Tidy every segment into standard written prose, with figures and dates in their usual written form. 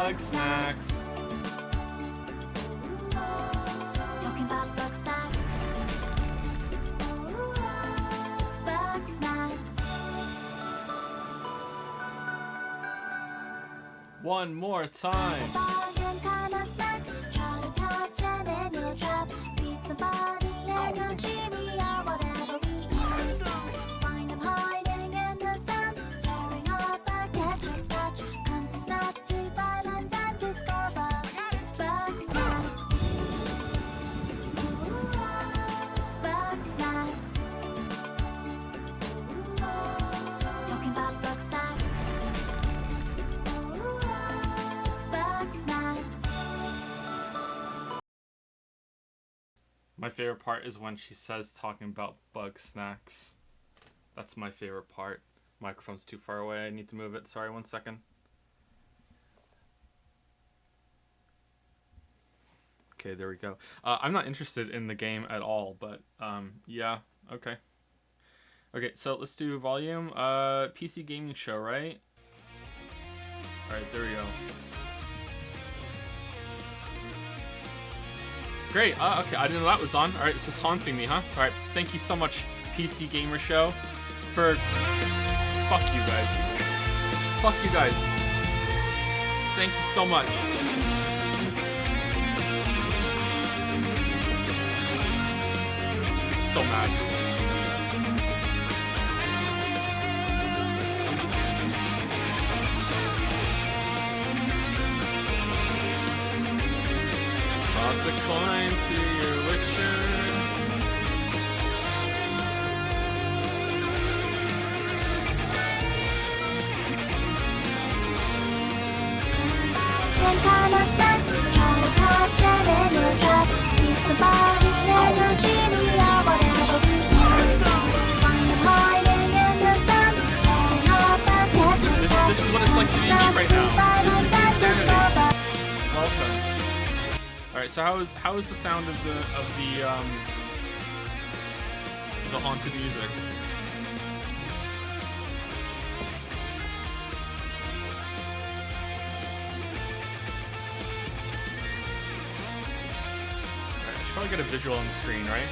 bug snacks. Talking about bug snacks. It's bug snacks. One more time. Bargain kind of snack. Try to catch it in your trap. Feed the body and you'll see we are whatever we eat. Find them hiding in the sand, tearing up a ketchup patch. Come to snack to violent and discover. It's bug snacks. It's bug snacks. Talking about bug snacks. It's bug snacks. My favorite part is when she says talking about bug snacks. That's my favorite part. Microphone's too far away. I need to move it. Sorry, 1 second. Okay, there we go. I'm not interested in the game at all, but yeah, okay. Okay, so let's do volume. PC gaming show, right? Alright, there we go. Great. Okay, I didn't know that was on. Alright, it's just haunting me, huh? Alright, thank you so much, PC Gamer Show, for... Fuck you guys. Fuck you guys. Thank you so much. I'm so mad. Toss a coin to your witcher. Bargain kind of snack. Try to catch it in your trap. Feed the body and you'll see we are whatever we eat. Find them hiding in the sand, tearing up a ketchup patch. This is what it's like to be me right now. This is the insanity. Welcome. Alright, so how is the sound of the haunted music? Alright, I should probably get a visual on the screen, right?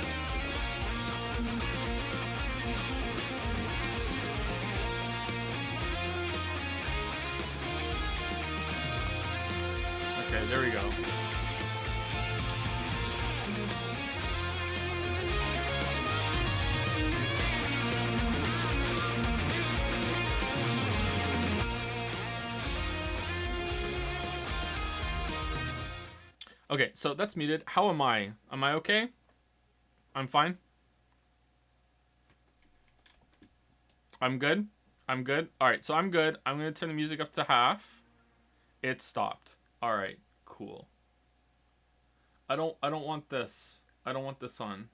Okay, there we go. Okay, so that's muted. How am I? Am I okay? I'm fine? I'm good? I'm good? Alright, so I'm good. I'm going to turn the music up to half. It stopped. Alright, cool. I don't want this. I don't want this on.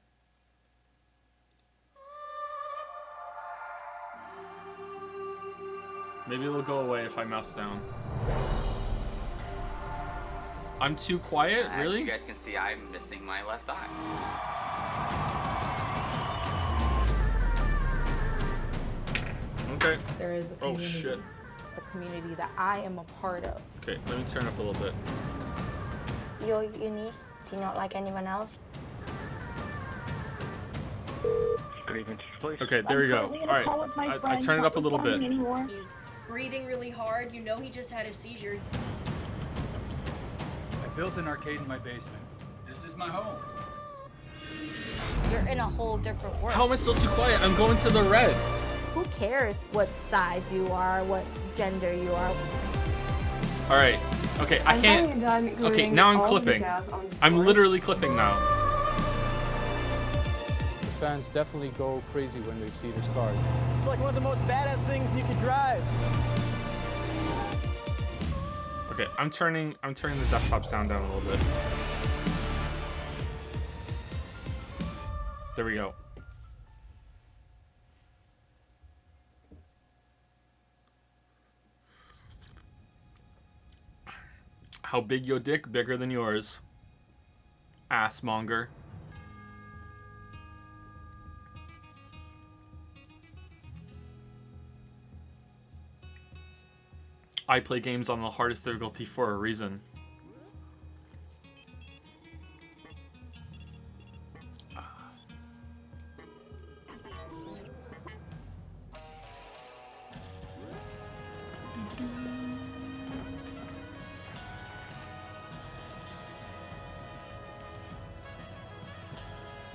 Maybe it'll go away if I mouse down. I'm too quiet? As Really? you guys can see, I'm missing my left eye. Okay. There is a Oh community, shit. a community that I am a part of. Okay, let me turn up a little bit. You're unique. Do you not like anyone else? Okay, there we go. Alright, I turned it up a little bit. He's breathing really hard. You know he just had a seizure. I built an arcade in my basement. This is my home. You're in a whole different world. How am I still too quiet? I'm going to the red. Who cares what size you are, what gender you are? Alright. Okay, I can't. Okay, now I'm clipping. I'm literally clipping now. Fans definitely go crazy when they see this car. It's like one of the most badass things you could drive. Okay, I'm turning the desktop sound down a little bit. There we go. How big your dick? Bigger than yours. Assmonger. I play games on the hardest difficulty for a reason.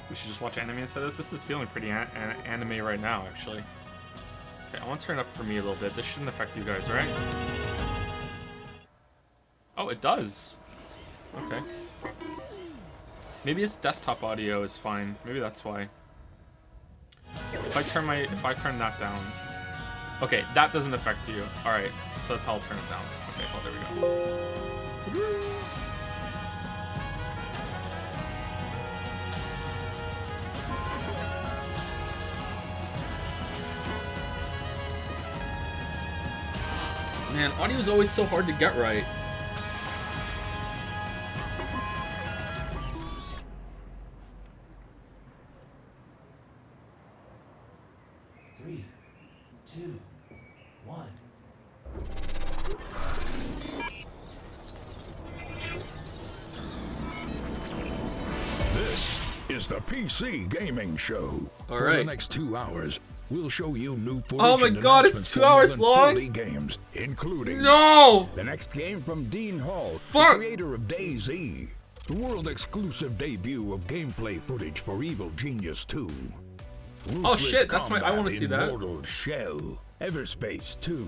We should just watch anime instead of this. This is feeling pretty anime right now, actually. Okay, I want to turn it up for me a little bit. This shouldn't affect you guys, right? Oh, it does. Okay. Maybe its desktop audio is fine. Maybe that's why. If I turn that down. Okay, that doesn't affect you. All right, so that's how I'll turn it down. Okay, well, there we go. Man, audio is always so hard to get right. Three, two, one. This is the PC Gaming Show. All For right. the next 2 hours, we'll show you new footage. Oh my and God, it's announcements 2 from hours more than long? 40 games, including No! the next game from Dean Hall, Fuck! the creator of DayZ, the world-exclusive debut of gameplay footage for Evil Genius 2. Oh shit, that's my. I want to combat see in that. Mortal Shell, Everspace 2.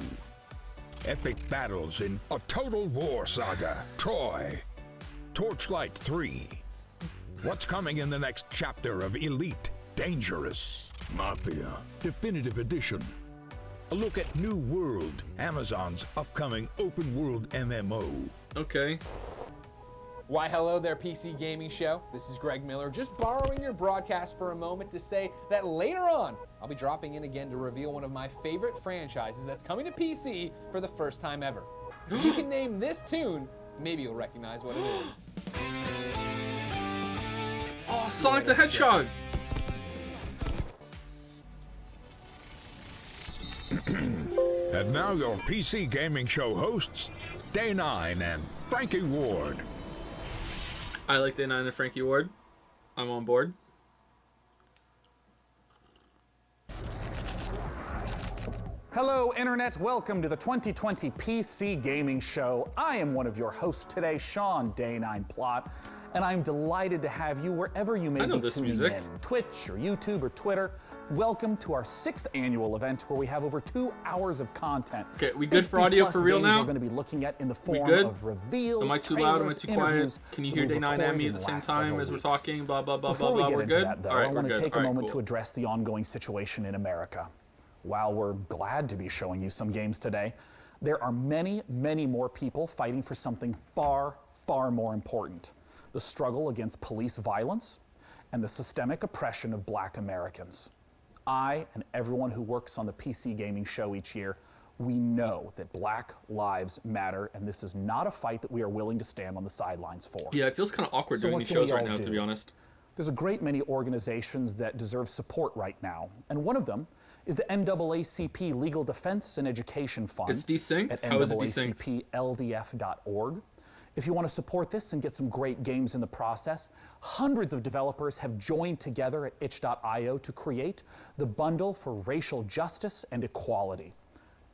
Epic battles in A Total War Saga, Troy. Torchlight 3. What's coming in the next chapter of Elite Dangerous? Mafia Definitive Edition. A look at New World, Amazon's upcoming open world MMO. Okay. Why, hello there, PC Gaming Show. This is Greg Miller, just borrowing your broadcast for a moment to say that later on, I'll be dropping in again to reveal one of my favorite franchises that's coming to PC for the first time ever. If you can name this tune, maybe you'll recognize what it is. Oh, Sonic the Hedgehog! And now your PC Gaming Show hosts, Day9 and Frankie Ward. I like Day9 and Frankie Ward. I'm on board. Hello, Internet. Welcome to the 2020 PC Gaming Show. I am one of your hosts today, Sean Day9 Plot, and I'm delighted to have you wherever you may be tuning in, Twitch or YouTube or Twitter. Welcome to our 6th annual event where we have over 2 hours of content. Okay, we good for audio for real now? We're going to be looking at in the form good? of reveals. Am I too loud? Am I too quiet? Can you hear Day9 and me at the same time as we're talking? Blah, blah, blah, Before blah, we get We're into good? that, though, All right, I want we're to good. take a All right, moment cool. to address the ongoing situation in America. While we're glad to be showing you some games today, there are many, many more people fighting for something far, far more important: the struggle against police violence and the systemic oppression of Black Americans. I and everyone who works on the PC Gaming Show each year, we know that Black lives matter, and this is not a fight that we are willing to stand on the sidelines for. Yeah, it feels kind of awkward So doing what these can we shows right all now, do? to be honest. There's a great many organizations that deserve support right now, and one of them is the NAACP Legal Defense and Education Fund. It's desynced? At How is it desynced? NAACPLDF.org. If you want to support this and get some great games in the process, hundreds of developers have joined together at itch.io to create the Bundle for Racial Justice and Equality.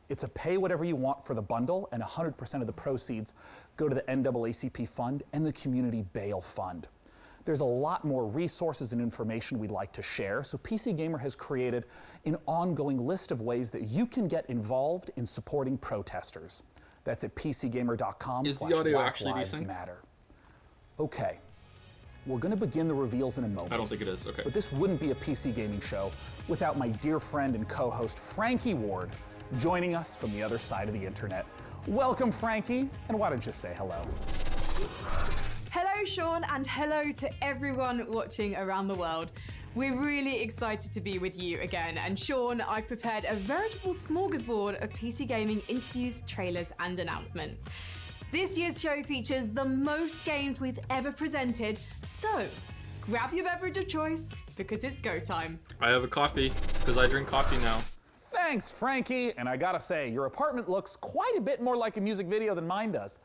It's a pay whatever you want for the bundle, and 100% of the proceeds go to the NAACP Fund and the Community Bail Fund. There's a lot more resources and information we'd like to share, so PC Gamer has created an ongoing list of ways that you can get involved in supporting protesters. That's at pcgamer.com/Black Is the audio actually Lives desynced? Matter. Okay, we're going to begin the reveals in a moment. I don't think it is. Okay. But this wouldn't be a PC Gaming Show without my dear friend and co-host Frankie Ward joining us from the other side of the internet. Welcome, Frankie, and why don't you say hello? Hello, Sean, and hello to everyone watching around the world. We're really excited to be with you again, and Sean, I've prepared a veritable smorgasbord of PC gaming interviews, trailers, and announcements. This year's show features the most games we've ever presented, so grab your beverage of choice, because it's go time. I have a coffee, because I drink coffee now. Thanks, Frankie. And I gotta say, your apartment looks quite a bit more like a music video than mine does.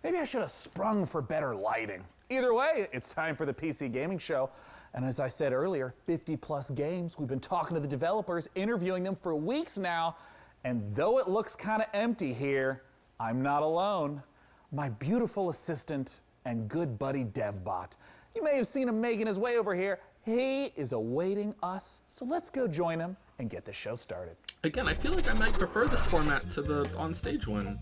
Maybe I should have sprung for better lighting. Either way, it's time for the PC Gaming Show. And as I said earlier, 50 plus games. We've been talking to the developers, interviewing them for weeks now. And though it looks kind of empty here, I'm not alone. My beautiful assistant and good buddy DevBot. You may have seen him making his way over here. He is awaiting us, so let's go join him and get the show started. Again, I feel like I might prefer this format to the on-stage one.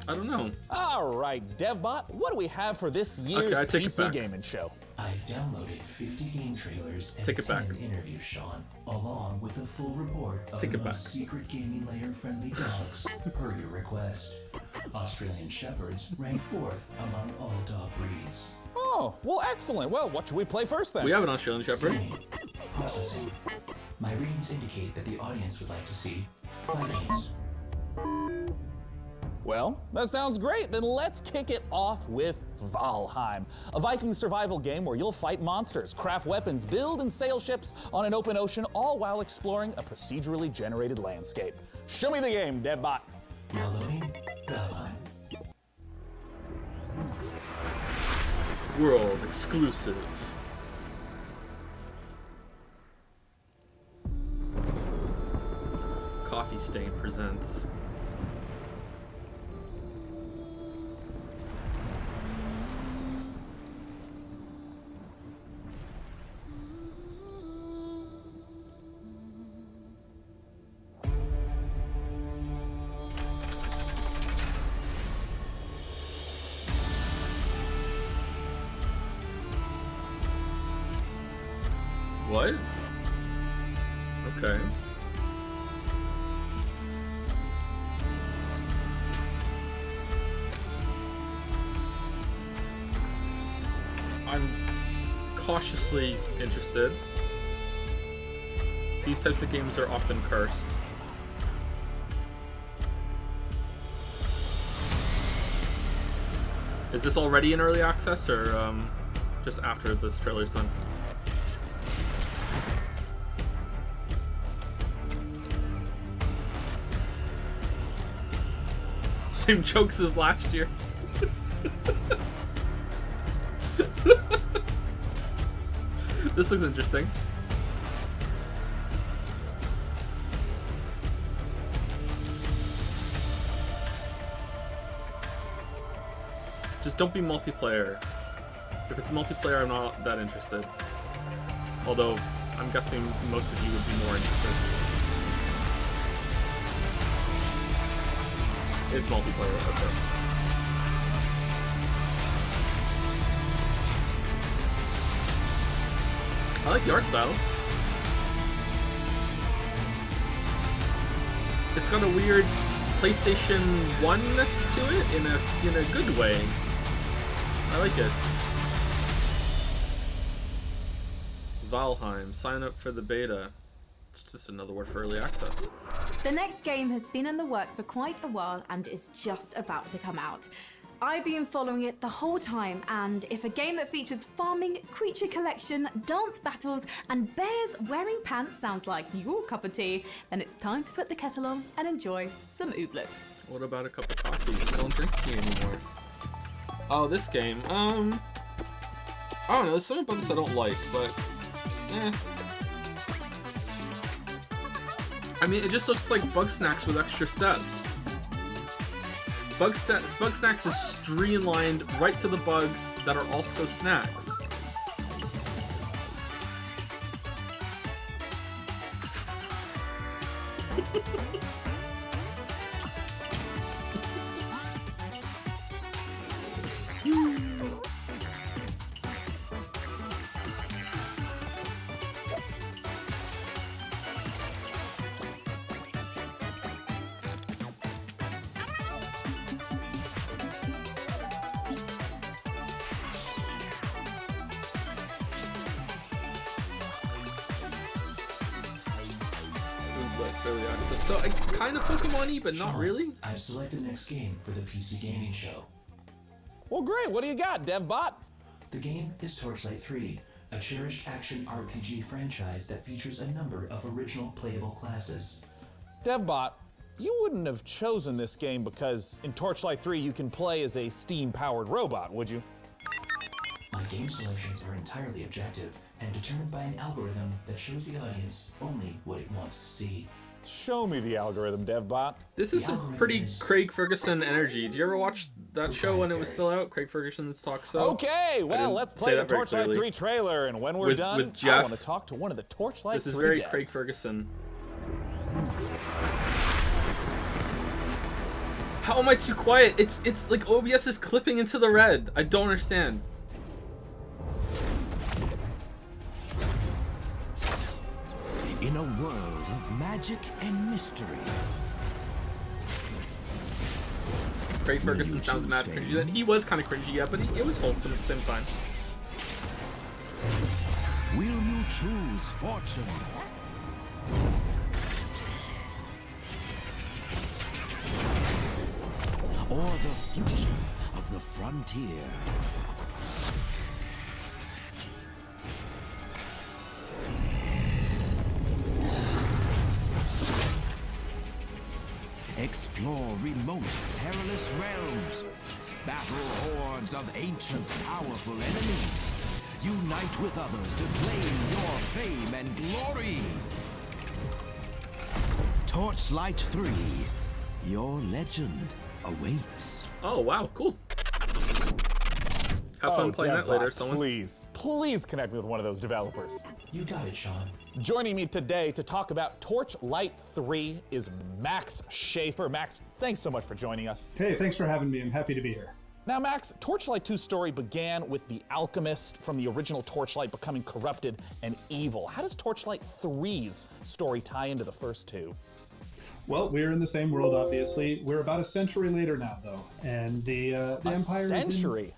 I don't know. All right, DevBot, what do we have for this year's PC Gaming Show? I've downloaded 50 game trailers and Take it 10 back. interviews, Sean, along with a full report of Take the it most back. secret gaming layer friendly dogs, per your request. Australian Shepherds rank 4th among all dog breeds. Oh, well, excellent. Well, what should we play first then? We have an Australian Shepherd. Scanning. Processing. My readings indicate that the audience would like to see Vikings. Well, that sounds great. Then let's kick it off with Valheim, a Viking survival game where you'll fight monsters, craft weapons, build and sail ships on an open ocean, all while exploring a procedurally generated landscape. Show me the game, DevBot. Now loading Valheim. World exclusive. Coffee Stain presents. What? Okay. I'm cautiously interested. These types of games are often cursed. Is this already in early access or just after this trailer's done? Same jokes as last year. This looks interesting. Just don't be multiplayer. If it's multiplayer, I'm not that interested. Although, I'm guessing most of you would be more interested. It's multiplayer, okay. I like the art style. It's got a weird PlayStation 1-ness to it in a good way. I like it. Valheim, sign up for the beta. It's just another word for early access. The next game has been in the works for quite a while and is just about to come out. I've been following it the whole time, and if a game that features farming, creature collection, dance battles, and bears wearing pants sounds like your cup of tea, then it's time to put the kettle on and enjoy some ooblets. What about a cup of coffee? I don't drink tea anymore. Oh, this game. I don't know, there's something about this I don't like, but I mean, it just looks like Bugsnax with extra steps. Bugsnax is streamlined right to the bugs that are also snacks. Early access. So kind of Pokemon-y, but not really. I've selected the next game for the PC Gaming Show. Well, great. What do you got, DevBot? The game is Torchlight 3, a cherished action RPG franchise that features a number of original playable classes. DevBot, you wouldn't have chosen this game because in Torchlight 3 you can play as a steam-powered robot, would you? My game selections are entirely objective and determined by an algorithm that shows the audience only what it wants to see. Show me the algorithm, DevBot. This is some pretty Craig Ferguson energy. Did you ever watch that show when it was still out? Craig Ferguson's Talk Show? Okay, well, let's play the Torchlight 3 trailer, and when we're done, with Jeff, I want to talk to one of the Torchlight 3 This is very devs. Craig Ferguson. How am I too quiet? It's like OBS is clipping into the red. I don't understand. In a world of magic and mystery. Craig Ferguson sounds mad cringy. He was kind of cringy, yeah, but it was wholesome at the same time. Will you choose fortune? Or the future of the frontier? Explore remote, perilous realms. Battle hordes of ancient, powerful enemies. Unite with others to claim your fame and glory. Torchlight 3. Your legend awaits. Oh, wow, cool. Have fun playing that later, someone. Please connect me with one of those developers. You got it, Sean. Joining me today to talk about Torchlight 3 is Max Schaefer. Max, thanks so much for joining us. Hey, thanks for having me. I'm happy to be here. Now, Max, Torchlight 2's story began with the alchemist from the original Torchlight becoming corrupted and evil. How does Torchlight 3's story tie into the first two? Well, we're in the same world, obviously. We're about a century later now, though, and the Empire century.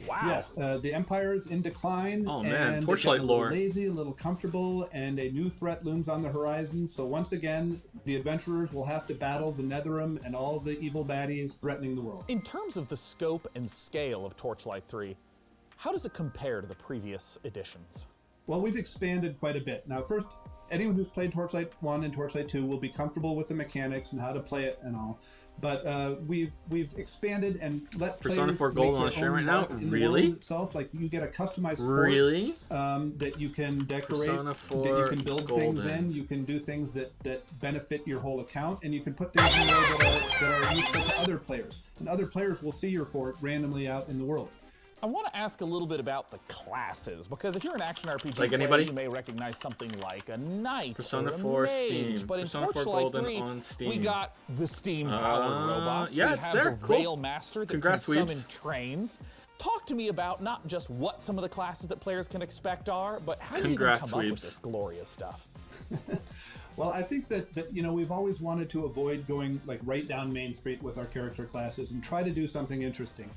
Wow. Yes, the Empire is in decline. Oh man, and Torchlight it's a little lore. lazy, a little comfortable, and a new threat looms on the horizon. So once again, the adventurers will have to battle the Netherim and all the evil baddies threatening the world. In terms of the scope and scale of Torchlight 3, how does it compare to the previous editions? Well, we've expanded quite a bit. Now, first, anyone who's played Torchlight 1 and Torchlight 2 will be comfortable with the mechanics and how to play it and all. But we've expanded and let Persona players 4 Gold make on their stream own right now? mark in the Really? world itself. Like, you get a customized fort, Really? that you can decorate, Persona that 4 you can build things Golden. in. You can do things that benefit your whole account, and you can put things in there that are useful to other players. And other players will see your fort randomly out in the world. I want to ask a little bit about the classes, because if you're an action RPG Like player, anybody? you may recognize something like a knight Persona or a 4 mage, Steam. but in Persona 4 Torchlight Golden 3, on Steam. we got the steam-powered robots. yeah, we it's have there. the Cool. Rail Master that Congrats, can summon Weebs. trains. Talk to me about not just what some of the classes that players can expect are, but how do you even Congrats, come up with Weebs. this glorious stuff? Well, I think that we've always wanted to avoid going like right down Main Street with our character classes and try to do something interesting.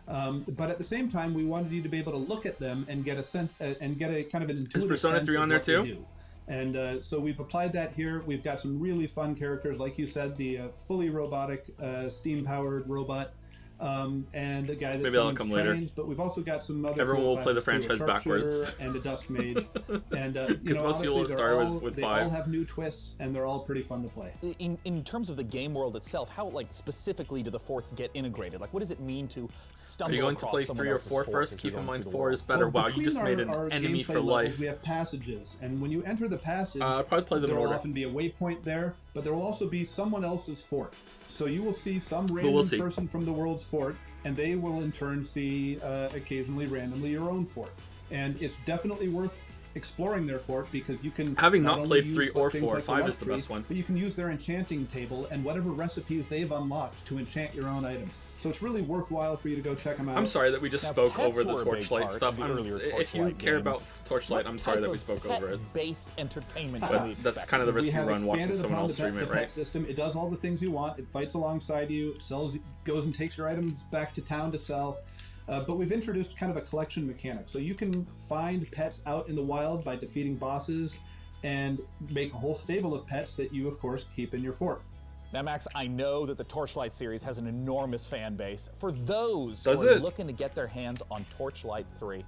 But at the same time, we wanted you to be able to look at them and get a sense and get a kind of an intuitive Persona sense 3 on of there what they too? do. And so we've applied that here. We've got some really fun characters, like you said, the fully robotic, steam-powered robot, and a guy that Maybe that'll summons come later. trains. But we've also got some other. Everyone cool will play the classes, too, a franchise backwards. sharpshooter and a dusk mage, and you Because know, most people honestly, start they're all, with they 5. all have new twists, and they're all pretty fun to play. In terms of the game world itself, how like specifically do the forts get integrated? Like, what does it mean to stumble Are you going to across play someone 3 or else's 4 fort first? as Keep you're in going mind through the 4 world? is better. Wow, you between just made an our enemy gameplay for levels, life. We have passages, and when you enter the passage, I'll probably play them in there will order. often be a waypoint there, but there will also be someone else's fort. So you will see some we'll random see. person from the world's fort, and they will in turn see occasionally randomly your own fort. And it's definitely worth exploring their fort because you can Having not only played use 3 or things 4, like 5 is the Electri, best one. but you can use their enchanting table and whatever recipes they've unlocked to enchant your own items. So it's really worthwhile for you to go check them out. I'm sorry that we just Now, spoke pets over the were a big Torchlight part stuff. of the earlier If you Torchlight care games. about Torchlight, I'm sorry that we spoke over it. Based entertainment. But that's kind of the risk we you have run watching expanded someone upon else stream the it, pet right? system. It does all the things you want. It fights alongside you. It sells, goes and takes your items back to town to sell. But we've introduced kind of a collection mechanic. So you can find pets out in the wild by defeating bosses and make a whole stable of pets that you, of course, keep in your fort. Now, Max, I know that the Torchlight series has an enormous fan base. For those Does who are it? looking to get their hands on Torchlight 3,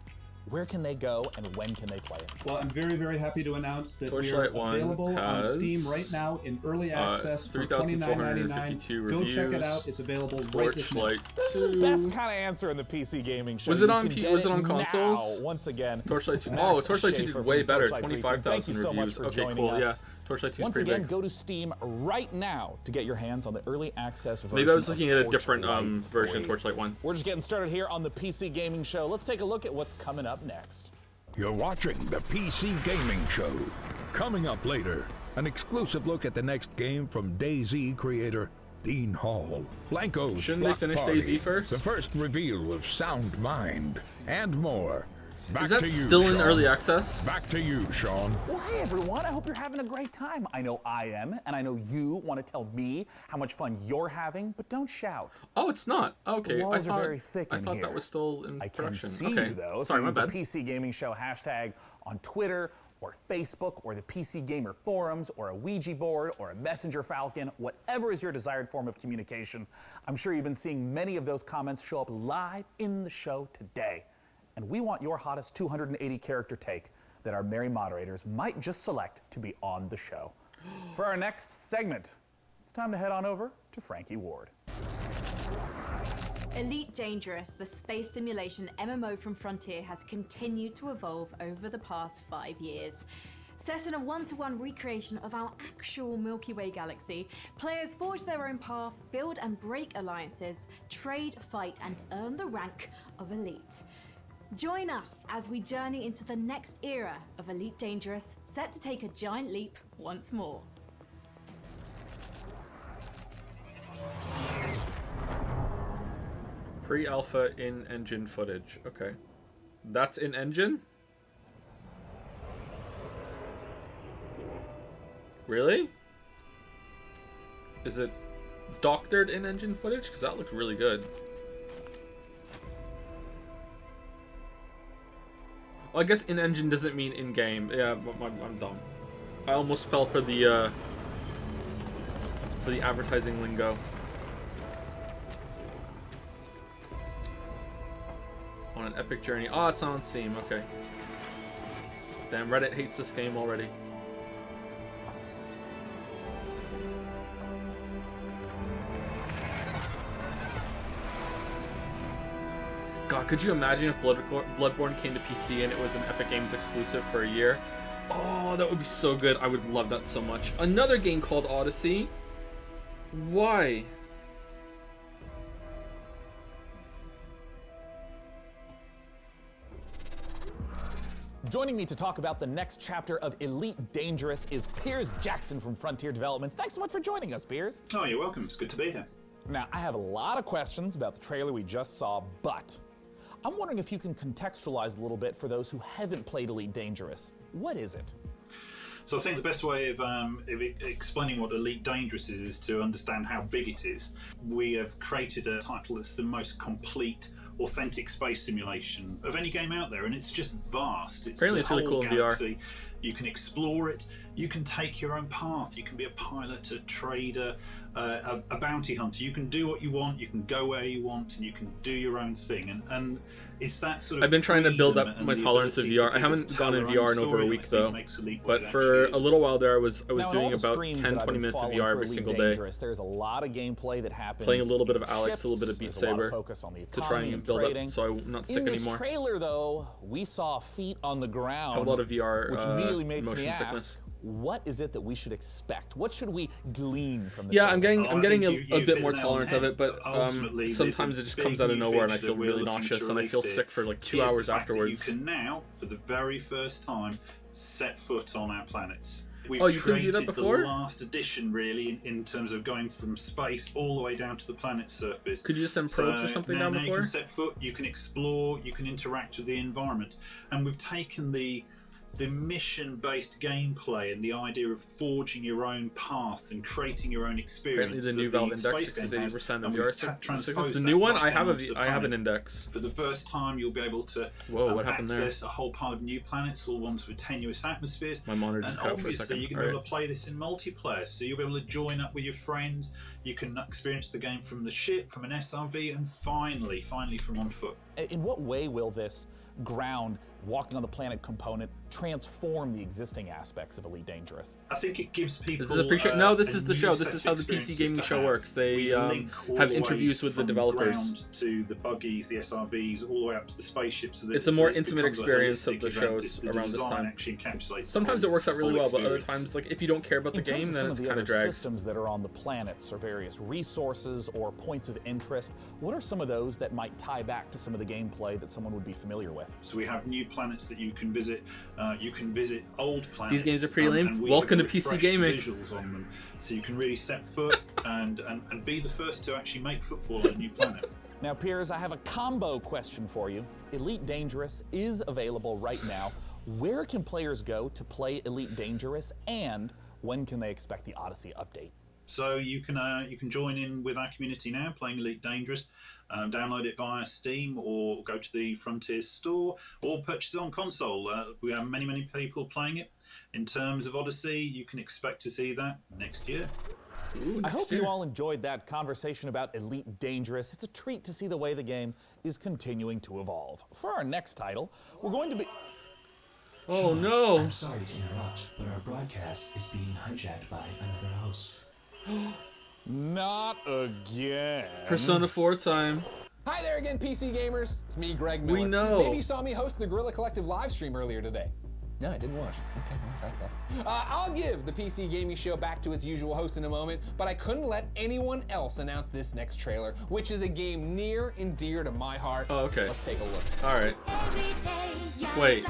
Where can they go and when can they play it? Well, I'm very, very happy to announce that Torchlight we are 1 available on has, Steam right now in early access for $29.99. Go check it out. It's available right this minute. This is the best kind of answer in the PC gaming show. Was it You on can P- get was it on consoles? now, once again. Torchlight 2. Max Oh, Torchlight 2 Schaefer did way from better. Torchlight 3. 25,000 Thank you so much reviews. for Okay, joining cool. us. Yeah, Torchlight 2 is Once pretty again, big. go to Steam right now to get your hands on the early access version. Maybe I was of looking at a different Torchlight version of 3. Torchlight 1. We're just getting started here on the PC Gaming Show. Let's take a look at what's coming up next. You're watching the PC Gaming Show. Coming up later, an exclusive look at the next game from DayZ creator Dean Hall. Blanco's Shouldn't they Block finish Party, DayZ first? The first reveal of Sound Mind, and more. Back Is that to you, still in Sean. early access? Back to you, Sean. Well, hey everyone, I hope you're having a great time. I know I am, and I know you want to tell me how much fun you're having, but don't shout. Oh, it's not. Okay, The walls I thought, are very thick I in thought here. that was still in I can production. see okay. you though. Sorry, so my use bad. the PC Gaming Show hashtag on Twitter or Facebook or the PC Gamer forums or a Ouija board or a Messenger Falcon, whatever is your desired form of communication. I'm sure you've been seeing many of those comments show up live in the show today. And we want your hottest 280 character take that our merry moderators might just select to be on the show. For our next segment, it's time to head on over to Frankie Ward. Elite Dangerous, the space simulation MMO from Frontier, has continued to evolve over the past 5 years. Set in a one-to-one recreation of our actual Milky Way galaxy, players forge their own path, build and break alliances, trade, fight, and earn the rank of Elite. Join us as we journey into the next era of Elite Dangerous, set to take a giant leap once more. Pre-alpha in-engine footage. Okay. That's in-engine? Really? Is it doctored in-engine footage? Because that looked really good. Well, I guess in-engine doesn't mean in-game. Yeah, I'm dumb. I almost fell for the advertising lingo. On an epic journey. Oh, it's not on Steam. Okay. Damn, Reddit hates this game already. God, could you imagine if Bloodborne came to PC and it was an Epic Games exclusive for a year? Oh, that would be so good. I would love that so much. Another game called Odyssey? Why? Joining me to talk about the next chapter of Elite Dangerous is Piers Jackson from Frontier Developments. Thanks so much for joining us, Piers. Oh, you're welcome. It's good to be here. Now, I have a lot of questions about the trailer we just saw, but I'm wondering if you can contextualize a little bit for those who haven't played Elite Dangerous. What is it? So I think the best way of explaining what Elite Dangerous is to understand how big it is. We have created a title that's the most complete, authentic space simulation of any game out there, and it's just vast. Apparently it's really cool in VR. galaxy. You can explore it. You can take your own path. You can be a pilot, a trader, a bounty hunter. You can do what you want. You can go where you want, and you can do your own thing. And it's that sort of. I've been trying to build up freedom my and the tolerance of ability VR. for I people haven't to gone tell in their own VR in over a story, week I think though. makes Elite what But it for actually a is. little while there, I was Now, in doing all the about streams 10, that I've 20 been minutes of following VR for every Elite single day. Dangerous, there's a lot of gameplay that happens. Playing a little bit of in Alex, a little bit of ships. Beat There's a lot of Saber focus on the to try economy and build trading. up so I'm not sick in this anymore. trailer, though, we saw feet on the ground. Have a lot of VR which immediately makes motion me ask, sickness. what is it that we should expect? What should we glean from the Yeah, trailer? I'm getting I a think you've bit hit more the nail on tolerant the of head, it, but but ultimately, sometimes the it just big comes out of new nowhere and I feature feel that we're really looking to nauseous and I release feel here sick for like 2 is the hours fact that afterwards. You can now, for the very first time, set foot on our planets. We've Oh, you couldn't do that created before? the last edition, really, in terms of going from space all the way down to the planet's surface. Could you just send probes or something down now before? you can set foot, you can explore, you can interact with the environment, and we've taken the mission-based gameplay and the idea of forging your own path and creating your own experience. Apparently the new that Valve the Index space game is has, 80% of and VR we've sickness. transposed The that new one, right I have down to the I have an planet. index. For the first time, you'll be able to Whoa, what happened there? access a whole pile of new planets, all ones with tenuous atmospheres. My monitor and just cut out for a obviously, second. you're going to be able to play this in multiplayer, so you'll be able to join up with your friends. You can experience the game from the ship, from an SRV, and finally from on foot. In what way will this ground, walking on the planet component transform the existing aspects of Elite Dangerous? I think it gives people. This is appreciate. No, this a is the new show. This set is of how the PC experiences gaming to show have. works. They We link all have the way interviews with the from developers. ground to the buggies, the SRVs, all the way up to the spaceships. So that It's a more it intimate becomes a experience of holistic the event. shows The around this design time. actually encapsulates Sometimes the it works out really whole well, but other experience. times, like if you don't care about the In terms game, of then some it's of the kind other of drags. systems that are on the planets or various resources or points of interest, what are some of those that might tie back to some of the gameplay that someone would be familiar with? So we have new planets that you can visit. You can visit old planets. These games are pretty lame. and we Welcome have to PC refreshed gaming. Visuals on them, so you can really set foot and be the first to actually make footfall on a new planet. Now, Piers, I have a combo question for you. Elite Dangerous is available right now. Where can players go to play Elite Dangerous, and when can they expect the Odyssey update? So you can join in with our community now, playing Elite Dangerous. Download it via Steam or go to the Frontiers store or purchase it on console. We have many people playing it. In terms of Odyssey, you can expect to see that next year. Ooh, I hope you all enjoyed that conversation about Elite Dangerous. It's a treat to see the way the game is continuing to evolve. For our next title, we're going to be... Oh no! I'm sorry to interrupt, but our broadcast is being hijacked by another host. Not again. Persona 4 time. Hi there again, PC gamers. It's me, Greg Miller. We know. Maybe you saw me host the Guerrilla Collective live stream earlier today. No, I didn't watch. Okay, well, that sucks. I'll give the PC Gaming Show back to its usual host in a moment, but I couldn't let anyone else announce this next trailer, which is a game near and dear to my heart. Oh, okay. Let's take a look. All right. Wait.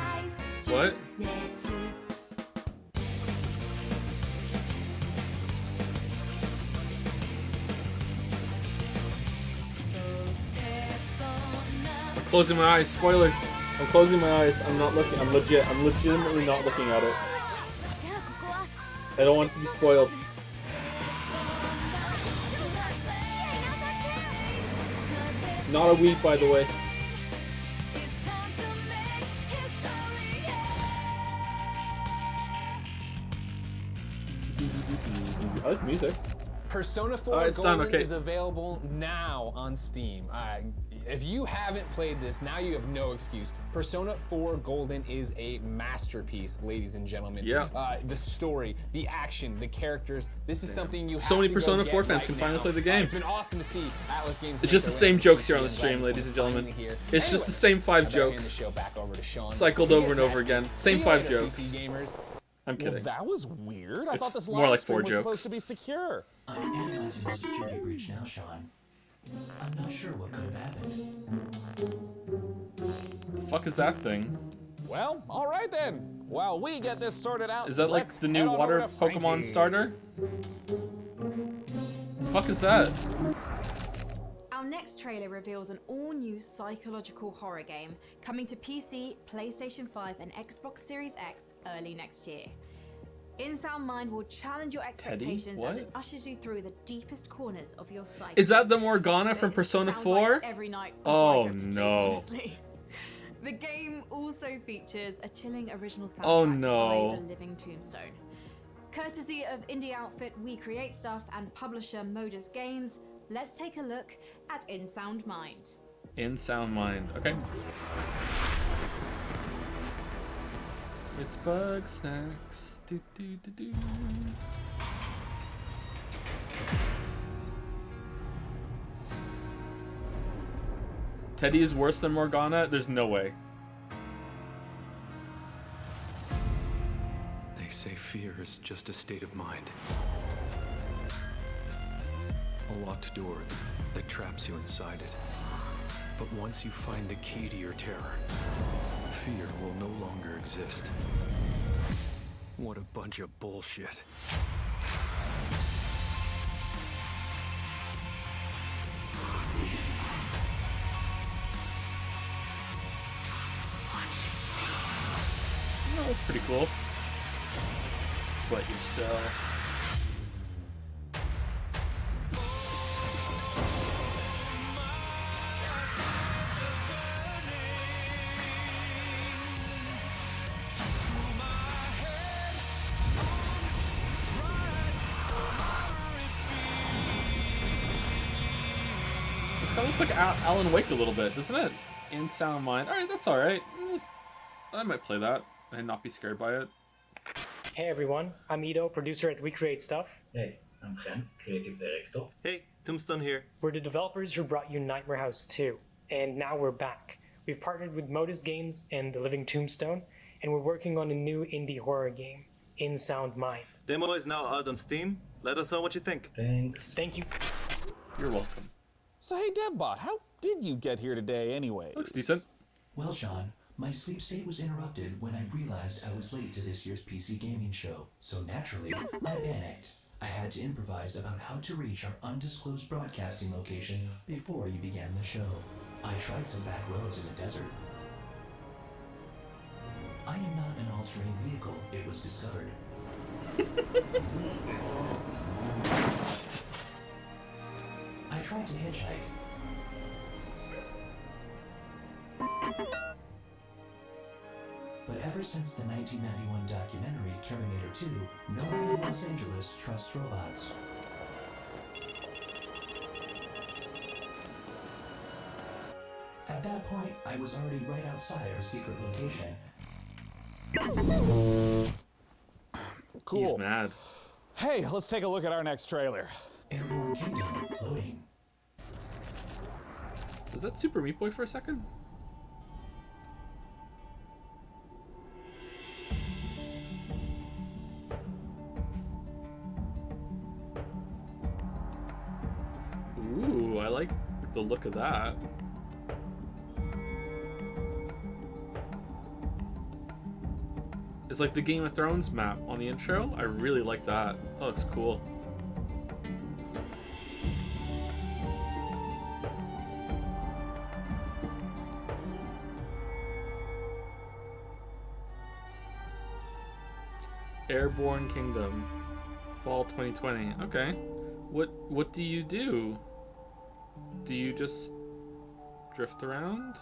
What? I'm closing my eyes. Spoilers. I'm closing my eyes. I'm not looking. I'm legitimately not looking at it. I don't want it to be spoiled. Not a week, by the way. I like the music. Persona 4 Alright, it's done, Golden okay. is available now on Steam. If you haven't played this, now you have no excuse. Persona 4 Golden is a masterpiece, ladies and gentlemen. Yeah. The story, the action, the characters. This is something you So have many to Persona go 4 get fans right can finally now. play the game. It's been awesome to see Atlas Games. It's just the same jokes here on the stream, I'm ladies and glad gentlemen. you're here. It's just the same 5 jokes. Hand the show back over to Sean. Cycled over and over again. Same See you 5 later, jokes. PC gamers. I'm Well, kidding. that was weird. I It's thought this more live like stream 4 was jokes. supposed to be secure. I'm analyzing the security breach now, Sean. I'm not sure what could have happened. The fuck is that thing? Well, all right then. While we get this sorted out, Is that like let's the new head on water over to Pokemon Frankie. starter? The fuck is that? Our next trailer reveals an all-new psychological horror game coming to PC, PlayStation 5, and Xbox Series X early next year. In Sound Mind will challenge your expectations What? as it ushers you through the deepest corners of your psyche. Is that the Morgana from Persona Sounds 4? like every night before I Oh go to sleep, no. honestly. The game also features a chilling original soundtrack Oh, no. by The Living Tombstone. Courtesy of indie outfit We Create Stuff and publisher Modus Games, let's take a look at In Sound Mind. In Sound Mind. Okay. It's Bug Snacks. Do, do, do, do. Teddy is worse than Morgana? There's no way. They say fear is just a state of mind. A locked door that traps you inside it. But once you find the key to your terror, fear will no longer exist. What a bunch of bullshit. That looks pretty cool. But yourself. This kind of looks like Alan Wake a little bit, doesn't it? In Sound Mind. Alright, that's alright. I might play that and not be scared by it. Hey everyone, I'm Ido, producer at We Create Stuff. Hey, I'm Chen, creative director. Hey, Tombstone here. We're the developers who brought you Nightmare House 2, and now we're back. We've partnered with Modus Games and The Living Tombstone, and we're working on a new indie horror game, In Sound Mind. Demo is now out on Steam. Let us know what you think. Thanks. Thank you. You're welcome. So hey DevBot, how did you get here today anyway? Looks decent. Well, Sean, my sleep state was interrupted when I realized I was late to this year's PC gaming show. So naturally, I panicked. I had to improvise about how to reach our undisclosed broadcasting location before you began the show. I tried some back roads in the desert. I am not an all-terrain vehicle, it was discovered. I tried to hitchhike. But ever since the 1991 documentary Terminator 2, no one in Los Angeles trusts robots. At that point, I was already right outside our secret location. Cool. He's mad. Hey, let's take a look at our next trailer. Airborne Kingdom, loading. Is that Super Meat Boy for a second? Ooh, I like the look of that. It's like the Game of Thrones map on the intro. I really like that. That looks cool. Airborne Kingdom, fall 2020. Okay, what do you do? Do you just drift around?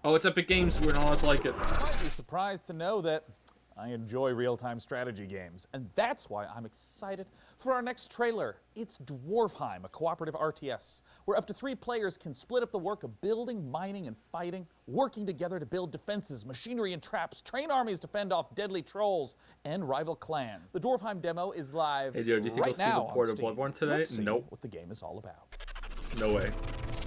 Oh, it's Epic Games. We're not allowed to like it. You might be surprised to know that I enjoy real-time strategy games, and that's why I'm excited for our next trailer. It's Dwarfheim, a cooperative RTS, where up to 3 players can split up the work of building, mining, and fighting, working together to build defenses, machinery, and traps, train armies to fend off deadly trolls and rival clans. The Dwarfheim demo is live Hey, Joe, do you think right I'll see now the port on of Steam. Bloodborne today? Let's see Nope. what the game is all about. No way.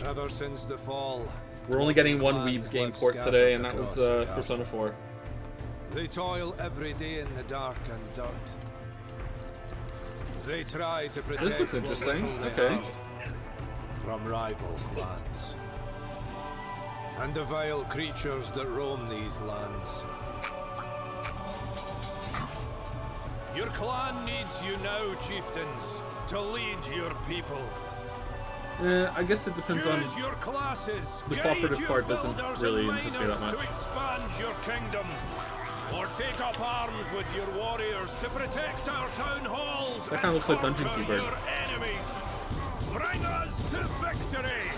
Ever since the fall, We're only getting one clans Weeb game live port scattered today, and that across was the earth. Persona 4. They toil every day in the dark and dirt. They try to protect This looks what interesting. little they Okay. have from rival clans and the vile creatures that roam these lands. Your clan needs you now, chieftains, to lead your people. I guess it depends on Choose your classes, the guide cooperative your part. Doesn't builders really and interest me miners that to much. expand your kingdom, or take up arms with your warriors to protect our town halls. That kind of looks like Dungeon and Keeper. conquer your enemies. Bring us to victory.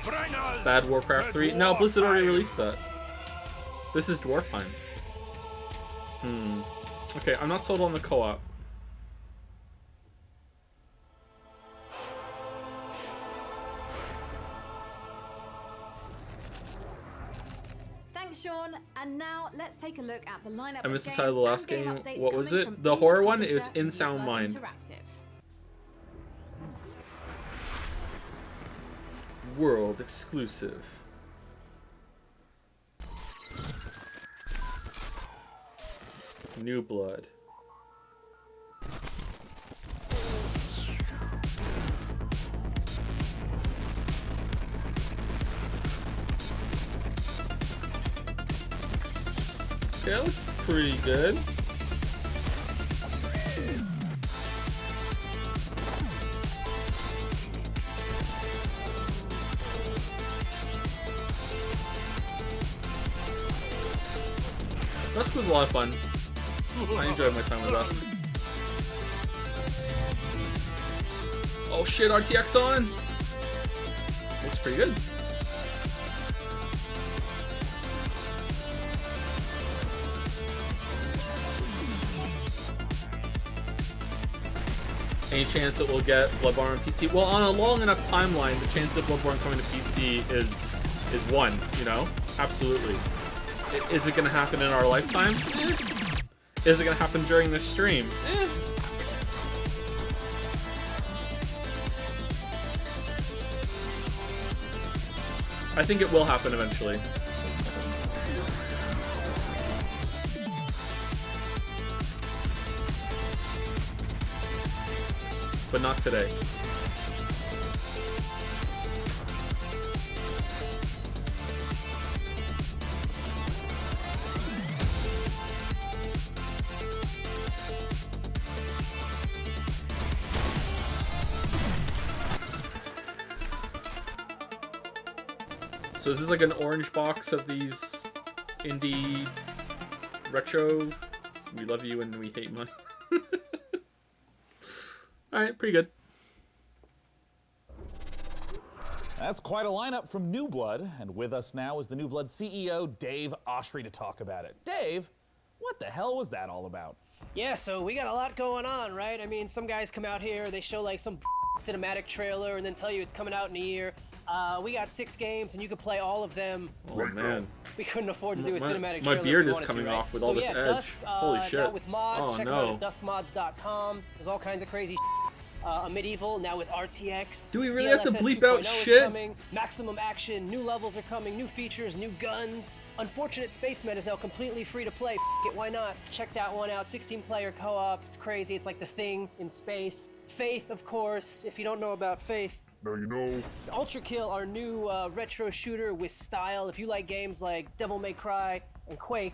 Bring us Bad Warcraft to 3. No, Blizzard already Dwarfheim. released that. This is Dwarfheim. Okay, I'm not sold on the co-op. Thanks, Sean. And now let's take a look at the lineup. I of missed the games title of the last and game game. updates What was coming it? from The indie horror one? It publisher was In Sound Needblood Mind. Interactive. World exclusive. New Blood. Okay, that looks pretty good. Dusk was a lot of fun. I enjoyed my time with Dusk. Oh shit, RTX on! Looks pretty good. Any chance that we'll get Bloodborne on PC? Well, on a long enough timeline, the chance of Bloodborne coming to PC is 1, you know? Absolutely. Is it going to happen in our lifetime? Is it going to happen during this stream? I think it will happen eventually. But not today. So is this like an orange box of these indie retro? We love you and we hate money. Alright, pretty good. That's quite a lineup from New Blood, and with us now is the New Blood CEO, Dave Oshry, to talk about it. Dave, what the hell was that all about? Yeah, so we got a lot going on, right? I mean, some guys come out here, they show like some cinematic trailer and then tell you it's coming out in a year. We got 6 games and you can play all of them. Oh man. We couldn't afford to do a cinematic My trailer. beard is coming off with all this edge. Dusk, Holy shit. now with mods, Oh check no. out duskmods.com. There's all kinds of crazy a Medieval, now with RTX. Do we really have to DLSS bleep out 2.0 is shit? Coming. Maximum action, new levels are coming, new features, new guns. Unfortunate Spaceman is now completely free to play. F it, why not? Check that one out. 16-player co-op. It's crazy. It's like The Thing in space. Faith, of course. If you don't know about Faith, now you know. Ultra Kill, our new retro shooter with style. If you like games like Devil May Cry and Quake,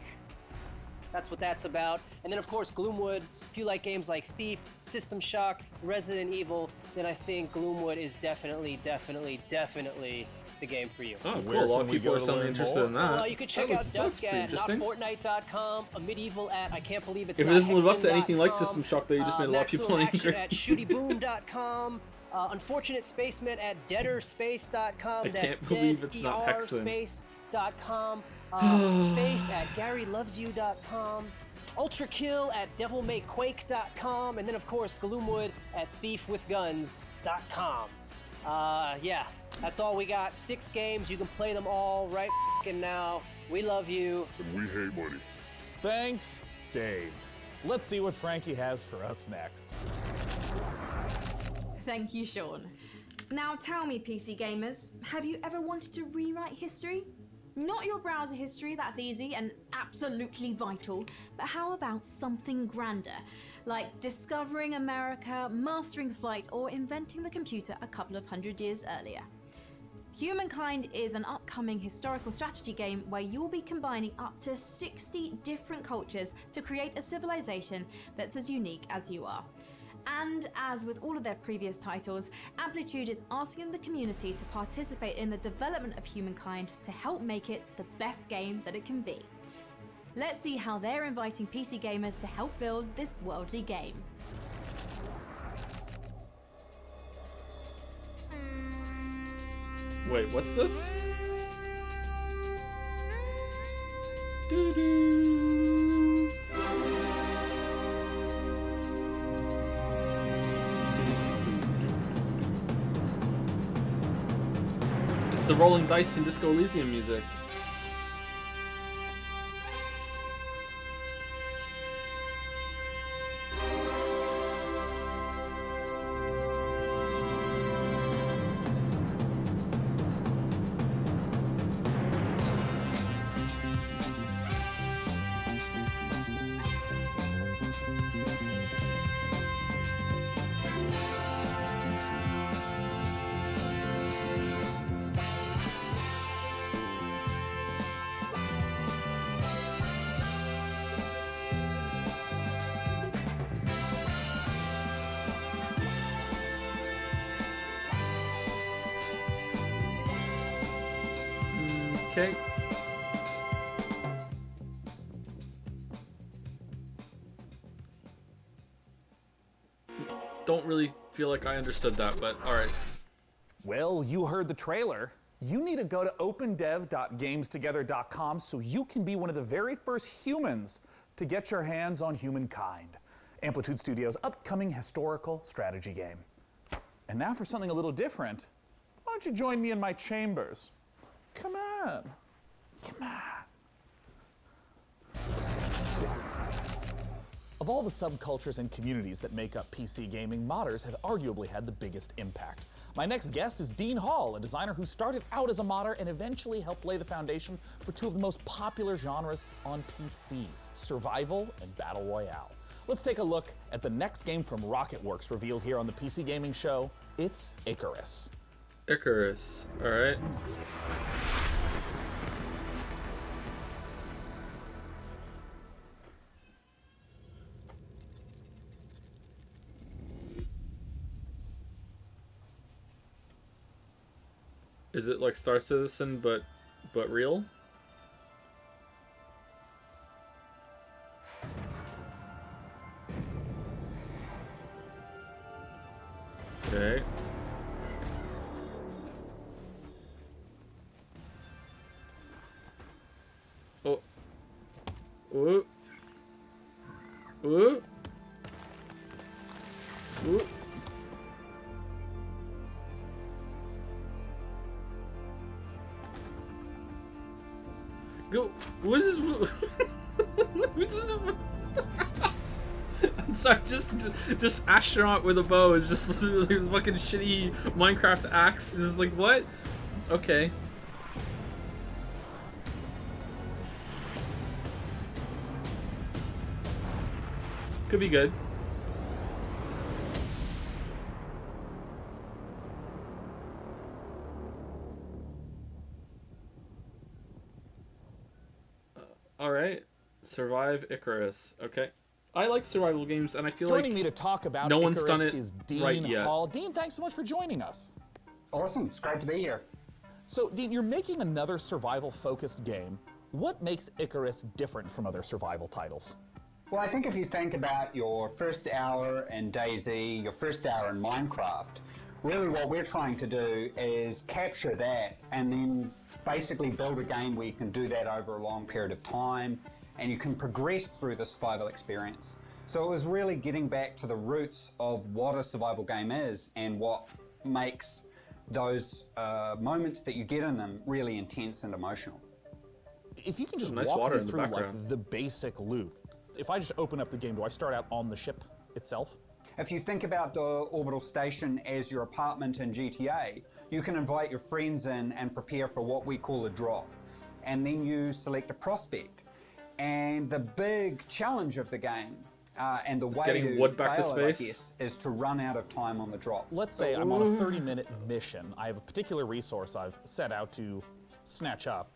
that's what that's about. And then of course Gloomwood. If you like games like Thief, System Shock, Resident Evil, then I think Gloomwood is definitely the game for you. Oh, cool. A lot of people are suddenly interested in that. Well, you could check out Dusk at notfortnite.com, a Medieval at I can't believe it's If it doesn't live up to anything like System Shock, though, you just made a lot of people angry. At shootyboom.com. Unfortunate Spaceman at deaderspace.com. I can't believe it's not Hexen. Space.com. Faith at GaryLovesYou.com. Ultra Kill at DevilMayQuake.com. And then, of course, Gloomwood at ThiefWithGuns.com. Yeah, that's all we got. 6 games. You can play them all right now. We love you. And we hate money. Thanks, Dave. Let's see what Frankie has for us next. Thank you, Sean. Now tell me, PC gamers, have you ever wanted to rewrite history? Not your browser history, that's easy and absolutely vital, but how about something grander, like discovering America, mastering flight, or inventing the computer a couple of hundred years earlier? Humankind is an upcoming historical strategy game where you'll be combining up to 60 different cultures to create a civilization that's as unique as you are. And as with all of their previous titles, Amplitude is asking the community to participate in the development of Humankind to help make it the best game that it can be. Let's see how they're inviting PC gamers to help build this worldly game. Wait, what's this? Doo-doo. It's the rolling dice and Disco Elysium music. Okay. Don't really feel like I understood that, but alright. Well, you heard the trailer. You need to go to opendev.gamestogether.com so you can be one of the very first humans to get your hands on Humankind. Amplitude Studios' upcoming historical strategy game. And now for something a little different, why don't you join me in my chambers? Come on. Come on. Of all the subcultures and communities that make up PC gaming, modders have arguably had the biggest impact. My next guest is Dean Hall, a designer who started out as a modder and eventually helped lay the foundation for two of the most popular genres on PC, survival and battle royale. Let's take a look at the next game from Rocketworks revealed here on the PC Gaming Show. It's Icarus. Icarus, all right. Is it like Star Citizen but real? Okay. Oh. Ooh. Ooh. Ooh. Go. What is? What's this? I'm sorry. Just astronaut with a bow is just like fucking shitty Minecraft axe. Is like what? Okay. Could be good. Alright. Survive Icarus. Okay. I like survival games, and I feel Joining like me to talk about no Icarus one's done it is Dean right yet. Hall. Dean, thanks so much for joining us. Awesome. It's great to be here. So, Dean, you're making another survival-focused game. What makes Icarus different from other survival titles? Well, I think if you think about your first hour in DayZ, your first hour in Minecraft, really what we're trying to do is capture that and then basically build a game where you can do that over a long period of time and you can progress through the survival experience. So it was really getting back to the roots of what a survival game is and what makes those moments that you get in them really intense and emotional. If you can just nice walk water me in the through background. like the basic loop. If I just open up the game, do I start out on the ship itself? If you think about the orbital station as your apartment in GTA, you can invite your friends in and prepare for what we call a drop. And then you select a prospect. And the big challenge of the game, and the way getting to wood back to fail it, I space? guess, is to run out of time on the drop. Let's say I'm on a 30-minute mission. I have a particular resource I've set out to snatch up.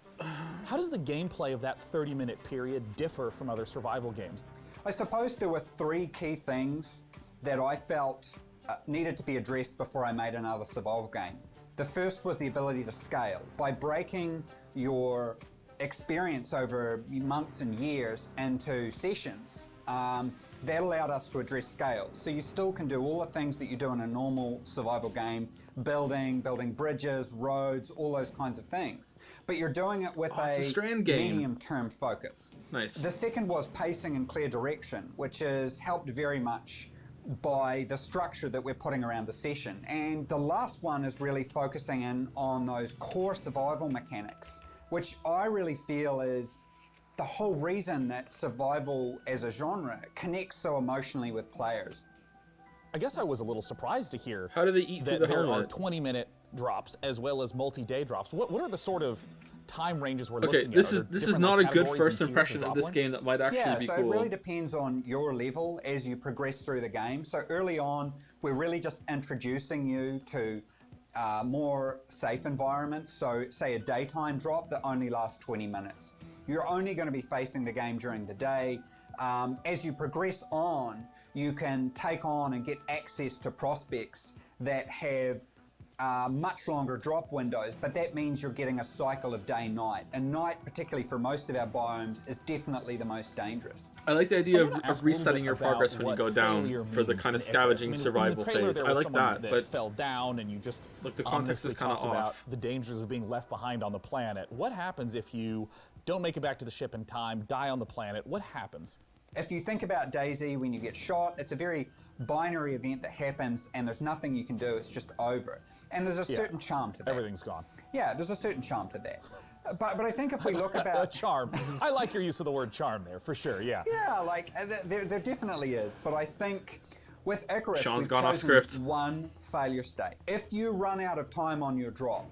How does the gameplay of that 30-minute period differ from other survival games? I suppose there were three key things that I felt needed to be addressed before I made another survival game. The first was the ability to scale. By breaking your experience over months and years into sessions, that allowed us to address scale. So you still can do all the things that you do in a normal survival game, building bridges, roads, all those kinds of things. But you're doing it with it's a Strand game. medium-term focus. Nice. The second was pacing and clear direction, which is helped very much by the structure that we're putting around the session. And the last one is really focusing in on those core survival mechanics, which I really feel is the whole reason that survival as a genre connects so emotionally with players. I guess I was a little surprised to hear How do they eat through that the there are helmet? 20-minute drops as well as multi-day drops. What are the sort of time ranges we're Okay, looking at? this Are is there this is different, not like, a good categories first and tiers impression of drop this one? game that might actually Yeah, be so cool. it really depends on your level as you progress through the game. So early on, we're really just introducing you to more safe environments. So say a daytime drop that only lasts 20 minutes. You're only going to be facing the game during the day. As you progress on, you can take on and get access to prospects that have much longer drop windows, but that means you're getting a cycle of day-night. And night, particularly for most of our biomes, is definitely the most dangerous. I like the idea I of, wanna ask of a little resetting bit your about progress when you what go down failure for the means kind of in Icarus. scavenging I mean, survival in the trailer, phase. there I was like someone that, but fell down and you just like the context is ominously kind of talked about off. the dangers of being left behind on the planet. What happens if you don't make it back to the ship in time, die on the planet? What happens? If you think about DayZ, when you get shot, it's a very binary event that happens and there's nothing you can do, it's just over. And there's a certain charm to that. Everything's gone. Yeah, there's a certain charm to that. But I think if we look about... charm. I like your use of the word charm there, for sure, yeah. Yeah, like, there definitely is. But I think with Icarus, Sean's we've gone off chosen script. one failure state. If you run out of time on your drop,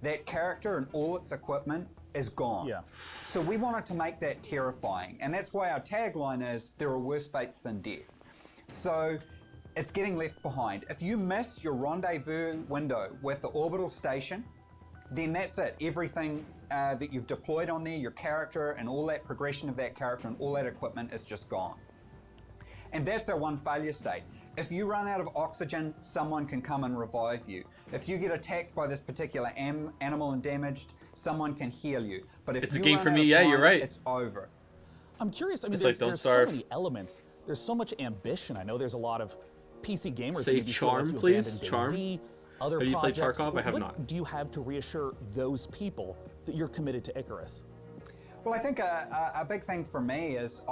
that character and all its equipment is gone. Yeah. So we wanted to make that terrifying. And that's why our tagline is, there are worse fates than death. So it's getting left behind. If you miss your rendezvous window with the orbital station, then that's it. Everything that you've deployed on there, your character and all that progression of that character and all that equipment is just gone. And that's our one failure state. If you run out of oxygen, someone can come and revive you. If you get attacked by this particular animal and damaged, someone can heal you. But if It's a you game run for out me, of yeah, time, you're right. It's over. I'm curious, I mean, It's there's, like, don't there's starve. so many elements. There's so much ambition. I know there's a lot of PC gamers Say who maybe feel like Charm, you please. abandoned Charm. DayZ, other Have you played projects. Tarkov? I have What not. do you have to reassure those people that you're committed to Icarus? Well, I think a big thing for me is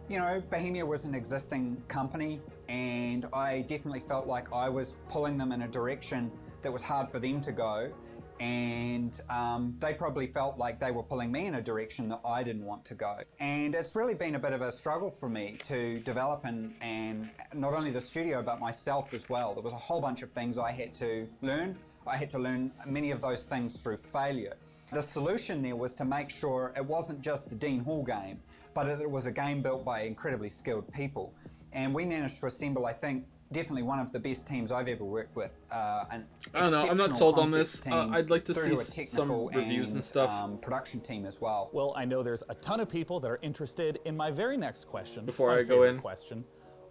you know, Bohemia was an existing company, and I definitely felt like I was pulling them in a direction that was hard for them to go, and they probably felt like they were pulling me in a direction that I didn't want to go. And it's really been a bit of a struggle for me to develop and not only the studio, but myself as well. There was a whole bunch of things I had to learn. I had to learn many of those things through failure. The solution there was to make sure it wasn't just a Dean Hall game, but it was a game built by incredibly skilled people. And we managed to assemble, I think, definitely one of the best teams I've ever worked with. An I don't know, I'm not exceptional sold on concept this. team I'd like to through see a some technical reviews and stuff. Production team as well. Well, I know there's a ton of people that are interested in my very next question. Before my I go favorite in. question.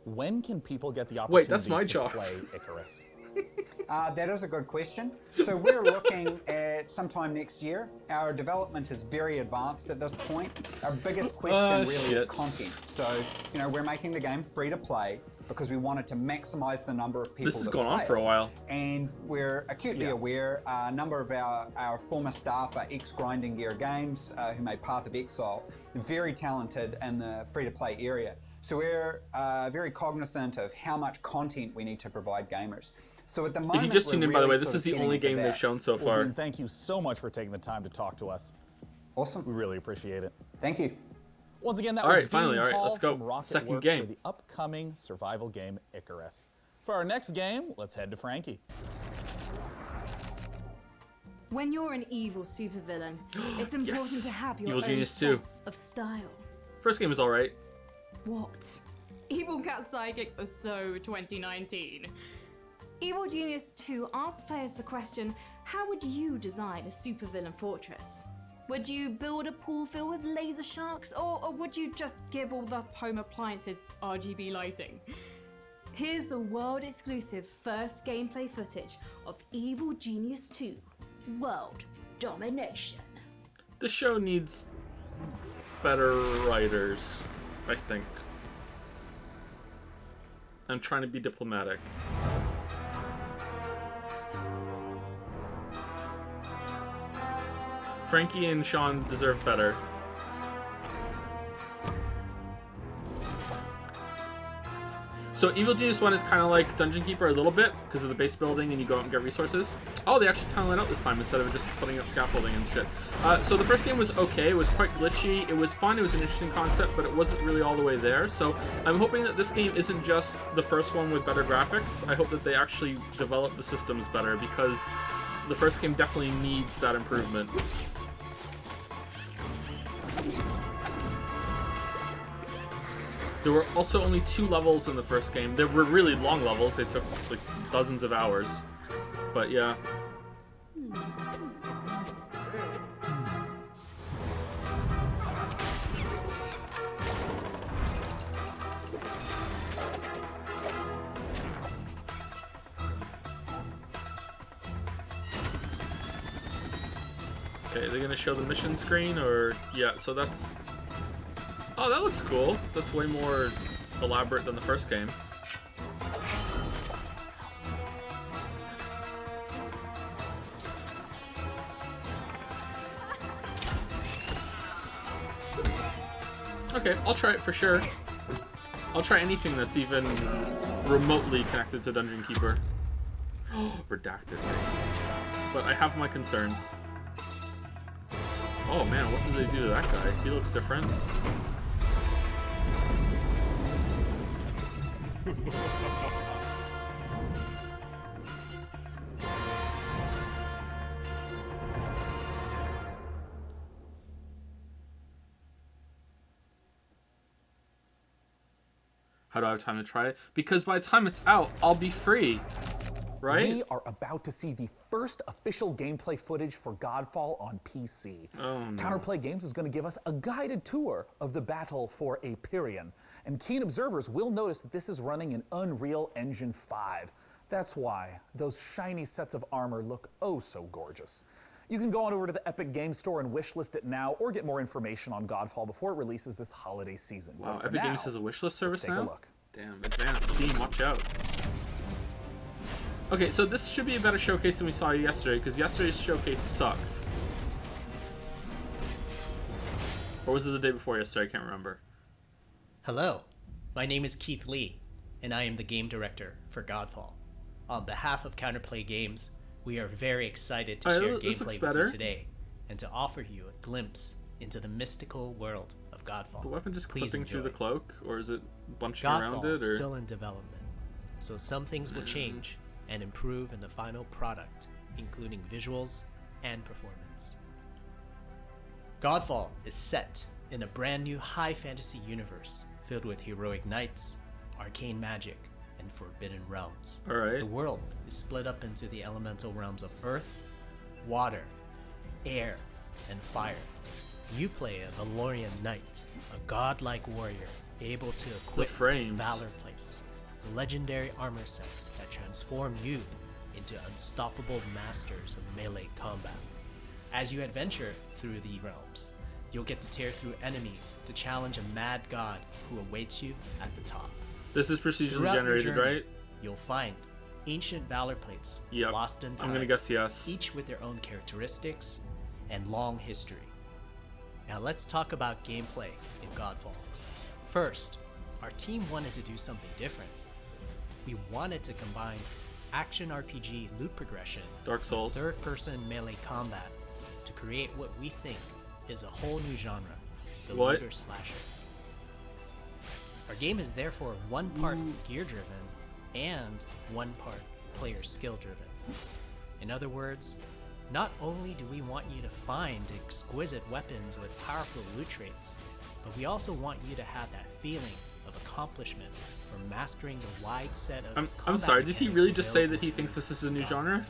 When can people get the opportunity Wait, that's my to job. play Icarus? That is a good question. So we're looking at sometime next year. Our development is very advanced at this point. Our biggest question really is content. So, you know, we're making the game free to play because we wanted to maximize the number of people This has that gone on play for a it. while. And we're acutely aware a number of our former staff are ex-Grinding Gear Games who made Path of Exile. Very talented in the free-to-play area. So we're very cognizant of how much content we need to provide gamers. So at the moment, If you just we're tuned in, by the really way, this sort is of the getting only into game they've that. shown so Well, far. Dean, thank you so much for taking the time to talk to us. Awesome. We really appreciate it. Thank you. Once again, that All was right, Dean finally, all right, Hall let's go. from Rocket Second Works game. for the upcoming survival game Icarus. For our next game, let's head to Frankie. When you're an evil supervillain, it's important Yes! to have your Evil own Genius 2. sense of style. First game was alright. What? Evil Cat Psychics are so 2019. Evil Genius 2 asks players the question, how would you design a supervillain fortress? Would you build a pool filled with laser sharks, or would you just give all the home appliances RGB lighting? Here's the world-exclusive first gameplay footage of Evil Genius 2, World Domination. The show needs better writers, I think. I'm trying to be diplomatic. Frankie and Sean deserve better. So Evil Genius 1 is kind of like Dungeon Keeper a little bit because of the base building and you go out and get resources. Oh, they actually tile it out this time instead of just putting up scaffolding and shit. So the first game was okay. It was quite glitchy. It was fun. It was an interesting concept, but it wasn't really all the way there. So I'm hoping that this game isn't just the first one with better graphics. I hope that they actually develop the systems better because the first game definitely needs that improvement. There were also only 2 levels in the first game. They were really long levels. They took like dozens of hours. But yeah. Okay, they're gonna show the mission screen or yeah, so that's oh, that looks cool. That's way more elaborate than the first game. Okay, I'll try it for sure. I'll try anything that's even remotely connected to Dungeon Keeper. Redacted, nice. But I have my concerns. Oh man, what did they do to that guy? He looks different. How do I have time to try it? Because by the time it's out, I'll be free. Right? We are about to see the first official gameplay footage for Godfall on PC. Oh, no. Counterplay Games is going to give us a guided tour of the battle for Aperion, and keen observers will notice that this is running in Unreal Engine 5. That's why those shiny sets of armor look oh so gorgeous. You can go on over to the Epic Games Store and wishlist it now, or get more information on Godfall before it releases this holiday season. Wow, Epic Games has a wishlist service now? Take a look. Damn, advanced Steam, watch out. Okay, so this should be a better showcase than we saw yesterday, because yesterday's showcase sucked. Or was it the day before yesterday? I can't remember. Hello, my name is Keith Lee, and I am the game director for Godfall. On behalf of Counterplay Games, we are very excited to share gameplay with you today, and to offer you a glimpse into the mystical world of Godfall. The weapon just Please clipping through the enjoy. cloak, or is it bunching Godfall around it? is Or still in development, so some things will change and improve in the final product, including visuals and performance. Godfall is set in a brand new high fantasy universe filled with heroic knights, arcane magic, and forbidden realms. All right. The world is split up into the elemental realms of earth, water, air, and fire. You play a Valorian knight, a godlike warrior able to equip frames. valor plates, the legendary armor sets that transform you into unstoppable masters of melee combat. As you adventure through the realms, you'll get to tear through enemies to challenge a mad god who awaits you at the top. this is procedurally Throughout your generated, journey, right? You'll find ancient valor plates Yep. lost in time. I'm gonna guess yes. Each with their own characteristics and long history. Now let's talk about gameplay in Godfall. First, our team wanted to do something different. We wanted to combine action RPG loot progression, Dark Souls, third-person melee combat to create what we think is a whole new genre, the What? looter slasher. Our game is therefore one part gear-driven and one part player skill-driven. In other words, not only do we want you to find exquisite weapons with powerful loot traits, but we also want you to have that feeling of accomplishment for mastering the wide set of I'm combat sorry, did he mechanics really just say available that he to thinks you this is a new in genre?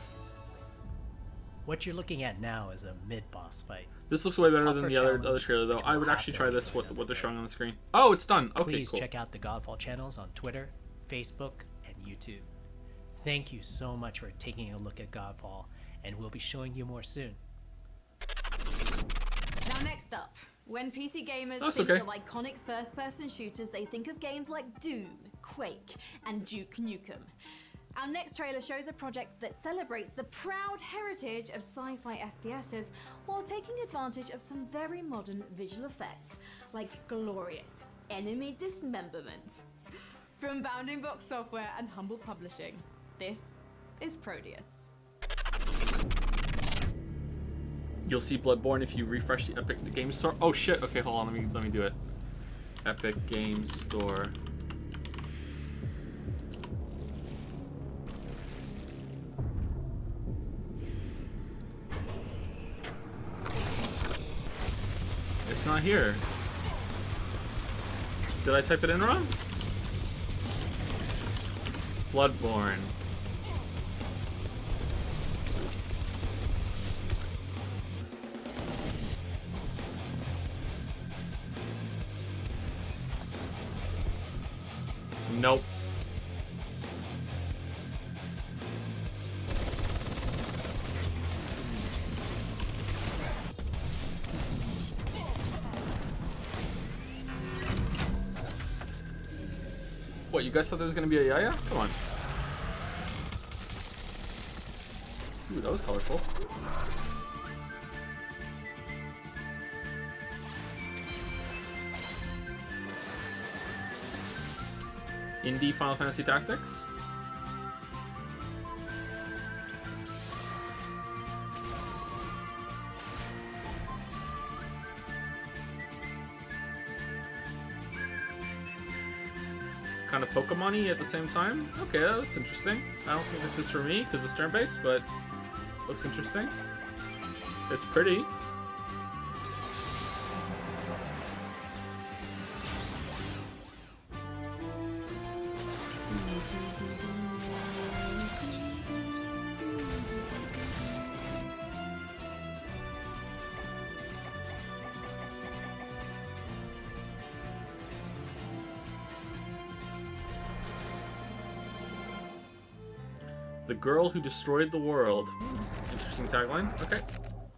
What you're looking at now is a mid-boss fight. This looks way better than Tougher the other challenge trailer, though. that I you'll would have actually to try this, overcome. what they're showing on the screen. Oh, it's done. Okay, Please cool. check out the Godfall channels on Twitter, Facebook, and YouTube. Thank you so much for taking a look at Godfall, and we'll be showing you more soon. Now, next up, when PC gamers That's think okay. of iconic first-person shooters, they think of games like Doom, Quake, and Duke Nukem. Our next trailer shows a project that celebrates the proud heritage of sci-fi FPSs while taking advantage of some very modern visual effects, like glorious enemy dismemberment. From Bounding Box Software and Humble Publishing, this is Proteus. You'll see Bloodborne if you refresh the Epic Games Store. Oh shit! Okay, hold on. Let me do it. Epic Games Store. It's not here. Did I type it in wrong? Bloodborne. Nope. What, you guys thought there was gonna be a Yaya? Come on. Ooh, that was colorful. Indie Final Fantasy Tactics. Kind of Pokemon-y at the same time. Okay, that's interesting. I don't think this is for me because it's turn-based, but looks interesting. It's pretty. The Girl Who Destroyed the World. Interesting tagline. Okay.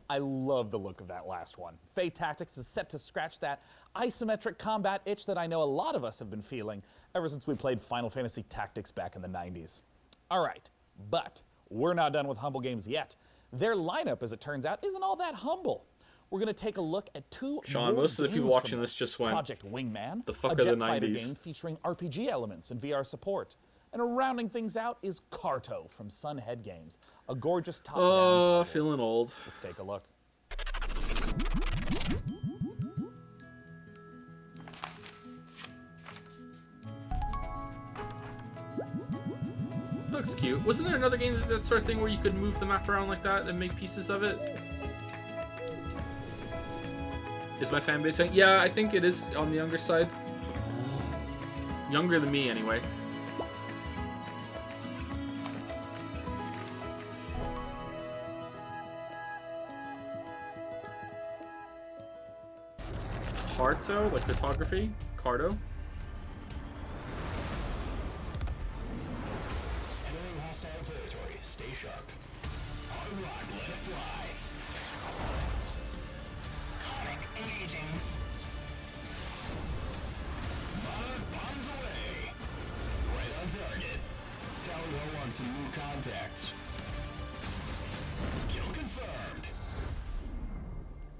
I love the look of that last one. Fae Tactics is set to scratch that isometric combat itch that I know a lot of us have been feeling ever since we played Final Fantasy Tactics back in the 90s. All right, but we're not done with humble games yet. Their lineup, as it turns out, isn't all that humble. We're going to take a look at two Sean, most of the people watching this just went, Project Wingman, the fuck a are the jet fighter 90s? game featuring RPG elements and VR support. And rounding things out is Carto from Sunhead Games, a gorgeous top-down puzzle. Feeling old. Let's take a look. Looks cute. Wasn't there another game that sort of thing where you could move the map around like that and make pieces of it? Is my fan base saying? Yeah, I think it is on the younger side. Younger than me, anyway. Carto, like photography. Carto. Entering hostile territory. Stay sharp. Hard rock, let it fly. Conic engaging. Monarch bombs away. Right on target. Tally ho wants some new contacts. Kill confirmed.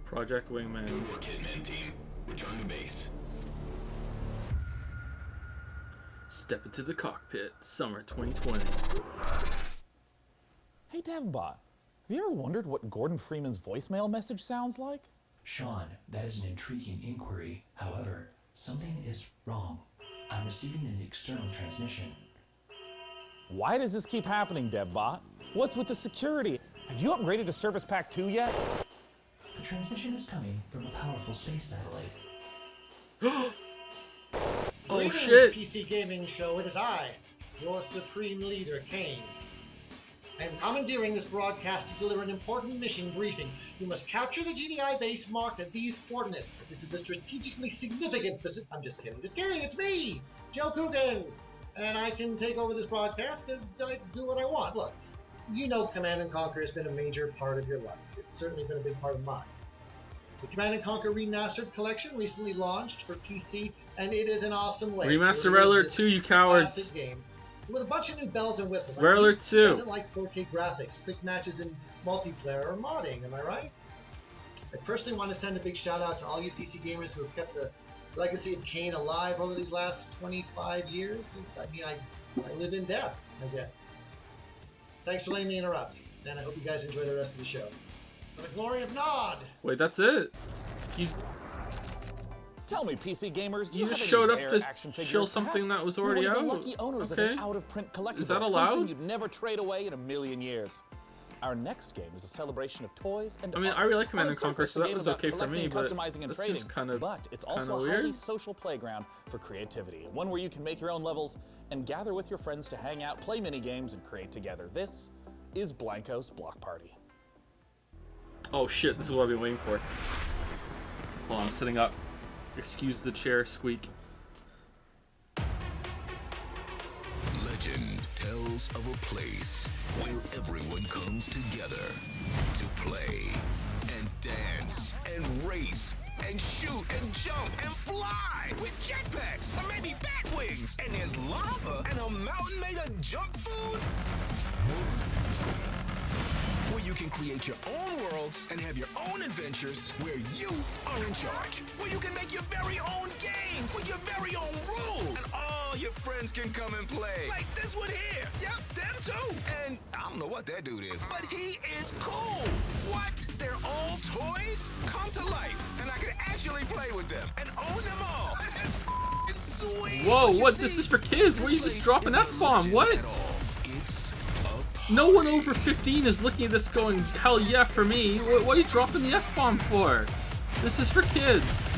Project Wingman. Good work, Hitman team. Return to base. Step into the cockpit. Summer 2020. Hey, Devbot, have you ever wondered what Gordon Freeman's voicemail message sounds like? Sean, that is an intriguing inquiry. However, something is wrong. I'm receiving an external transmission. Why does this keep happening, Devbot? What's with the security? Have you upgraded to Service Pack 2 yet? The transmission is coming from a powerful space satellite. Oh Greetings, shit! PC Gaming Show. It is I, your supreme leader, Kane. I am commandeering this broadcast to deliver an important mission briefing. You must capture the GDI base marked at these coordinates. This is a strategically significant I'm just kidding. Just kidding. It's me, Joe Coogan, and I can take over this broadcast because I do what I want. Look, you know Command & Conquer has been a major part of your life. It's certainly been a big part of mine. The Command & Conquer Remastered Collection recently launched for PC, and it is an awesome way Remaster to Rattler this 2, you cowards. classic game with a bunch of new bells and whistles. Rattler Who 2. doesn't like 4K graphics, quick matches, and multiplayer or modding? Am I right? I personally want to send a big shout out to all you PC gamers who have kept the legacy of Kane alive over these last 25 years. I mean, I live in death, I guess. Thanks for letting me interrupt, and I hope you guys enjoy the rest of the show. For the glory of Nod! Wait, that's it? You Tell me, PC gamers, do You you just have showed any up rare to action figures? show something Perhaps that was you're already one of the out? lucky owners Okay. of an out-of-print collectible. Is that Something allowed? you'd never trade away in a million years. Our next game is a celebration of toys and I mean, art. I really like On Command its & Conquer, surface, so a that game was about okay for me, collecting, but customizing, and this trading. seems kind of But it's also a weird. highly social playground for creativity, one where you can make your own levels and gather with your friends to hang out, play mini games, and create together. This is Blanco's Block Party. Oh shit, this is what I've been waiting for. Hold on, I'm sitting up. Excuse the chair squeak. Legend tells of a place where everyone comes together to play and dance and race and shoot and jump and fly with jetpacks or maybe bat wings. And there's lava and a mountain made of junk food. Where you can create your own worlds and have your own adventures where you are in charge. Where you can make your very own games with your very own rules. And all your friends can come and play. Like this one here. Yep, them too. And I don't know what that dude is, but he is cool. What? They're all toys? Come to life, and I can actually play with them and own them all. That's f***ing sweet. Whoa, what? This is for kids? Where you just drop an F-bomb? What? No one over 15 is looking at this going, hell yeah for me. What are you dropping the F-bomb for? This is for kids.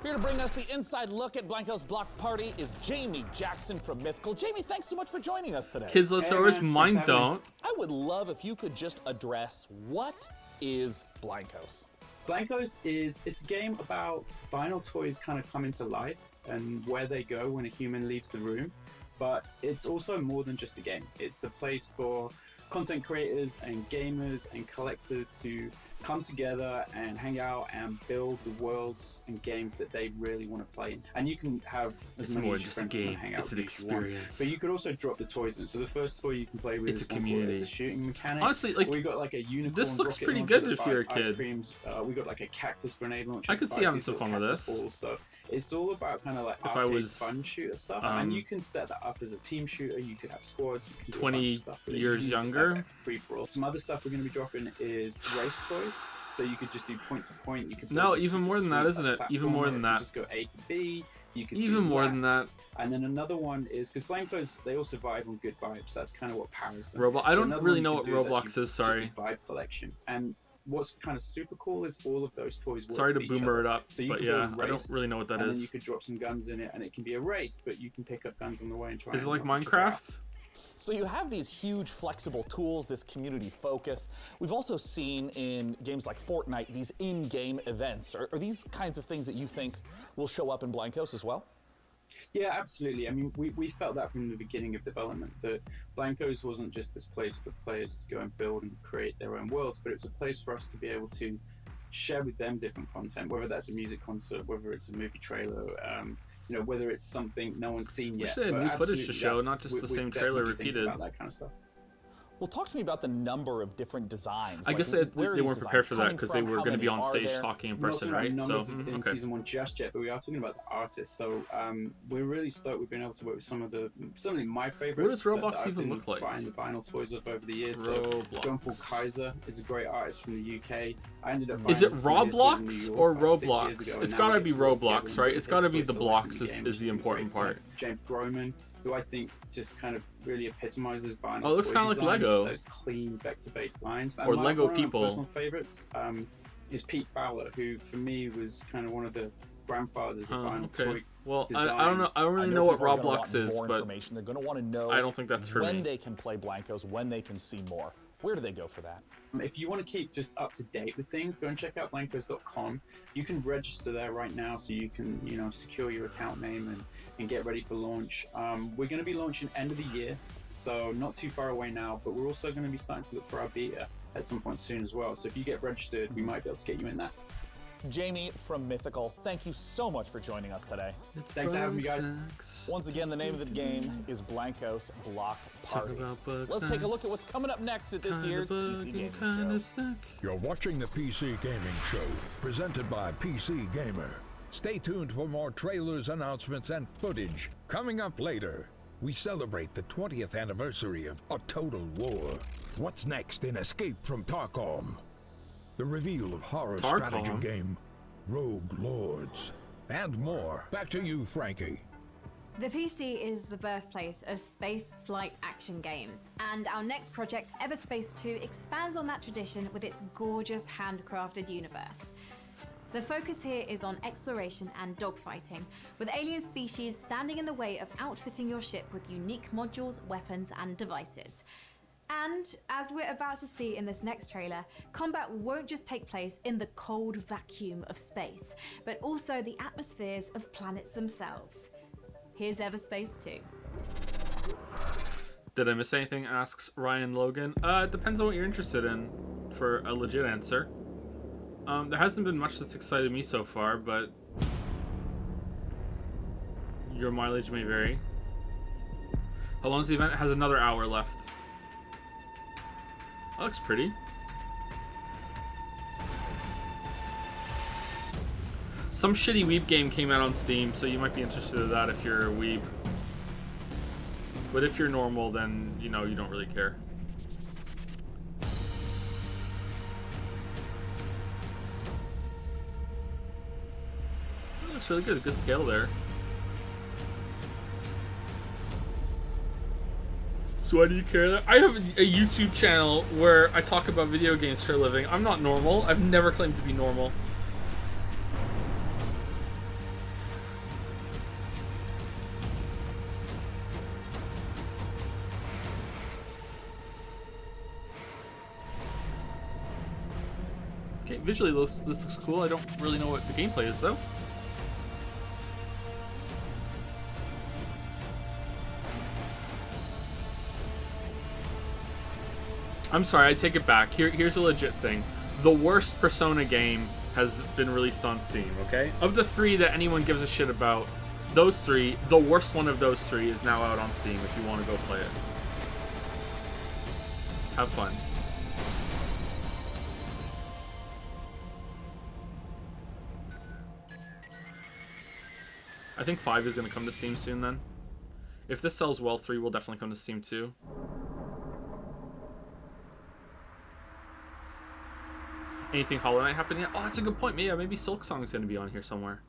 Here to bring us the inside look at Blanco's block party is Jamie Jackson from Mythical. Jamie, thanks so much for joining us today. Kids listen to ours, mine don't. I would love if you could just address what is Blancos. Blancos it's a game about vinyl toys kind of coming to life and where they go when a human leaves the room. But it's also more than just a game. It's a place for content creators and gamers and collectors to come together and hang out and build the worlds and games that they really want to play in. And you can have as It's many more of your just a friends come and game. hang out It's with an you if you want. experience. But you could also drop the toys in. So the first toy you can play with It's is a one community. It's a shooting mechanic. Honestly, like, we got like a unicorn. this looks rocket pretty launcher good that if you're a fires ice kid. creams. We got like a cactus grenade launcher. I that could see fires having these some little fun with cactus this. balls. So it's all about kind of like If I arcade was, fun shooter stuff. um, And you can set that up as a team shooter. You could have squads. You can do a bunch of 20 stuff with it. years You can just have younger. like free for all. Some other stuff we're going to be dropping is race toys. So you could just do point to point. You could No, build a even more than that, sweet, isn't it? like, Even more platformer. than You that. could just go A to B. You could Even do more than laps. And then another one is because Blancos, they all survive on good vibes. That's kind of what powers them. Roblox. I don't another really one know you what could do Roblox actually is, sorry. just a vibe collection. And what's kind of super cool is all of those toys work Sorry to with each boomer other. it up, So you but can yeah, build a I don't race, really know what that and is. then you could drop some guns in it, and it can be a race, but you can pick up guns on the way and try. Is it and like knock each other out. Minecraft? So you have these huge flexible tools, this community focus. We've also seen in games like Fortnite these in-game events. Are these kinds of things that you think will show up in Blancos as well? Yeah, absolutely. I mean, we felt that from the beginning of development, that Blancos wasn't just this place for players to go and build and create their own worlds, but it was a place for us to be able to share with them different content, whether that's a music concert, whether it's a movie trailer, you know, whether it's something no one's seen Wish yet. they had But new footage to absolutely, show, yeah, not just we- the we're same trailer definitely thinking repeated. about that kind of stuff. Well, talk to me about the number of different designs. I guess where they are these weren't prepared designs for that coming because they from? were How going to be many on are stage there? talking in We're not person, talking about right? So, numbers in okay. season one just yet, but we are talking about the artists. So we're really stoked we've been able to work with some of my favorites. What does that Roblox I've even been look like? Buying the vinyl toys up over the years. Roblox. So John Paul Kaiser is a great artist from the UK. I ended up. Is it buying some of his toys in New Roblox York or about 6 years Roblox? ago, It's and now gotta we be get to work together Roblox, and right? put It's his gotta be toys the to life in blocks the is game, the which has been important great. part. James Groman, who I think just kind of really epitomizes vinyl. Oh, it looks toy kinda like design, Lego. Those clean vector-based lines. Or And Lego one of my people. personal favorites is Pete Fowler, who for me was kind of one of the grandfathers of vinyl okay. toy Well, design. I don't know. I don't really know what people are gonna Roblox want is, more but information. They're going to want to know I don't think that's for when me. they can play Blancos, when they can see more. Where do they go for that? If you want to keep just up to date with things, go and check out blancos.com. You can register there right now, so you can, you know, secure your account name and get ready for launch. We're going to be launching end of the year, so not too far away now. But we're also going to be starting to look for our beta at some point soon as well. So if you get registered, we might be able to get you in that. Jamie from Mythical, thank you so much for joining us today. Thanks for having me, guys. Once again, the name of the game is Blancos Block Party. Let's take a look at what's coming up next at this year's PC Gaming Show. You're watching the PC Gaming Show, presented by PC Gamer. Stay tuned for more trailers, announcements, and footage. Coming up later, we celebrate the 20th anniversary of A Total War. What's next in Escape from Tarkov? The reveal of horror strategy Tarkov? game Rogue Lords, and more. Back to you, Frankie. The PC is the birthplace of space flight action games, and our next project, Everspace 2, expands on that tradition with its gorgeous handcrafted universe. The focus here is on exploration and dogfighting, with alien species standing in the way of outfitting your ship with unique modules, weapons, and devices. And, as we're about to see in this next trailer, combat won't just take place in the cold vacuum of space, but also the atmospheres of planets themselves. Here's Everspace 2. Did I miss anything? Asks Ryan Logan. It depends on what you're interested in, for a legit answer. There hasn't been much that's excited me so far, but your mileage may vary. How long is the event? It has another hour left. That looks pretty. Some shitty weeb game came out on Steam, so you might be interested in that if you're a weeb. But if you're normal, then, you know, you don't really care. It looks really good. Good scale there. So why do you care that? I have a YouTube channel where I talk about video games for a living. I'm not normal. I've never claimed to be normal. Okay, visually this looks cool. I don't really know what the gameplay is though. I'm sorry, I take it back. Here's a legit thing. The worst Persona game has been released on Steam, okay? Of the 3 that anyone gives a shit about, those 3, the worst one of those 3 is now out on Steam if you want to go play it. Have fun. I think 5 is going to come to Steam soon then. If this sells well, 3 will definitely come to Steam too. Anything Hollow Knight happen yet? Oh, that's a good point. Yeah, maybe Silksong is going to be on here somewhere.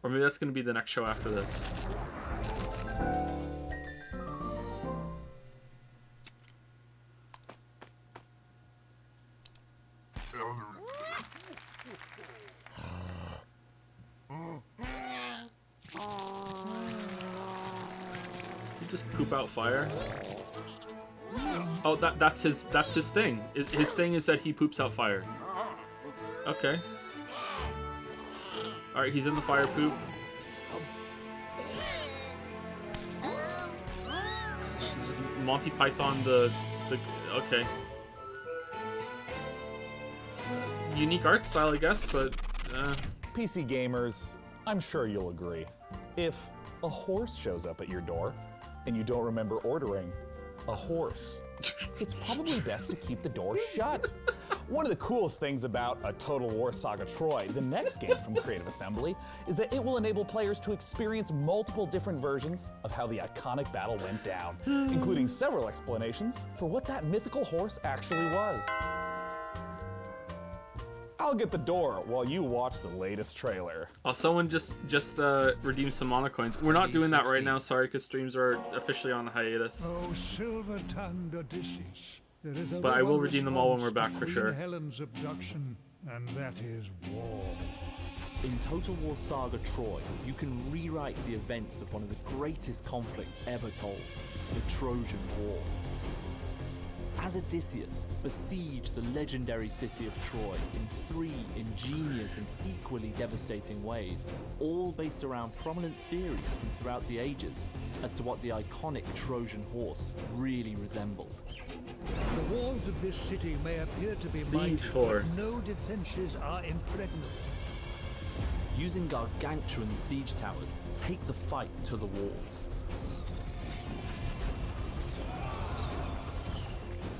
Or maybe that's going to be the next show after this. You just poop out fire? Oh, that's his thing. His thing is that he poops out fire. Okay. Alright, he's in the fire poop. This is just Monty Python the okay. Unique art style, I guess, but PC gamers, I'm sure you'll agree. If a horse shows up at your door and you don't remember ordering a horse, it's probably best to keep the door shut. One of the coolest things about a Total War Saga Troy, the next game from Creative Assembly, is that it will enable players to experience multiple different versions of how the iconic battle went down, including several explanations for what that mythical horse actually was. I'll get the door while you watch the latest trailer. Oh, someone just redeemed some mana coins. We're not doing that right now, sorry, because streams are officially on hiatus. Oh, silver-tongued Odysseus. There is But I will redeem them all when we're back for sure. Helen's abduction, and that is war. In Total War Saga Troy, you can rewrite the events of one of the greatest conflicts ever told, the Trojan War. As Odysseus besieged the legendary city of Troy in 3 ingenious and equally devastating ways, all based around prominent theories from throughout the ages as to what the iconic Trojan horse really resembled. The walls of this city may appear to be mighty, but no defenses are impregnable. Using gargantuan siege towers, take the fight to the walls.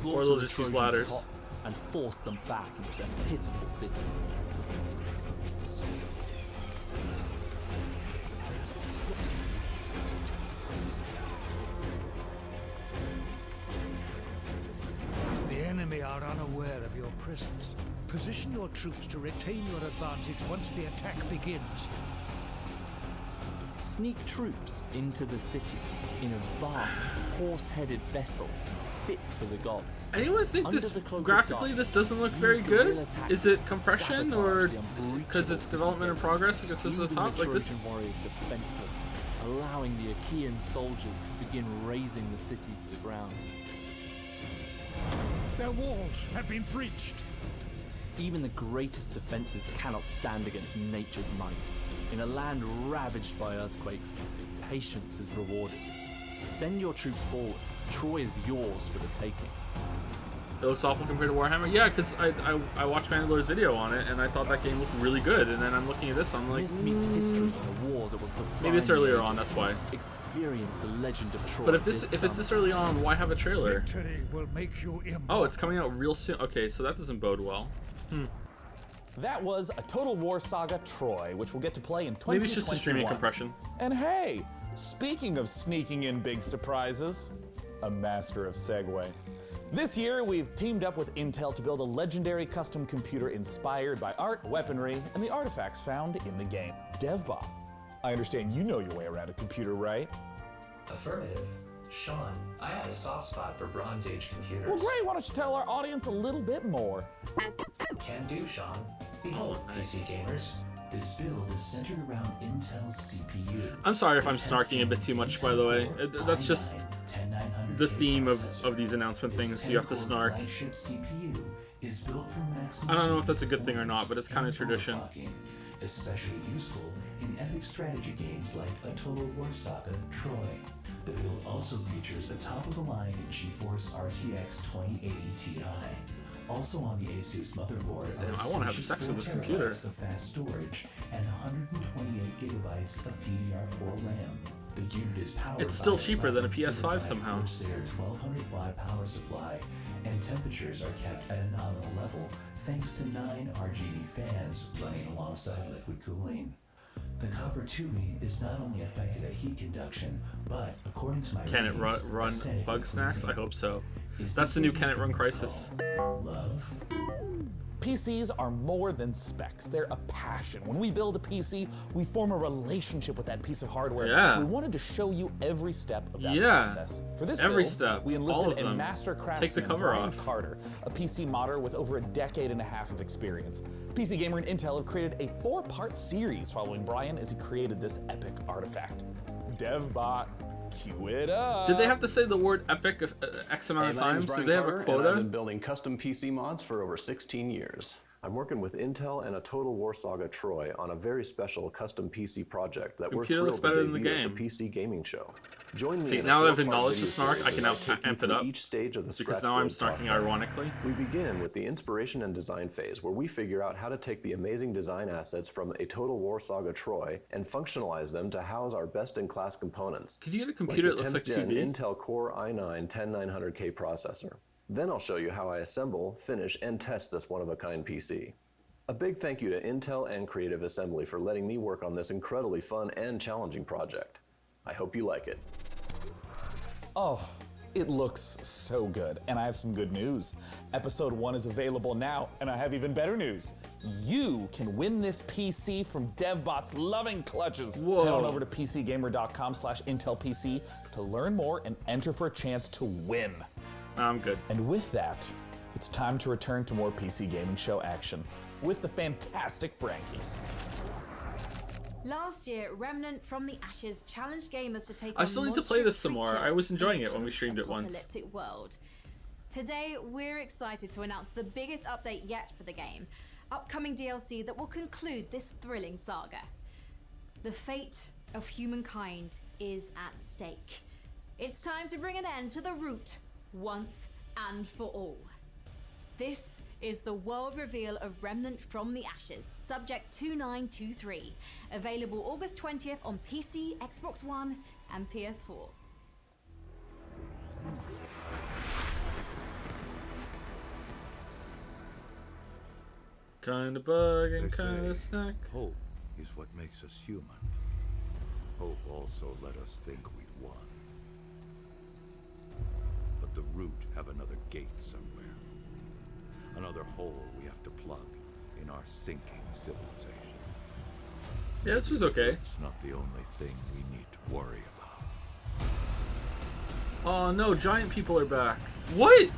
Or they'll just use ladders. And force them back into their pitiful city. The enemy are unaware of your presence. Position your troops to retain your advantage once the attack begins. Sneak troops into the city in a vast, horse-headed vessel fit for the gods. Anyone think this graphically this doesn't look very good? Is it compression or because it's development in progress? Because this is the top like this. Trojan warriors defenseless, allowing the Achaean soldiers to begin razing the city to the ground. Their walls have been breached. Even the greatest defenses cannot stand against nature's might. In a land ravaged by earthquakes, patience is rewarded. Send your troops forward. Troy is yours for the taking. It looks awful compared to Warhammer. Yeah, because I watched Mandalorian's video on it and I thought that game looked really good. And then I'm looking at this, I'm like, meets history in a war that will maybe it's earlier on. That's why. Experience the legend of Troy. But if it's this early on, why have a trailer? Victory will make you Oh, it's coming out real soon. Okay, so that doesn't bode well. That was a Total War Saga Troy, which we'll get to play in 2021. Maybe it's just a streaming compression. And hey, speaking of sneaking in big surprises, a master of segue. This year, we've teamed up with Intel to build a legendary custom computer inspired by art, weaponry, and the artifacts found in the game. DevBot, I understand you know your way around a computer, right? Affirmative. Sean, I have a soft spot for Bronze Age computers. Well, great. Why don't you tell our audience a little bit more? Can do, Sean. Behold, PC gamers. This build is centered around Intel's CPU. I'm sorry if I'm snarking a bit too much, by the way. That's just the theme of these announcement things. You have to snark. I don't know if that's a good thing or not, but it's kind of tradition. Especially useful in epic strategy games like a Total War Saga Troy. The build also features a top-of-the-line GeForce RTX 2080 Ti. Also on the Asus motherboard Damn, I want to have sex with this computer. of fast storage and 128 gigabytes of DDR4 RAM. The unit is powered It's still by cheaper than a platinum PS5 certified somehow. Corsair 1200 watt power supply, and temperatures are kept at a nominal level thanks to 9 RGB fans running alongside liquid cooling. The copper tubing is not only effective at heat conduction, but according to my Can it run bug snacks? I hope so. That's the new Can It Run Crisis. Love. PCs are more than specs. They're a passion. When we build a PC, we form a relationship with that piece of hardware. Yeah. We wanted to show you every step of that Yeah. process. For this Every build, step. we All enlisted of a them. master Take craftsman, the cover Brian off. Carter, a PC modder with over a decade and a half of experience. PC Gamer and Intel have created a 4-part series following Brian as he created this epic artifact. DevBot, cue it up. Did they have to say the word epic X amount of My name's times? Brian Did they have Carter, a and quota? I've been building custom PC mods for over 16 years. I'm working with Intel and a Total War Saga Troy on a very special custom PC project that we're Computer thrilled looks to better than the debut at game. the PC Gaming Show. Join me See, in a now that I've 4-part acknowledged the video snark, series I can as now take you amp it through up. each stage of the Because scratch now I'm build snarking process. ironically. We begin with the inspiration and design phase, where we figure out how to take the amazing design assets from a Total War Saga Troy and functionalize them to house our best-in-class components. Could you get a computer like that looks like 10th gen 2B? Intel Core i9-10900K processor. Then I'll show you how I assemble, finish, and test this one-of-a-kind PC. A big thank you to Intel and Creative Assembly for letting me work on this incredibly fun and challenging project. I hope you like it. Oh, it looks so good. And I have some good news. Episode 1 is available now, and I have even better news. You can win this PC from DevBot's loving clutches. Whoa. Head on over to PCGamer.com/IntelPC to learn more and enter for a chance to win. I'm good. And with that, it's time to return to more PC Gaming Show action with the fantastic Frankie. Last year, Remnant from the Ashes challenged gamers to take I on still need to play monstrous this some more. creatures I was enjoying in it when we streamed it once. post-apocalyptic world. Today, we're excited to announce the biggest update yet for the game, upcoming DLC that will conclude this thrilling saga. The fate of humankind is at stake. It's time to bring an end to the root once and for all. This is the world reveal of Remnant from the Ashes, Subject 2923, available August 20th on PC, Xbox One, and PS4. Kinda bug They and kinda say snack. Hope is what makes us human. Hope also let us think we'd won. But the root have another gate somewhere. Another hole we have to plug in our sinking civilization. Yeah, this was okay. It's not the only thing we need to worry about. Oh no, giant people are back. What?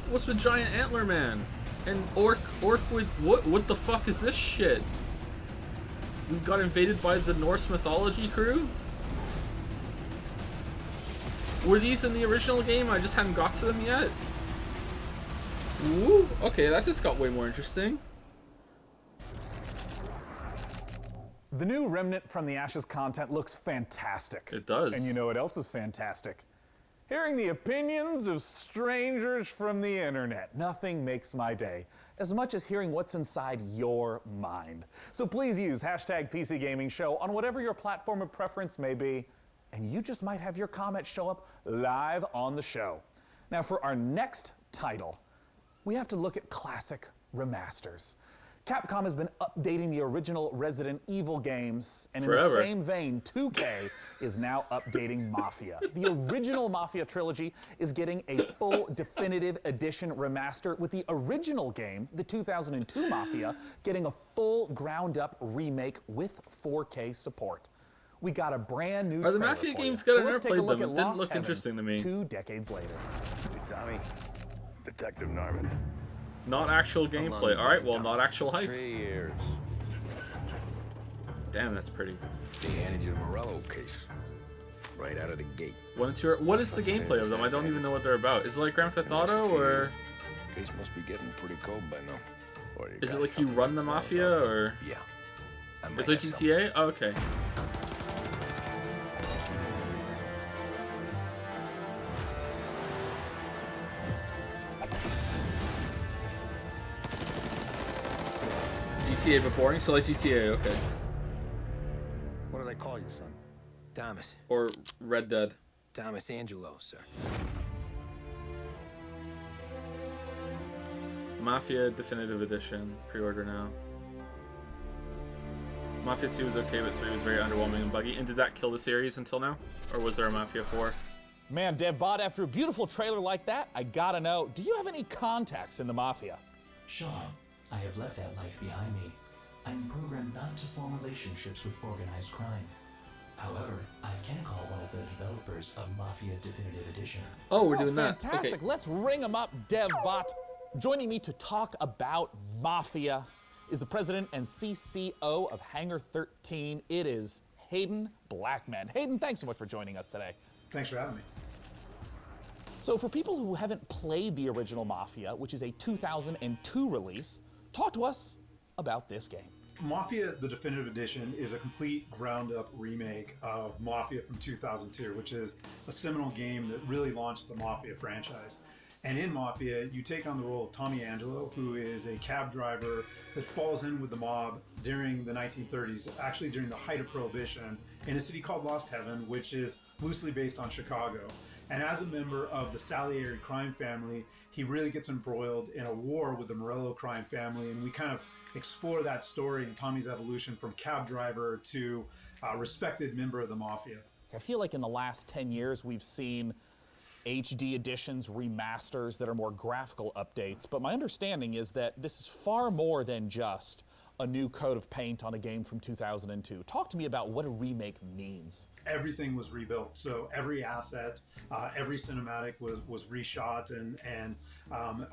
What's with Giant Antler Man? And orc with what the fuck is this shit? We got invaded by the Norse mythology crew? Were these in the original game? I just hadn't got to them yet. Ooh, okay, that just got way more interesting. The new Remnant from the Ashes content looks fantastic. It does. And you know what else is fantastic? Hearing the opinions of strangers from the internet. Nothing makes my day as much as hearing what's inside your mind. So please use hashtag PC Gaming Show on whatever your platform of preference may be, and you just might have your comment show up live on the show. Now for our next title, we have to look at classic remasters. Capcom has been updating the original Resident Evil games, and in Forever. the same vein, 2K is now updating Mafia. The original Mafia trilogy is getting a full definitive edition remaster, with the original game, the 2002 Mafia, getting a full ground-up remake with 4K support. We got a brand new Are the trailer Mafia for games you. good? So I let's never take a played look them. at It didn't Lost look Heaven interesting to me. 2 decades later. Hey, Tommy. Detective Norman. Not actual How long gameplay. have All right, you well, been not gone? actual hype. 3 years. Damn, that's pretty. They handed you the Morello case. Right out of the gate. What is the gameplay of them? I don't even know what they're about. Is it like Grand Theft Auto, or Case must be getting pretty cold by now. Or you is it got like you something run the wrong. Mafia, or? Yeah. I might It's like have GTA? Oh, okay. GTA but boring, so like GTA, okay. What do they call you, son? Thomas. Or Red Dead. Thomas Angelo, sir. Mafia Definitive Edition. Pre-order now. Mafia 2 was okay, but 3 was very underwhelming and buggy. And did that kill the series until now? Or was there a Mafia 4? Man, DevBot, after a beautiful trailer like that, I gotta know, do you have any contacts in the Mafia? Sean, I have left that life behind me. I'm programmed not to form relationships with organized crime. However, I can call one of the developers of Mafia Definitive Edition. Oh, we're doing that. Fantastic. Okay. Let's ring him up, DevBot. Joining me to talk about Mafia is the president and CCO of Hangar 13. It is Hayden Blackman. Hayden, thanks so much for joining us today. Thanks for having me. So for people who haven't played the original Mafia, which is a 2002 release, talk to us about this game. Mafia, the Definitive Edition, is a complete ground-up remake of Mafia from 2002, which is a seminal game that really launched the Mafia franchise. And in Mafia, you take on the role of Tommy Angelo, who is a cab driver that falls in with the mob during the 1930s, actually during the height of Prohibition, in a city called Lost Heaven, which is loosely based on Chicago. And as a member of the Salieri crime family, he really gets embroiled in a war with the Morello crime family, and we kind of explore that story and Tommy's evolution from cab driver to respected member of the Mafia. I feel like in the last 10 years, we've seen HD editions, remasters that are more graphical updates, but my understanding is that this is far more than just a new coat of paint on a game from 2002. Talk to me about what a remake means. Everything was rebuilt, so every asset, every cinematic was reshot, and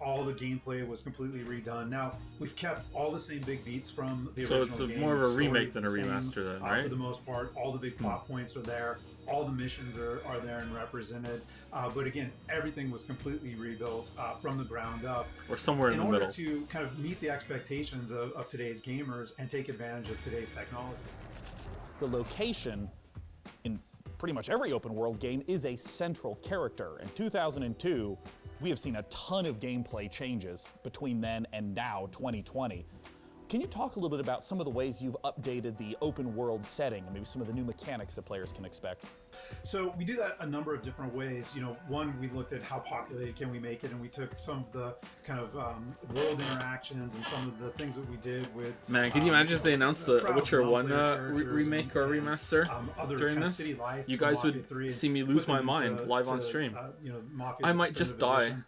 all the gameplay was completely redone. Now we've kept all the same big beats from the original game. So it's more of a remake than a remaster, then, right? For the most part, all the big plot points are there. All the missions are there and represented. But again, everything was completely rebuilt from the ground up. Or somewhere in the order middle. to kind of meet the expectations of today's gamers and take advantage of today's technology. The location in pretty much every open world game is a central character. In 2002, we have seen a ton of gameplay changes between then and now, 2020. Can you talk a little bit about some of the ways you've updated the open world setting and maybe some of the new mechanics that players can expect? So we do that a number of different ways. You know, one, we looked at how populated can we make it, and we took some of the kind of world interactions and some of the things that we did with. Man, can you imagine if they announced the crowds Witcher and 1 characters remake or remaster other during kind of this? city life You from guys Mafia would 3 and see me put lose my them mind into- live on to, stream. Mafia I might just die. Edition.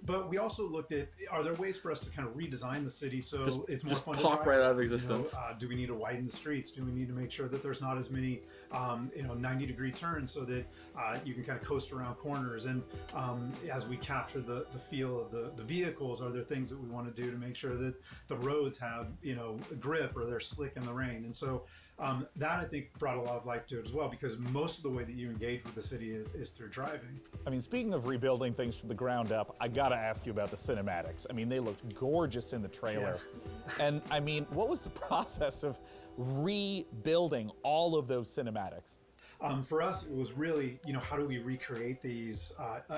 But we also looked at, are there ways for us to kind of redesign the city so it's more just fun pop to drive right out of around? existence. You know, do we need to widen the streets? Do we need to make sure that there's not as many 90-degree turns so that you can kind of coast around corners? And as we capture the feel of the vehicles, are there things that we want to do to make sure that the roads have grip or they're slick in the rain? And so that I think brought a lot of life to it as well, because most of the way that you engage with the city is through driving. I mean, speaking of rebuilding things from the ground up, I gotta ask you about the cinematics. I mean, they looked gorgeous in the trailer. And I mean, what was the process of rebuilding all of those cinematics? For us, it was really, how do we recreate these?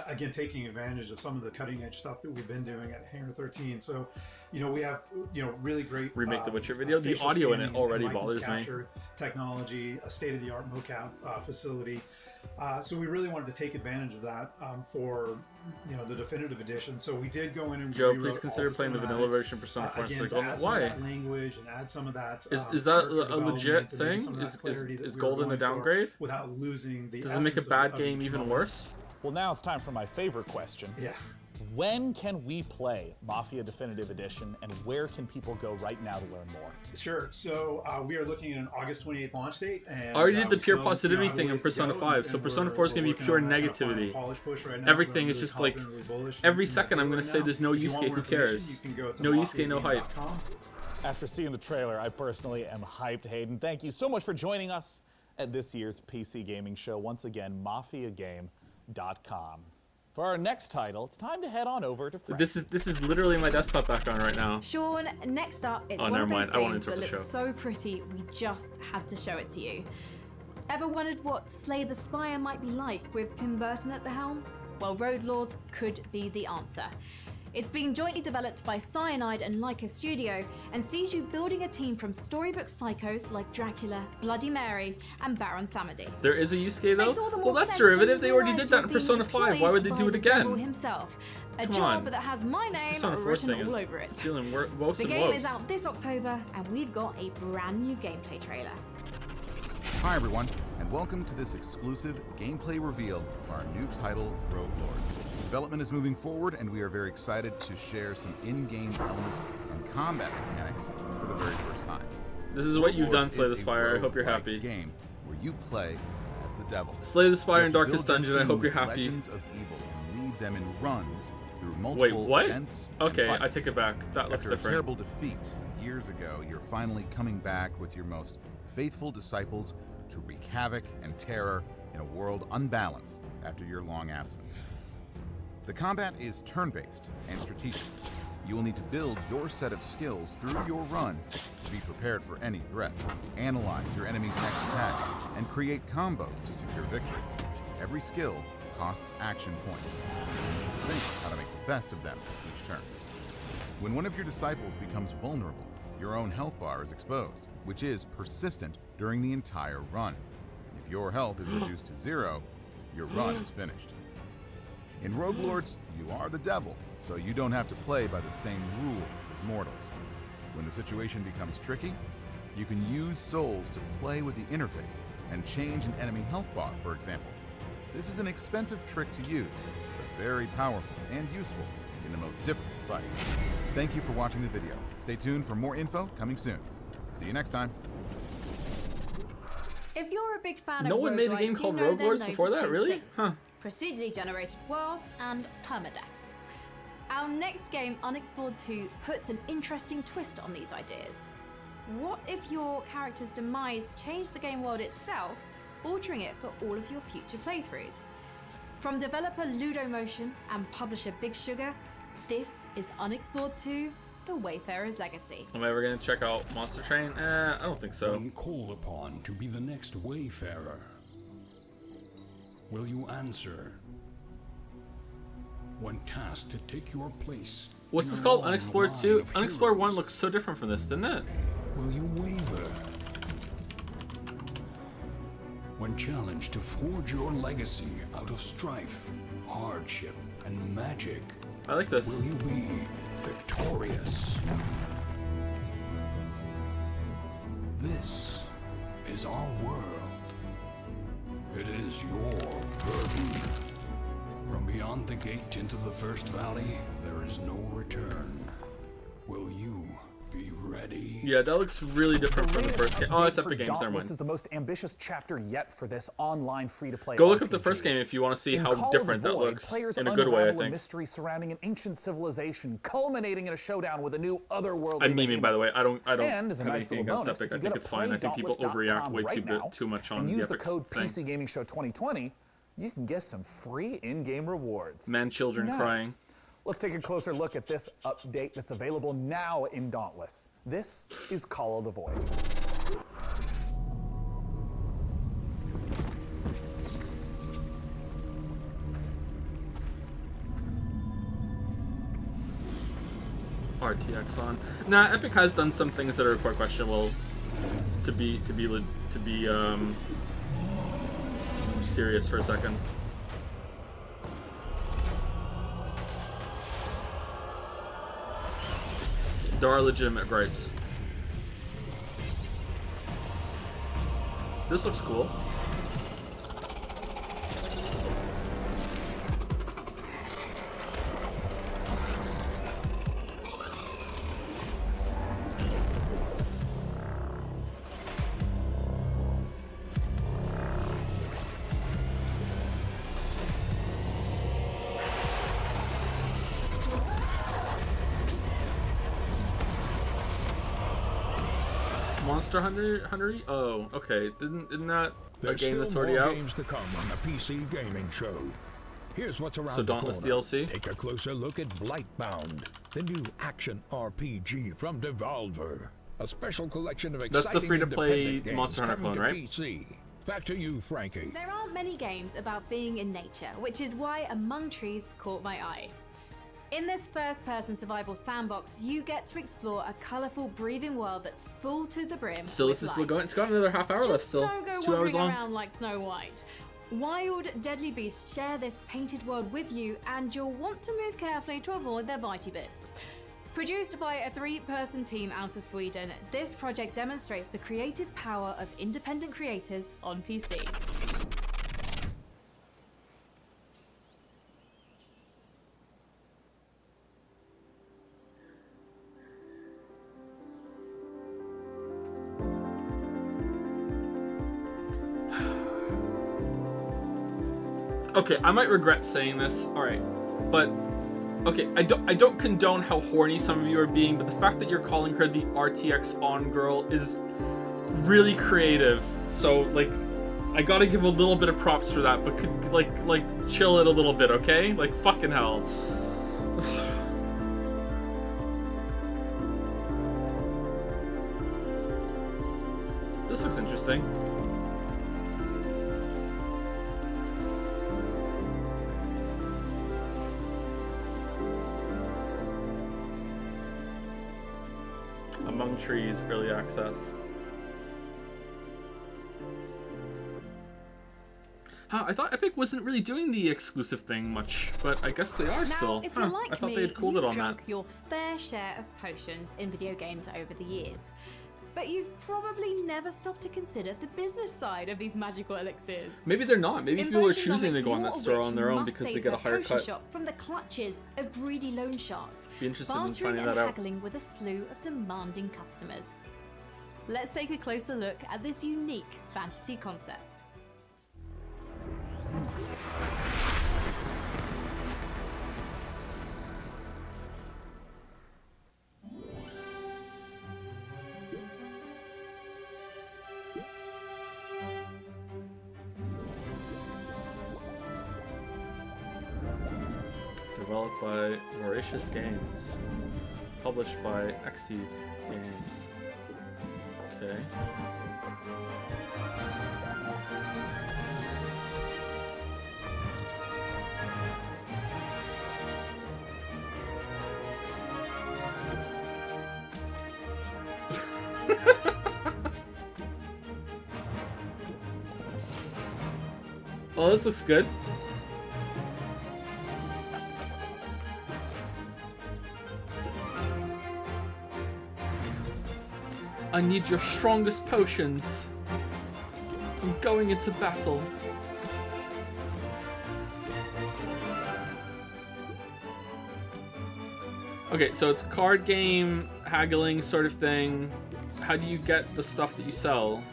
Again, taking advantage of some of the cutting edge stuff that we've been doing at Hangar 13. So, we have, really great Remake the Witcher video. The facial audio in it scanning already and likeness bothers me. capture technology, a state-of-the-art mocap facility. So we really wanted to take advantage of that for the definitive edition. So we did go in and Joe, rewrote please all consider the playing the vanilla cinematics, version of Persona 4 again, Strike to Golden. add some of Why? that language and add some of that. Is that character a legit development and maybe thing? some of that clarity that Is we were Golden a going for downgrade? without losing the Does it make a essence bad of game each even moment. worse? Well, now it's time for my favorite question. Yeah. When can we play Mafia Definitive Edition, and where can people go right now to learn more? Sure. So we are looking at an August 28th launch date. And, I already did the we pure still, positivity have a thing in ways to Persona go, 5, so and Persona we're 4 is going to be working pure on that kind of final negativity. polish push right now. Everything We're is really just like, confident, really bullish every in the second I'm field going to right say now. there's no If you want Yusuke, more who information, cares? you can go to No Yusuke, no hype. mafiagame.com. After seeing the trailer, I personally am hyped, Hayden. Thank you so much for joining us at this year's PC Gaming Show. Once again, mafiagame.com. For our next title, it's time to head on over to Frank. This is literally my desktop background right now. Sean, next up, it's Oh, one never of those mind. I won't games that interrupt the looks show. so pretty, we just had to show it to you. Ever wondered what Slay the Spire might be like with Tim Burton at the helm? Well, Road Lords could be the answer. It's being jointly developed by Cyanide and Leica Studio and sees you building a team from storybook psychos like Dracula, Bloody Mary, and Baron Samedi. There is a Yusuke Makes though? all the Well, more that's sense when derivative. you They already realise did that you're in being Persona 5. Why employed would they by do it the devil again? himself. A Come job on. that has my name Persona 4 written thing all is over it. feeling worse The and game worse. is out this October, and we've got a brand new gameplay trailer. Hi everyone, and welcome to this exclusive gameplay reveal of our new title, Rogue Lords. Development is moving forward, and we are very excited to share some in-game elements and combat mechanics for the very first time. This is what Rogue you've done, Lords Slay is the a Spire. I hope you're roguelike happy. Game where you play as the devil. Slay the Spire You in have to Darkest build your Dungeon. I team hope you're with happy. Legends of Evil and lead them in runs through Wait, multiple what? events. and Okay, I fights. take it back. That looks After different. a terrible defeat years ago, you're finally coming back with your most faithful disciples to wreak havoc and terror in a world unbalanced after your long absence. The combat is turn-based and strategic. You will need to build your set of skills through your run to be prepared for any threat, analyze your enemy's next attacks, and create combos to secure victory. Every skill costs action points, and you should think how to make the best of them each turn. When one of your disciples becomes vulnerable, your own health bar is exposed, which is persistent during the entire run. If your health is reduced to 0, your run is finished. In Rogue Lords, you are the devil, so you don't have to play by the same rules as mortals. When the situation becomes tricky, you can use souls to play with the interface and change an enemy health bar, for example. This is an expensive trick to use, but very powerful and useful in the most difficult fights. Thank you for watching the video. Stay tuned for more info coming soon. See you next time. If you're a big fan No of one made a game roguelites, called you know Rogue they're Lords known before for that, two really? things: Huh. procedurally generated worlds and permadeath. Our next game, Unexplored 2, puts an interesting twist on these ideas. What if your character's demise changed the game world itself, altering it for all of your future playthroughs? From developer Ludomotion and publisher Big Sugar, this is Unexplored 2: The Wayfarer's Legacy. Am I ever gonna check out Monster Train? I don't think so. When called upon to be the next Wayfarer, will you answer? When tasked to take your place, What's in this a called? long Unexplored line 2? of Unexplored heroes, 1 looks so different from this, didn't it? will you waver? When challenged to forge your legacy out of strife, hardship, and magic, I like this. will you be victorious? This is our world. It is your burden. From beyond the gate into the First Valley, there is no return. Will you be ready? Yeah, that looks really different from the first game. Oh, it's Epic Games, never Dauntless mind. is the most ambitious chapter yet for this online free-to-play Go look up the RPG. first game if you want to see In how Call of different the that Void, looks. players In a good way, I unravel a think. mystery surrounding an ancient civilization, culminating in a showdown with a new otherworldly I'm memeing, behemoth. by the way. I don't And as a have nice anything little against bonus, Epic. if I you think go it's to fine. I think people playdauntless.com overreact way right too much on and the use the Epic code thing. PC Gaming Show 2020, you can get some free in-game rewards. Men, children Nice. crying. Let's take a closer look at this update that's available now in Dauntless. This is Call of the Void. RTX on. Nah, Epic has done some things that are quite questionable. To be see serious for a second. There are legitimate gripes. This looks cool. Monster Hunter? Oh, okay. Isn't that a game that's already out? Games to come on the PC gaming show. Here's what's around So the Dauntless corner. DLC? Take a closer look at Blightbound, the new action RPG from Devolver. A special collection of exciting That's the free-to-play independent games Monster Hunter coming clone, to right? PC. Back to you, Frankie. There aren't many games about being in nature, which is why Among Trees caught my eye. In this first-person survival sandbox, you get to explore a colourful, breathing world that's full to the brim. Still, with this is life. going. It's got another half hour left. Still, Don't go it's 2 hours wandering long. around like Snow White. Wild, deadly beasts share this painted world with you, and you'll want to move carefully to avoid their bitey bits. Produced by a 3-person team out of Sweden, this project demonstrates the creative power of independent creators on PC. Okay, I might regret saying this. All right, but okay, I don't condone how horny some of you are being, but the fact that you're calling her the RTX on girl is really creative. So like, I gotta give a little bit of props for that, but could like chill it a little bit, okay? Like fucking hell. This looks interesting. Among Trees, early access. Huh, I thought Epic wasn't really doing the exclusive thing much, but I guess they are still. If Huh, you're like I thought me, they had cooled it you've on that. drunk your fair share of potions in video games over the years. But you've probably never stopped to consider the business side of these magical elixirs. Maybe they're not. Maybe people are Invotionomics, choosing to go on that more of store which on their own must because they save get a their higher potion cut. shop from the clutches of greedy loan sharks, Be interested in bartering finding and that out. haggling with a slew of demanding customers. Let's take a closer look at this unique fantasy concept. Developed by Voracious Games. Published by Exi Games. Okay. Oh, this looks good. I need your strongest potions. I'm going into battle. Okay, so it's card game, haggling sort of thing. How do you get the stuff that you sell?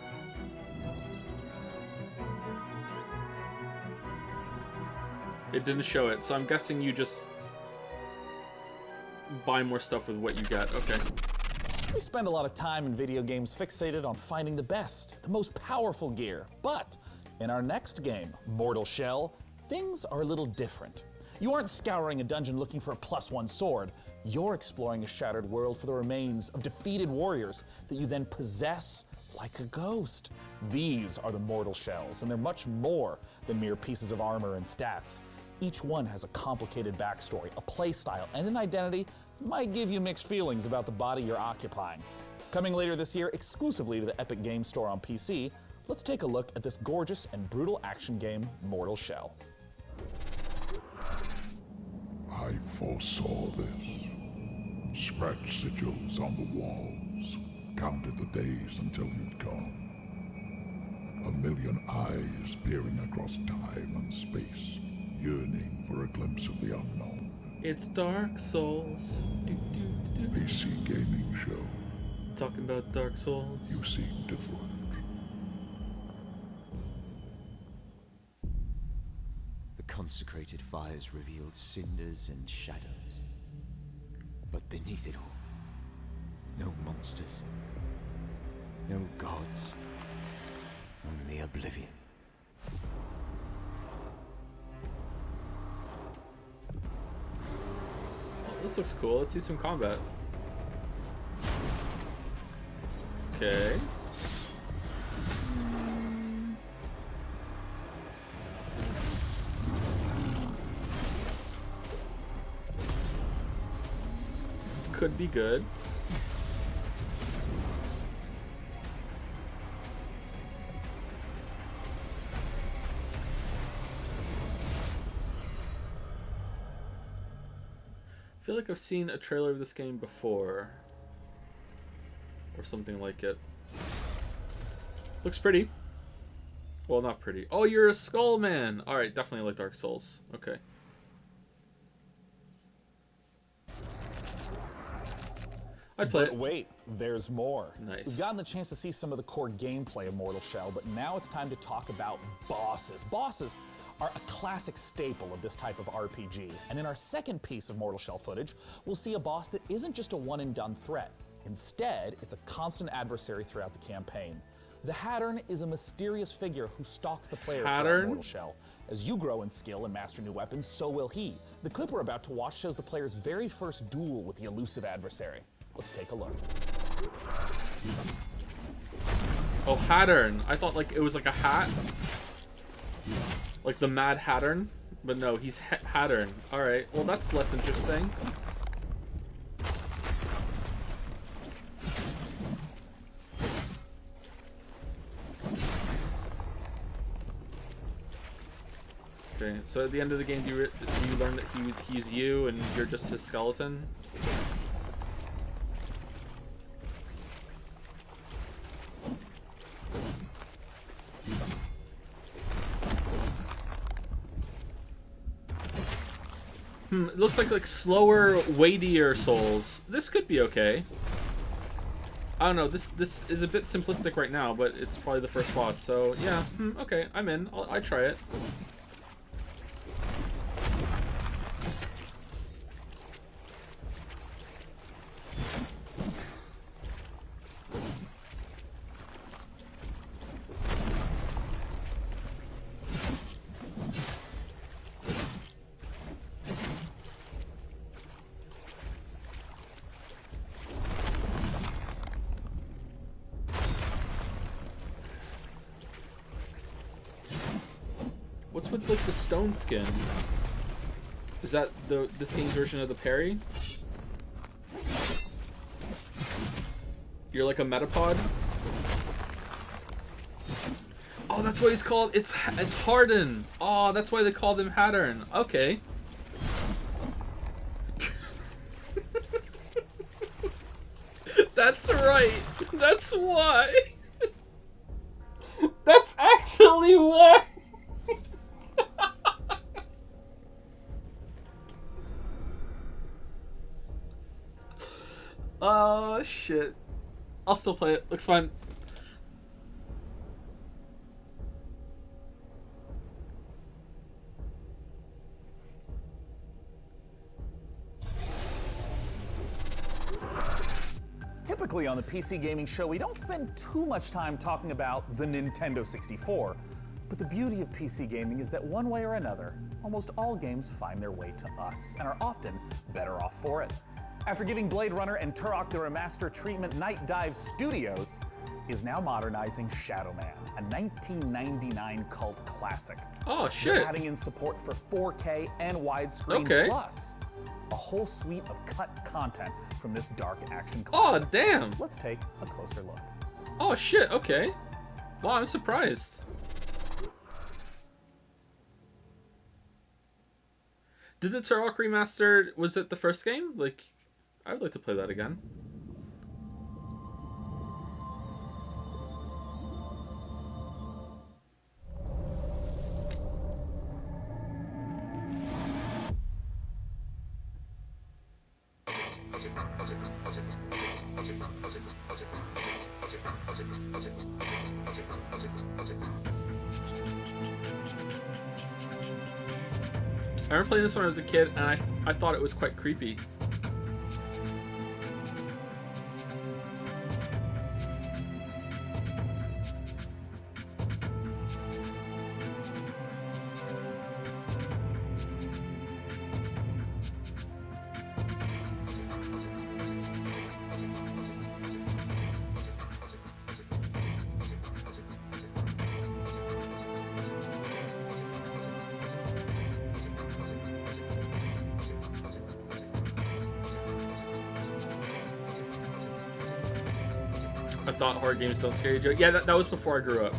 It didn't show it, so I'm guessing you just buy more stuff with what you get. Okay. We spend a lot of time in video games fixated on finding the best, the most powerful gear. But in our next game, Mortal Shell, things are a little different. You aren't scouring a dungeon looking for a +1 sword. You're exploring a shattered world for the remains of defeated warriors that you then possess like a ghost. These are the Mortal Shells, and they're much more than mere pieces of armor and stats. Each one has a complicated backstory, a playstyle, and an identity that might give you mixed feelings about the body you're occupying. Coming later this year exclusively to the Epic Games Store on PC, Let's take a look at this gorgeous and brutal action game, Mortal Shell. I foresaw this. Scratched sigils on the walls. Counted the days until you'd come. 1,000,000 eyes peering across time and space, yearning for a glimpse of the unknown. It's Dark Souls. PC gaming show. Talking about Dark Souls. You seem different. The consecrated fires revealed cinders and shadows. But beneath it all, no monsters, no gods, only oblivion. Oh, this looks cool. Let's see some combat. Okay. Could be good. I feel like I've seen a trailer of this game before. Or something like it. Looks pretty. Well, not pretty. Oh, you're a skull man! Alright, definitely like Dark Souls. Okay. I'd play it. Wait, there's more. Nice. We've gotten the chance to see some of the core gameplay of Mortal Shell, but now it's time to talk about bosses. Bosses are a classic staple of this type of RPG, and in our second piece of Mortal Shell footage, we'll see a boss that isn't just a one-and-done threat. Instead, it's a constant adversary throughout the campaign. The Hattern is a mysterious figure who stalks the player throughout Mortal Shell. As you grow in skill and master new weapons, so will he. The clip we're about to watch shows the player's very first duel with the elusive adversary. Let's take a look. Oh, Hattern. I thought like it was like a hat. Like the Mad Hattern. But no, he's Hattern. Alright, well that's less interesting. Okay, so at the end of the game, do you learn that he's you and you're just his skeleton? It looks like slower, weightier souls. This could be okay. I don't know. This is a bit simplistic right now, but it's probably the first boss. So yeah, okay, I'm in. I try it. What's with like the stone skin? Is that this game's version of the parry? You're like a metapod? Oh, that's why he's called. It's Harden. Oh, that's why they called him Hattern. Okay. That's right. That's why. That's actually why. Oh shit. I'll still play it. Looks fine. Typically on the PC Gaming Show, we don't spend too much time talking about the Nintendo 64. But the beauty of PC gaming is that one way or another, almost all games find their way to us and are often better off for it. After giving Blade Runner and Turok the Remaster treatment, Night Dive Studios is now modernizing Shadow Man, a 1999 cult classic. Oh, shit. They're adding in support for 4K and widescreen, plus a whole suite of cut content from this dark action classic. Oh, damn. Let's take a closer look. Oh, shit, okay. Wow, I'm surprised. Did the Turok remaster, was it the first game? Like, I would like to play that again. I remember playing this when I was a kid, and I thought it was quite creepy. I thought horror games don't scare you, Joe. Yeah, that was before I grew up.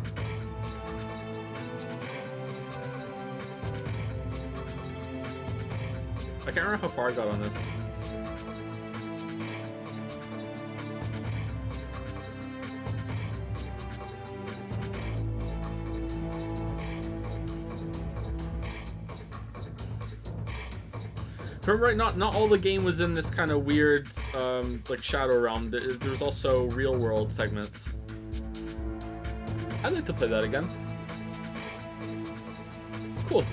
I can't remember how far I got on this. Remember, right? Not all the game was in this kind of weird, like Shadow Realm. There was also real world segments. I'd like to play that again. Cool.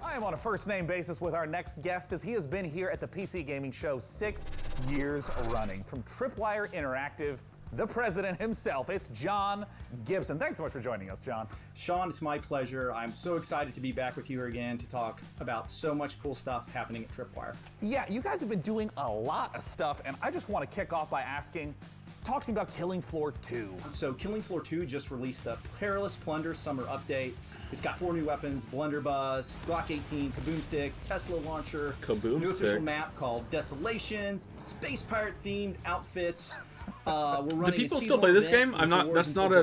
I am on a first-name basis with our next guest, as he has been here at the PC Gaming Show 6 years running. From Tripwire Interactive, the president himself, it's John Gibson. Thanks so much for joining us, John. Sean, it's my pleasure. I'm so excited to be back with you again to talk about so much cool stuff happening at Tripwire. Yeah, you guys have been doing a lot of stuff, and I just want to kick off by asking, talk to me about Killing Floor 2. So Killing Floor 2 just released the Perilous Plunder Summer Update. It's got 4 new weapons: Blunderbuss, Glock 18, Kaboom Stick, Tesla Launcher, Kaboom new Stick. official map called Desolation, Space Pirate themed outfits. We're running Do people still play this game? I'm not. That's not a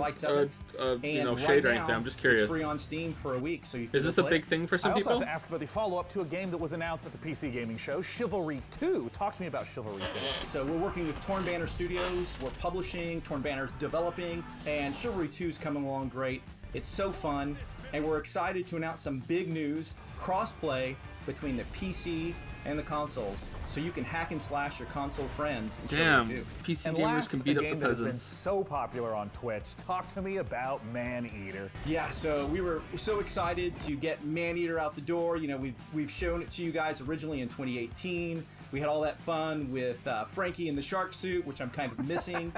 you know, shade or anything. I'm just curious. It's free on Steam for a week, so you can Is this a big thing for some I also people? have to ask about the follow-up to a game that was announced at the PC Gaming Show, Chivalry 2. Talk to me about Chivalry 2. So we're working with Torn Banner Studios. We're publishing, Torn Banner's developing, and Chivalry 2 is coming along great. It's so fun, and we're excited to announce some big news: cross-play between the PC and the consoles, so you can hack and slash your console friends in Damn, Chivalry 2. PC And gamers last, can beat a up game the that has been peasants. so popular on Twitch. Talk to me about Maneater. Yeah, so we were so excited to get Maneater out the door. You know, we've shown it to you guys originally in 2018. We had all that fun with Frankie in the shark suit, which I'm kind of missing.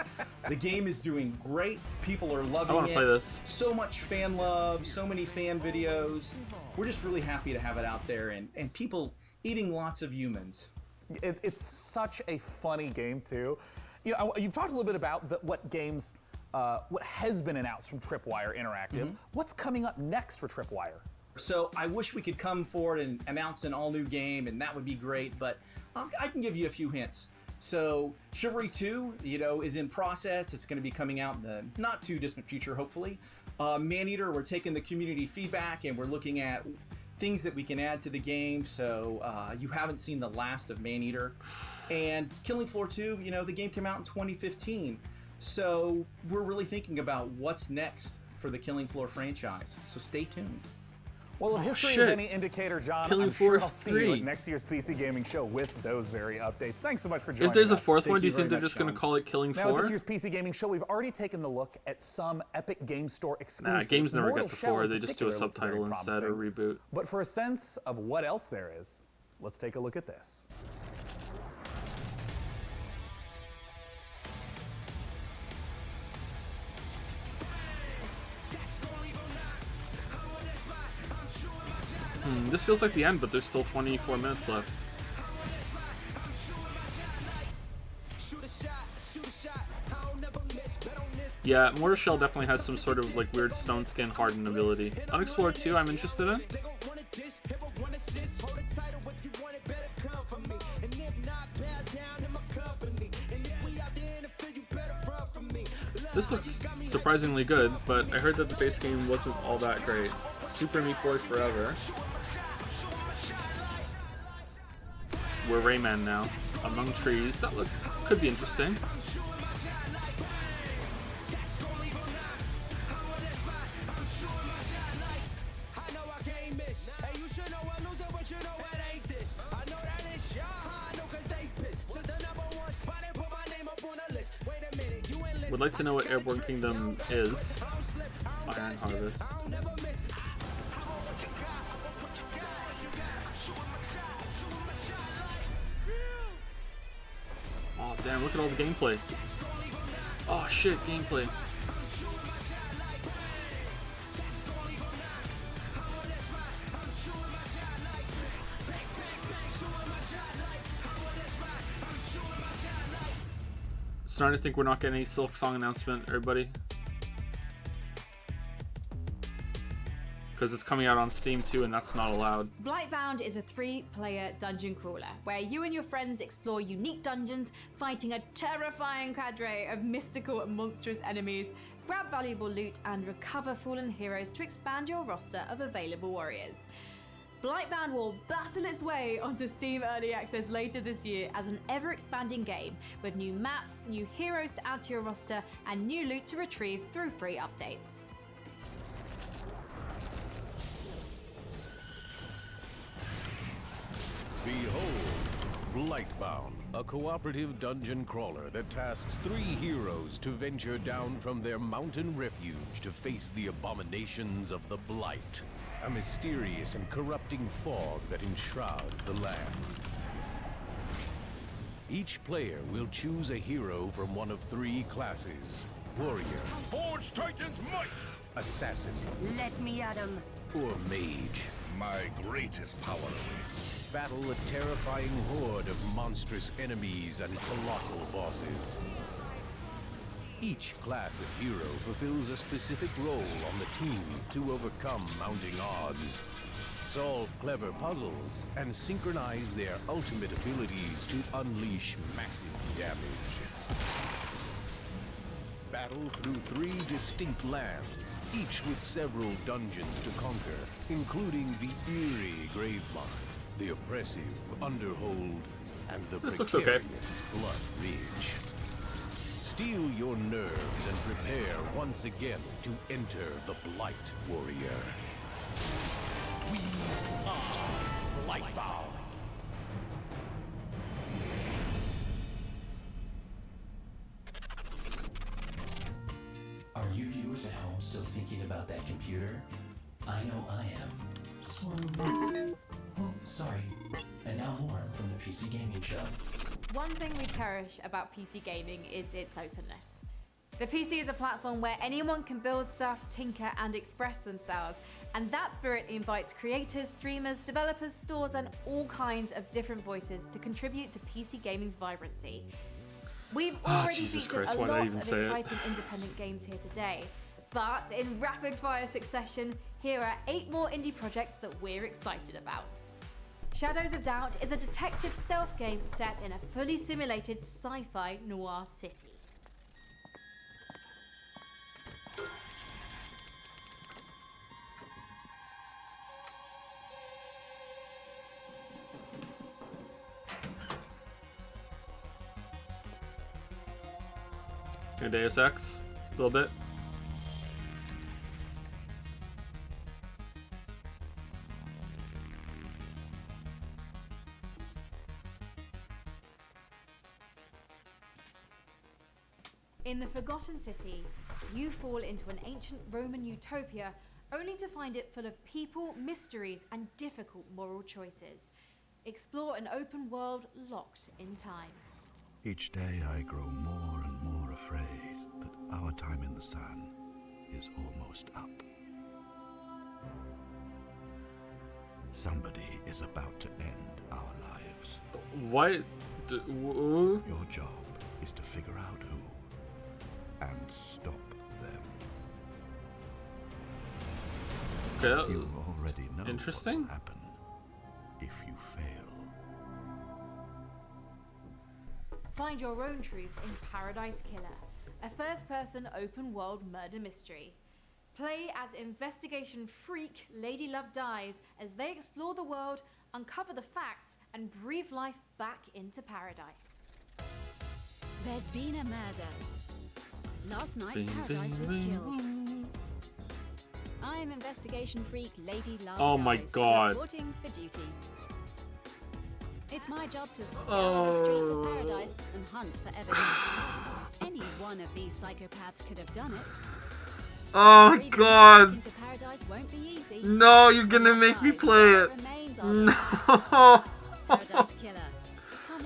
The game is doing great. People are loving it. I want to play this. So much fan love, so many fan videos. We're just really happy to have it out there, and people eating lots of humans. It's such a funny game too. You know, you've talked a little bit about what games, what has been announced from Tripwire Interactive. What's coming up next for Tripwire? So I wish we could come forward and announce an all-new game, and that would be great, but I can give you a few hints. So Chivalry 2, you know, is in process. It's going to be coming out in the not too distant future, hopefully. Maneater, we're taking the community feedback and we're looking at things that we can add to the game, so you haven't seen the last of Maneater. And Killing Floor 2, you know, the game came out in 2015, so we're really thinking about what's next for the Killing Floor franchise, so stay tuned. Well, if history is any indicator, John, Killing I'm sure Floor I'll see 3. you at next year's PC Gaming Show with those very updates. Thanks so much for joining us. If there's a fourth Thank one, do you very think they're much, just going to Sean. call it Killing Now, Floor? at this year's PC Gaming Show, we've already taken a look at some Epic Game Store exclusives. Nah, games never Mortal get to Shell 4. in They just do a particular looks very subtitle instead or promising. reboot. But for a sense of what else there is, let's take a look at this. This feels like the end, but there's still 24 minutes left. Yeah, Mortar Shell definitely has some sort of like weird stone skin hardened ability. Unexplored 2, I'm interested in. This looks surprisingly good, but I heard that the base game wasn't all that great. Super Meat Boy Forever. We're Rayman now. Among Trees. That could be interesting. Would like to know what Airborne Kingdom is. Iron Harvest. Oh damn, look at all the gameplay. Oh shit, gameplay. Starting to think we're not getting any Silk Song announcement, everybody. Because it's coming out on Steam too, and that's not allowed. Blightbound is a 3-player dungeon crawler where you and your friends explore unique dungeons, fighting a terrifying cadre of mystical and monstrous enemies, grab valuable loot, and recover fallen heroes to expand your roster of available warriors. Blightbound will battle its way onto Steam Early Access later this year as an ever-expanding game with new maps, new heroes to add to your roster, and new loot to retrieve through free updates. Behold, Blightbound, a cooperative dungeon crawler that tasks 3 heroes to venture down from their mountain refuge to face the abominations of the Blight, a mysterious and corrupting fog that enshrouds the land. Each player will choose a hero from one of 3 classes: warrior, Forge Titan's might! assassin, Let me at him. or mage. My greatest power awaits. Battle a terrifying horde of monstrous enemies and colossal bosses. Each class of hero fulfills a specific role on the team to overcome mounting odds, solve clever puzzles, and synchronize their ultimate abilities to unleash massive damage. Battle through 3 distinct lands, each with several dungeons to conquer, including the eerie Gravemart, the oppressive Underhold, and the This looks precarious okay. Blood Ridge. Steel your nerves and prepare once again to enter the Blight Warrior. We are Blightbound. Are you viewers at home still thinking about that computer? I know I am. Swoon. Oh, sorry. And now more from the PC Gaming Show. One thing we cherish about PC gaming is its openness. The PC is a platform where anyone can build stuff, tinker, and express themselves, and that spirit invites creators, streamers, developers, stores, and all kinds of different voices to contribute to PC gaming's vibrancy. We've already Jesus featured Christ, a why did I lot even of say it? exciting independent games here today, but in rapid-fire succession, here are 8 more indie projects that we're excited about. Shadows of Doubt is a detective stealth game set in a fully simulated sci-fi noir city. Okay, Deus Ex, a little bit. In the Forgotten City, you fall into an ancient Roman utopia only to find it full of people, mysteries, and difficult moral choices. Explore an open world locked in time. Each day I grow more and more afraid that our time in the sun is almost up. Somebody is about to end our lives. What? Your job is to figure out who and stop them. Okay. You already know Interesting. what will happen if you fail. Find your own truth in Paradise Killer, a first-person open-world murder mystery. Play as investigation freak Lady Love Dies as they explore the world, uncover the facts, and breathe life back into paradise. There's been a murder. Last night, Paradise was killed. I'm investigation freak Lady Love Oh my Dies, God. reporting for duty. It's my job to scour the streets of Paradise and hunt for evidence. Any one of these psychopaths could have done it. Oh Breathing God. into Paradise won't be easy. No, you're gonna make me play it. No. Paradise Killer.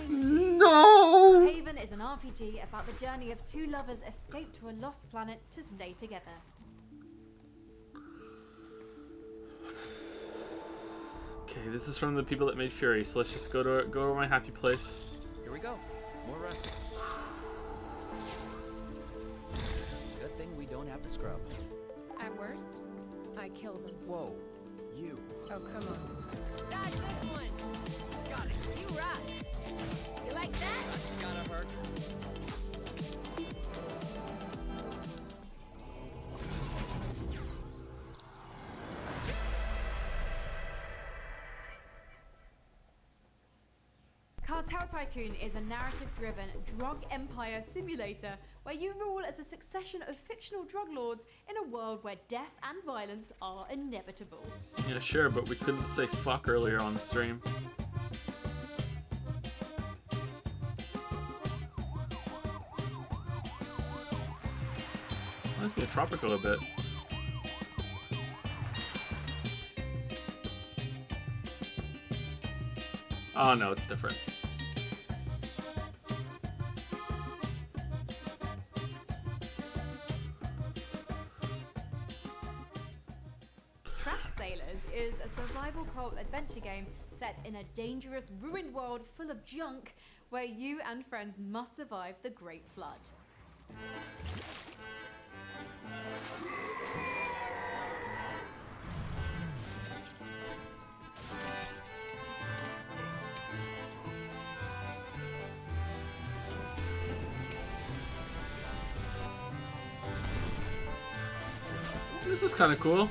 No. Haven is an RPG about the journey of two lovers escape to a lost planet to stay together. Okay, this is from the people that made Fury, so let's just go to my happy place. Here we go. More wrestling. Good thing we don't have to scrub. At worst, I kill them. Whoa. You. Oh, come on. Dodge this one. Got it. You rock. You like that? That's gotta hurt. Cartel Tycoon is a narrative-driven drug empire simulator where you rule as a succession of fictional drug lords in a world where death and violence are inevitable. Yeah, sure, but we couldn't say fuck earlier on the stream. Reminds me of Tropico a bit. Oh no, it's different. Trash Sailors is a survival co-op adventure game set in a dangerous, ruined world full of junk where you and friends must survive the Great Flood. This is kind of cool.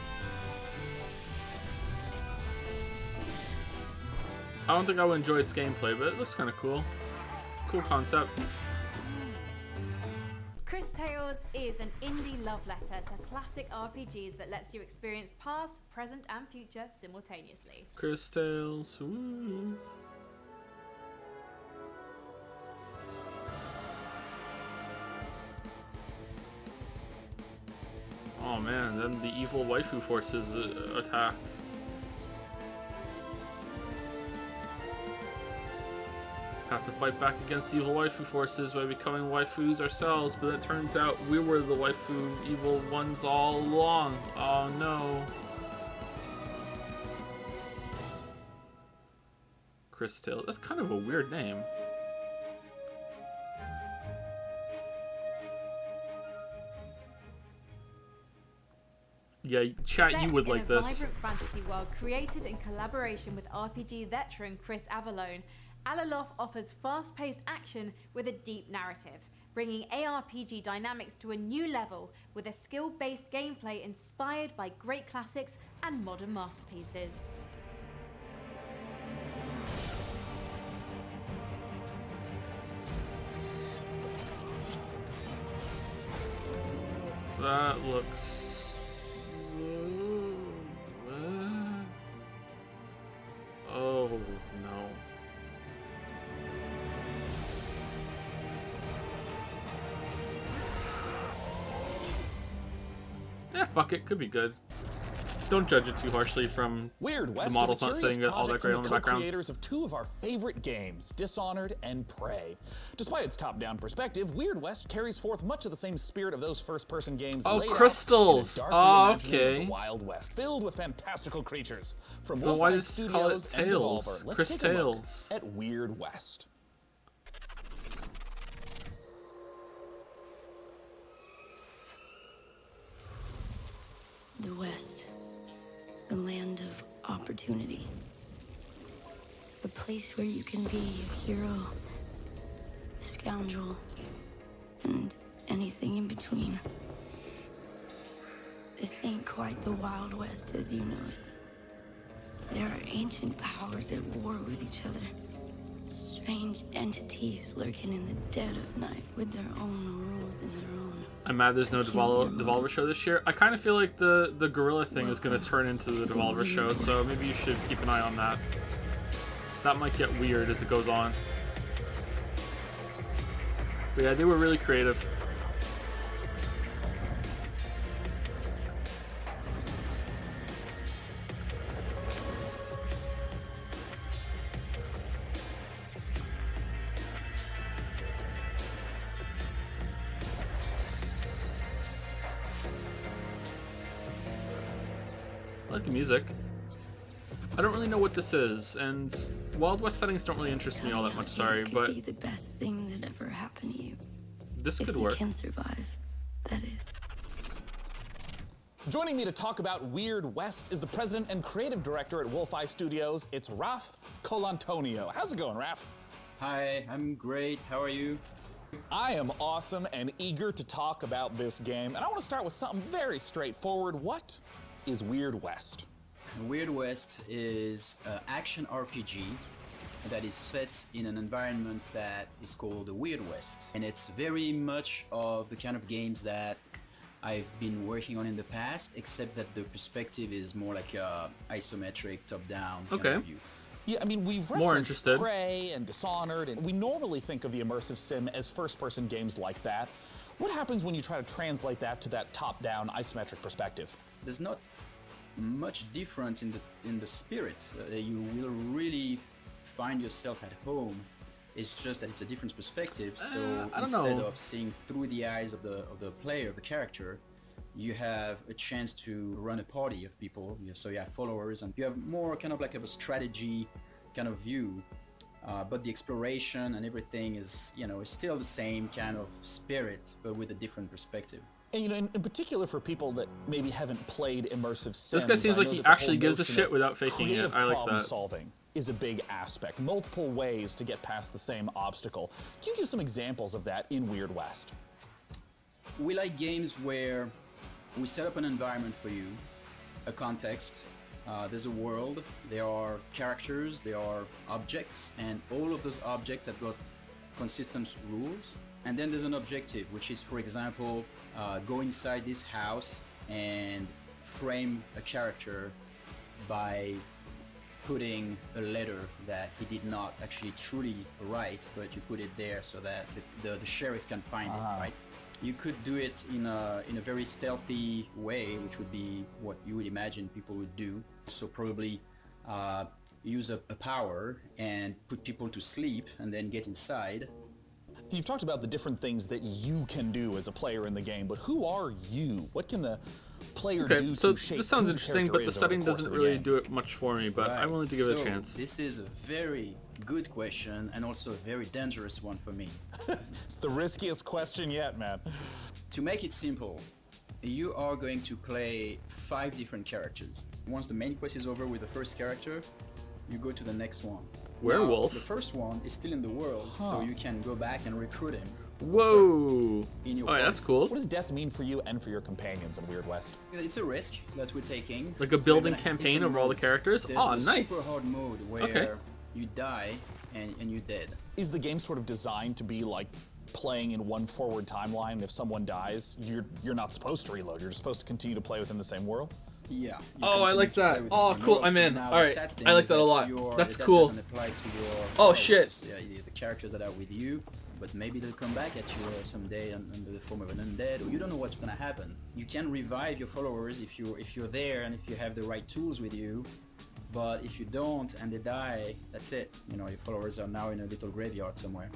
I don't think I would enjoy its gameplay, but it looks kind of cool. Cool concept. Chris Tales is an indie love letter to classic RPGs that lets you experience past, present, and future simultaneously. Chris Tales. Woo. Oh man, then the evil waifu forces attacked. Have to fight back against evil waifu forces by becoming waifus ourselves, but it turns out we were the waifu evil ones all along. Oh no. Chris Tales. That's kind of a weird name. Yeah, chat, you would like this. Set in a vibrant fantasy world created in collaboration with RPG veteran Chris Avallone, Alaloth offers fast-paced action with a deep narrative, bringing ARPG dynamics to a new level with a skill-based gameplay inspired by great classics and modern masterpieces. That looks... Oh, no. Yeah, fuck it. Could be good. Don't judge it too harshly from Weird West the model's is a not curious saying all that project great from on the the background. co-creators of two of our favorite games, Dishonored and Prey. Despite its top-down perspective, Weird West carries forth much of the same spirit of those first-person games. Oh, laid out crystals. in a dark Oh, reimagining of okay. the Wild West, filled with fantastical creatures. From But why Wolfeye does it call it Studios and Tales? Devolver, let's Chris take a look Tales. at Weird West. The West, the land of opportunity. A place where you can be a hero, a scoundrel, and anything in between. This ain't quite the Wild West as you know it. There are ancient powers at war with each other. Strange entities lurking in the dead of night with their own rules and their own. I'm mad there's no Devolver show this year. I kind of feel like the gorilla thing is going to turn into the Devolver show, so maybe you should keep an eye on that. That might get weird as it goes on. But yeah, they were really creative. I like the music. I don't really know what this is, and Wild West settings don't really interest me all that much, sorry, but Be the best thing that ever happened to you. this If could you work. can survive, that is. Joining me to talk about Weird West is the president and creative director at Wolf Eye Studios. It's Raf Colantonio. How's it going, Raf? Hi, I'm great. How are you? I am awesome and eager to talk about this game, and I want to start with something very straightforward. What is Weird West? Weird West is an action RPG that is set in an environment that is called the Weird West. And it's very much of the kind of games that I've been working on in the past, except that the perspective is more like a isometric top-down kind of view. Yeah, I mean, we've More referenced interested. Prey and Dishonored, and we normally think of the immersive sim as first-person games like that. What happens when you try to translate that to that top-down isometric perspective? There's not much different in the spirit. You will really find yourself at home. It's just that it's a different perspective. So I don't instead know. of seeing through the eyes of the player, of the character, you have a chance to run a party of people. So you have followers, and you have more kind of like a strategy kind of view. But the exploration and everything is, is still the same kind of spirit, but with a different perspective. And in particular for people that maybe haven't played immersive sims, This guy seems I like know he that the actually whole gives a notion shit of without faking it. creative I like problem that. solving is a big aspect. Multiple ways to get past the same obstacle. Can you give some examples of that in Weird West? We like games where we set up an environment for you, a context, there's a world, there are characters, there are objects, and all of those objects have got consistent rules. And then there's an objective, which is, for example, go inside this house and frame a character by putting a letter that he did not actually truly write, but you put it there so that the sheriff can find it, right? You could do it in a very stealthy way, which would be what you would imagine people would do. So probably use a power and put people to sleep and then get inside. You've talked about the different things that you can do as a player in the game, but who are you? What can the player do so to shape this sounds who the interesting, character but the is over setting course doesn't of the really game? do it much for me, but I'm willing to give it a So, chance. This is a very good question and also a very dangerous one for me. It's the riskiest question yet, man. To make it simple, you are going to play 5 different characters. Once the main quest is over with the first character, you go to the next one. Werewolf? Now, the first one is still in the world, so you can go back and recruit him. Whoa! In your Oh, yeah, that's cool. What does death mean for you and for your companions in Weird West? It's a risk that we're taking. Like a building We're gonna have campaign different over all the modes. characters? There's Aw, the nice. super hard mode where Okay. you die and you're dead. Is the game sort of designed to be like playing in one forward timeline, and if someone dies, you're not supposed to reload. You're just supposed to continue to play within the same world? Yeah. Oh, I like that. Oh, cool. I'm in. Now, All the right. sad thing I like is that a lot. That's that cool. doesn't apply to your Oh, shit. followers. Yeah, the characters that are with you, but maybe they'll come back at you someday under the form of an undead, or you don't know what's gonna happen. You can revive your followers if you're there and if you have the right tools with you. But if you don't and they die, that's it. Your followers are now in a little graveyard somewhere.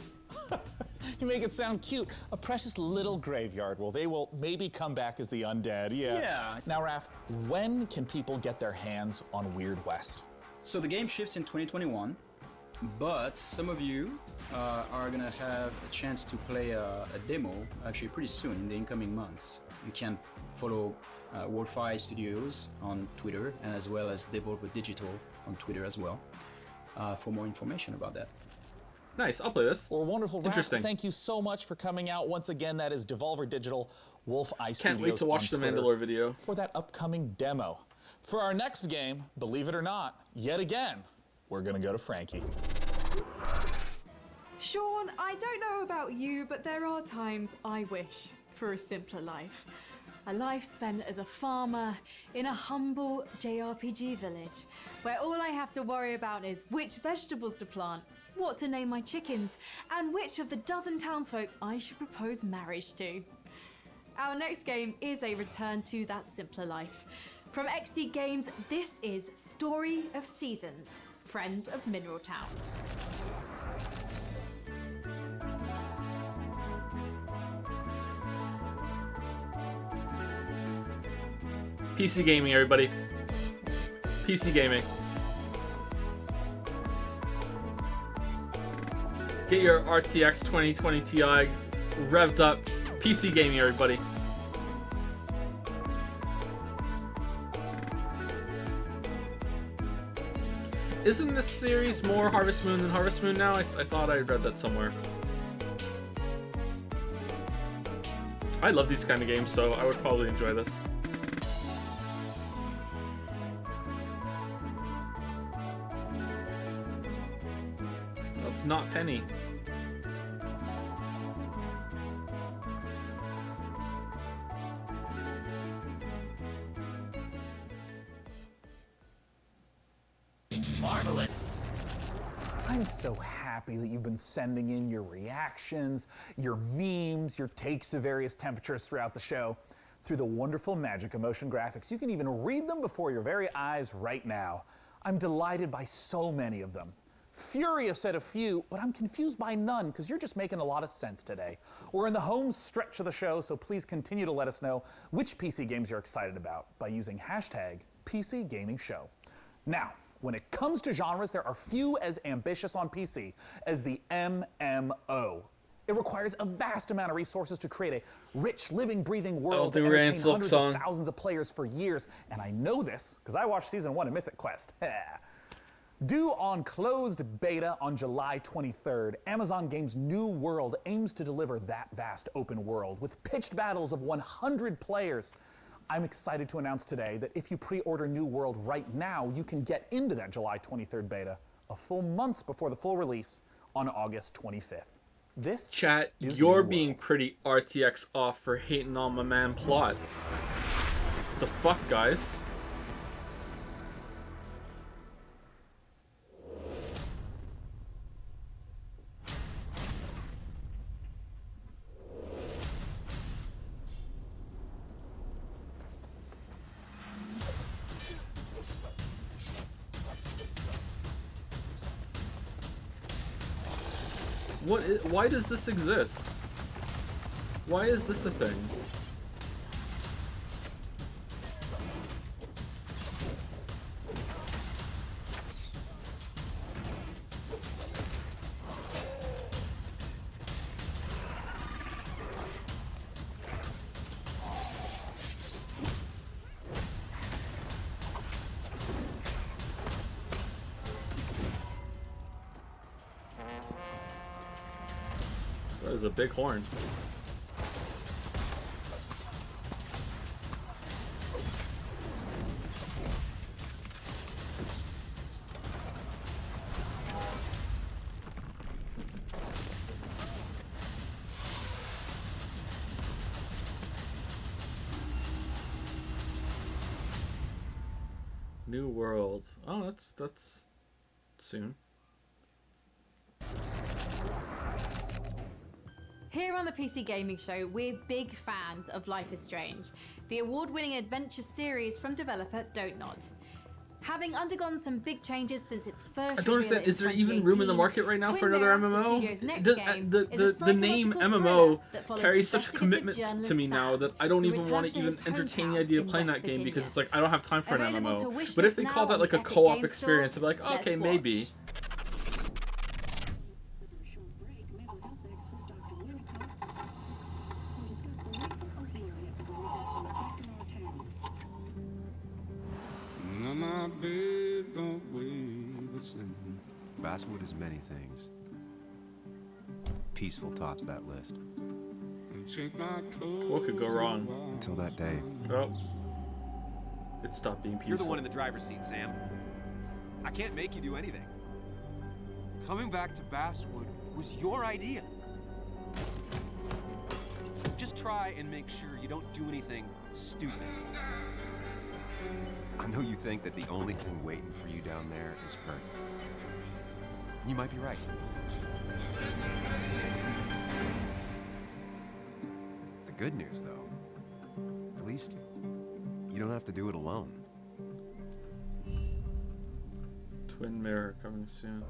You make it sound cute. A precious little graveyard. Well, they will maybe come back as the undead. Yeah. Now, Raph, when can people get their hands on Weird West? So the game ships in 2021, but some of you are gonna have a chance to play a demo actually pretty soon in the incoming months. You can follow Wolf Eye Studios on Twitter, and as well as Devolver Digital on Twitter as well, for more information about that. Nice. I'll play this. Well, wonderful. Raph, Interesting. thank you so much for coming out once again. That is Devolver Digital, Wolf Eye Studios. Can't wait to watch the on Twitter Mandalore video. for that upcoming demo. For our next game, believe it or not, yet again, we're going to go to Frankie. Sean, I don't know about you, but there are times I wish for a simpler life. A life spent as a farmer in a humble JRPG village, where all I have to worry about is which vegetables to plant, what to name my chickens, and which of the dozen townsfolk I should propose marriage to. Our next game is a return to that simpler life. From XSEED Games, this is Story of Seasons, Friends of Mineral Town. PC gaming, everybody. PC gaming. Get your RTX 2020 Ti revved up. PC gaming, everybody. Isn't this series more Harvest Moon than Harvest Moon now? I thought I read that somewhere. I love these kind of games, so I would probably enjoy this. That's not Penny. Marvelous. I'm so happy that you've been sending in your reactions, your memes, your takes to various temperatures throughout the show. Through the wonderful magic of motion graphics, you can even read them before your very eyes right now. I'm delighted by so many of them. Furious at a few, but I'm confused by none because you're just making a lot of sense today. We're in the home stretch of the show, so please continue to let us know which PC games you're excited about by using hashtag PCGamingShow. Now, when it comes to genres, there are few as ambitious on PC as the MMO. It requires a vast amount of resources to create a rich, living, breathing world and entertain hundreds of thousands of players for years. And I know this because I watched Season 1 of Mythic Quest. Due on closed beta on July 23rd, Amazon Games' New World aims to deliver that vast open world with pitched battles of 100 players. I'm excited to announce today that if you pre-order New World right now, you can get into that July 23rd beta a full month before the full release on August 25th. This Chat, you're being pretty RTX off for hating on my man Plot. The fuck, guys? Why does this exist? Why is this a thing? That is a big horn. New World. Oh, that's soon. Here on the PC Gaming Show, we're big fans of Life is Strange, the award-winning adventure series from developer Don't Nod. Having undergone some big changes since its first I don't understand. Is there even room in the market right now for another MMO? The name MMO carries such a commitment to me now that I don't even want to even entertain the idea of playing that game because it's like I don't have time for an MMO. But if they call that like a co-op experience, I'd be like, okay, maybe. Basswood is many things, peaceful tops that list. What could go wrong? Until that day. Oh. It stopped being peaceful. You're the one in the driver's seat, Sam. I can't make you do anything. Coming back to Basswood was your idea. Just try and make sure you don't do anything stupid. I know you think that the only thing waiting for you down there is hurt. You might be right. The good news, though, at least you don't have to do it alone. Twin Mirror coming soon.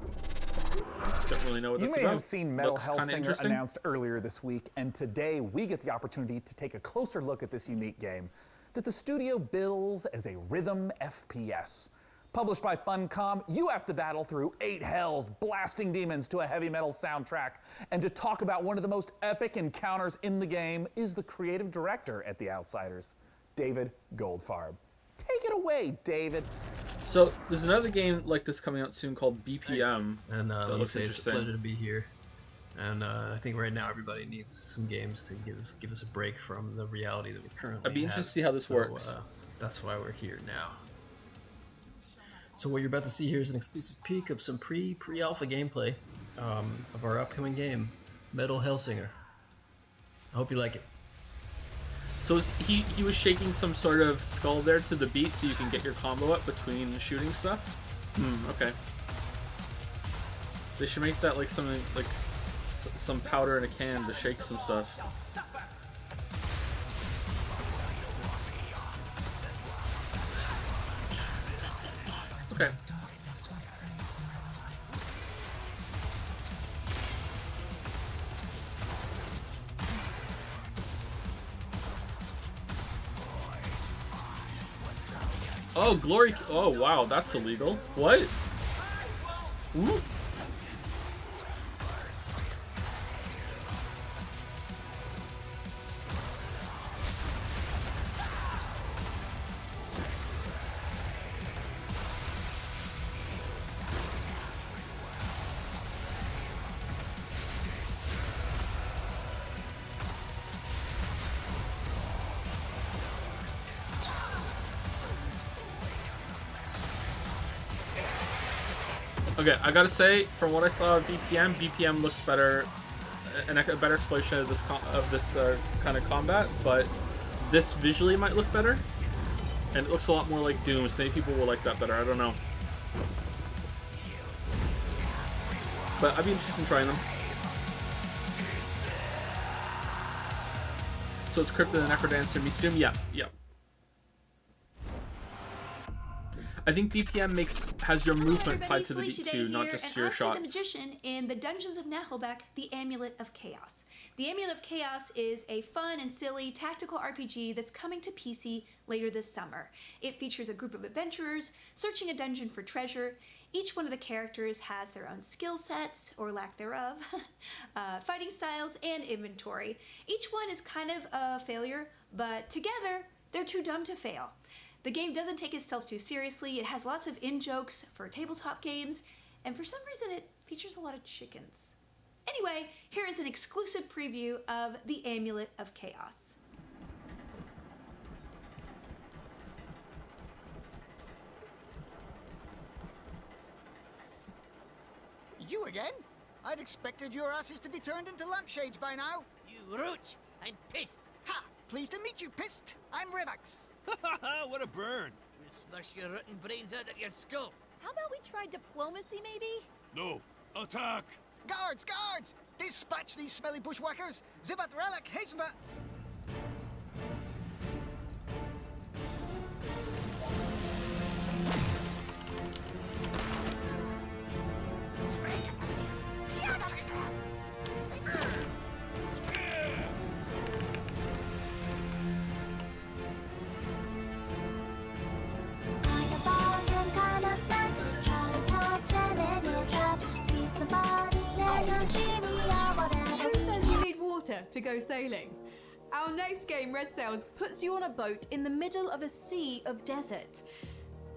Don't really know what You that's may about. have seen Metal Looks kinda Hellsinger interesting. announced earlier this week, and today we get the opportunity to take a closer look at this unique game that the studio bills as a rhythm FPS. Published by Funcom, you have to battle through 8 hells, blasting demons to a heavy metal soundtrack. And to talk about one of the most epic encounters in the game is the creative director at The Outsiders, David Goldfarb. Take it away, David. So there's another game like this coming out soon called BPM. And that let me looks say it's a interesting. pleasure to be here. And I think right now everybody needs some games to give us a break from the reality that we're currently I'd be interested have. to see how this So, works. That's why we're here now. So what you're about to see here is an exclusive peek of some pre-alpha gameplay of our upcoming game, Metal Hellsinger. I hope you like it. So he was shaking some sort of skull there to the beat so you can get your combo up between shooting stuff? Okay. They should make that like something like some powder in a can to shake some stuff. Okay. Oh, glory. Oh, wow, that's illegal. What? Ooh. Okay, I gotta say, from what I saw of BPM looks better, and a better exploration of this kind of combat. But this visually might look better, and it looks a lot more like Doom. So maybe people will like that better. I don't know, but I'd be interested in trying them. So it's Crypt of the Necrodancer meets Doom. Yeah. I think BPM has your movement tied to the beat too, not just your shots. The magician in the Dungeons of Nahelbeck, The Amulet of Chaos. The Amulet of Chaos is a fun and silly tactical RPG that's coming to PC later this summer. It features a group of adventurers searching a dungeon for treasure. Each one of the characters has their own skill sets, or lack thereof, fighting styles, and inventory. Each one is kind of a failure, but together, they're too dumb to fail. The game doesn't take itself too seriously. It has lots of in-jokes for tabletop games, and for some reason it features a lot of chickens. Anyway, here is an exclusive preview of The Amulet of Chaos. You again? I'd expected your asses to be turned into lampshades by now. You roach! I'm pissed! Ha! Pleased to meet you, Pissed. I'm Rivax. What a burn! We'll smash your rotten brains out of your skull! How about we try diplomacy, maybe? No! Attack! Guards, guards! Dispatch these smelly bushwhackers! Zivat Relak Hazevat! Who says you need water to go sailing? Our next game, Red Sails, puts you on a boat in the middle of a sea of desert.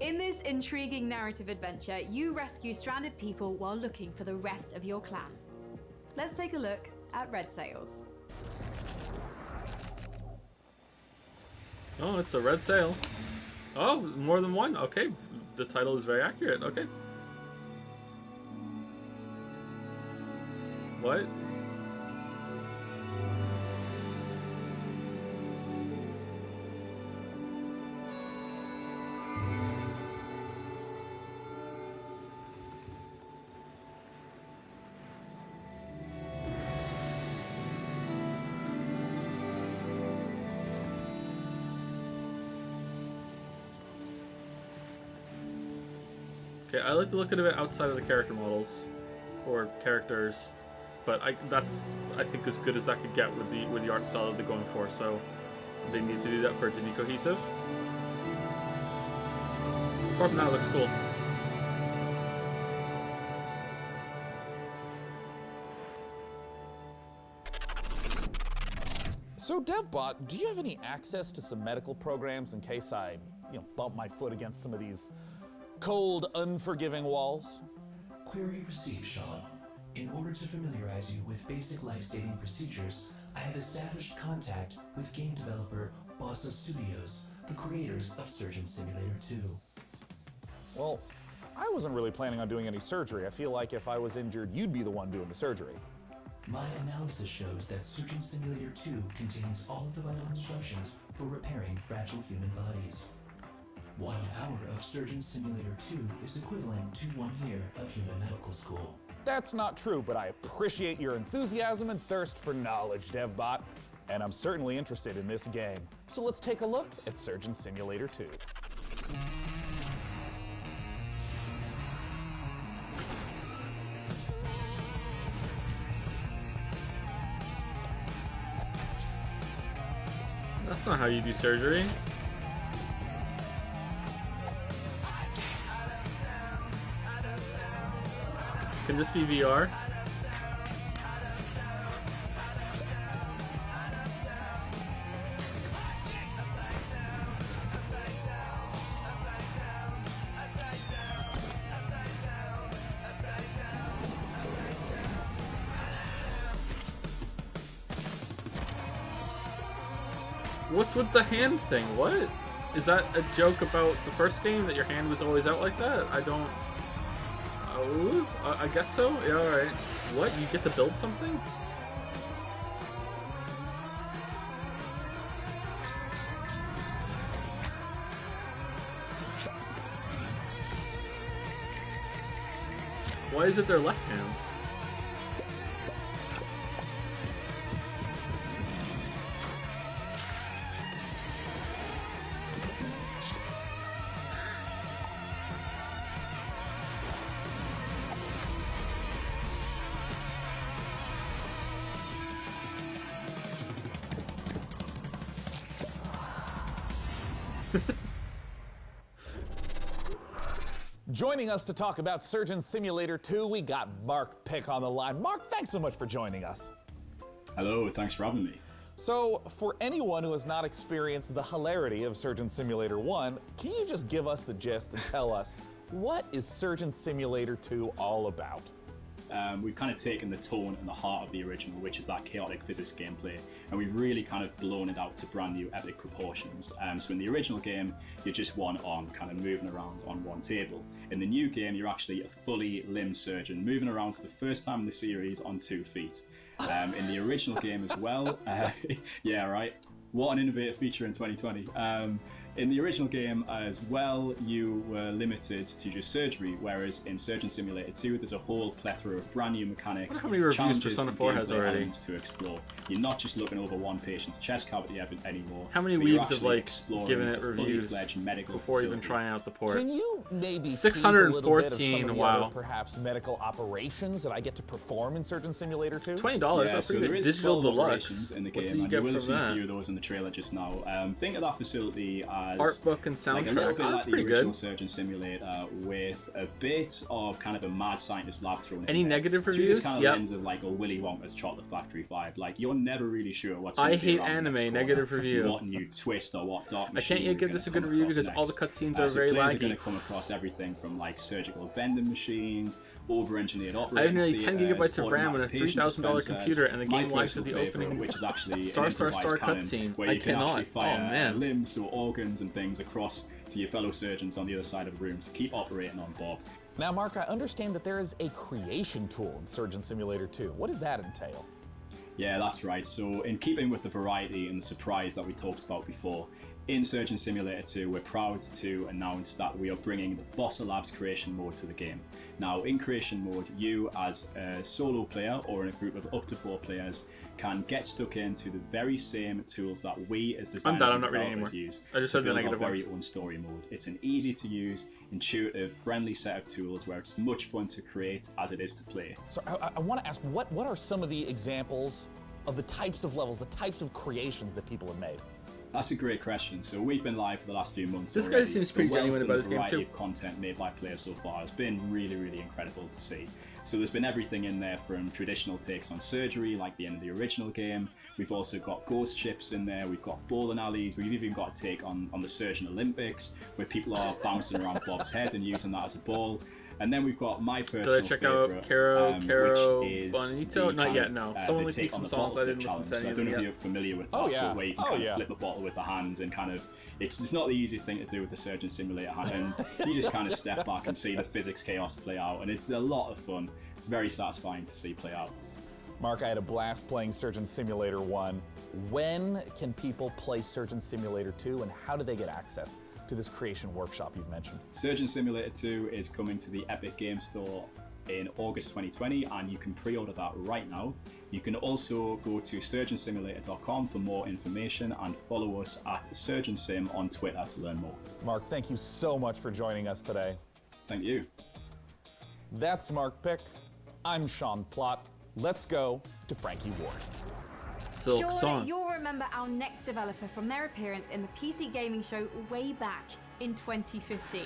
In this intriguing narrative adventure, you rescue stranded people while looking for the rest of your clan. Let's take a look at Red Sails. Oh, it's a red sail. Oh, more than one. Okay, the title is very accurate. Okay. What? Okay, I like to look at it outside of the character models or characters, but that's I think as good as that could get with the art style that they're going for. So they need to do that for it to be cohesive. Apart from that, it looks cool. So DevBot, do you have any access to some medical programs in case I, bump my foot against some of these cold, unforgiving walls? Query received, Sean. In order to familiarize you with basic life-saving procedures, I have established contact with game developer Bossa Studios, the creators of Surgeon Simulator 2. Well, I wasn't really planning on doing any surgery. I feel like if I was injured, you'd be the one doing the surgery. My analysis shows that Surgeon Simulator 2 contains all of the vital instructions for repairing fragile human bodies. 1 hour of Surgeon Simulator 2 is equivalent to 1 year of human medical school. That's not true, but I appreciate your enthusiasm and thirst for knowledge, DevBot. And I'm certainly interested in this game. So let's take a look at Surgeon Simulator 2. That's not how you do surgery. Can this be VR? What's with the hand thing? What? Is that a joke about the first game that your hand was always out like that? I don't... Oh, I guess so? Yeah, alright. What? You get to build something? Why is it their left hands? Joining us to talk about Surgeon Simulator 2, we got Mark Pick on the line. Mark, thanks so much for joining us. Hello, thanks for having me. So, for anyone who has not experienced the hilarity of Surgeon Simulator 1, can you just give us the gist and tell us, what is Surgeon Simulator 2 all about? We've kind of taken the tone and the heart of the original, which is that chaotic physics gameplay, and we've really kind of blown it out to brand new epic proportions. So in the original game, you're just one arm kind of moving around on one table. In the new game, you're actually a fully limbed surgeon moving around for the first time in the series on 2 feet. In the original game as well, yeah, right. What an innovative feature in 2020. In the original game as well, you were limited to just surgery, whereas in Surgeon Simulator 2, there's a whole plethora of brand new mechanics, look how many reviews challenges, Persona and 4 has gameplay already. elements to explore. You're not just looking over one patient's chest cavity anymore. How many but you're weebs have actually like exploring given it a fully reviews fledged medical before even facility. trying out the port? Can you maybe 614, wow. Perhaps medical operations that I get to perform in Surgeon Simulator 2? $20, Yeah, that's so pretty there good. is Digital 12 deluxe. operations in the What game, do you and get you will from see a that? few of those in the trailer just now. Think of that facility as art book and like a little soundtrack. bit Oh, like that's the pretty original good. Surgeon Simulator with a bit of kind of a mad scientist lab thrown in Any there. negative Through reviews? this kind of Yep. lens of like a Willy Wonka's Chocolate Factory vibe. Like you're never really sure what's. I gonna be hate around the anime, next corner, negative review. What new twist or what dark I machine can't yet you're give gonna this a good come review across because next. all the cutscenes are So very players are laggy. going to come across everything from like surgical vending machines, over-engineered operating I have nearly 10 theaters, gigabytes of RAM and a automatic patient $3,000 dispensers. computer, and the My game lags at personal the favourite, opening which is actually star an star improvised cannon, cutscene. where I you can cannot. actually fire Oh man. limbs or organs and things across to your fellow surgeons on the other side of the room to keep operating on Bob. Now, Mark, I understand that there is a creation tool in Surgeon Simulator 2. What does that entail? Yeah, that's right. So, in keeping with the variety and the surprise that we talked about before, in Surgeon Simulator 2, we're proud to announce that we are bringing the Bossa Labs creation mode to the game. Now, in creation mode, you as a solo player or in a group of up to 4 players can get stuck into the very same tools that we as designers done, I'm and not reading developers anymore. use I just to heard the build our negative very ones. own story mode. It's an easy to use, intuitive, friendly set of tools where it's as much fun to create as it is to play. So I want to ask, what are some of the examples of the types of levels, the types of creations that people have made? That's a great question. So we've been live for the last few months. This guy already. seems pretty The wealth genuine and about his game, variety too. of content made by players so far has been really, really incredible to see. So there's been everything in there from traditional takes on surgery, like the end of the original game. We've also got ghost ships in there. We've got bowling alleys. We've even got a take on the Surgeon Olympics, where people are bouncing around Bob's head and using that as a ball. And then we've got my personal Did I check out favorite, Caro which is Bonito? the Not kind yet, of, no. the Someone linked take me some on the songs. bottle I didn't flip listen to challenge. any I of don't them know if yet. you're familiar with that, Oh, yeah. but where you can Oh, kind yeah. of flip a bottle with the hands and kind of it's not the easiest thing to do with the Surgeon Simulator hand, and you just kind of step back and see the physics chaos play out, and it's a lot of fun. It's very satisfying to see play out. Mark, I had a blast playing Surgeon Simulator 1. When can people play Surgeon Simulator 2, and how do they get access to this creation workshop you've mentioned? Surgeon Simulator 2 is coming to the Epic Game Store in August 2020, and you can pre-order that right now. You can also go to surgeonsimulator.com for more information and follow us at SurgeonSim on Twitter to learn more. Mark, thank you so much for joining us today. Thank you. That's Mark Pick. I'm Sean Plott. Let's go to Frankie Ward. Silk Sean, Song. you'll remember our next developer from their appearance in the PC Gaming Show way back in 2015.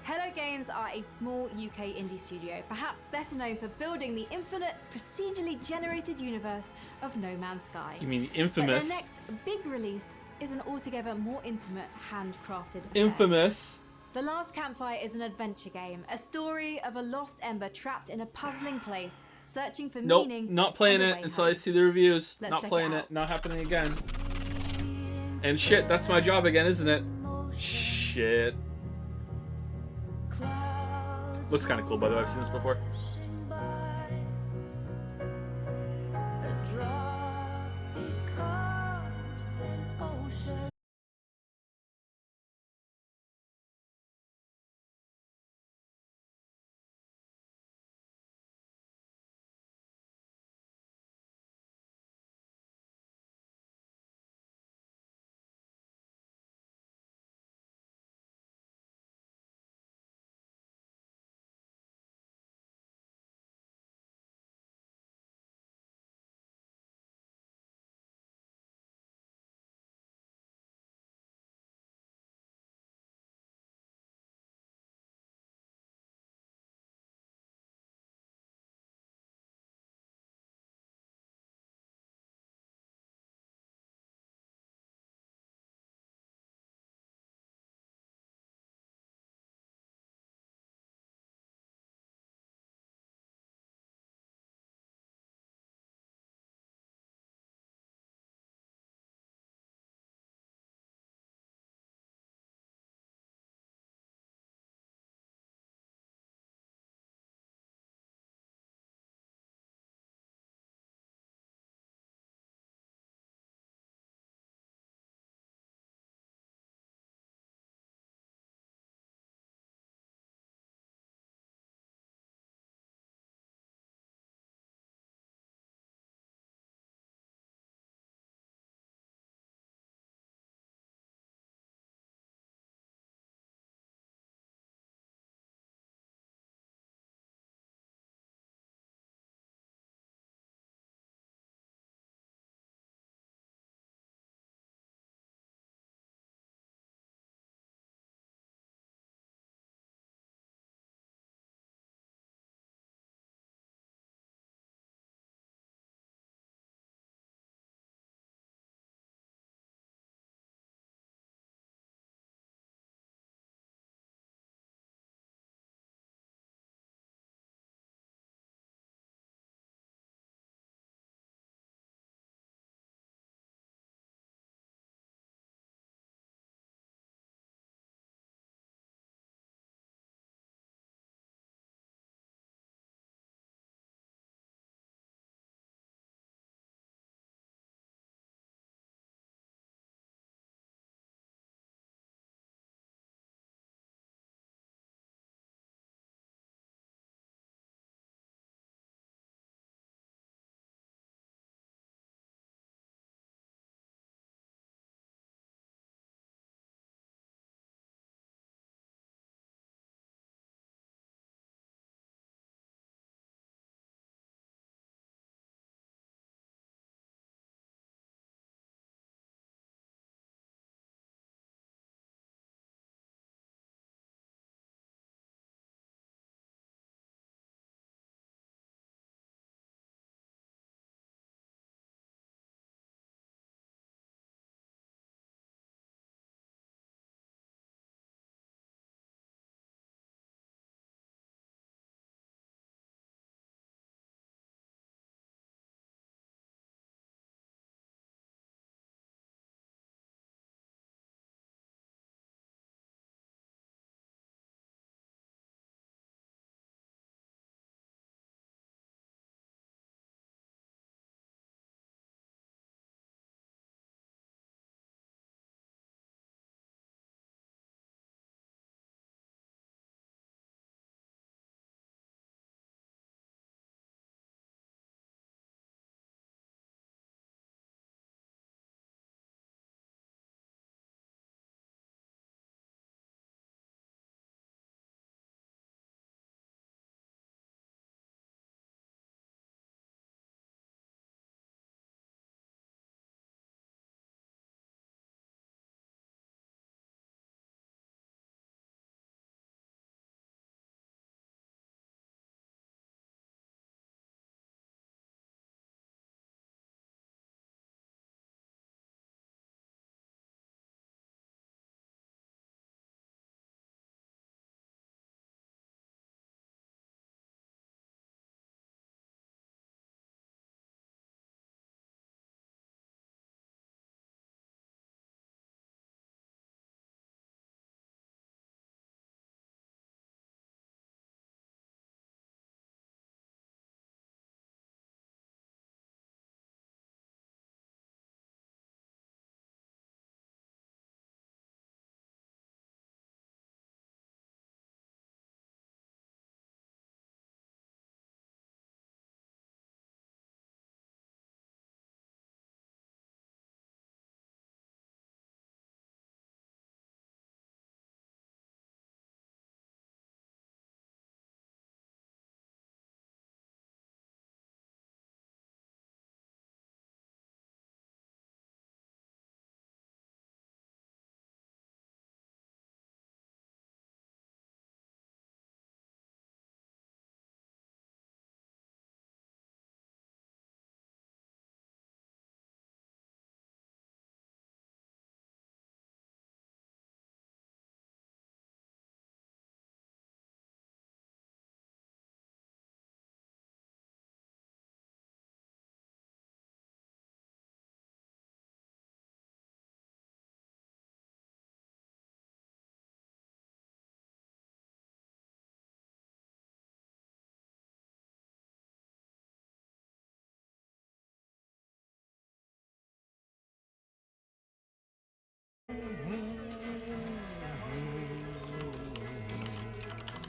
Hello Games are a small UK indie studio, perhaps better known for building the infinite, procedurally generated universe of No Man's Sky. You mean But their infamous? next big release is an altogether more intimate, handcrafted affair. Infamous. The Last Campfire is an adventure game, a story of a lost ember trapped in a puzzling place, searching for Nope, meaning. not playing on the it way until home. I see the reviews. Let's Not check playing it it. out. Not happening again. And shit, that's my job again, isn't it? Shit. Looks kind of cool, by the way. I've seen this before.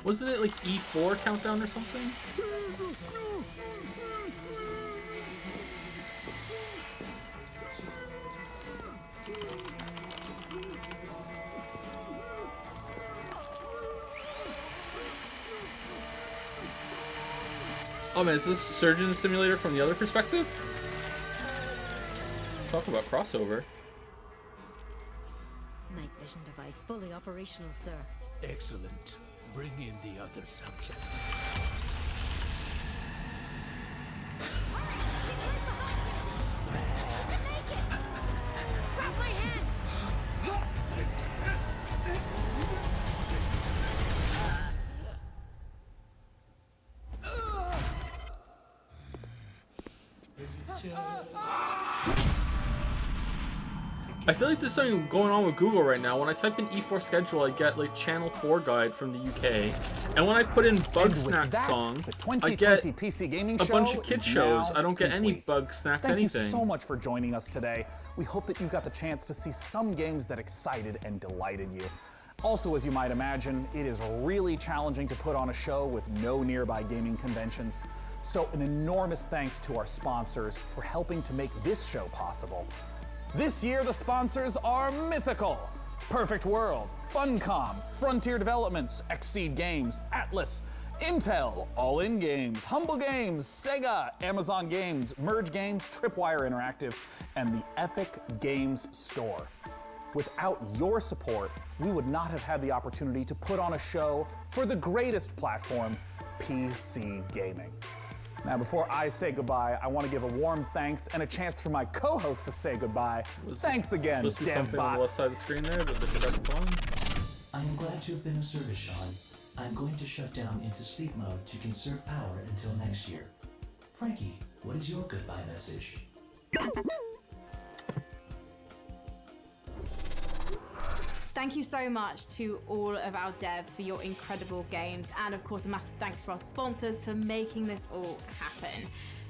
Wasn't it like E4 countdown or something? Oh man, is this Surgeon Simulator from the other perspective? Talk about crossover. Night vision device fully operational, sir. Excellent. Bring in the other subjects. Grab my hand! I feel like there's something going on with Google right now. When I type in E4 schedule, I get like Channel 4 guide from the UK. And when I put in Bug Snacks song, I get PC Gaming a Show bunch of kids shows. now I don't get any complete. Bug Snacks Thank anything. you so much for joining us today. We hope that you got the chance to see some games that excited and delighted you. Also, as you might imagine, it is really challenging to put on a show with no nearby gaming conventions. So an enormous thanks to our sponsors for helping to make this show possible. This year, the sponsors are Mythical, Perfect World, Funcom, Frontier Developments, Exceed Games, Atlas, Intel, All In Games, Humble Games, Sega, Amazon Games, Merge Games, Tripwire Interactive, and the Epic Games Store. Without your support, we would not have had the opportunity to put on a show for the greatest platform, PC gaming. Now, before I say goodbye, I want to give a warm thanks and a chance for my co-host to say goodbye. Thanks again, Supposed to be something on the DevBot. left side of the screen there, but they forgot to put on. I am glad to have been of service, Sean. I'm going to shut down into sleep mode to conserve power until next year. Frankie, what is your goodbye message? Thank you so much to all of our devs for your incredible games, and of course a massive thanks to our sponsors for making this all happen.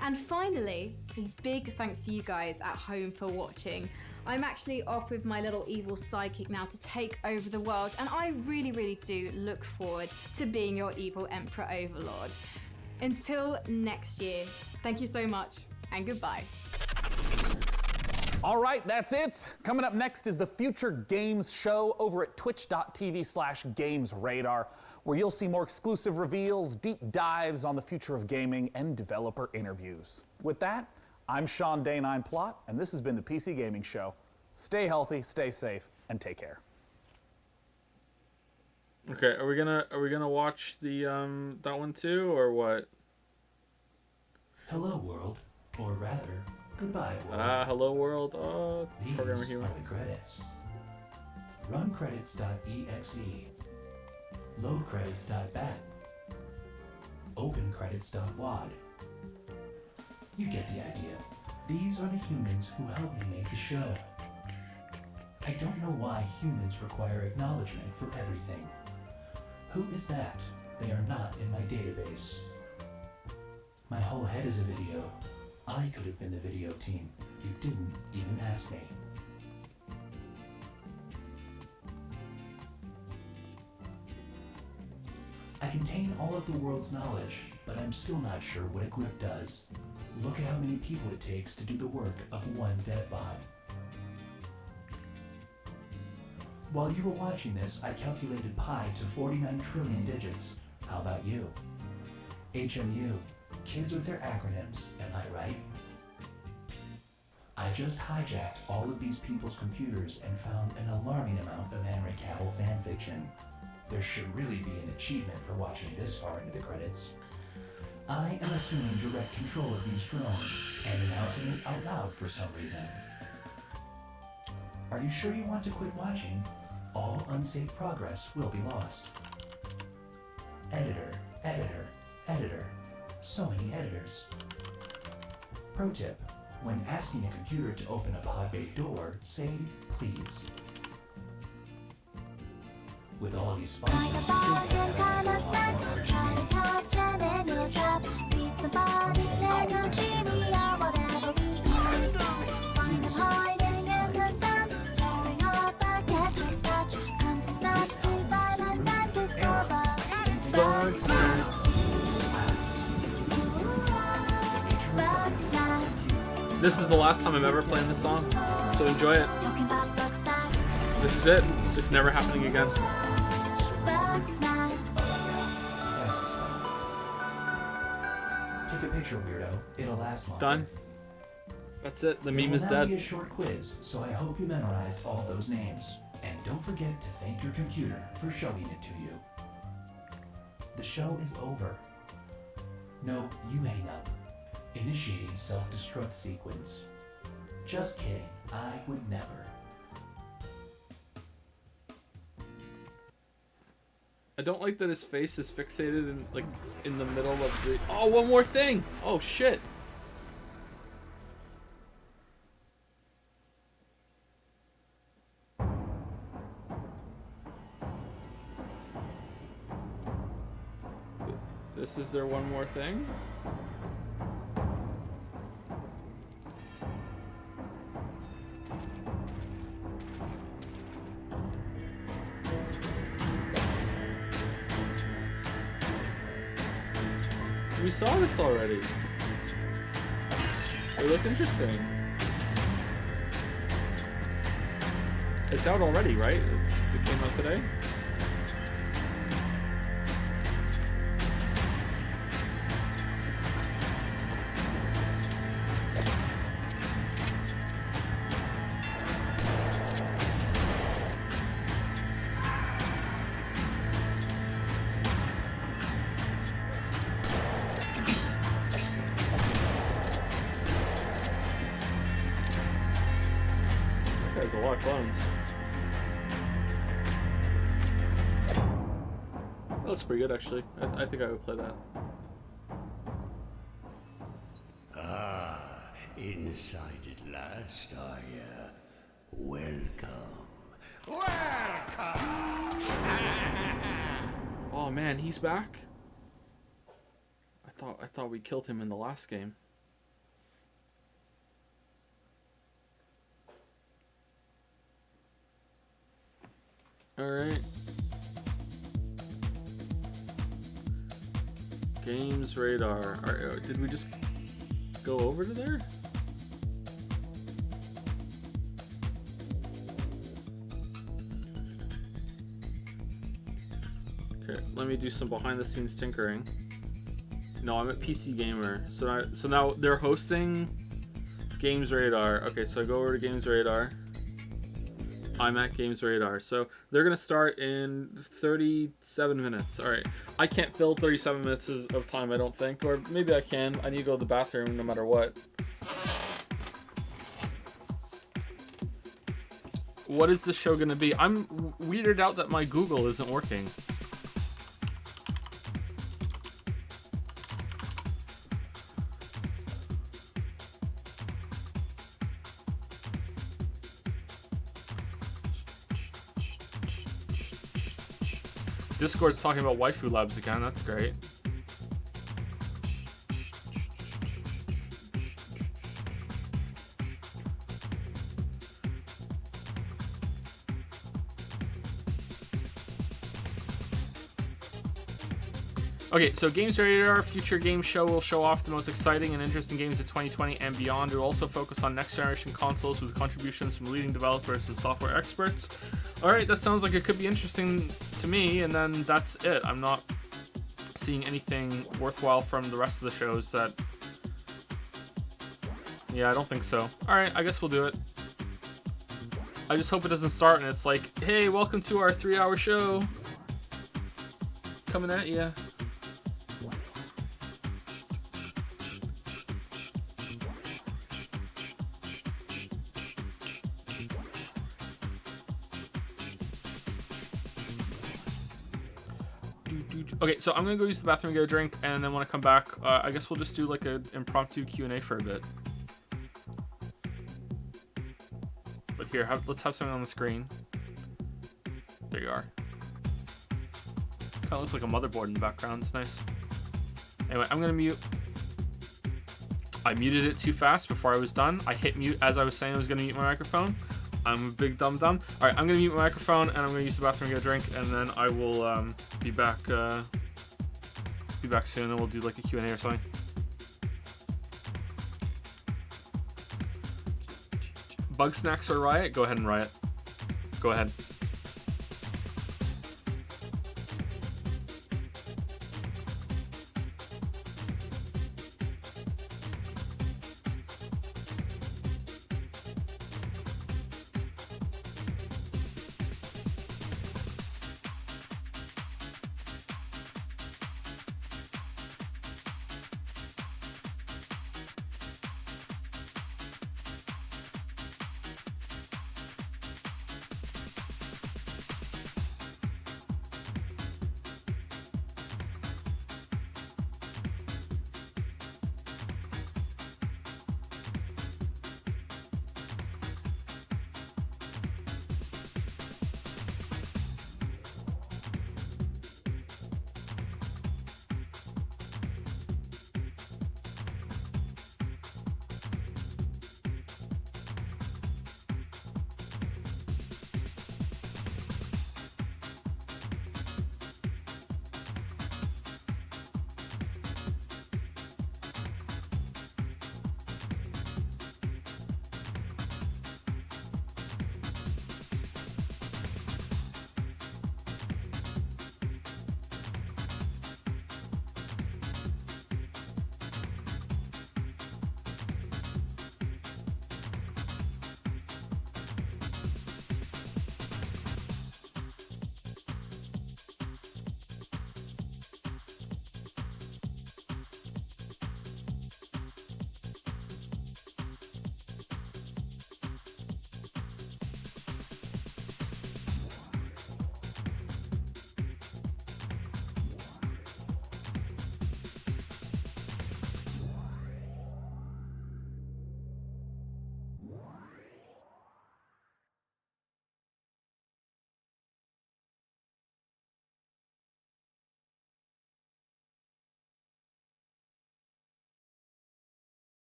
And finally, a big thanks to you guys at home for watching. I'm actually off with my little evil sidekick now to take over the world, and I really do look forward to being your evil Emperor Overlord. Until next year, thank you so much, and goodbye. All right, that's it. Coming up next is the Future Games Show over at twitch.tv/GamesRadar, where you'll see more exclusive reveals, deep dives on the future of gaming, and developer interviews. With that, I'm Sean Day9 Plot, and this has been the PC Gaming Show. Stay healthy, stay safe, and take care. Okay, are we gonna watch the that one too, or what? Hello, world. Or rather, goodbye, world. Hello world. Oh, These programmer humor. are the credits. Run credits.exe. Load credits.bat. Open credits.wad. You get the idea. These are the humans who helped me make the show. I don't know why humans require acknowledgement for everything. Who is that? They are not in my database. My whole head is a video. I could have been the video team. You didn't even ask me. I contain all of the world's knowledge, but I'm still not sure what a glip does. Look at how many people it takes to do the work of one DevBot. While you were watching this, I calculated pi to 49 trillion digits. How about you? HMU, kids with their acronyms, am I right? I just hijacked all of these people's computers and found an alarming amount of Henry Cavill fanfiction. There should really be an achievement for watching this far into the credits. I am assuming direct control of these drones and announcing it out loud for some reason. Are you sure you want to quit watching? All unsafe progress will be lost. Editor, editor, editor. So many editors. Pro tip, when asking a computer to open a pod bay door, say please. With all these sponsors, This is the last time I'm ever playing this song, so enjoy it. This is it. It's never happening again. Take a picture, weirdo. It'll last longer. Done. That's it. The meme is It will now dead. be a short quiz, so I hope you memorized all those names. And don't forget to thank your computer for showing it to you. The show is over. No, you hang up. Initiating self-destruct sequence. Just kidding. I would never. I don't like that his face is fixated in like in the middle of the. Oh, one more thing! Oh shit! This is their one more thing? We saw this already. It looked interesting. It's out already, right? It came out today? There's a lot of clones. That looks pretty good, actually. I think I would play that. Ah, inside at last, welcome. Welcome! Oh man, he's back. I thought we killed him in the last game. Alright. Games radar. Alright, did we just go over to there? Okay, let me do some behind the scenes tinkering. No, I'm at PC Gamer. So now they're hosting Games Radar. Okay, so I go over to Games Radar. I'm at Games Radar. So they're going to start in 37 minutes. All right. I can't fill 37 minutes of time, I don't think. Or maybe I can. I need to go to the bathroom no matter what. What is the show going to be? I'm weirded out that my Google isn't working. Discord's talking about waifu labs again, that's great. Okay, so Games Radar Future Game Show will show off the most exciting and interesting games of 2020 and beyond. It will also focus on next generation consoles with contributions from leading developers and software experts. Alright, that sounds like it could be interesting to me, and then that's it. I'm not seeing anything worthwhile from the rest of the shows that... Yeah, I don't think so. Alright, I guess we'll do it. I just hope it doesn't start and it's like, hey, welcome to our 3-hour show. Coming at ya. Okay, so I'm gonna go use the bathroom, get a drink, and then when I come back, I guess we'll just do like an impromptu Q&A for a bit. But here, let's have something on the screen. There you are. Kind of looks like a motherboard in the background. It's nice. Anyway, I'm gonna mute. I muted it too fast before I was done. I hit mute as I was saying I was gonna mute my microphone. I'm a big dum-dum. Alright, I'm gonna mute my microphone and I'm gonna use the bathroom and get a drink, and then I will be back Be back soon, and then we'll do like a Q&A or something. Bug Snacks or Riot? Go ahead and Riot. Go ahead.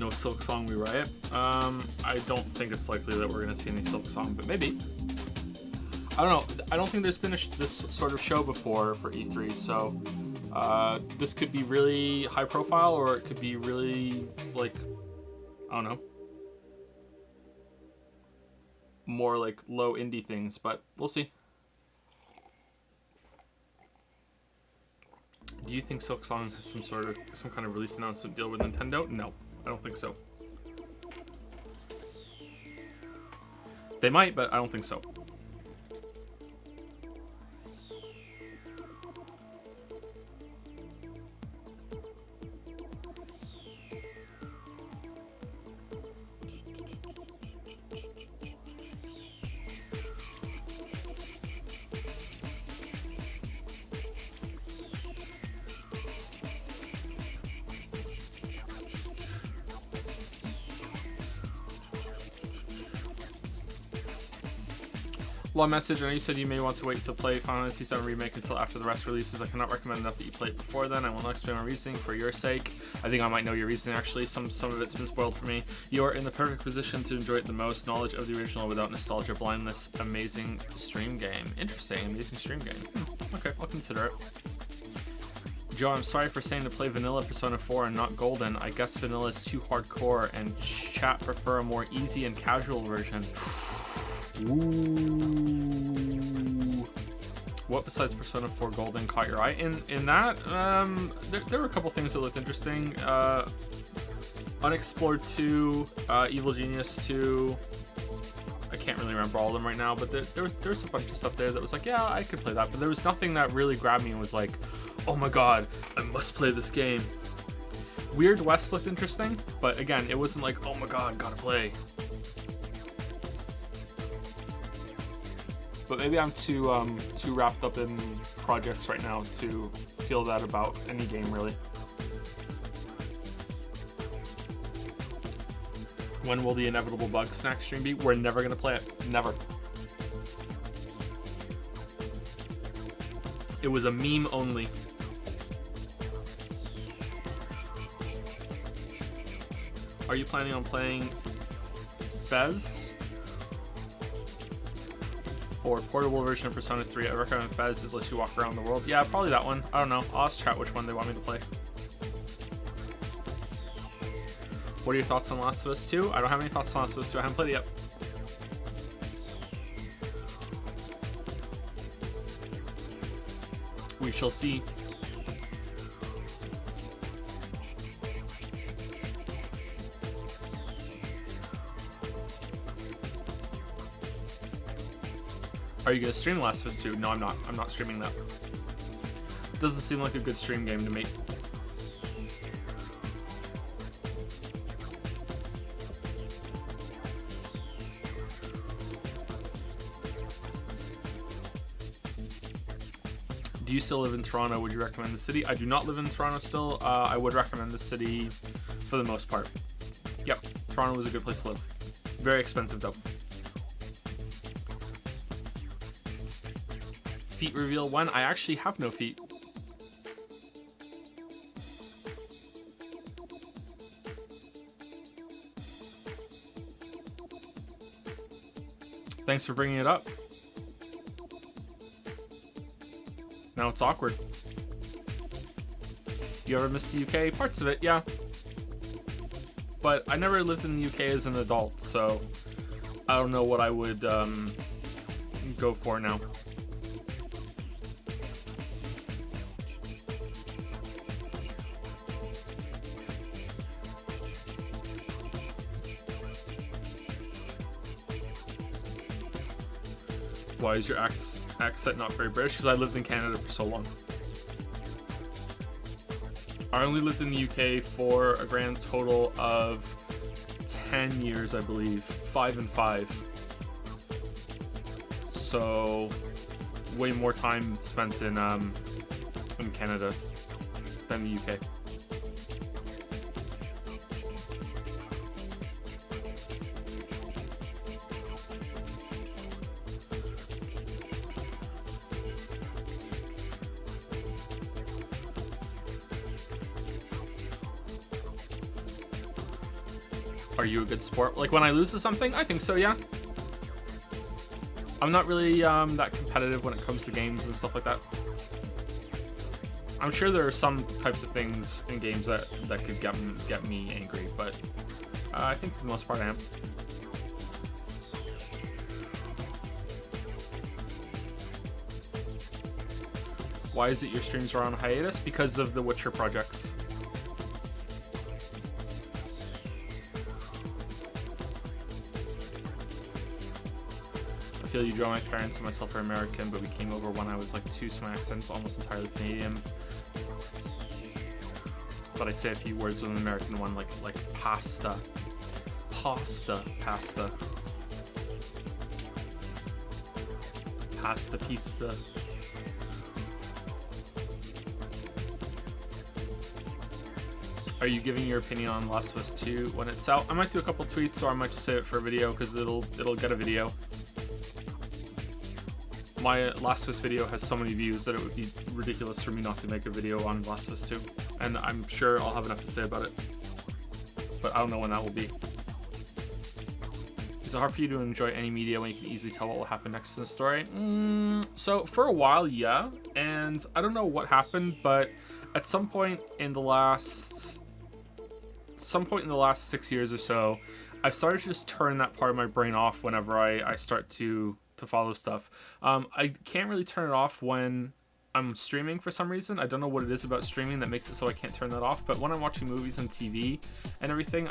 no Silk Song We Riot. I don't think it's likely that we're gonna see any Silk Song, but maybe. I don't know. I don't think there's been this sort of show before for E3, so this could be really high profile, or it could be really, like, I don't know, more like low indie things, but we'll see. Do you think Silk Song has some kind of release announcement deal with Nintendo? No, I don't think so. They might, but I don't think so. Long message. I know you said you may want to wait to play Final Fantasy VII Remake until after the rest releases. I cannot recommend enough that you play it before then. I will not explain my reasoning for your sake. I think I might know your reasoning actually. Some of it's been spoiled for me. You are in the perfect position to enjoy it the most. Knowledge of the original without nostalgia blindness. Amazing stream game. Interesting. Amazing stream game. Okay, I'll consider it. Joe, I'm sorry for saying to play vanilla Persona 4 and not Golden. I guess vanilla is too hardcore and chat prefer a more easy and casual version. Ooh. What besides Persona 4 Golden caught your eye? In that, there were a couple things that looked interesting. Unexplored 2, Evil Genius 2. I can't really remember all of them right now, but there's a bunch of stuff there that was like, yeah, I could play that. But there was nothing that really grabbed me and was like, oh my god, I must play this game. Weird West looked interesting, but again, it wasn't like, oh my god, gotta play. But maybe I'm too wrapped up in projects right now to feel that about any game, really. When will the inevitable Bug Snack stream be? We're never gonna play it. Never. It was a meme only. Are you planning on playing Fez? Or portable version of Persona 3. I recommend Fez as lets you walk around the world. Yeah, probably that one. I don't know. I'll ask chat which one they want me to play. What are your thoughts on Last of Us 2? I don't have any thoughts on Last of Us 2. I haven't played it yet. We shall see. Are you gonna stream Last of Us 2? No, I'm not. I'm not streaming that. Doesn't seem like a good stream game to me. Do you still live in Toronto? Would you recommend the city? I do not live in Toronto still. I would recommend the city for the most part. Yep, Toronto was a good place to live. Very expensive though. Feet reveal when? I actually have no feet. Thanks for bringing it up. Now it's awkward. You ever miss the UK? Parts of it, yeah. But I never lived in the UK as an adult, so I don't know what I would go for now. Why is your accent not very British? Because I lived in Canada for so long. I only lived in the UK for a grand total of 10 years, I believe. 5 and 5. So, way more time spent in Canada than the UK. Are you a good sport? Like when I lose to something, I think so, yeah. I'm not really that competitive when it comes to games and stuff like that. I'm sure there are some types of things in games that could get me angry, but I think for the most part I am. Why is it your streams are on hiatus? Because of the Witcher projects. I feel you draw my parents and myself are American, but we came over when I was like 2, so my accent's almost entirely Canadian. But I say a few words with an American one, like pasta. Pasta. Pasta. Pasta pizza. Are you giving your opinion on Last of Us 2 when it's out? I might do a couple tweets, or I might just save it for a video because it'll get a video. My Last of Us video has so many views that it would be ridiculous for me not to make a video on Last of Us 2, and I'm sure I'll have enough to say about it. But I don't know when that will be. Is it hard for you to enjoy any media when you can easily tell what will happen next in the story? So for a while, yeah, and I don't know what happened, but at some point in the last 6 years or so, I've started to just turn that part of my brain off whenever I start to follow stuff. I can't really turn it off when I'm streaming for some reason. I don't know what it is about streaming that makes it so I can't turn that off, but when I'm watching movies and TV and everything,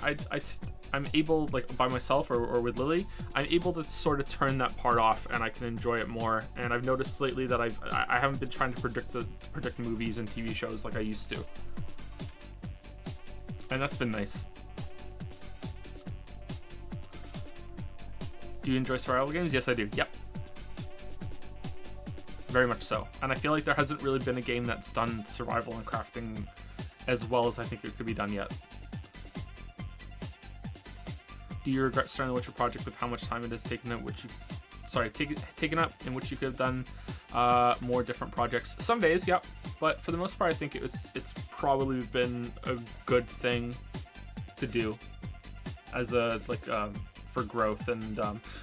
I'm able, like by myself or with Lily, I'm able to sort of turn that part off and I can enjoy it more. And I've noticed lately that I haven't been trying to predict movies and TV shows like I used to. And that's been nice. Do you enjoy survival games? Yes, I do. Yep. Very much so. And I feel like there hasn't really been a game that's done survival and crafting as well as I think it could be done yet. Do you regret starting the Witcher project with how much time it has taken up, taken up in which you could have done more different projects? Some days, yep. But for the most part, I think it's probably been a good thing to do as a for growth and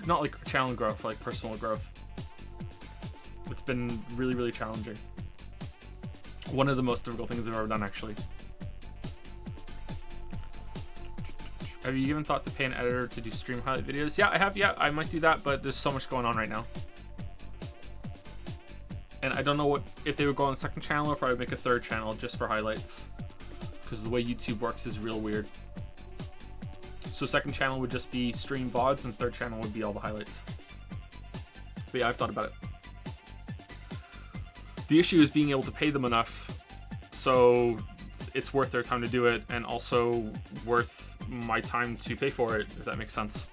not like channel growth, like personal growth. It's been really, really challenging. One of the most difficult things I've ever done, actually. Have you given thought to pay an editor to do stream highlight videos? Yeah, I have. Yeah, I might do that, but there's so much going on right now. And I don't know if they would go on the second channel or if I would make a third channel just for highlights. Because the way YouTube works is real weird. So second channel would just be stream VODs and third channel would be all the highlights. But yeah, I've thought about it. The issue is being able to pay them enough so it's worth their time to do it and also worth my time to pay for it, if that makes sense.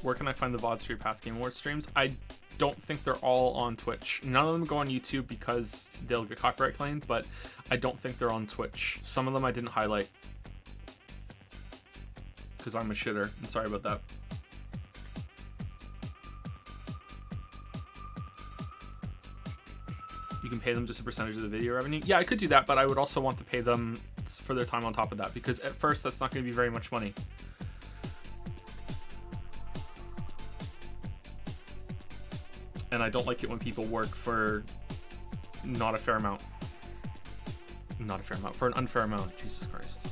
Where can I find the VODs for your past Game Awards streams? I don't think they're all on Twitch. None of them go on YouTube because they'll get copyright claimed, but I don't think they're on Twitch. Some of them I didn't highlight because I'm a shitter. I'm sorry about that. You can pay them just a percentage of the video revenue. Yeah, I could do that, but I would also want to pay them for their time on top of that because at first that's not going to be very much money. And I don't like it when people work for not a fair amount. Not a fair amount. For an unfair amount. Jesus Christ.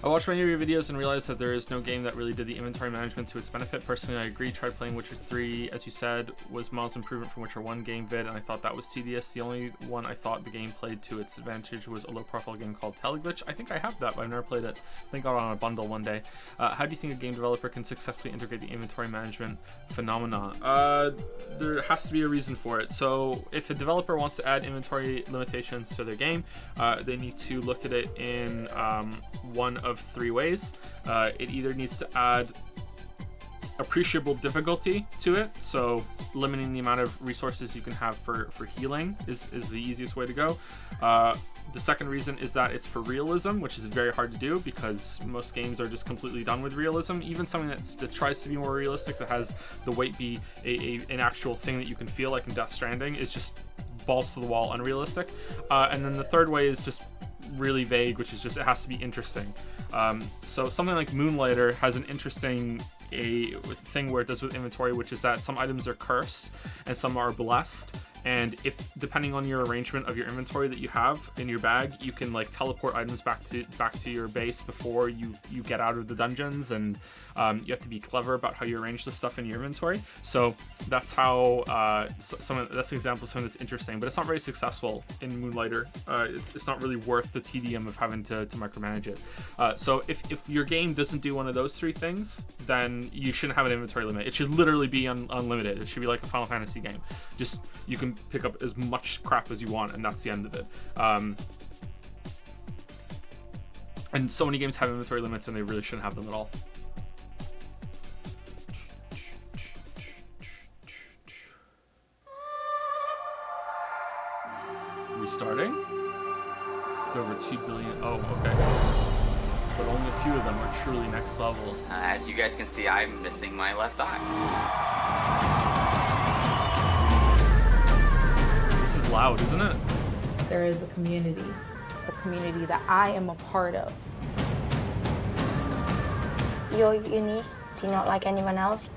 I watched many of your videos and realized that there is no game that really did the inventory management to its benefit. Personally, I agree. Tried playing Witcher 3, as you said, was miles improvement from Witcher 1 game vid, and I thought that was tedious. The only one I thought the game played to its advantage was a low-profile game called Teleglitch. I think I have that, but I've never played it. I think I got on a bundle one day. How do you think a game developer can successfully integrate the inventory management phenomena? There has to be a reason for it. So if a developer wants to add inventory limitations to their game, they need to look at it in one of three ways. It either needs to add appreciable difficulty to it, so limiting the amount of resources you can have for healing is the easiest way to go, The second reason is that it's for realism, which is very hard to do because most games are just completely done with realism. Even something that tries to be more realistic, that has the weight be an actual thing that you can feel, like in Death Stranding, is just balls to the wall unrealistic. And then the third way is just really vague, which is just it has to be interesting. So something like Moonlighter has an interesting thing where it does with inventory, which is that some items are cursed and some are blessed, and if depending on your arrangement of your inventory that you have in your bag, you can like teleport items back to your base before you get out of the dungeons, and you have to be clever about how you arrange the stuff in your inventory. So that's how that's an example of something that's interesting, but it's not very successful in Moonlighter. It's not really worth the tedium of having to micromanage it. So if your game doesn't do one of those three things, then you shouldn't have an inventory limit. It should literally be unlimited. It should be like a Final Fantasy game. Just you can pick up as much crap as you want, and that's the end of it. And so many games have inventory limits, and they really shouldn't have them at all. Restarting? Over 2 billion. Oh, okay. But only a few of them are truly next level. As you guys can see, I'm missing my left eye. This is loud, isn't it? There is a community that I am a part of. You're unique. Do you not like anyone else?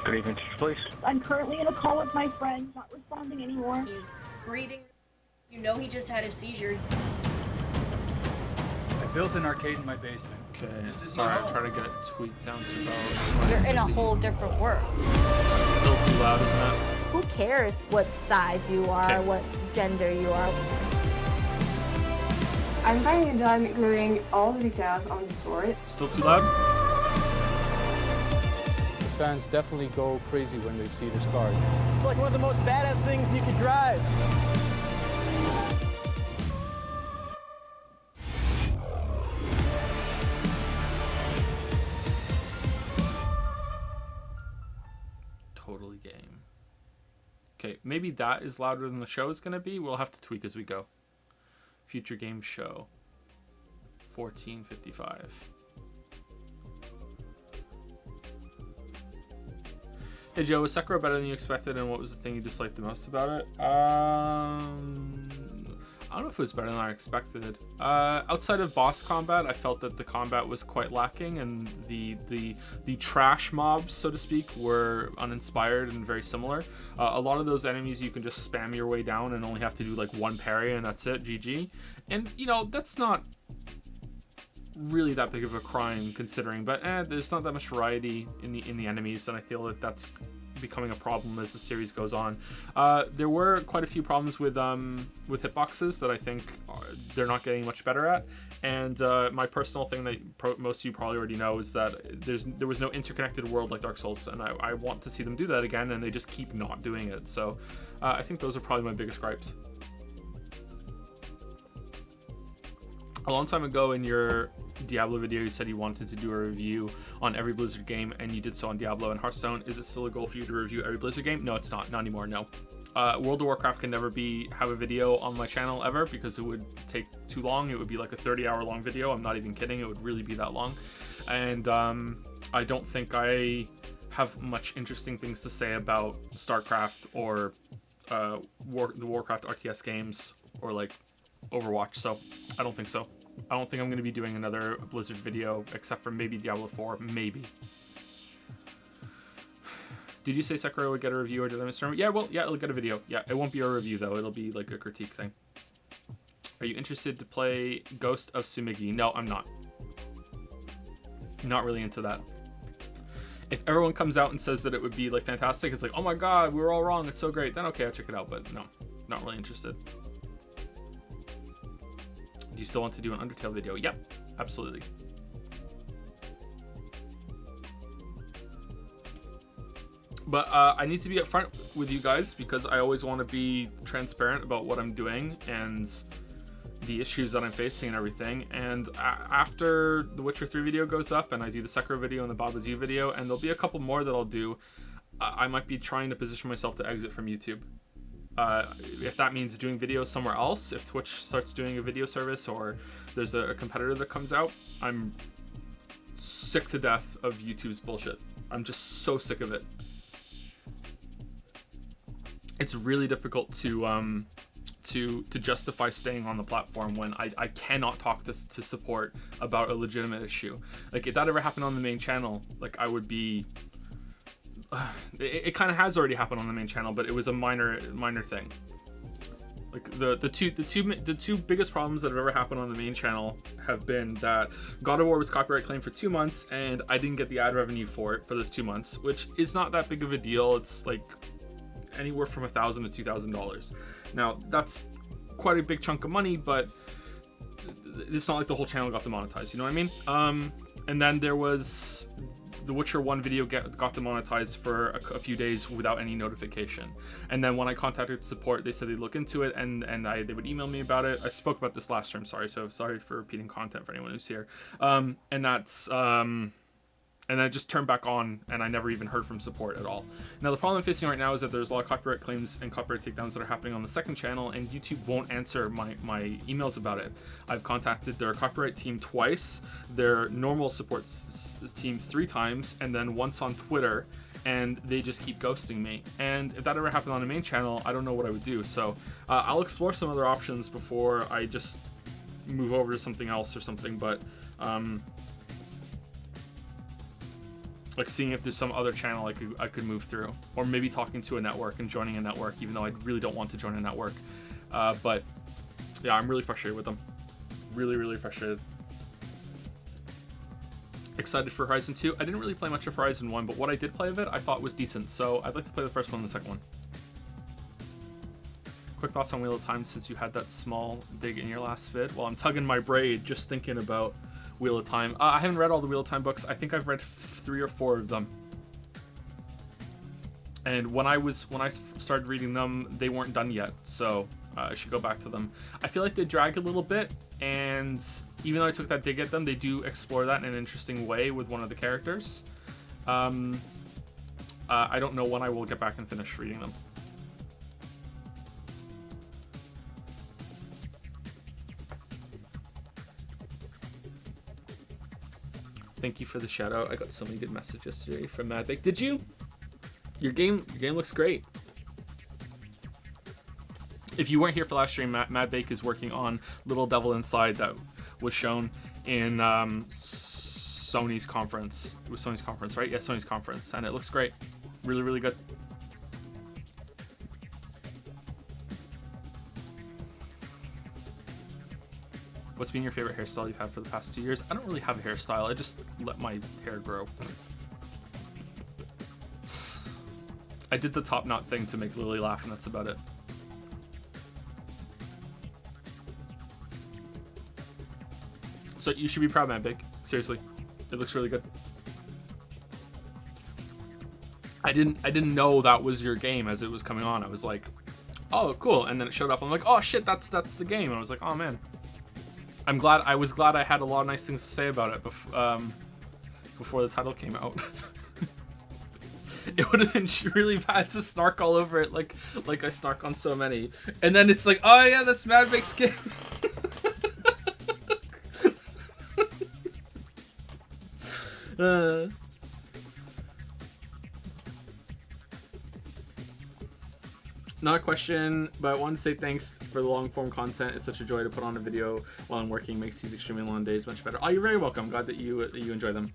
Good evening, please. I'm currently in a call with my friend, not responding anymore. He's breathing. You know he just had a seizure. I built an arcade in my basement. Okay, sorry, I'm trying to get it tweaked down to about... You're in a whole different world. It's still too loud, isn't it? Who cares what size you are, what gender you are? I'm finally done gluing all the details on the sword. Still too loud? The fans definitely go crazy when they see this card. It's like one of the most badass things you could drive. Totally game. Okay, maybe that is louder than the show is going to be. We'll have to tweak as we go. Future game show. 1455. Hey Joe, was Sekiro better than you expected, and what was the thing you disliked the most about it? I don't know if it was better than I expected. Outside of boss combat, I felt that the combat was quite lacking, and the trash mobs, so to speak, were uninspired and very similar. A lot of those enemies you can just spam your way down and only have to do like one parry, and that's it, GG. And you know, that's not really that big of a crime considering, but there's not that much variety in the enemies, and I feel that that's becoming a problem as the series goes on. There were quite a few problems with hitboxes that I think they're not getting much better at, and my personal thing that most of you probably already know is that there was no interconnected world like Dark Souls, and I want to see them do that again, and they just keep not doing it. So I think those are probably my biggest gripes. A long time ago in your Diablo video, you said you wanted to do a review on every Blizzard game, and you did so on Diablo and Hearthstone. Is it still a goal for you to review every Blizzard game? No, it's not. Not anymore, no. World of Warcraft can never have a video on my channel ever, because it would take too long. It would be like a 30-hour long video. I'm not even kidding. It would really be that long. And I don't think I have much interesting things to say about StarCraft or the Warcraft RTS games, or like Overwatch, so I don't think so. I don't think I'm going to be doing another Blizzard video, except for maybe Diablo 4, maybe. Did you say Sekiro would get a review, or did I misremember? Yeah, well, yeah, it'll get a video. Yeah, it won't be a review, though. It'll be like a critique thing. Are you interested to play Ghost of Tsumigi? No, I'm not. Not really into that. If everyone comes out and says that it would be like fantastic, it's like, oh my god, we were all wrong, it's so great, then okay, I'll check it out, but no, not really interested. Do you still want to do an Undertale video? Yep, absolutely. But I need to be upfront with you guys, because I always want to be transparent about what I'm doing and the issues that I'm facing and everything. And after the Witcher 3 video goes up, and I do the Sekiro video and the Babazu video, and there'll be a couple more that I'll do, I might be trying to position myself to exit from YouTube. If that means doing videos somewhere else, if Twitch starts doing a video service or there's a competitor that comes out, I'm sick to death of YouTube's bullshit. I'm just so sick of it. It's really difficult to justify staying on the platform when I cannot talk to support about a legitimate issue. Like, if that ever happened on the main channel, like, I would be... it kind of has already happened on the main channel, but it was a minor thing. Like, the two biggest problems that have ever happened on the main channel have been that God of War was copyright claimed for 2 months, and I didn't get the ad revenue for it for those 2 months, which is not that big of a deal. It's like anywhere from $1,000 to $2,000. Now, that's quite a big chunk of money, but it's not like the whole channel got demonetized, you know what I mean? And then there was the Witcher 1 video got demonetized for a few days without any notification. And then when I contacted support, they said they'd look into it, and they would email me about it. I spoke about this last stream, sorry for repeating content for anyone who's here. And that's... and then it just turned back on, and I never even heard from support at all. Now, the problem I'm facing right now is that there's a lot of copyright claims and copyright takedowns that are happening on the second channel, and YouTube won't answer my emails about it. I've contacted their copyright team twice, their normal support team 3 times, and then once on Twitter, and they just keep ghosting me. And if that ever happened on the main channel, I don't know what I would do. So I'll explore some other options before I just move over to something else or something, but... like seeing if there's some other channel I could move through, or maybe talking to a network and joining a network, even though I really don't want to join a network. But yeah, I'm really frustrated with them. Really frustrated. Excited for Horizon 2. I didn't really play much of Horizon 1, but what I did play of it, I thought was decent. So I'd like to play the first one and the second one. Quick thoughts on Wheel of Time since you had that small dig in your last vid. Well, I'm tugging my braid just thinking about Wheel of Time. I haven't read all the Wheel of Time books. I think I've read 3 or 4 of them. And when I started reading them, they weren't done yet, so I should go back to them. I feel like they drag a little bit, and even though I took that dig at them, they do explore that in an interesting way with one of the characters. I don't know when I will get back and finish reading them. Thank you for the shout out. I got so many good messages today from Madbake. Did you? Your game looks great. If you weren't here for last stream, Madbake is working on Little Devil Inside that was shown in Sony's conference. It was Sony's conference, right? Yeah, Sony's conference, and it looks great. Really good. What's been your favorite hairstyle you've had for the past 2 years? I don't really have a hairstyle. I just let my hair grow. I did the top knot thing to make Lily laugh, and that's about it. So you should be proud, man, Big. Seriously, it looks really good. I didn't know that was your game as it was coming on. I was like, oh, cool, and then it showed up. I'm like, oh shit, that's the game. And I was like, oh man. I was glad I had a lot of nice things to say about it before the title came out. It would have been really bad to snark all over it like I snark on so many. And then it's like, oh yeah, that's Madbake's game. Not a question, but I wanted to say thanks for the long form content. It's such a joy to put on a video while I'm working. Makes these extremely long days much better. Oh, you're very welcome. Glad that you enjoy them.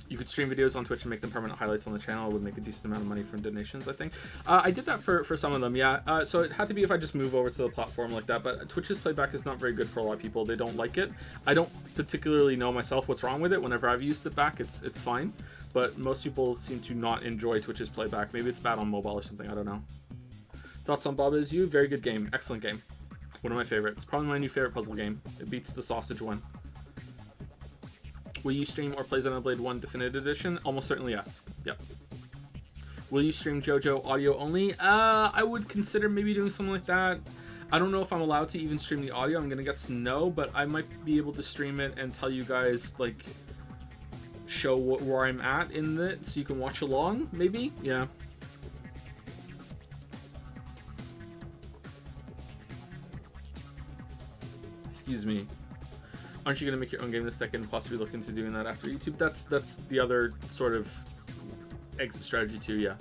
You could stream videos on Twitch and make them permanent highlights on the channel. It would make a decent amount of money from donations, I think. I did that for some of them, yeah. So it had to be if I just move over to the platform like that, but Twitch's playback is not very good for a lot of people. They don't like it. I don't particularly know myself what's wrong with it. Whenever I've used it back, it's fine. But most people seem to not enjoy Twitch's playback. Maybe it's bad on mobile or something, I don't know. Thoughts on Bob Is You? Very good game. Excellent game. One of my favorites. Probably my new favorite puzzle game. It beats the sausage one. Will you stream or play Xenoblade 1 Definitive Edition? Almost certainly yes. Yep. Will you stream JoJo audio only? I would consider maybe doing something like that. I don't know if I'm allowed to even stream the audio. I'm gonna guess no, but I might be able to stream it and tell you guys, like, show where I'm at in it so you can watch along, maybe? Yeah. Excuse me. Aren't you going to make your own game this decade and possibly look into doing that after YouTube? That's the other sort of exit strategy too, yeah.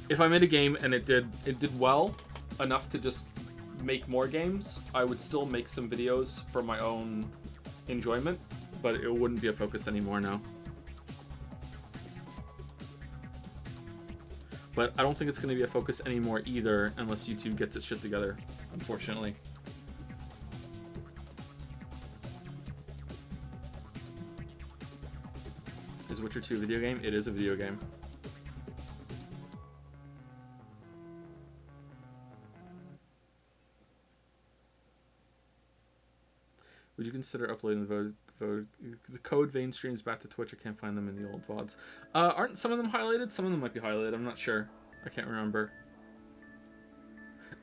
If I made a game and it did well enough to just make more games, I would still make some videos for my own enjoyment, but it wouldn't be a focus anymore now. But I don't think it's going to be a focus anymore either, unless YouTube gets its shit together, unfortunately. Is Witcher 2 a video game? It is a video game. Would you consider uploading the Code Vein streams back to Twitch? I can't find them in the old VODs. Aren't some of them highlighted? Some of them might be highlighted. I'm not sure. I can't remember.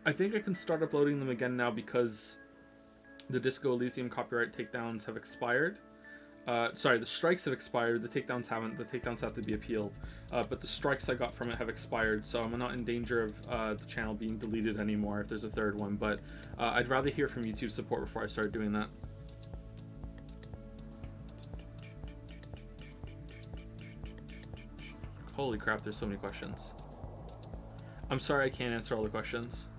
I think I can start uploading them again now because the Disco Elysium copyright takedowns have expired. Sorry, the strikes have expired. The takedowns haven't. The takedowns have to be appealed. But the strikes I got from it have expired, so I'm not in danger of the channel being deleted anymore if there's a third one. But I'd rather hear from YouTube support before I start doing that. Holy crap, there's so many questions. I'm sorry I can't answer all the questions.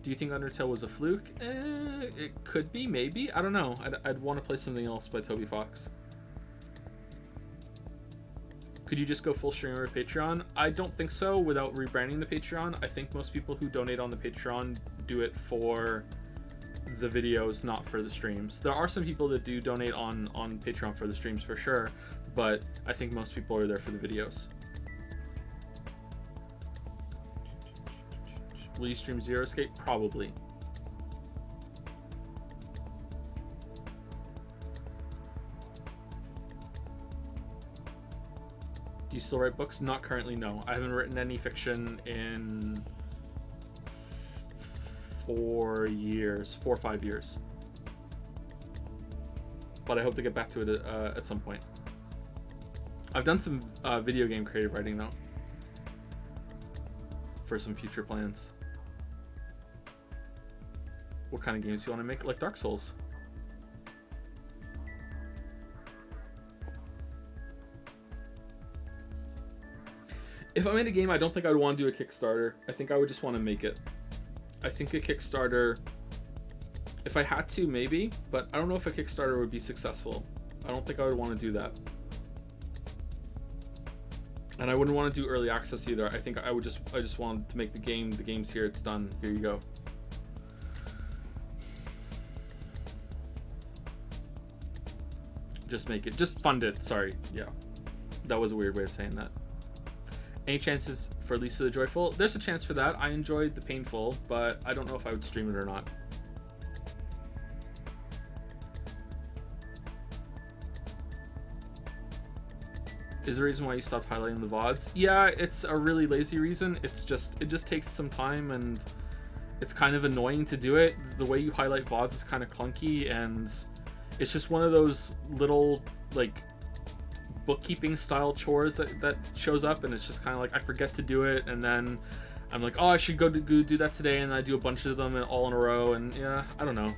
Do you think Undertale was a fluke? It could be, maybe. I don't know. I'd want to play something else by Toby Fox. Could you just go full streamer with Patreon? I don't think so without rebranding the Patreon. I think most people who donate on the Patreon do it for the videos, not for the streams. There are some people that do donate on Patreon for the streams for sure, but I think most people are there for the videos. Will you stream Zero Escape? Probably. Do you still write books? Not currently, no. I haven't written any fiction in 4 or 5 years. But I hope to get back to it at some point. I've done some video game creative writing though, for some future plans. What kind of games do you want to make? Like Dark Souls. If I made a game, I don't think I would want to do a Kickstarter. I think I would just want to make it. I think a Kickstarter, if I had to, maybe, but I don't know if a Kickstarter would be successful. I don't think I would want to do that. And I wouldn't want to do early access either. I think I just wanted to make the game. The game's here, it's done. Here you go. Just make it. Just fund it. Sorry. Yeah. That was a weird way of saying that. Any chances for Lisa the Joyful? There's a chance for that. I enjoyed The Painful, but I don't know if I would stream it or not. Is the reason why you stopped highlighting the VODs? Yeah, it's a really lazy reason. It just takes some time and it's kind of annoying to do it. The way you highlight VODs is kind of clunky and it's just one of those little like bookkeeping style chores that shows up, and it's just kind of like I forget to do it, and then I'm like, oh, I should go do that today, and I do a bunch of them all in a row, and yeah, I don't know.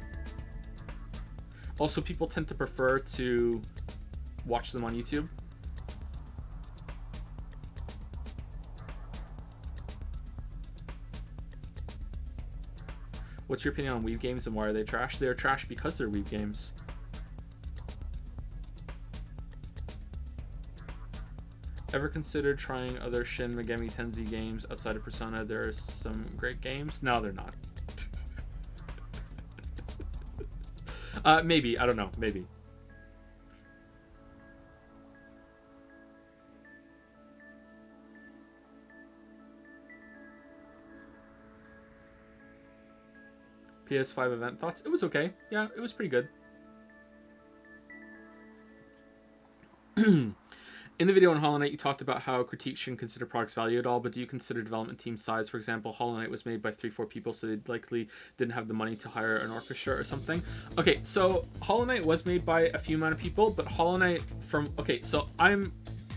Also, people tend to prefer to watch them on YouTube. What's your opinion on Weeb games and why are they trash? They're trash because they're Weeb games. Ever considered trying other Shin Megami Tensei games outside of Persona? There are some great games. No, they're not. Maybe. I don't know. Maybe. PS5 event thoughts? It was okay. Yeah, it was pretty good. In the video on Hollow Knight, you talked about how critiques shouldn't consider product's value at all, but do you consider development team size? For example, Hollow Knight was made by 3-4 people, so they likely didn't have the money to hire an orchestra or something. Okay, so Hollow Knight was made by a few amount of people, but Hollow Knight from... Okay, so I'm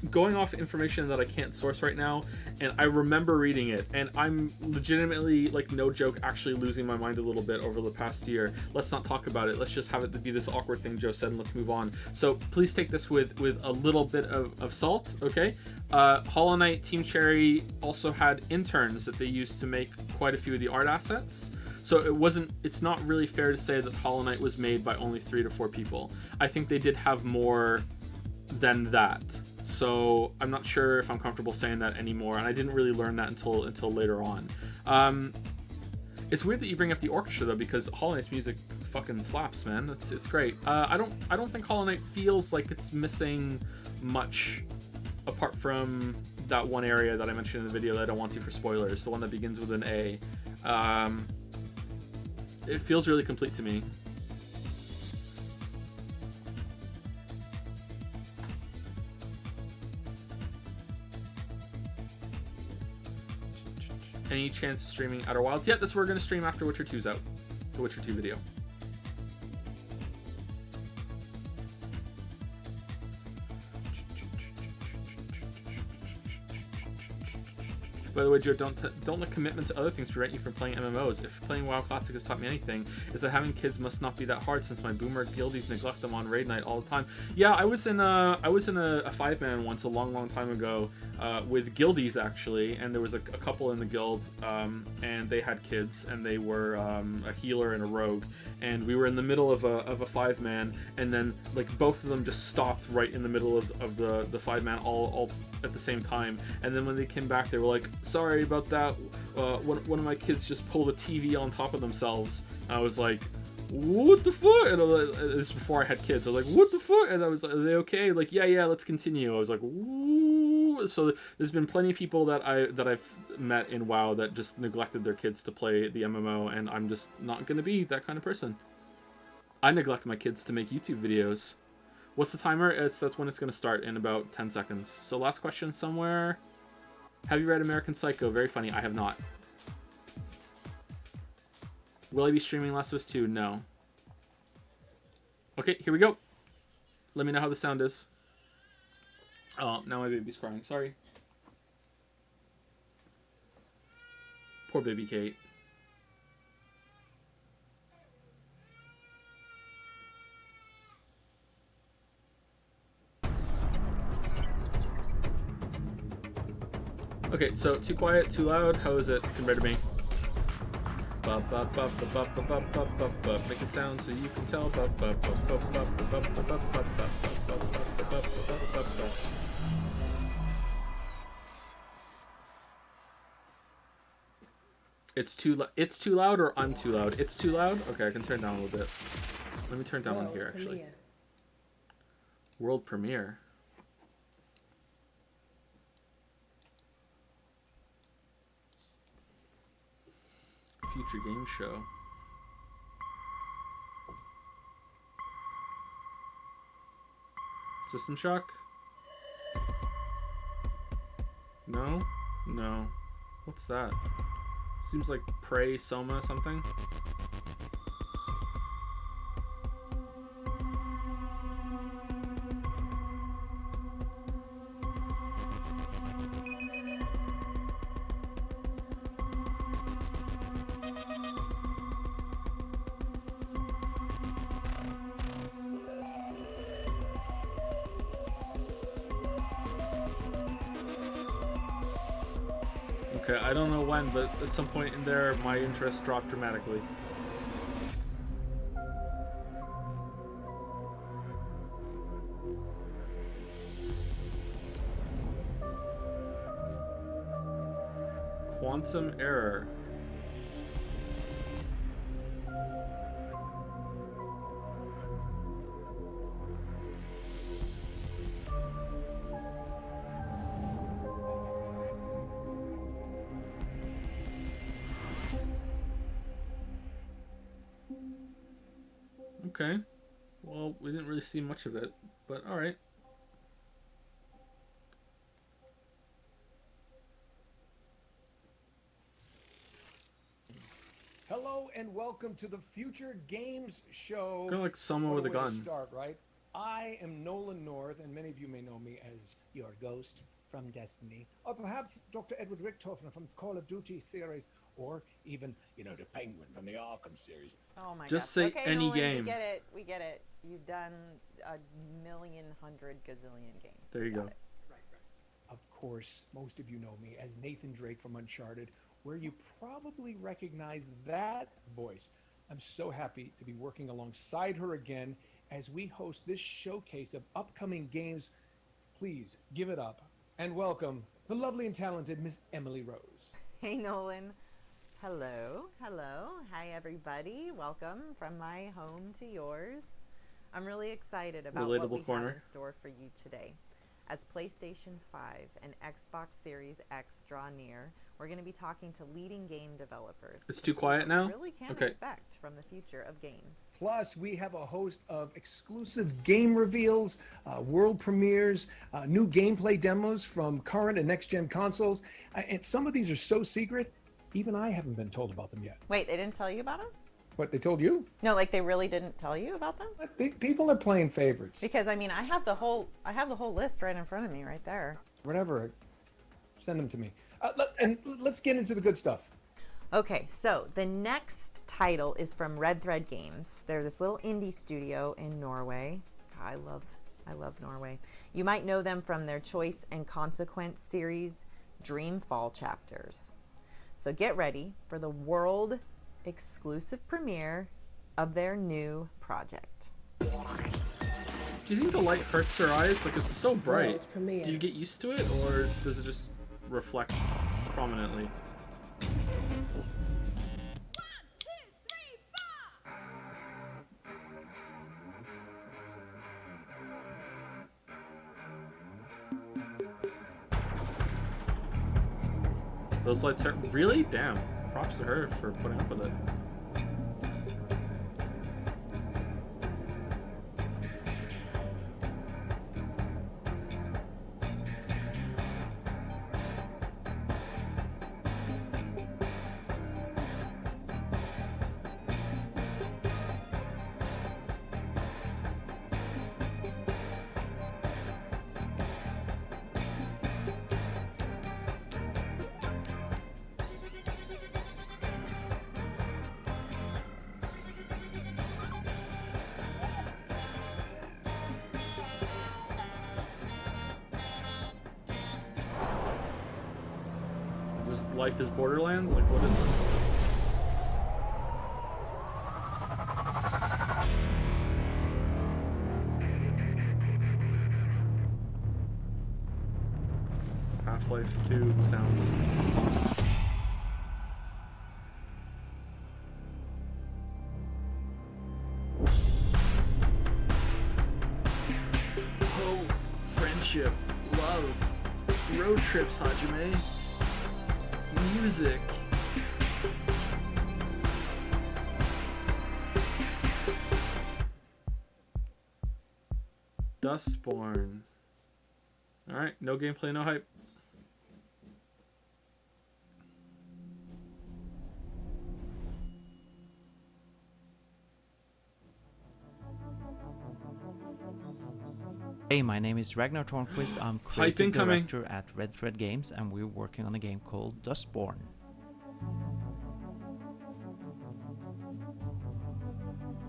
going off information that I can't source right now, and I remember reading it, and I'm legitimately, like, no joke, actually losing my mind a little bit over the past year. Let's not talk about it. Let's just have it be this awkward thing Joe said, and let's move on. So please take this with a little bit of salt, okay? Hollow Knight Team Cherry also had interns that they used to make quite a few of the art assets. So it's not really fair to say that Hollow Knight was made by only 3 to 4 people. I think they did have more than that. So I'm not sure if I'm comfortable saying that anymore, and I didn't really learn that until later on. It's weird that you bring up the orchestra though, because Hollow Knight's music fucking slaps, man. It's great. I don't think Hollow Knight feels like it's missing much apart from that one area that I mentioned in the video that I don't want to for spoilers, the one that begins with an A. It feels really complete to me. Any chance of streaming Outer Wilds? Yeah, that's what we're going to stream after Witcher 2's out. The Witcher 2 video. By the way, Joe, don't let commitment to other things prevent you from playing MMOs. If playing WoW Classic has taught me anything, is that having kids must not be that hard, since my boomer guildies neglect them on raid night all the time. Yeah, I was in a 5-man once a long time ago with guildies actually, and there was a couple in the guild, and they had kids, and they were a healer and a rogue, and we were in the middle of a 5-man, and then like both of them just stopped right in the middle of the 5-man all at the same time, and then when they came back, they were like, sorry about that, one of my kids just pulled a TV on top of themselves. And I was like, what the fuck? And this is before I had kids. I was like, what the fuck? And I was like, are they okay? Like, yeah, let's continue. I was like, ooh. So there's been plenty of people that I've met in WoW that just neglected their kids to play the MMO, and I'm just not gonna be that kind of person. I neglect my kids to make YouTube videos. What's the timer? That's when it's gonna start, in about 10 seconds. So last question somewhere. Have you read American Psycho? Very funny. I have not. Will I be streaming Last of Us 2? No. Okay, here we go. Let me know how the sound is. Oh, now my baby's crying. Sorry. Poor baby Kate. Okay, so too quiet, too loud. How is it compared to me? Make it sound so you can tell. It's too loud, or I'm too loud? It's too loud? Okay, I can turn down a little bit. Let me turn down one here actually. World premiere. Future game show. System Shock? No? No. What's that? Seems like Prey Soma something. Okay, I don't know when, but at some point in there, my interest dropped dramatically. Quantum Error. Okay. Well, we didn't really see much of it, but alright. Hello and welcome to the Future Games Show. Kind of like someone with a gun. Start, right? I am Nolan North, and many of you may know me as your ghost from Destiny, or perhaps Dr. Edward Richtofen from the Call of Duty series, or even, you know, the Penguin from the Arkham series. Oh my god. Just say okay, any Nolan, game. We get it. You've done a million, hundred gazillion games. There you go. Of course, most of you know me as Nathan Drake from Uncharted, where you probably recognize that voice. I'm so happy to be working alongside her again as we host this showcase of upcoming games. Please give it up and welcome the lovely and talented Miss Emily Rose. Hey, Nolan. Hello. Hello. Hi, everybody. Welcome from my home to yours. I'm really excited about what we have in store for you today. As PlayStation 5 and Xbox Series X draw near, we're going to be talking to leading game developers. It's too quiet now? We really can expect from the future of games. Plus, we have a host of exclusive game reveals, world premieres, new gameplay demos from current and next-gen consoles. And some of these are so secret, even I haven't been told about them yet. Wait, they didn't tell you about them? What, they told you? No, like they really didn't tell you about them? People are playing favorites. Because I mean, I have the whole list right in front of me, right there. Whatever, send them to me. And let's get into the good stuff. Okay, so the next title is from Red Thread Games. They're this little indie studio in Norway. I love Norway. You might know them from their Choice and Consequence series, Dreamfall chapters. So get ready for the world exclusive premiere of their new project. Do you think the light hurts her eyes? Like, it's so bright. Do you get used to it, or does it just reflect prominently? Those lights hurt? Really? Damn. Props to her for putting up with it. Life is Borderlands? Like, what is this? Half-Life 2 sounds. Oh, friendship, love, road trips, Hajime. Music. Dustborn. Alright, no gameplay, no hype. Hey, my name is Ragnar Tornquist. I'm creative director at Red Thread Games, and we're working on a game called Dustborn.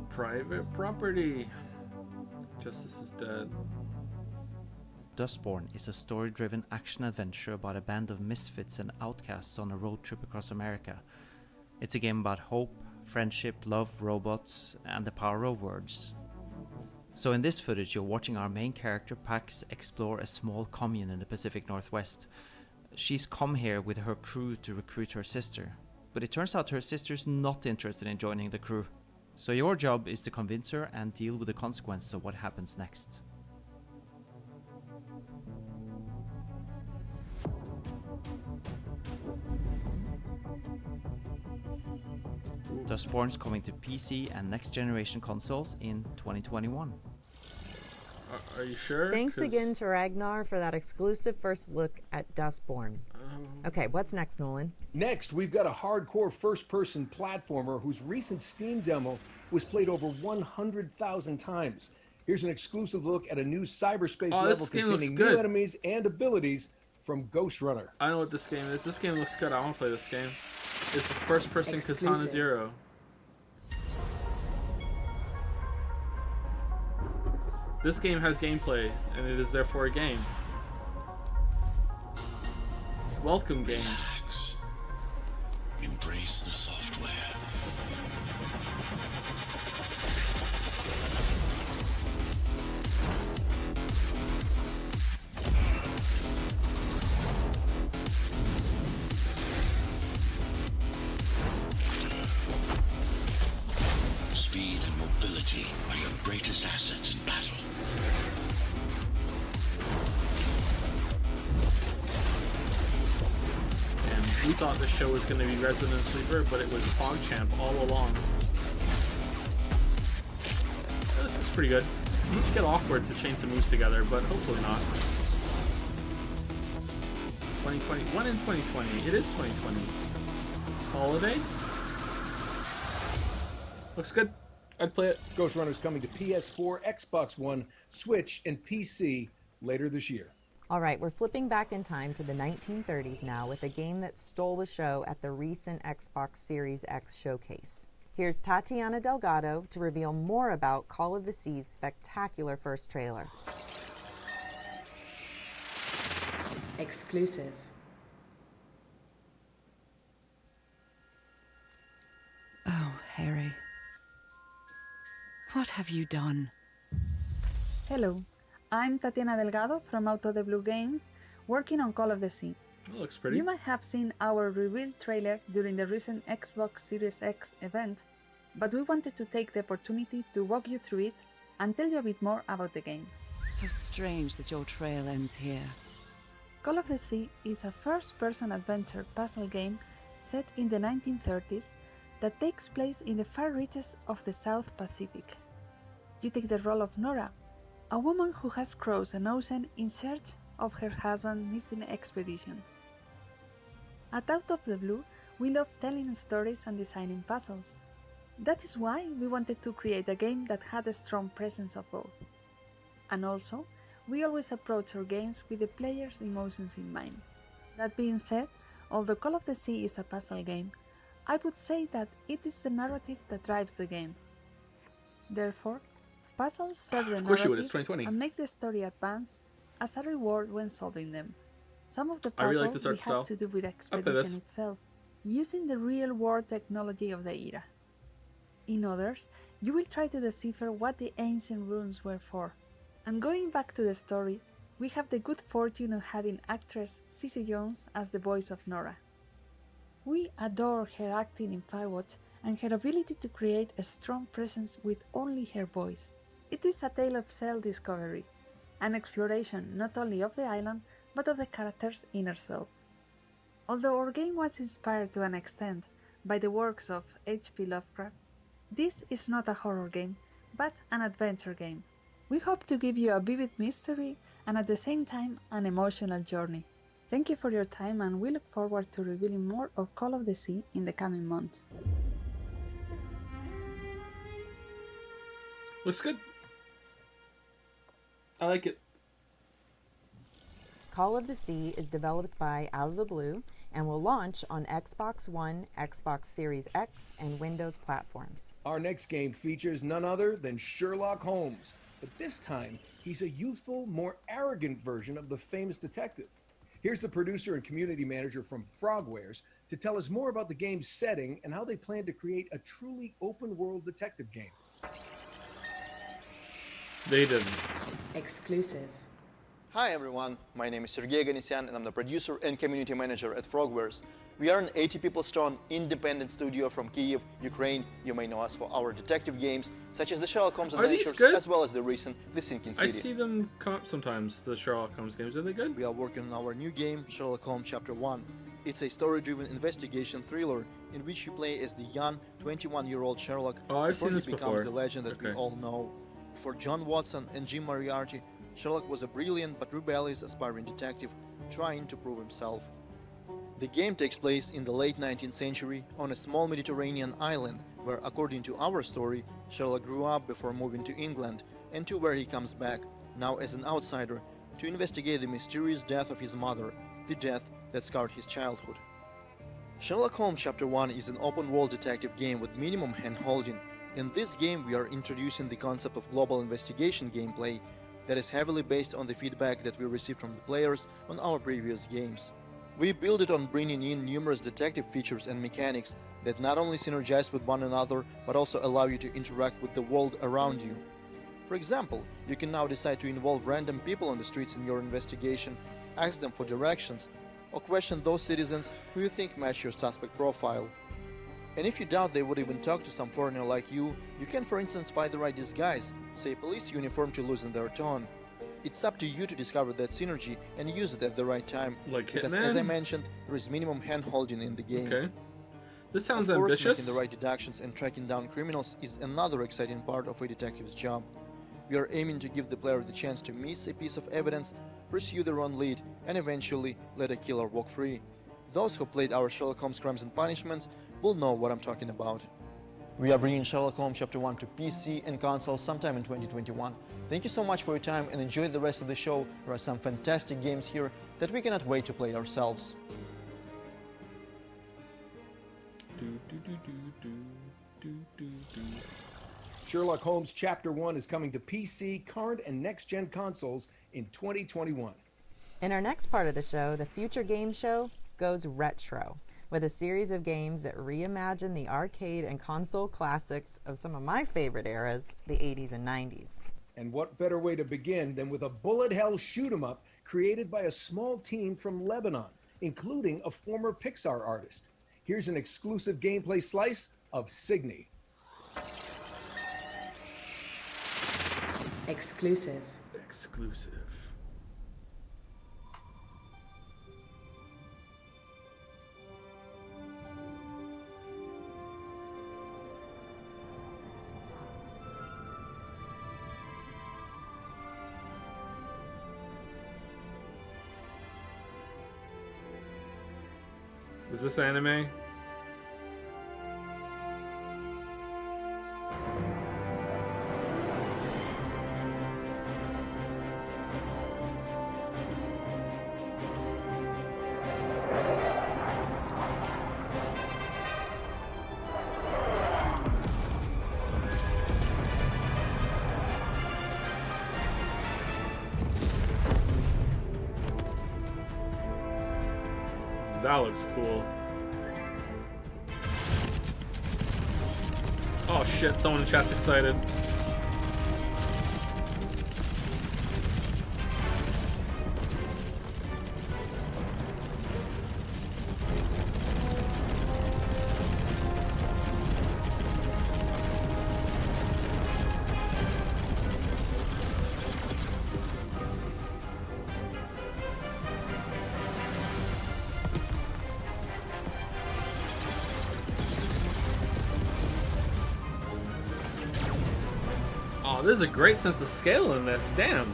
Private property. Justice is dead. Dustborn is a story-driven action-adventure about a band of misfits and outcasts on a road trip across America. It's a game about hope, friendship, love, robots, and the power of words. So in this footage, you're watching our main character, Pax, explore a small commune in the Pacific Northwest. She's come here with her crew to recruit her sister, but it turns out her sister's not interested in joining the crew. So your job is to convince her and deal with the consequences of what happens next. Dustborn's coming to PC and next generation consoles in 2021. Are you sure? Thanks again to Ragnar for that exclusive first look at Dustborn. Okay, what's next, Nolan? Next, we've got a hardcore first-person platformer whose recent Steam demo was played over 100,000 times. Here's an exclusive look at a new cyberspace Oh, level this game looks containing good. new enemies and abilities from Ghost Runner. I know what this game is. This game looks good. I want to play this game. It's a first-person Katana Exclusive. Zero. This game has gameplay, and it is therefore a game. Welcome, game. Relax. Embrace the software. Speed and mobility are your greatest assets in battle. And we thought this show was going to be Resident Sleeper, but it was PogChamp all along. This looks pretty good. It's get awkward to chain some moves together, but hopefully not. 2020. When in 2020? It is 2020. Holiday? Looks good. I'd play it. Ghost Runner is coming to PS4, Xbox One, Switch, and PC later this year. All right, we're flipping back in time to the 1930s now with a game that stole the show at the recent Xbox Series X showcase. Here's Tatiana Delgado to reveal more about Call of the Sea's spectacular first trailer. Exclusive. Oh, Harry. What have you done? Hello, I'm Tatiana Delgado from Out of the Blue Games, working on Call of the Sea. That looks pretty. You might have seen our reveal trailer during the recent Xbox Series X event, but we wanted to take the opportunity to walk you through it and tell you a bit more about the game. How strange that your trail ends here. Call of the Sea is a first-person adventure puzzle game set in the 1930s that takes place in the far reaches of the South Pacific. You take the role of Nora, a woman who has crossed an ocean in search of her husband's missing expedition. At Out of the Blue, we love telling stories and designing puzzles. That is why we wanted to create a game that had a strong presence of both. And also, we always approach our games with the player's emotions in mind. That being said, although Call of the Sea is a puzzle game, I would say that it is the narrative that drives the game. Therefore, puzzles serve the Of course you would, it's narrative 2020. and make the story advance as a reward when solving them. Some of the I really puzzles like this art we style. have to do with I'll play expedition this. itself, using the real-world technology of the era. In others, you will try to decipher what the ancient runes were for. And going back to the story, we have the good fortune of having actress Cissy Jones as the voice of Nora. We adore her acting in Firewatch and her ability to create a strong presence with only her voice. It is a tale of self-discovery, an exploration not only of the island, but of the character's inner self. Although our game was inspired to an extent by the works of H.P. Lovecraft, this is not a horror game, but an adventure game. We hope to give you a vivid mystery and at the same time an emotional journey. Thank you for your time, and we look forward to revealing more of Call of the Sea in the coming months. Looks good. I like it. Call of the Sea is developed by Out of the Blue and will launch on Xbox One, Xbox Series X, and Windows platforms. Our next game features none other than Sherlock Holmes, but this time he's a youthful, more arrogant version of the famous detective. Here's the producer and community manager from Frogwares to tell us more about the game's setting and how they plan to create a truly open-world detective game. They didn't. Exclusive. Hi everyone, my name is Sergey Ganisyan and I'm the producer and community manager at Frogwares. We are an 80 people strong independent studio from Kyiv, Ukraine. You may know us for our detective games such as the Sherlock Holmes Are these Adventures good? as well as the recent The Sinking City. I see them come up sometimes, the Sherlock Holmes games. Are they good? We are working on our new game, Sherlock Holmes Chapter 1. It's a story-driven investigation thriller in which you play as the young 21-year-old Sherlock Oh, I've before seen this he becomes before. the legend that we Okay. all know. For John Watson and Jim Moriarty, Sherlock was a brilliant but rebellious aspiring detective trying to prove himself. The game takes place in the late 19th century on a small Mediterranean island where, according to our story, Sherlock grew up before moving to England, and to where he comes back, now as an outsider, to investigate the mysterious death of his mother, the death that scarred his childhood. Sherlock Holmes Chapter 1 is an open-world detective game with minimum hand-holding. In this game we are introducing the concept of global investigation gameplay that is heavily based on the feedback that we received from the players on our previous games. We build it on bringing in numerous detective features and mechanics that not only synergize with one another but also allow you to interact with the world around you. For example, you can now decide to involve random people on the streets in your investigation, ask them for directions, or question those citizens who you think match your suspect profile. And if you doubt they would even talk to some foreigner like you can for instance find the right disguise, say a police uniform, to loosen their tone. It's up to you to discover that synergy and use it at the right time, Like because Hitman? as I mentioned, there is minimum hand-holding in the game. Okay. This sounds Of course, ambitious. making the right deductions and tracking down criminals is another exciting part of a detective's job. We are aiming to give the player the chance to miss a piece of evidence, pursue their own lead, and eventually let a killer walk free. Those who played our Sherlock Holmes Crimes and Punishments will know what I'm talking about. We are bringing Sherlock Holmes Chapter 1 to PC and console sometime in 2021. Thank you so much for your time and enjoy the rest of the show. There are some fantastic games here that we cannot wait to play ourselves. Sherlock Holmes Chapter 1 is coming to PC, current, and next-gen consoles in 2021. In our next part of the show, the Future Game Show goes retro with a series of games that reimagine the arcade and console classics of some of my favorite eras, the 80s and 90s. And what better way to begin than with a bullet hell shoot 'em up created by a small team from Lebanon, including a former Pixar artist. Here's an exclusive gameplay slice of Signy. Exclusive. Exclusive. Is this anime? That looks cool. Oh shit, someone in chat's excited. There's a great sense of scale in this. Damn.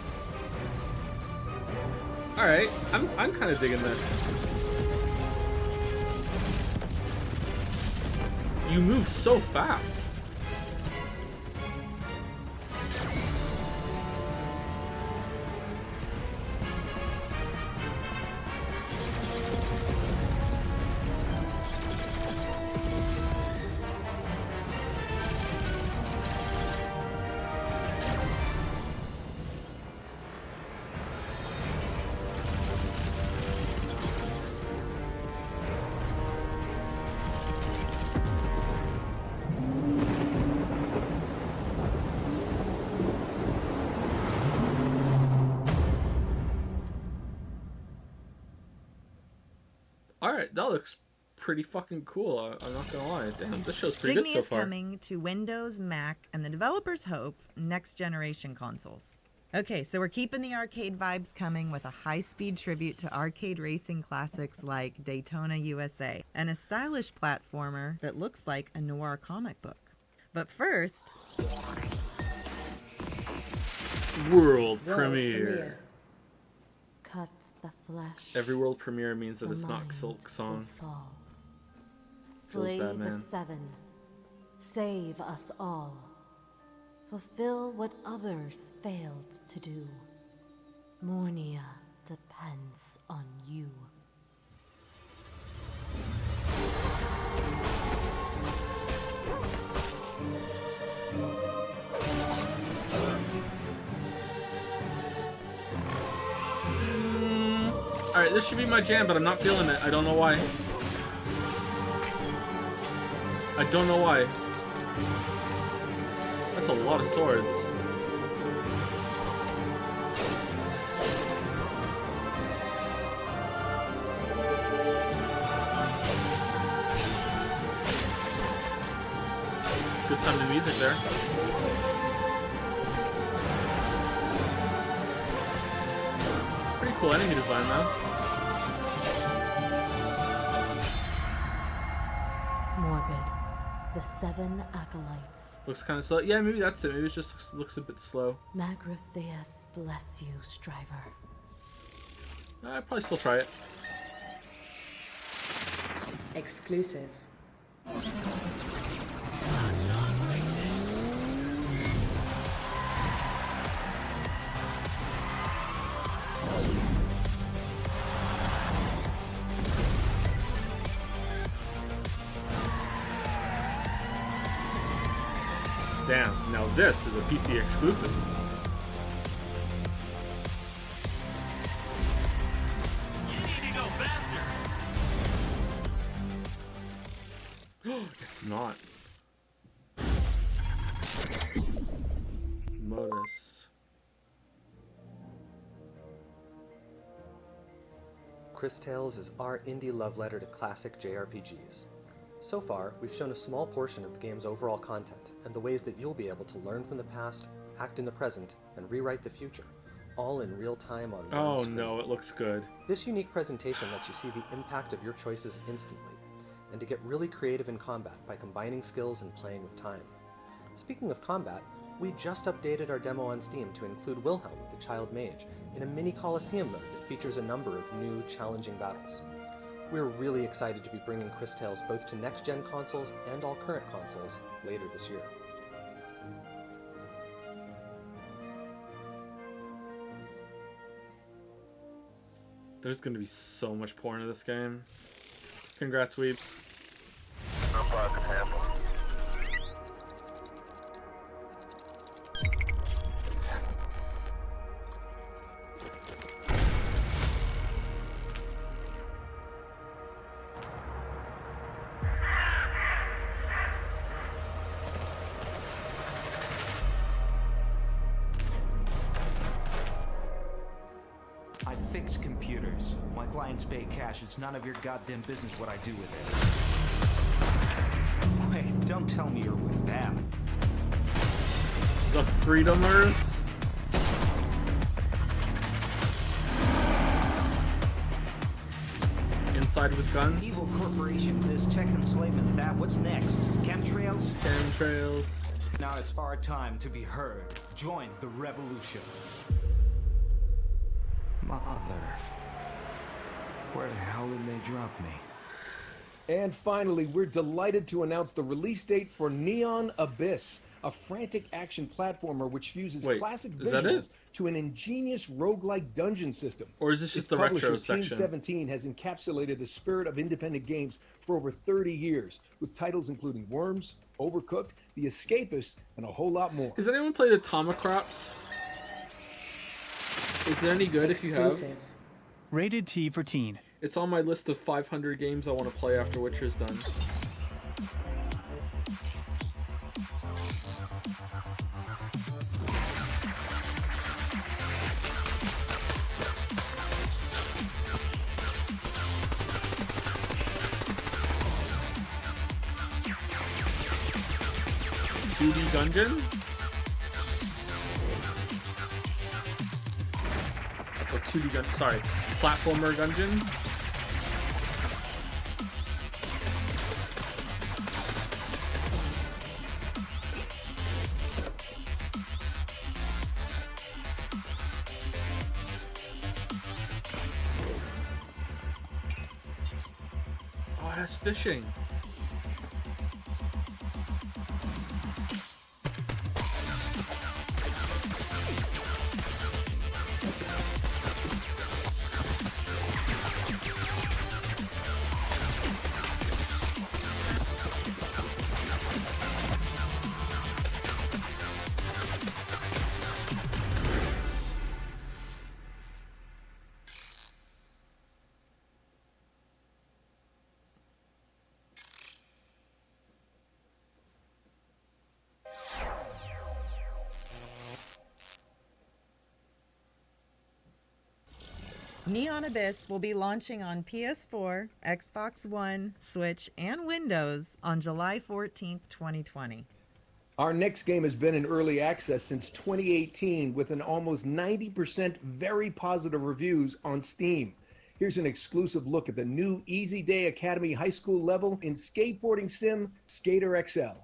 All right, I'm kind of digging this. You move so fast. Alright, that looks pretty fucking cool. I'm not gonna lie. Damn, this show's pretty Signy good so is far. coming to Windows, Mac, and the developers hope next generation consoles. Okay, so we're keeping the arcade vibes coming with a high-speed tribute to arcade racing classics like Daytona USA and a stylish platformer that looks like a noir comic book. But first, World premiere. Cuts the flesh. Every world premiere means that The it's not mind Silk Song. fall. Feels Slay bad, man. the seven. Save us all. Fulfill what others failed to do. Mornia depends on you. Alright, this should be my jam, but I'm not feeling it. I don't know why. I don't know why. That's a lot of swords. Good time to music there. Pretty cool enemy design though. Morbid. The Seven Acolytes. Looks kind of slow. Yeah, maybe that's it. Maybe it just looks a bit slow. Magratheus bless you, Striver. I'd probably still try it. Exclusive. Damn, now this is a PC exclusive. You need to go faster. It's not. Modus. Cris Tales is our indie love letter to classic JRPGs. So far, we've shown a small portion of the game's overall content, and the ways that you'll be able to learn from the past, act in the present, and rewrite the future, all in real time on one screen. No, it looks good. This unique presentation lets you see the impact of your choices instantly, and to get really creative in combat by combining skills and playing with time. Speaking of combat, we just updated our demo on Steam to include Wilhelm, the Child Mage, in a mini Colosseum mode that features a number of new, challenging battles. We're really excited to be bringing Cris Tales both to next-gen consoles and all current consoles later this year. There's gonna be so much porn in this game. Congrats, Weeps. No problem, handle. I fix computers. My clients pay cash. It's none of your goddamn business what I do with it. Wait, don't tell me you're with them. The Freedomers? Inside with guns? Evil corporation, this tech enslavement, that. What's next? Chemtrails? Chemtrails. Now it's our time to be heard. Join the revolution. Mother. Where the hell did they drop me? And finally, we're delighted to announce the release date for Neon Abyss, a frantic action platformer which fuses classic visuals to an ingenious roguelike dungeon system. Or is this just the retro section? Team 17 has encapsulated the spirit of independent games for over 30 years, with titles including Worms, Overcooked, The Escapist, and a whole lot more. Has anyone played Atomicrops? Is it any good if you have? Rated T for teen. It's on my list of 500 games I want to play after Witcher's done. Dungeon? Or 2D gun, sorry, platformer dungeon. Oh, that's fishing. Neon Abyss will be launching on PS4, Xbox One, Switch, and Windows on July 14th, 2020. Our next game has been in early access since 2018 with an almost 90% very positive reviews on Steam. Here's an exclusive look at the new Easy Day Academy high school level in skateboarding sim Skater XL.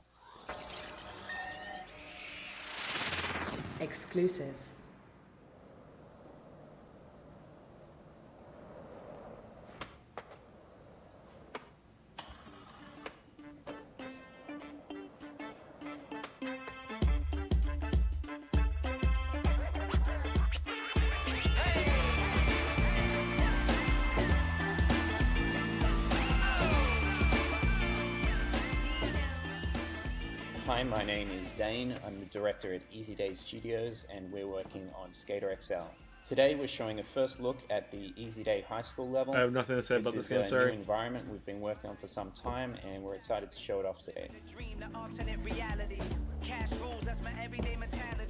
Exclusive. Hi, my name is Dane. I'm the director at Easy Day Studios, and we're working on Skater XL. Today, we're showing a first look at the Easy Day High School level. I have nothing to say about this game, This is a sorry. new environment we've been working on for some time, and we're excited to show it off today.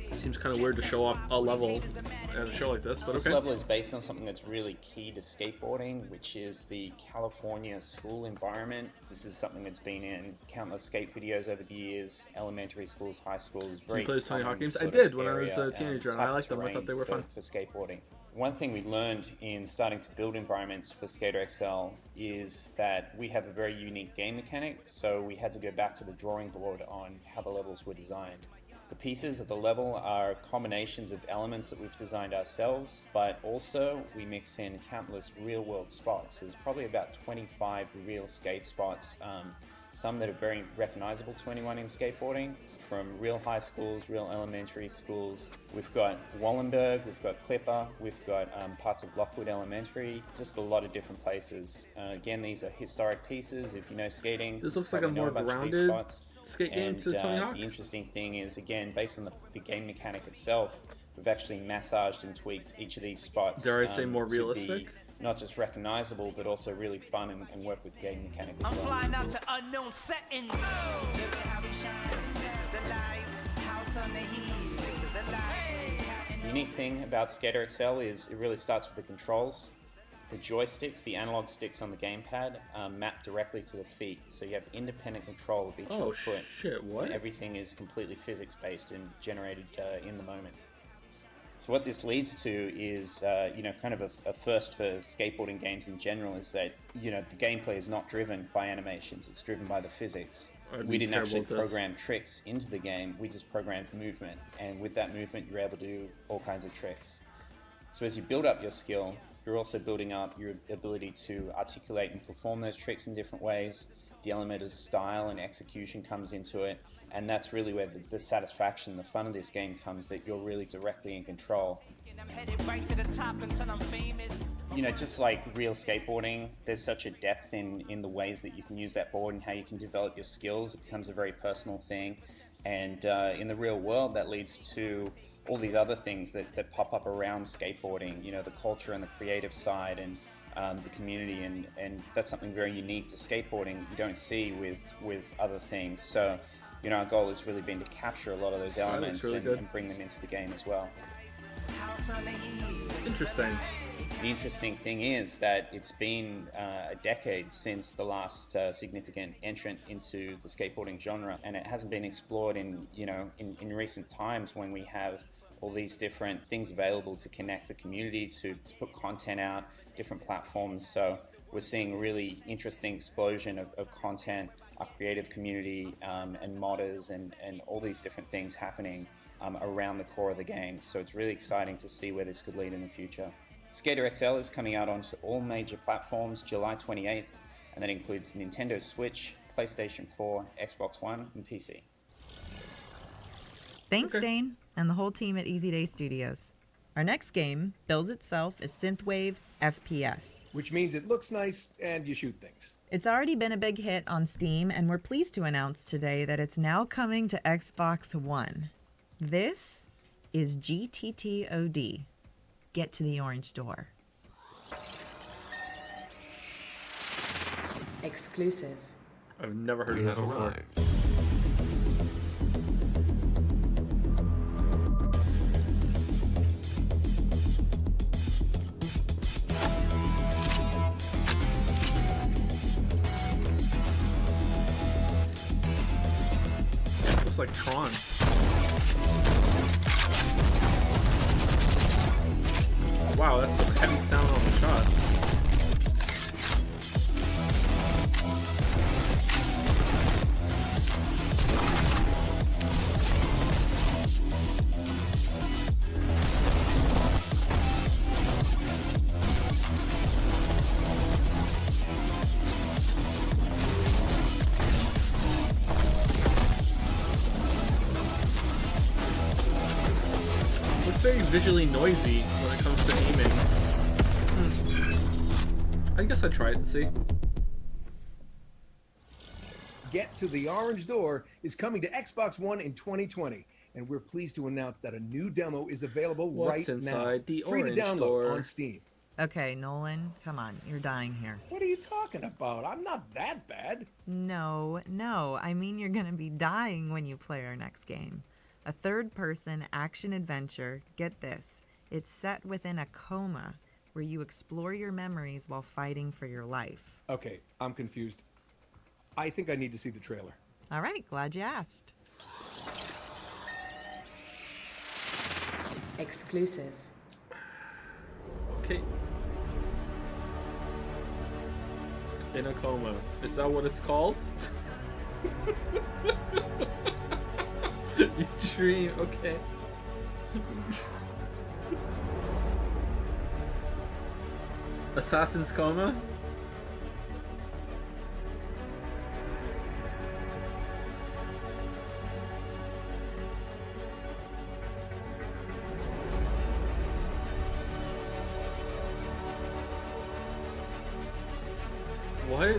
It seems kind of weird to show off a level at a show like this, but This okay. level is based on something that's really key to skateboarding, which is the California school environment. This is something that's been in countless skate videos over the years, elementary schools, high schools. Did Very you play Tony Hawk common games? I sort did of when I was area, a teenager, and type I of liked them. I thought terrain they were fun. for skateboarding. One thing we learned in starting to build environments for Skater XL is that we have a very unique game mechanic, so we had to go back to the drawing board on how the levels were designed. The pieces of the level are combinations of elements that we've designed ourselves, but also we mix in countless real-world spots. There's probably about 25 real skate spots, some that are very recognizable to anyone in skateboarding, from real high schools, real elementary schools. We've got Wallenberg, we've got Clipper, we've got parts of Lockwood Elementary, just a lot of different places. Again, these are historic pieces. If you know skating, This looks like a probably know more bunch of these grounded spots. skate game And, to Tony Hawk. The interesting thing is, again, based on the game mechanic itself, we've actually massaged and tweaked each of these spots. Dare I say more to be realistic? Not just recognizable, but also really fun and work with the game mechanic as I'm well. flying out to unknown settings. Look at how we shine. This is the life. House on the hill. This is the life. The unique thing about Skater XL is it really starts with the controls. The joysticks, the analog sticks on the gamepad, map directly to the feet, so you have independent control of each Oh, little foot. shit, what? And everything is completely physics-based and generated in the moment. So what this leads to is, kind of a first for skateboarding games in general, is that, the gameplay is not driven by animations, it's driven by the physics. I'd We be didn't terrible actually at this. program tricks into the game, we just programmed movement, and with that movement you're able to do all kinds of tricks. So as you build up your skill, you're also building up your ability to articulate and perform those tricks in different ways. The element of style and execution comes into it, and that's really where the satisfaction, the fun of this game comes, that you're really directly in control. I'm headed right to the top until I'm famous. Just like real skateboarding, there's such a depth in the ways that you can use that board and how you can develop your skills. It becomes a very personal thing, and in the real world that leads to all these other things that pop up around skateboarding, the culture and the creative side and the community, and that's something very unique to skateboarding you don't see with other things. So, our goal has really been to capture a lot of those That looks elements really good. and bring them into the game as well. Interesting. The interesting thing is that it's been a decade since the last significant entrant into the skateboarding genre, and it hasn't been explored in recent times when we have all these different things available to connect the community, to put content out, different platforms. So we're seeing a really interesting explosion of content, our creative community, and modders and all these different things happening around the core of the game. So it's really exciting to see where this could lead in the future. Skater XL is coming out onto all major platforms July 28th, and that includes Nintendo Switch, PlayStation 4, Xbox One, and PC. Thanks, Dane, and the whole team at Easy Day Studios. Our next game bills itself as Synthwave FPS, which means it looks nice and you shoot things. It's already been a big hit on Steam, and we're pleased to announce today that it's now coming to Xbox One. This is GTTOD. Get to the orange door. Exclusive. I've never heard of this before. looks like Tron. Wow, that's some heavy sound on the shots. Very visually noisy when it comes to aiming. I guess I'd try it to see. Get to the Orange Door is coming to Xbox One in 2020, and we're pleased to announce that a new demo is available What's right now. inside the Free Orange to download Door? on Steam. Okay, Nolan, come on. You're dying here. What are you talking about? I'm not that bad. No. I mean, you're going to be dying when you play our next game. A third-person action-adventure. Get this. It's set within a coma where you explore your memories while fighting for your life. Okay, I'm confused. I think I need to see the trailer. All right, glad you asked. Exclusive. Okay. In a coma. Is that what it's called? You dream, okay. Assassin's Coma? What?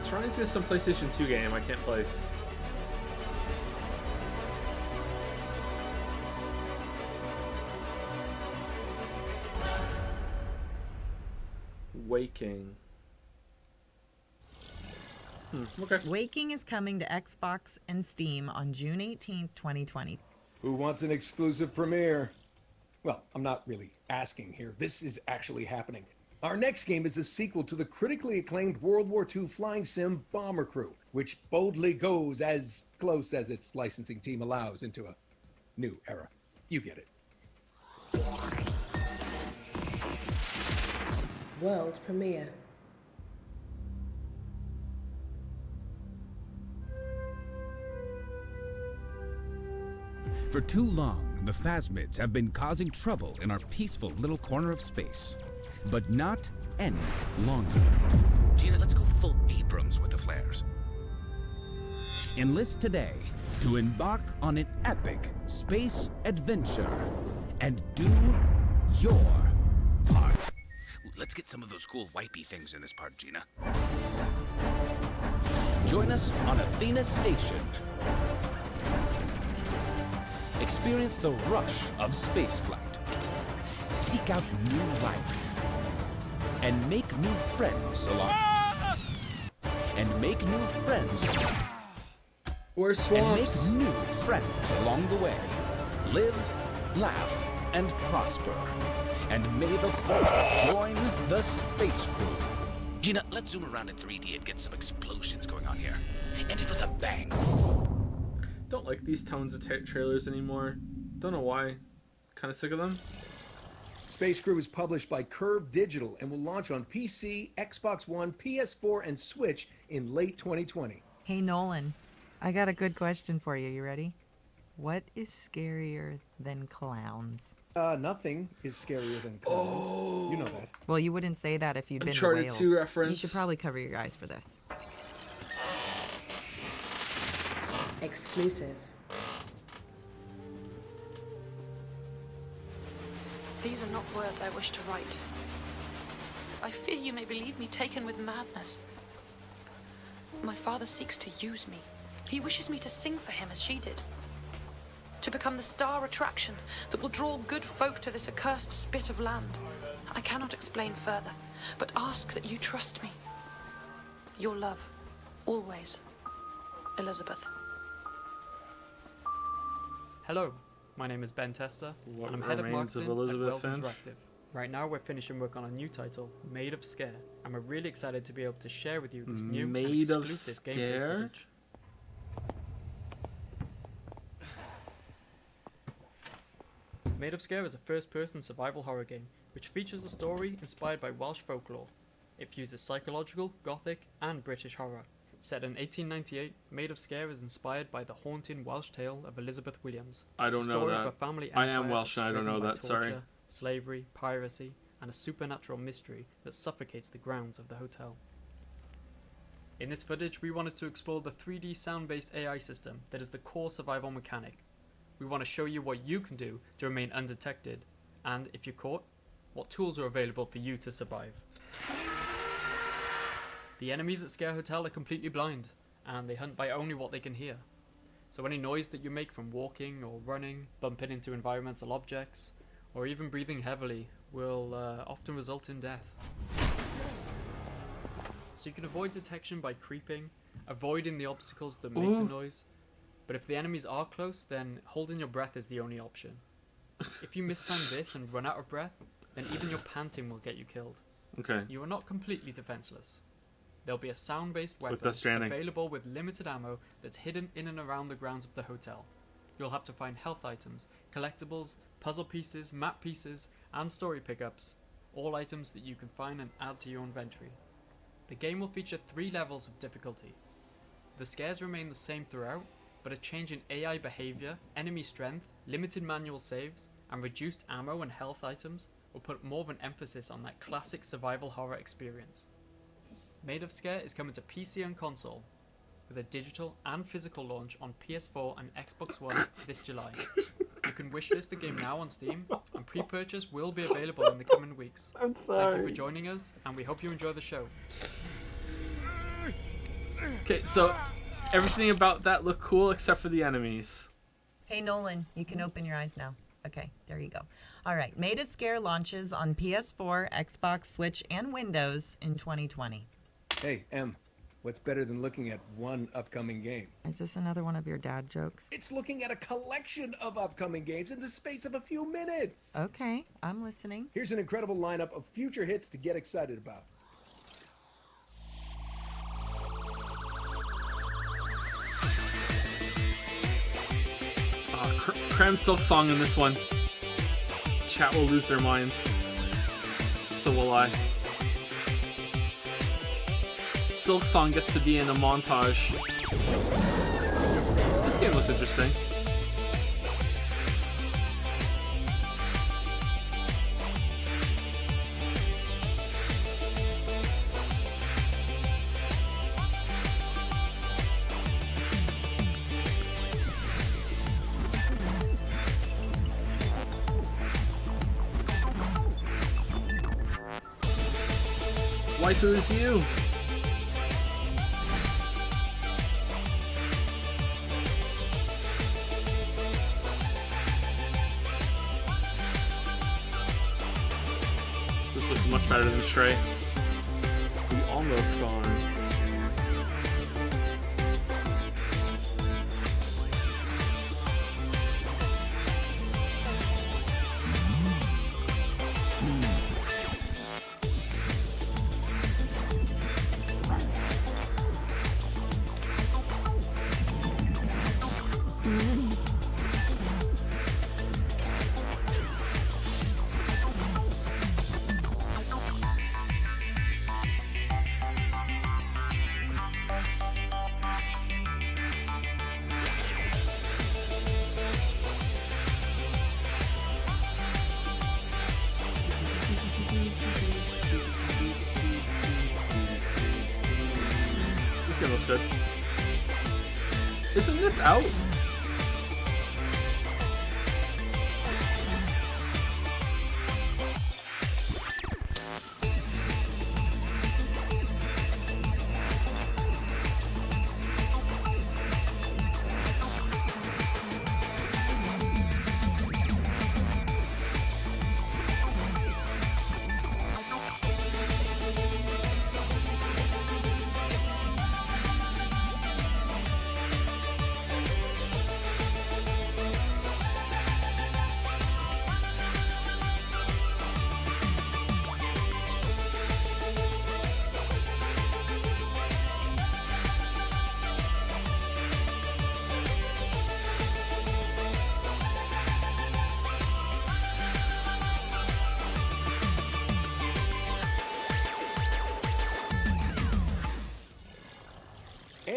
Trying to see some PlayStation 2 game I can't place. Waking. Okay. Waking is coming to Xbox and Steam on June 18th, 2020. Who wants an exclusive premiere? Well, I'm not really asking here. This is actually happening. Our next game is a sequel to the critically acclaimed World War II flying sim Bomber Crew, which boldly goes as close as its licensing team allows into a new era. You get it. World premiere. For too long, the Phasmids have been causing trouble in our peaceful little corner of space. But not any longer. Gina, let's go full Abrams with the flares. Enlist today to embark on an epic space adventure and do your part. Ooh, let's get some of those cool wipey things in this part, Gina. Join us on Athena Station. Experience the rush of spaceflight. Seek out new life. And make new friends along. And make new friends. Or swamps. And make new friends along the way. Live, laugh, and prosper. And may the Force join the space crew. Gina, let's zoom around in 3D and get some explosions going on here. End it with a bang. Don't like these tones of trailers anymore. Don't know why. Kind of sick of them. Space Crew is published by Curve Digital and will launch on PC, Xbox One, PS4, and Switch in late 2020. Hey, Nolan, I got a good question for you. You ready? What is scarier than clowns? Nothing is scarier than clowns. Oh. You know that. Well, you wouldn't say that if you'd been Uncharted to Wales. 2 reference. You should probably cover your eyes for this. Exclusive. These are not words I wish to write. I fear you may believe me taken with madness. My father seeks to use me. He wishes me to sing for him as she did. To become the star attraction that will draw good folk to this accursed spit of land. I cannot explain further, but ask that you trust me. Your love, always, Elizabeth. Hello, my name is Ben Tester, What and I'm head of Remains of marketing at Elizabeth Wells Finch? Interactive. Right now we're finishing work on a new title, Made of Scare, and we're really excited to be able to share with you this new and Made of exclusive gameplay Scare? footage. Made of Scare is a first-person survival horror game, which features a story inspired by Welsh folklore. It fuses psychological, gothic, and British horror. Set in 1898, Made of Scare is inspired by the haunting Welsh tale of Elizabeth Williams. I It's don't a know story that. of a family I am empire Welsh and I don't stricken know by that, sorry. torture, slavery, piracy, and a supernatural mystery that suffocates the grounds of the hotel. In this footage, we wanted to explore the 3D sound-based AI system that is the core survival mechanic. We want to show you what you can do to remain undetected, and if you're caught, what tools are available for you to survive. The enemies at Scare Hotel are completely blind, and they hunt by only what they can hear. So any noise that you make from walking or running, bumping into environmental objects, or even breathing heavily will often result in death. So you can avoid detection by creeping, avoiding the obstacles that make the noise. But if the enemies are close, then holding your breath is the only option. If you mistime this and run out of breath, then even your panting will get you killed. Okay. You are not completely defenseless. There'll be a sound-based It's like weapon Death Stranding. available with limited ammo that's hidden in and around the grounds of the hotel. You'll have to find health items, collectibles, puzzle pieces, map pieces, and story pickups, all items that you can find and add to your inventory. The game will feature 3 levels of difficulty. The scares remain the same throughout, but a change in AI behavior, enemy strength, limited manual saves, and reduced ammo and health items will put more of an emphasis on that classic survival horror experience. Made of Scare is coming to PC and console, with a digital and physical launch on PS4 and Xbox One this July. You can wishlist the game now on Steam, and pre-purchase will be available in the coming weeks. I'm Thank sorry. you for joining us, and we hope you enjoy the show. Okay, so everything about that looked cool except for the enemies. Hey Nolan, you can open your eyes now. Okay, there you go. All right, Made of Scare launches on PS4, Xbox, Switch, and Windows in 2020. Hey, Em, what's better than looking at one upcoming game? Is this another one of your dad jokes? It's looking at a collection of upcoming games in the space of a few minutes. Okay, I'm listening. Here's an incredible lineup of future hits to get excited about. Cram Silk Song in this one. Chat will lose their minds. So will I. Silk Song gets to be in a montage. This game looks interesting. Waifu is you. This looks much better than Stray. We almost gone. This game looks good. Isn't this out?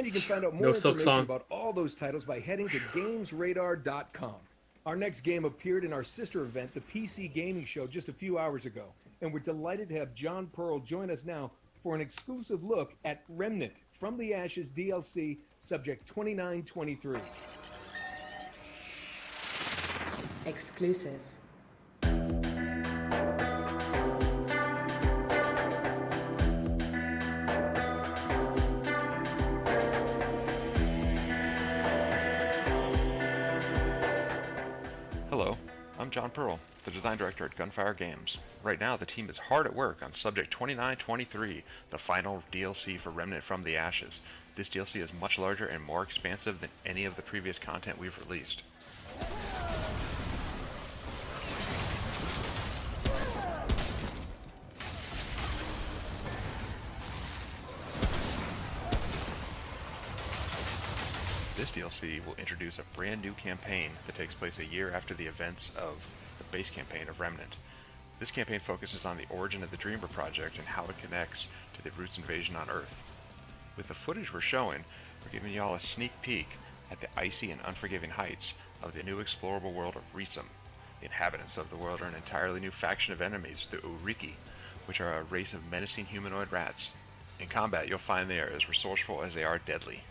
And you can find out more No silk information song. about all those titles by heading to GamesRadar.com. Our next game appeared in our sister event, the PC Gaming Show, just a few hours ago. And we're delighted to have John Pearl join us now for an exclusive look at Remnant from the Ashes DLC, Subject 2923. Exclusive. Hello, I'm John Pearl, the design director at Gunfire Games. Right now, the team is hard at work on Subject 2923, the final DLC for Remnant from the Ashes. This DLC is much larger and more expansive than any of the previous content we've released. This DLC will introduce a brand new campaign that takes place a year after the events of the base campaign of Remnant. This campaign focuses on the origin of the Dreamer Project and how it connects to the Roots invasion on Earth. With the footage we're showing, we're giving y'all a sneak peek at the icy and unforgiving heights of the new explorable world of Risum. The inhabitants of the world are an entirely new faction of enemies, the Uriki, which are a race of menacing humanoid rats. In combat, you'll find they are as resourceful as they are deadly.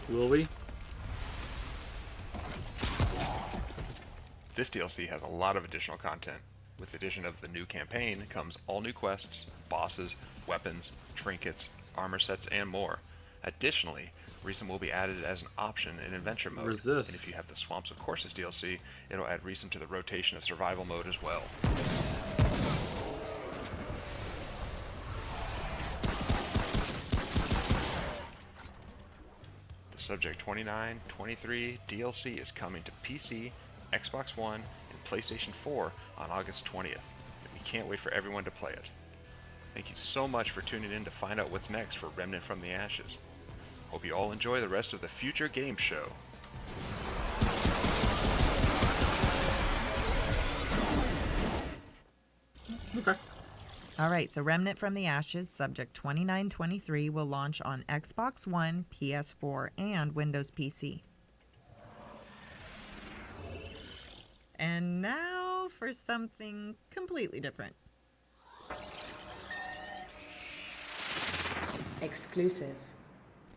Will we? This DLC has a lot of additional content. With the addition of the new campaign comes all new quests, bosses, weapons, trinkets, armor sets, and more. Additionally, Risum will be added as an option in adventure mode. Resist. And if you have the Swamps of Courses DLC, it'll add Risum to the rotation of survival mode as well. The Subject 2923 DLC is coming to PC, Xbox One, and PlayStation 4 on August 20th, and we can't wait for everyone to play it. Thank you so much for tuning in to find out what's next for Remnant from the Ashes. Hope you all enjoy the rest of the future game show. Okay. All right, so Remnant from the Ashes, Subject 2923, will launch on Xbox One, PS4, and Windows PC. And now for something completely different. Exclusive.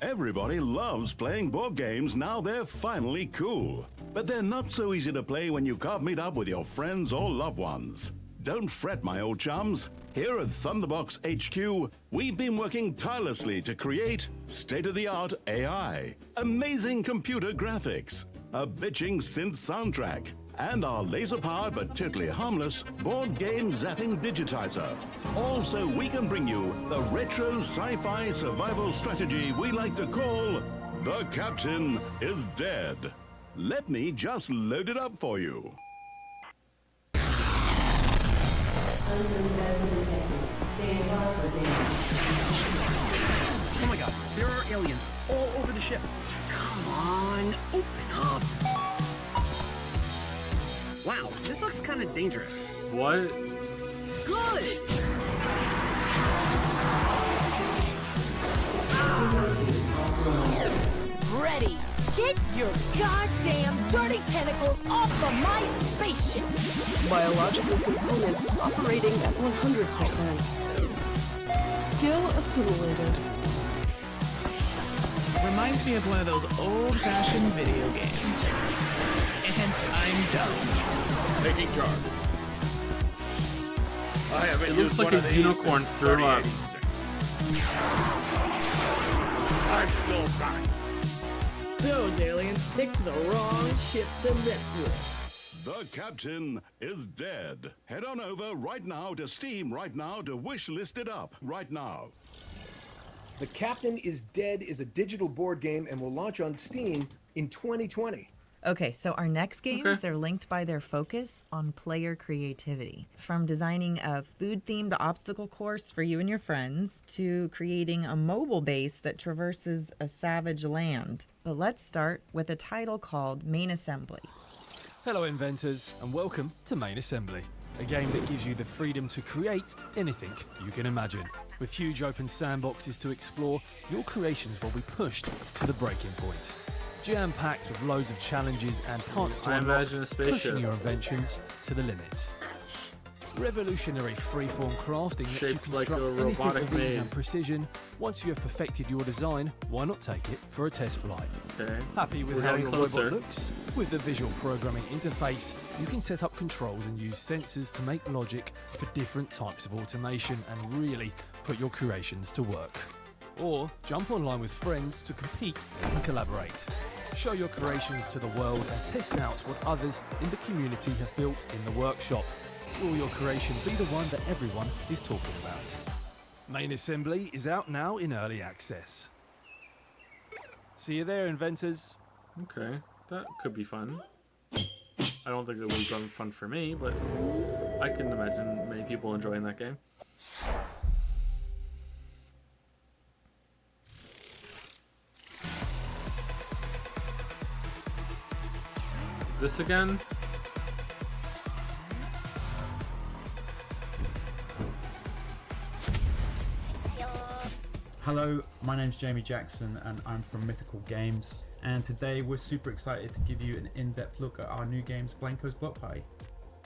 Everybody loves playing board games now they're finally cool. But they're not so easy to play when you can't meet up with your friends or loved ones. Don't fret, my old chums. Here at Thunderbox HQ, we've been working tirelessly to create state-of-the-art AI, amazing computer graphics, a bitching synth soundtrack, and our laser-powered but totally harmless board game zapping digitizer. All so we can bring you the retro sci-fi survival strategy we like to call The Captain is Dead. Let me just load it up for you. Oh my god, there are aliens all over the ship. Come on, open up. Wow, this looks kind of dangerous. What? Good! Ready! Get your goddamn dirty tentacles off of my spaceship! Biological components operating at 100%. Skill assimilated. Reminds me of one of those old-fashioned video games. And I'm done. Taking charge. I haven't It looks used like one a of these unicorn since threw up. 3086. I'm still back. Those aliens picked the wrong ship to mess with. The Captain is Dead. Head on over right now to Steam right now to wish list it up right now. The Captain is Dead is a digital board game and will launch on Steam in 2020. Okay, so our next games, Okay. they're linked by their focus on player creativity. From designing a food-themed obstacle course for you and your friends, to creating a mobile base that traverses a savage land. But let's start with a title called Main Assembly. Hello inventors, and welcome to Main Assembly. a game that gives you the freedom to create anything you can imagine. With huge open sandboxes to explore, your creations will be pushed to the breaking point. Jam-packed with loads of challenges and parts to I unlock, imagine a spaceship. pushing your inventions to the limit. Revolutionary freeform crafting lets you Shaped like construct a anything robotic with ease maid. and precision. Once you have perfected your design, why not take it for a test flight? Okay. Happy with We're how getting your closer. robot looks? With the visual programming interface, you can set up controls and use sensors to make logic for different types of automation and really put your creations to work. Or jump online with friends to compete and collaborate. Show your creations to the world and test out what others in the community have built in the workshop. Will your creation be the one that everyone is talking about? Main Assembly is out now in early access. See you there, inventors. Okay, that could be fun. I don't think it would be fun for me, but I can imagine many people enjoying that game. This again? Hello, my name's Jamie Jackson and I'm from Mythical Games, and today we're super excited to give you an in-depth look at our new games, Blanco's Block Party.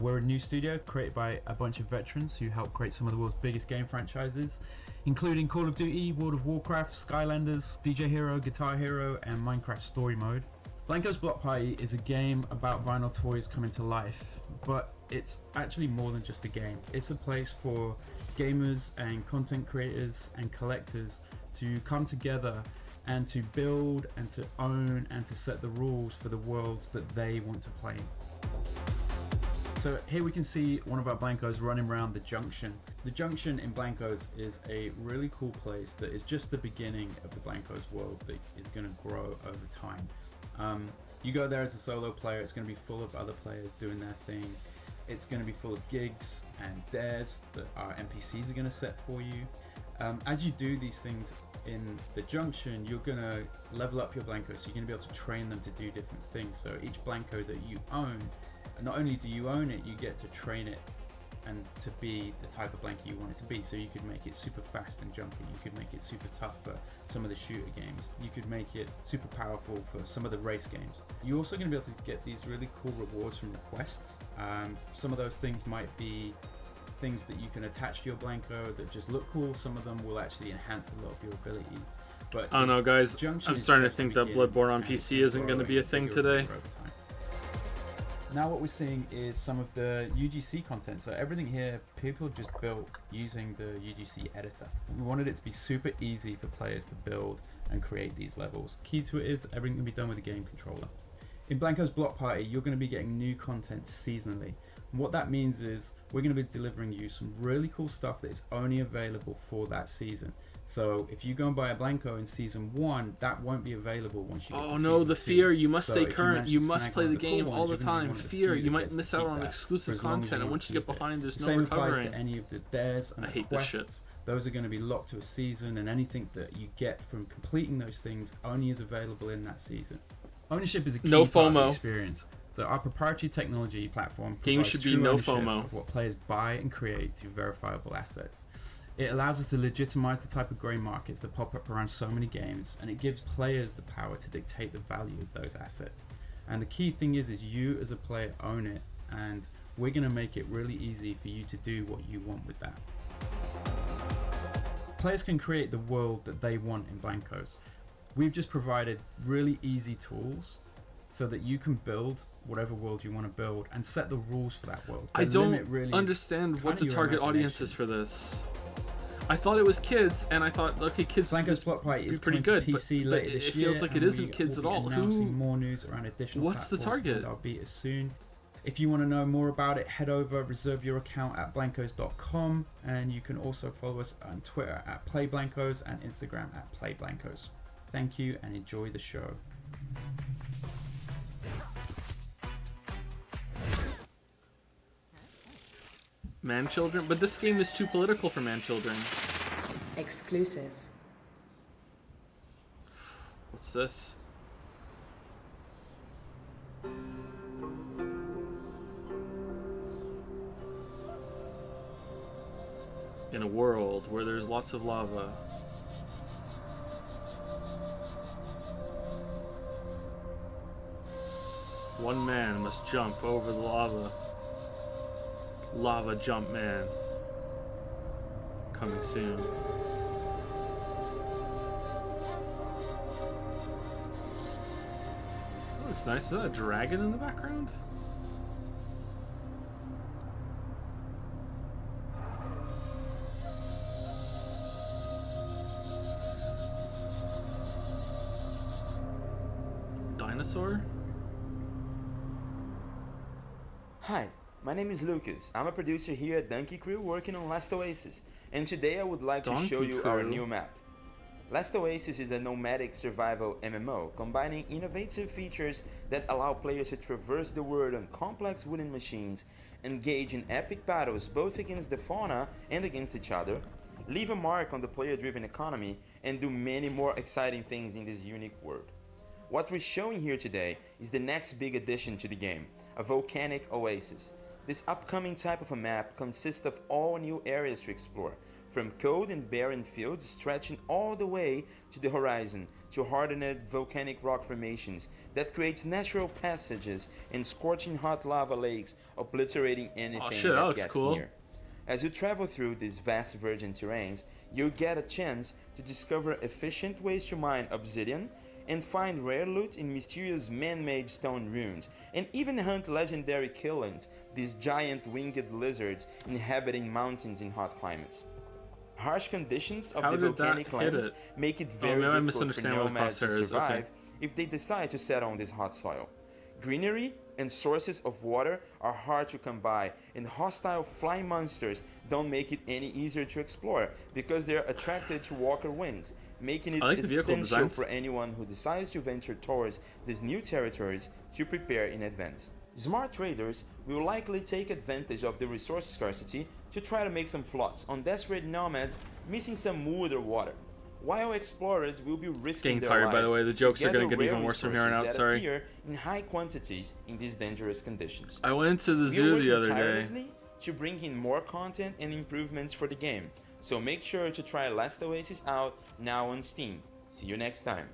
We're a new studio created by a bunch of veterans who helped create some of the world's biggest game franchises, including Call of Duty, World of Warcraft, Skylanders, DJ Hero, Guitar Hero, and Minecraft Story Mode. Blanco's Block Party is a game about vinyl toys coming to life, but it's actually more than just a game. It's a place for gamers and content creators and collectors to come together and to build and to own and to set the rules for the worlds that they want to play in. So here we can see one of our Blancos running around the Junction. The Junction in Blancos is a really cool place that is just the beginning of the Blancos world that is going to grow over time. You go there as a solo player, it's going to be full of other players doing their thing. It's going to be full of gigs and dares that our NPCs are going to set for you. As you do these things in the Junction, you're going to level up your Blanco, so you're going to be able to train them to do different things. So each Blanco that you own, not only do you own it, you get to train it and to be the type of Blanco you want it to be. So you could make it super fast and jumpy, you could make it super tough for some of the shooter games, you could make it super powerful for some of the race games. You're also going to be able to get these really cool rewards from requests. Some of those things might be things that you can attach to your Blanco that just look cool. Some of them will actually enhance a lot of your abilities. But I don't know, guys. Junction I'm is starting to just think the that beginning, Bloodborne on and it's PC gonna isn't grow going to be a and thing bigger and today. bigger over time. Now what we're seeing is some of the UGC content. So everything here, people just built using the UGC editor. We wanted it to be super easy for players to build and create these levels. Key to it is everything can be done with a game controller. In Blanco's Block Party, you're going to be getting new content seasonally. And what that means is we're going to be delivering you some really cool stuff that is only available for that season. So if you go and buy a Blanco in season 1, that won't be available once you get Oh to no, season the 2. fear, you must So stay if you current, manage you to must snag play one the of the cool game ones, all the you're gonna be time. one of the Fear, few you that might gets to miss out keep on that exclusive for as long as you content, and want once to you get keep it. behind, there's The no same applies recovering. to any of the dares and I the hate this quests. shit. Those are going to be locked to a season, and anything that you get from completing those things only is available in that season. Ownership is a key No part of the FOMO. experience. So our proprietary technology platform Games provides should be true no ownership FOMO. of what players buy and create through verifiable assets. It allows us to legitimize the type of grey markets that pop up around so many games, and it gives players the power to dictate the value of those assets. And the key thing is you as a player own it, and we're going to make it really easy for you to do what you want with that. Players can create the world that they want in Blancos. We've just provided really easy tools so that you can build whatever world you want to build and set the rules for that world. I The don't limit really is understand what kinda the your target audience imagination. is for this. I thought it was kids, and I thought, okay, kids would Blanco's Block Party be is pretty coming good, to but, PC but later this it feels year, like it and isn't we kids at will be all. announcing Who? more news around additional What's the platforms target? with our beta soon. If you want to know more about it, head over, reserve your account at blancos.com, and you can also follow us on Twitter at playblancos and Instagram at playblancos. Thank you and enjoy the show. Man children? But this game is too political for man children. Exclusive. What's this? in a world where there's lots of lava. One man must jump over the lava. Lava Jump Man. Coming soon. That looks nice. Is that a dragon in the background? Dinosaur? Hi, my name is Lucas. I'm a producer here at Donkey Crew working on Last Oasis, and today I would like to show you our new map. Last Oasis is a nomadic survival MMO, combining innovative features that allow players to traverse the world on complex wooden machines, engage in epic battles both against the fauna and against each other, leave a mark on the player-driven economy, and do many more exciting things in this unique world. What we're showing here today is the next big addition to the game, a volcanic oasis. This upcoming type of a map consists of all new areas to explore, from cold and barren fields stretching all the way to the horizon, to hardened volcanic rock formations that creates natural passages and scorching hot lava lakes, obliterating anything that gets near. As you travel through these vast virgin terrains, you'll get a chance to discover efficient ways to mine obsidian, and find rare loot in mysterious man-made stone ruins, and even hunt legendary killings, these giant winged lizards inhabiting mountains in hot climates. Harsh conditions of the volcanic lands make it very difficult for nomads to survive if they decide to settle on this hot soil. Greenery and sources of water are hard to come by, and hostile flying monsters don't make it any easier to explore because they're attracted to walker winds, making it essential for anyone who decides to venture towards these new territories to prepare in advance. Smart traders will likely take advantage of the resource scarcity to try to make some flots on desperate nomads missing some wood or water, while explorers will be risking their lives. By the way, the jokes are going to get even worse from here on out. Sorry. Appear in high quantities in these dangerous conditions. I went to the zoo the other day to bring in more content and improvements for the game. So make sure to try Last Oasis out now on Steam. See you next time.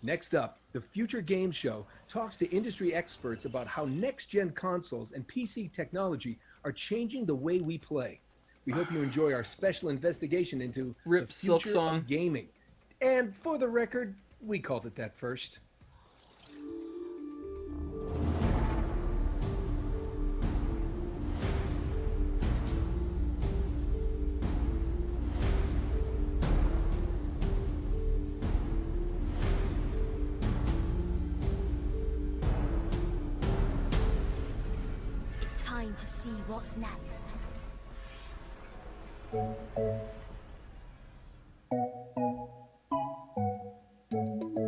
Next up, the Future Games Show talks to industry experts about how next-gen consoles and PC technology are changing the way we play. We hope you enjoy our special investigation into the future of gaming. And for the record, we called it that first. To see what's next.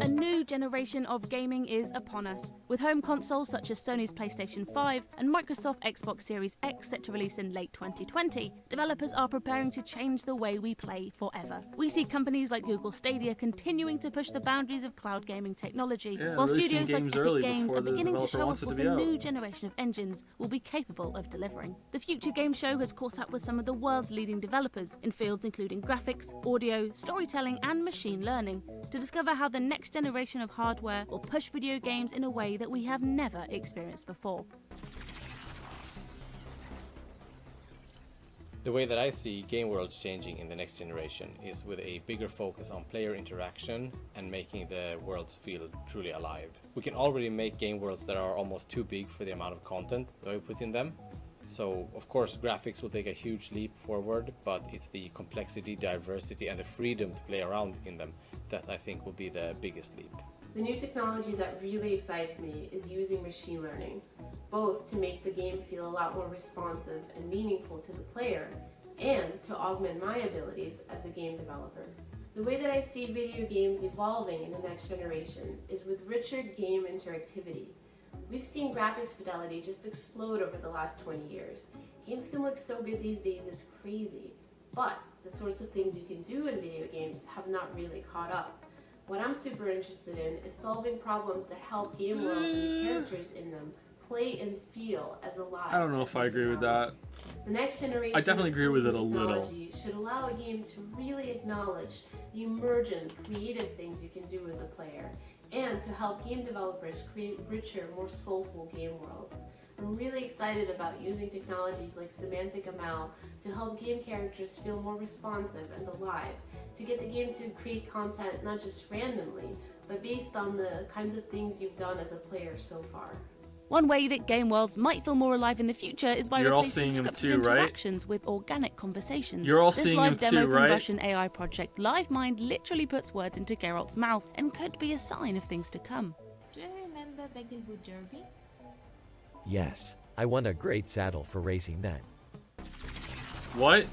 A new generation of gaming is upon us. With home consoles such as Sony's PlayStation 5 and Microsoft Xbox Series X set to release in late 2020, developers are preparing to change the way we play forever. We see companies like Google Stadia continuing to push the boundaries of cloud gaming technology, while studios like Epic Games are beginning to show us what a new generation of engines will be capable of delivering. The Future Games Show has caught up with some of the world's leading developers in fields including graphics, audio, storytelling, and machine learning to discover how the next generation of hardware will push video games in a way that we have never experienced before. The way that I see game worlds changing in the next generation is with a bigger focus on player interaction and making the worlds feel truly alive. We can already make game worlds that are almost too big for the amount of content that we put in them. So, of course, graphics will take a huge leap forward, but it's the complexity, diversity, and the freedom to play around in them that I think will be the biggest leap. The new technology that really excites me is using machine learning, both to make the game feel a lot more responsive and meaningful to the player, and to augment my abilities as a game developer. The way that I see video games evolving in the next generation is with richer game interactivity. We've seen graphics fidelity just explode over the last 20 years. Games can look so good these days, it's crazy. But the sorts of things you can do in video games have not really caught up. What I'm super interested in is solving problems that help game worlds and the characters in them play and feel as alive. I don't know if I agree with that. The next generation I definitely agree with it a little. technology should allow a game to really acknowledge the emergent, creative things you can do as a player, and to help game developers create richer, more soulful game worlds. I'm really excited about using technologies like Semantic ML to help game characters feel more responsive and alive, to get the game to create content not just randomly, but based on the kinds of things you've done as a player so far. One way that game worlds might feel more alive in the future is by You're all replacing seeing him scripted too, right? interactions with organic conversations. You're all this seeing live him demo too, from right? Russian AI project LiveMind literally puts words into Geralt's mouth and could be a sign of things to come. Do you remember Begelwood Derby? Yes, I won a great saddle for racing then. What?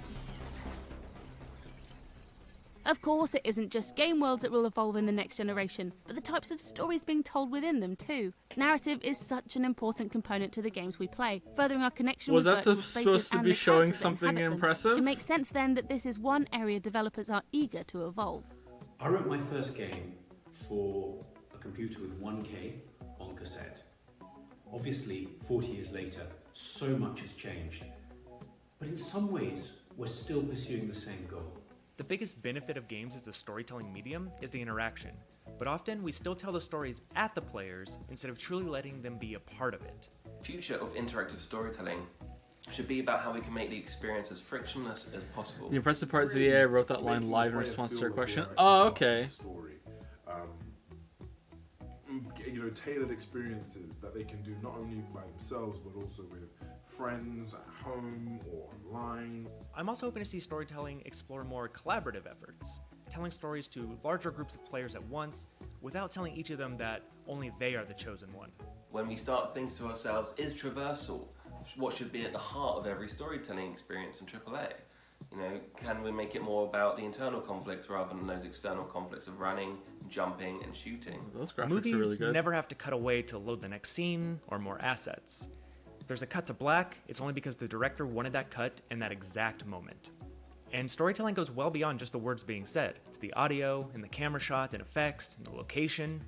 Of course, it isn't just game worlds that will evolve in the next generation, but the types of stories being told within them too. Narrative is such an important component to the games we play, furthering our connection Was with that virtual spaces supposed to and be the showing characters that something inhabit them. impressive? It makes sense then that this is one area developers are eager to evolve. I wrote my first game for a computer with 1K on cassette. Obviously, 40 years later, so much has changed. But in some ways, we're still pursuing the same goal. The biggest benefit of games as a storytelling medium is the interaction, but often we still tell the stories at the players instead of truly letting them be a part of it. The future of interactive storytelling should be about how we can make the experience as frictionless as possible. The impressive part is the AI wrote that line live in response to her question. Oh, okay. You know, tailored experiences that they can do not only by themselves but also with friends at home or online. I'm also hoping to see storytelling explore more collaborative efforts, telling stories to larger groups of players at once without telling each of them that only they are the chosen one. When we start thinking to ourselves, is traversal what should be at the heart of every storytelling experience in AAA? You know, can we make it more about the internal conflicts rather than those external conflicts of running, jumping, and shooting? Those graphics Movies are really good. never have to cut away to load the next scene or more assets. If there's a cut to black, it's only because the director wanted that cut in that exact moment. And storytelling goes well beyond just the words being said. It's the audio, and the camera shot, and effects, and the location.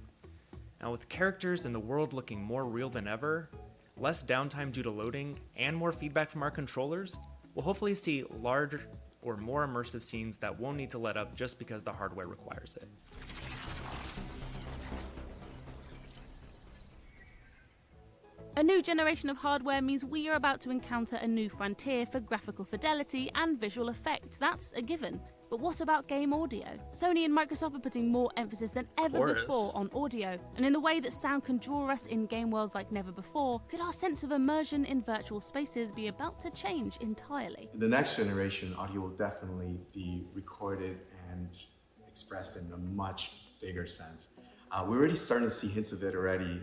Now with characters and the world looking more real than ever, less downtime due to loading, and more feedback from our controllers, we'll hopefully see larger or more immersive scenes that won't need to let up just because the hardware requires it. A new generation of hardware means we are about to encounter a new frontier for graphical fidelity and visual effects. That's a given. But what about game audio? Sony and Microsoft are putting more emphasis than ever before on audio. And in the way that sound can draw us in game worlds like never before, could our sense of immersion in virtual spaces be about to change entirely? The next generation, audio will definitely be recorded and expressed in a much bigger sense. We're already starting to see hints of it already.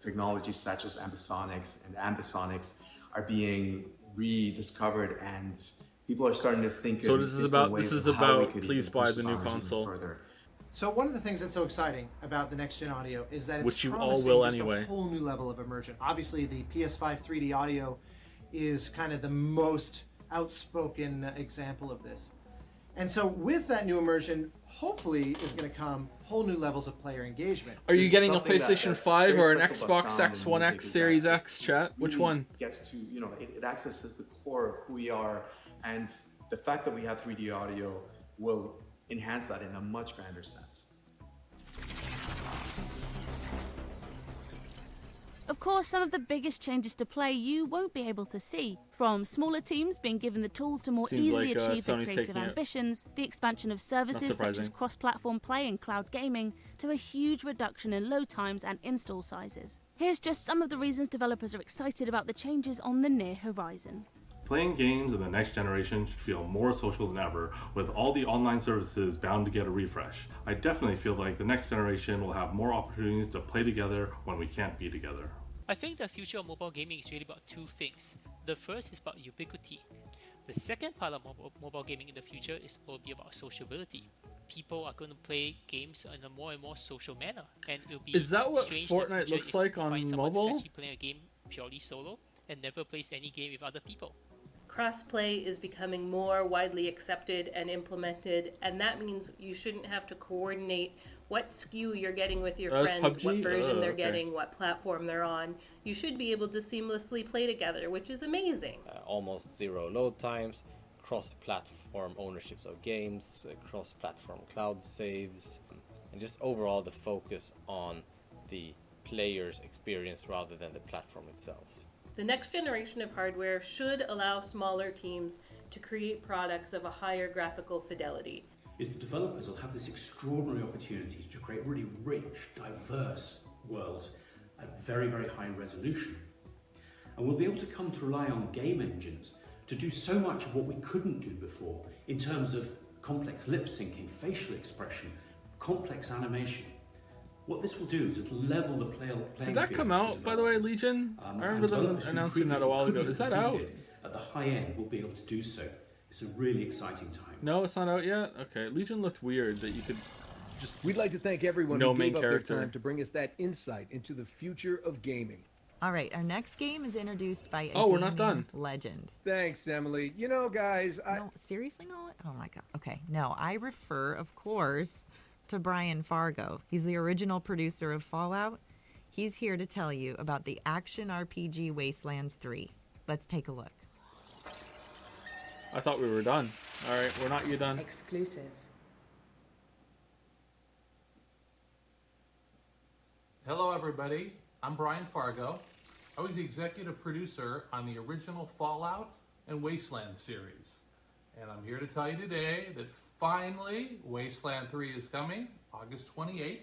Technologies such as ambisonics and ambisonics are being rediscovered, and people are starting to think So of this is different about ways this is of how we about could please even buy push the new boundaries even console, further. So one of the things that's so exciting about the next gen audio is that it's which you all promising will just anyway. a whole new level of immersion. Obviously, the PS5 3D audio is kind of the most outspoken example of this. And so with that new immersion, hopefully is going to come whole new levels of player engagement. Are you getting a something PlayStation 5 or an very special about Xbox sound X, and One music X, is Series that X, chat? Which really one? Gets to, you know, it accesses the core of who we are, and the fact that we have 3D audio will enhance that in a much grander sense. Of course, some of the biggest changes to play you won't be able to see. From smaller teams being given the tools to more Seems easily like, achieve their Sony's creative taking it. ambitions, the expansion of services such surprising. as cross-platform play and cloud gaming, to a huge reduction in load times and install sizes. Here's just some of the reasons developers are excited about the changes on the near horizon. Playing games in the next generation should feel more social than ever, with all the online services bound to get a refresh. I definitely feel like the next generation will have more opportunities to play together when we can't be together. I think the future of mobile gaming is really about two things. The first is about ubiquity. The second part of mobile gaming in the future will be about sociability. People are going to play games in a more and more social manner, and it'll be Is that what strange in the Fortnite future looks if like you on find someone that's mobile? actually playing a game purely solo and never plays any game with other people. Crossplay is becoming more widely accepted and implemented, and that means you shouldn't have to coordinate what SKU you're getting with your friends, PUBG? what version they're okay. getting, what platform they're on. You should be able to seamlessly play together, which is amazing. Almost zero load times, cross-platform ownerships of games, cross-platform cloud saves, and just overall the focus on the player's experience rather than the platform itself. The next generation of hardware should allow smaller teams to create products of a higher graphical fidelity. Is the developers will have this extraordinary opportunity to create really rich, diverse worlds at very, very high resolution. And we'll be able to come to rely on game engines to do so much of what we couldn't do before in terms of complex lip syncing, facial expression, complex animation. What this will do is it'll level the playing field. Did that come out, by the way, Legion? I remember them announcing that a while ago. Is that out? At the high end, we'll be able to do so. It's a really exciting time. No, it's not out yet? Okay. Legion looked weird that you could just... We'd like to thank everyone no who main gave character. up their time to bring us that insight into the future of gaming. All right, our next game is introduced by a we're not gaming done. legend. Thanks, Emily. You know, guys, No, seriously, Nolan? Oh my god. Okay, no, I refer, of course, to Brian Fargo. He's the original producer of Fallout. He's here to tell you about the action RPG Wastelands 3. Let's take a look. I thought we were done. All right, we're not. You done? Exclusive. Hello, everybody. I'm Brian Fargo. I was the executive producer on the original Fallout and Wasteland series. And I'm here to tell you today that finally Wasteland 3 is coming August 28th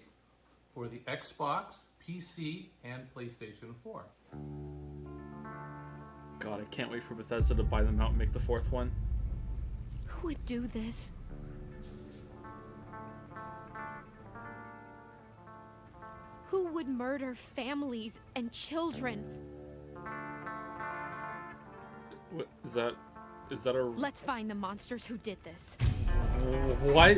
for the Xbox, PC, and PlayStation 4. God, I can't wait for Bethesda to buy them out and make the fourth one. Who would do this? Who would murder families and children? What is that? Is that a... Let's find the monsters who did this. What?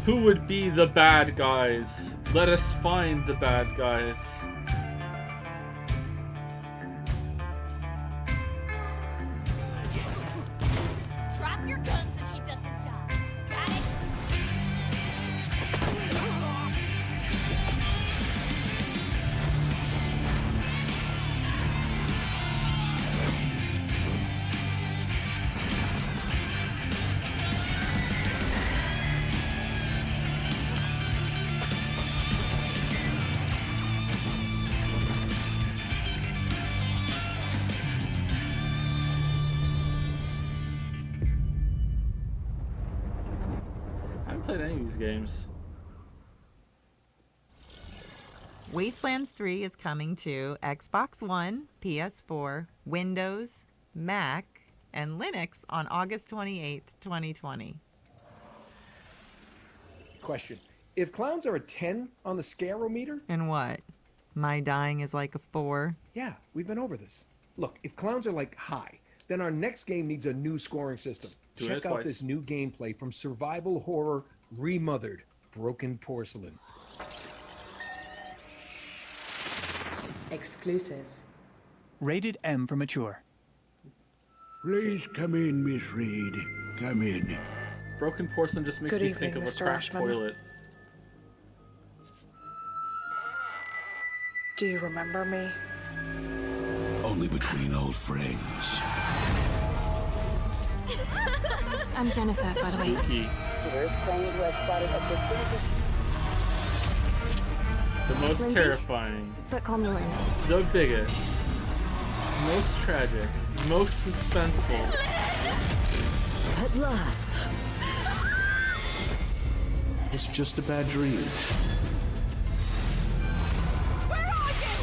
Who would be the bad guys? Let us find the bad guys. Drop your guns and she doesn't die. Got it? I haven't played any of these games. Wastelands 3 is coming to Xbox One, PS4, Windows, Mac, and Linux on August 28th, 2020. Question. If clowns are a 10 on the scarometer... And what? My dying is like a 4? Yeah, we've been over this. Look, if clowns are like high, then our next game needs a new scoring system. Doing it Check out twice. this new gameplay from survival horror Remothered, Broken Porcelain. Exclusive. Rated M for mature. Please come in, Miss Reed. Come in. Broken Porcelain just makes Good me evening, think of a Mr. cracked Ashman. toilet. Do you remember me? Only between old friends. I'm Jennifer, by the way. Spooky. The most Lindsay? terrifying. But call me Lynn. The biggest. Most tragic. Most suspenseful. At last. It's just a bad dream. Where are you?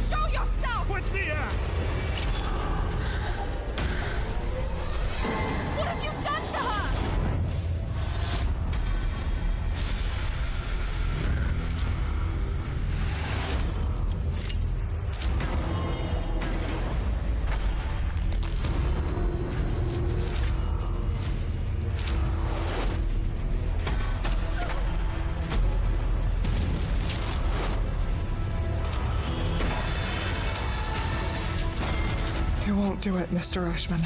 Show yourself! What's the act? What have you done to her? You won't do it, Mr. Ashman.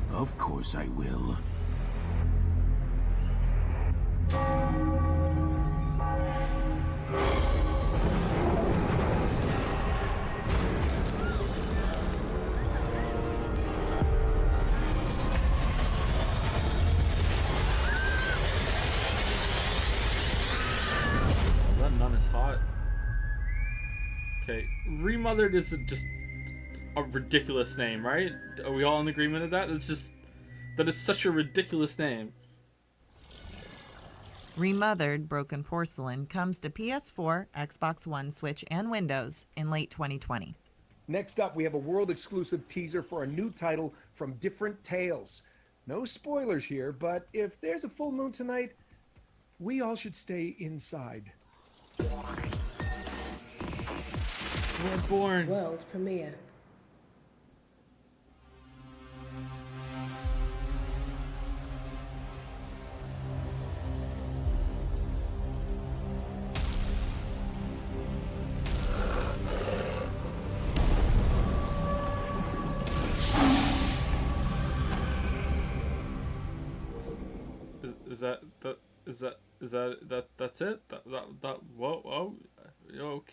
Of course I will. That nun is hot. Okay, Remothered is just a ridiculous name, right? Are we all in agreement of that? That is such a ridiculous name. Remothered Broken Porcelain comes to PS4, Xbox One, Switch, and Windows in late 2020. Next up, we have a world-exclusive teaser for a new title from Different Tales. No spoilers here, but if there's a full moon tonight, we all should stay inside. Born. World premiere. That's it? Whoa.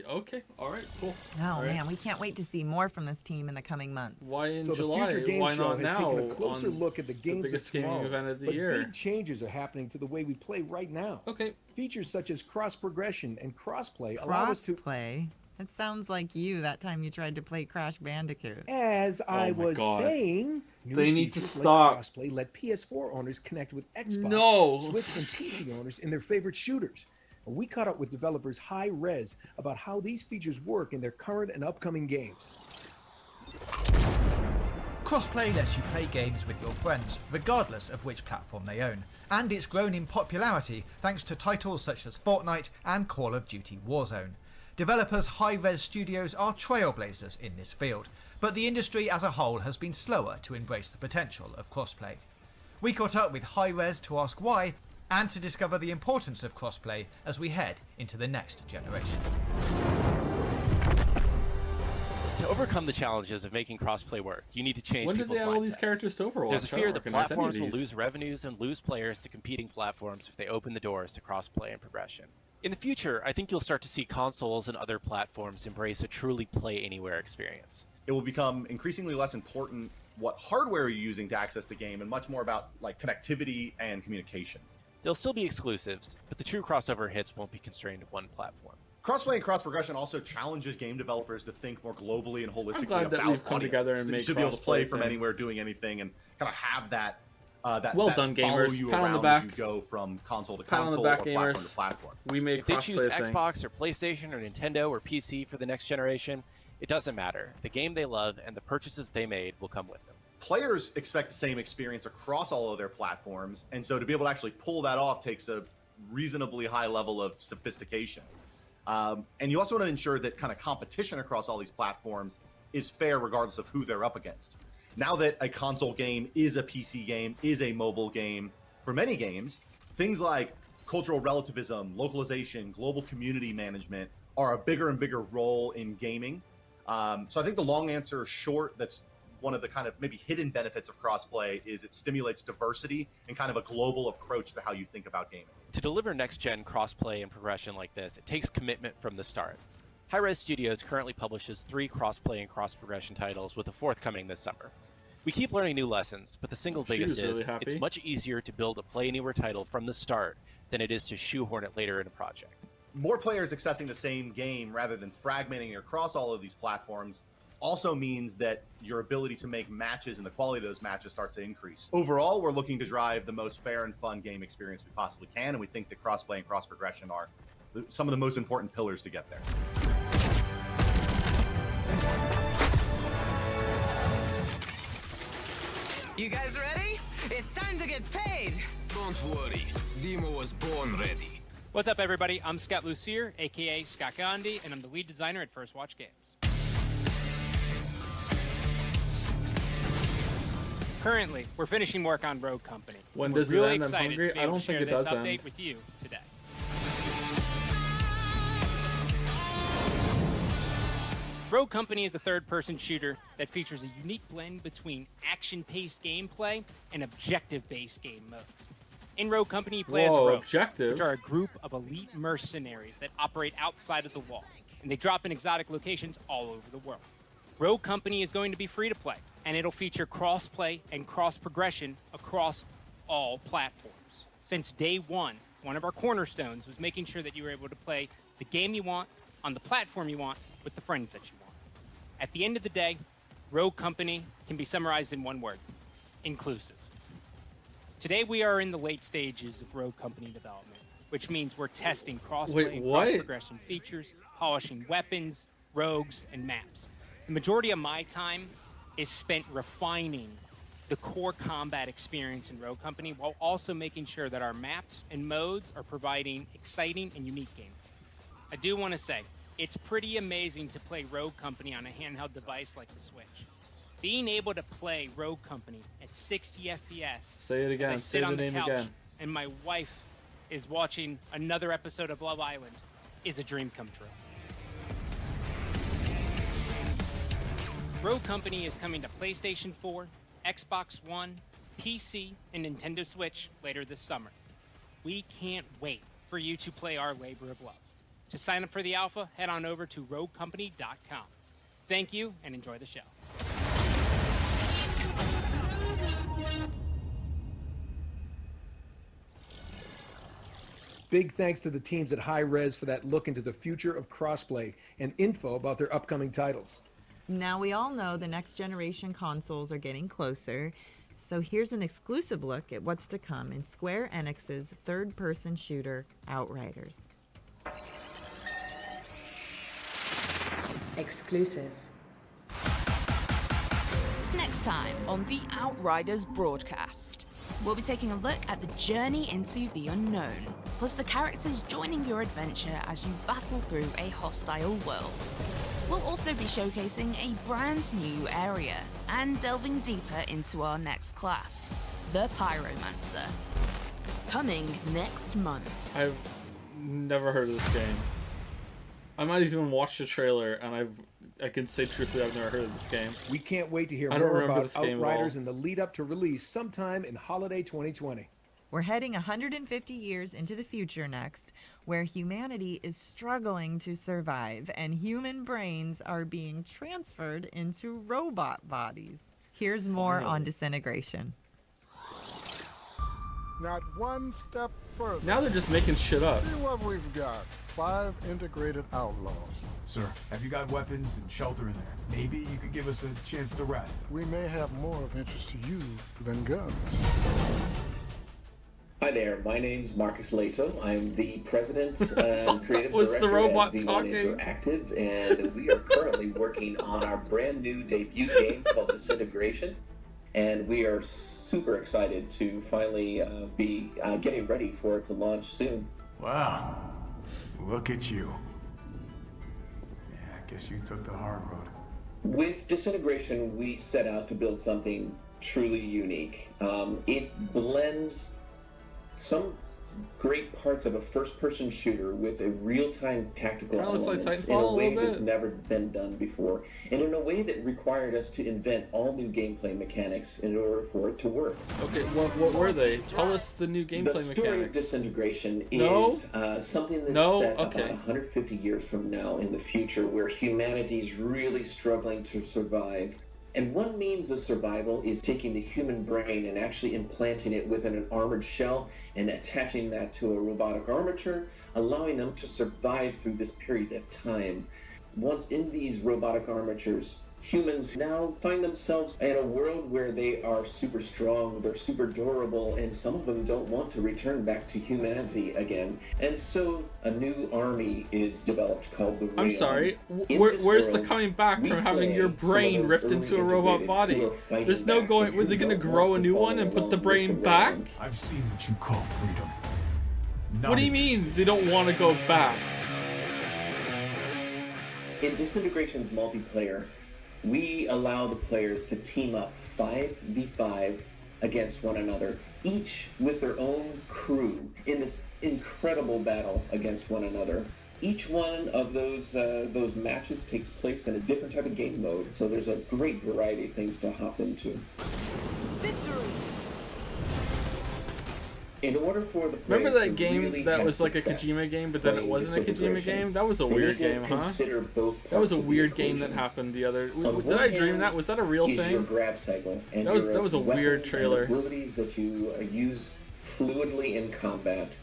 Okay. All right, cool. Oh, All right. man, we can't wait to see more from this team in the coming months. Why in So July? the Future Game Why Show not has now? taken a closer on look at the games biggest of tomorrow, gaming event of the but year. big changes are happening to the way we play right now. Okay. Features such as cross progression and crossplay allow us to Crossplay? It sounds like you that time you tried to play Crash Bandicoot. As I Oh my was God. saying, They new need to features stop. Like crossplay let PS4 owners connect with Xbox, No. Switch, and PC owners in their favorite shooters. And we caught up with developers Hi-Rez about how these features work in their current and upcoming games. Crossplay lets you play games with your friends, regardless of which platform they own, and it's grown in popularity thanks to titles such as Fortnite and Call of Duty Warzone. Developers Hi-Rez Studios are trailblazers in this field, but the industry as a whole has been slower to embrace the potential of crossplay. We caught up with Hi-Rez to ask why, and to discover the importance of crossplay as we head into the next generation. To overcome the challenges of making crossplay work, you need to change When did people's they add all these mindsets. characters to Overwatch? There's a I fear don't that recognize any of platforms will these. lose revenues and lose players to competing platforms if they open the doors to crossplay and progression. In the future, I think you'll start to see consoles and other platforms embrace a truly play-anywhere experience. It will become increasingly less important what hardware you're using to access the game and much more about like connectivity and communication. There'll still be exclusives, but the true crossover hits won't be constrained to one platform. Crossplay and cross-progression also challenges game developers to think more globally and holistically glad about that we've come audiences. together and So you made should be able to play crossplay from thing. anywhere, doing anything, and kind of have that Well that done, follow gamers. you Pat on the around back. as you go from console to Pat on the console back, or platform gamers. to platform. We made If they choose crossplay thing. Xbox or PlayStation or Nintendo or PC for the next generation, it doesn't matter. The game they love and the purchases they made will come with them. Players expect the same experience across all of their platforms, and so to be able to actually pull that off takes a reasonably high level of sophistication. And you also want to ensure that kind of competition across all these platforms is fair regardless of who they're up against. Now that a console game is a PC game, is a mobile game, for many games, things like cultural relativism, localization, global community management are a bigger and bigger role in gaming. So I think the long answer short, that's one of the kind of maybe hidden benefits of crossplay, is it stimulates diversity and kind of a global approach to how you think about gaming. To deliver next-gen crossplay and progression like this, it takes commitment from the start. Hi-Rez Studios currently publishes 3 crossplay and cross-progression titles, with a 4th coming this summer. We keep learning new lessons, but the single She biggest was really is happy. it's much easier to build a play-anywhere title from the start than it is to shoehorn it later in a project. More players accessing the same game rather than fragmenting across all of these platforms also means that your ability to make matches and the quality of those matches starts to increase. Overall, we're looking to drive the most fair and fun game experience we possibly can, and we think that crossplay and cross-progression are some of the most important pillars to get there. You guys ready? It's time to get paid! Don't worry, Demo was born ready. What's up, everybody? I'm Scott Lucier, aka Scott Gandhi, and I'm the lead designer at First Watch Games. Currently, we're finishing work on Rogue Company. When and we're does it really end? I'm excited hungry. to be I able don't to think share it this does update end. with you today. Rogue Company is a third-person shooter that features a unique blend between action-paced gameplay and objective-based game modes. In Rogue Company, you play as a rogue, objective. which are a group of elite mercenaries that operate outside of the wall, and they drop in exotic locations all over the world. Rogue Company is going to be free to play, and it'll feature cross-play and cross-progression across all platforms. Since day one of our cornerstones was making sure that you were able to play the game you want, on the platform you want, with the friends that you want. At the end of the day, Rogue Company can be summarized in one word: inclusive. Today we are in the late stages of Rogue Company development, which means we're testing crossplay and cross-progression features, polishing weapons, rogues, and maps. The majority of my time is spent refining the core combat experience in Rogue Company while also making sure that our maps and modes are providing exciting and unique gameplay. I do want to say, it's pretty amazing to play Rogue Company on a handheld device like the Switch. Being able to play Rogue Company at 60 FPS. Say it again. As I Say sit the on the name couch again. And my wife is watching another episode of Love Island is a dream come true. Rogue Company is coming to PlayStation 4, Xbox One, PC, and Nintendo Switch later this summer. We can't wait for you to play our labor of love. To sign up for the alpha, head on over to roguecompany.com. Thank you, and enjoy the show. Big thanks to the teams at Hi-Rez for that look into the future of crossplay and info about their upcoming titles. Now we all know the next generation consoles are getting closer, so here's an exclusive look at what's to come in Square Enix's third-person shooter, Outriders. Exclusive. Next time on the Outriders broadcast, we'll be taking a look at the journey into the unknown, plus the characters joining your adventure as you battle through a hostile world. We'll also be showcasing a brand new area and delving deeper into our next class, the Pyromancer. Coming next month. I've never heard of this game. I might have even watched the trailer, and I can say truthfully I've never heard of this game. We can't wait to hear I don't more remember about this game at all. Outriders in the lead up to release sometime in holiday 2020. We're heading 150 years into the future next, where humanity is struggling to survive and human brains are being transferred into robot bodies. Here's more on Disintegration. Not one step further. Now they're just making shit up. See what we've got. 5 integrated outlaws. Sir, have you got weapons and shelter in there? Maybe you could give us a chance to rest. We may have more of interest to you than guns. Hi there, my name's Marcus Leto. I'm the president and creative was director the robot at V1 talking? Interactive, and we are currently working on our brand new debut game called Disintegration, and we are super excited to finally be getting ready for it to launch soon. Wow, look at you. Yeah, I guess you took the hard road. With Disintegration, we set out to build something truly unique. It blends some great parts of a first-person shooter with a real-time tactical elements in a way that's never been done before, and in a way that required us to invent all new gameplay mechanics in order for it to work. Okay, what were they? Tell us the new gameplay The story of mechanics. Disintegration is something that's set about 150 years from now in the future, where humanity's really struggling to survive. And one means of survival is taking the human brain and actually implanting it within an armored shell and attaching that to a robotic armature, allowing them to survive through this period of time. Once in these robotic armatures, humans now find themselves in a world where they are super strong, they're super durable, and some of them don't want to return back to humanity again. And so a new army is developed called the Rayon. I'm sorry, In where's this the world, coming back we from having play your some of brain those ripped early into a robot integrated body? who are fighting There's no back, going, but they're who gonna don't grow a want new to one and follow put the along brain with the back? Rayon. I've seen what you call freedom. What do you mean they don't want to go back? In Disintegration's multiplayer, we allow the players to team up 5v5 against one another, each with their own crew in this incredible battle against one another. each one of those matches takes place in a different type of game mode, so there's a great variety of things to hop into. Victory! In order for the player Remember that to game really that have was like a success Kojima game, but then it playing wasn't a Digital Kojima Progression, game? That was a they weird need to game, huh? consider both That was a parts of the weird game that equation. happened the other... On Did one I dream hand that? Was that a real is your thing? grab cycle and That was your a weird weapons trailer. and abilities that you use fluidly in combat.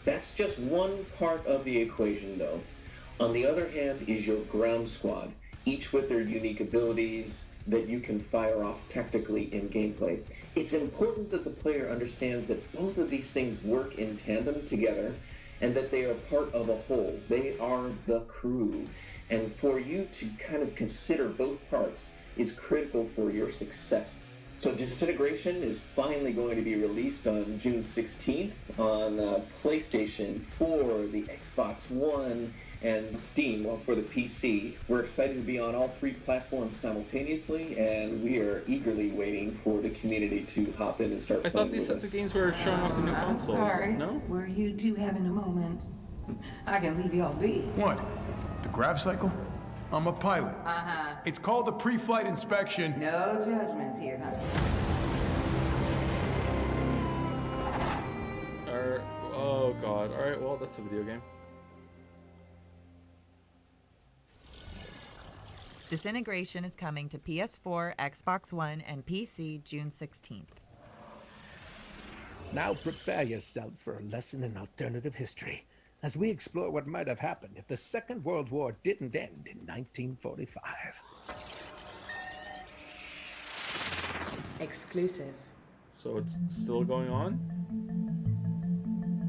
That's just one part of the equation, though. On the other hand is your ground squad, each with their unique abilities that you can fire off tactically in gameplay. It's important that the player understands that both of these things work in tandem together and that they are part of a whole. They are the crew. And for you to kind of consider both parts is critical for your success. So Disintegration is finally going to be released on June 16th on PlayStation 4, the Xbox One, and Steam. Well, for the PC. We're excited to be on all three platforms simultaneously, and we are eagerly waiting for the community to hop in and start I playing thought these with sets us. of games were showing off the new I'm consoles. sorry. No? Were you two having a moment? I can leave y'all be. What? The grav cycle? I'm a pilot. Uh-huh. It's called a pre-flight inspection. No judgments here, huh? Oh god. Alright, well, that's a video game. Disintegration is coming to PS4, Xbox One, and PC June 16th. Now prepare yourselves for a lesson in alternative history as we explore what might have happened if the Second World War didn't end in 1945. Exclusive. So it's still going on?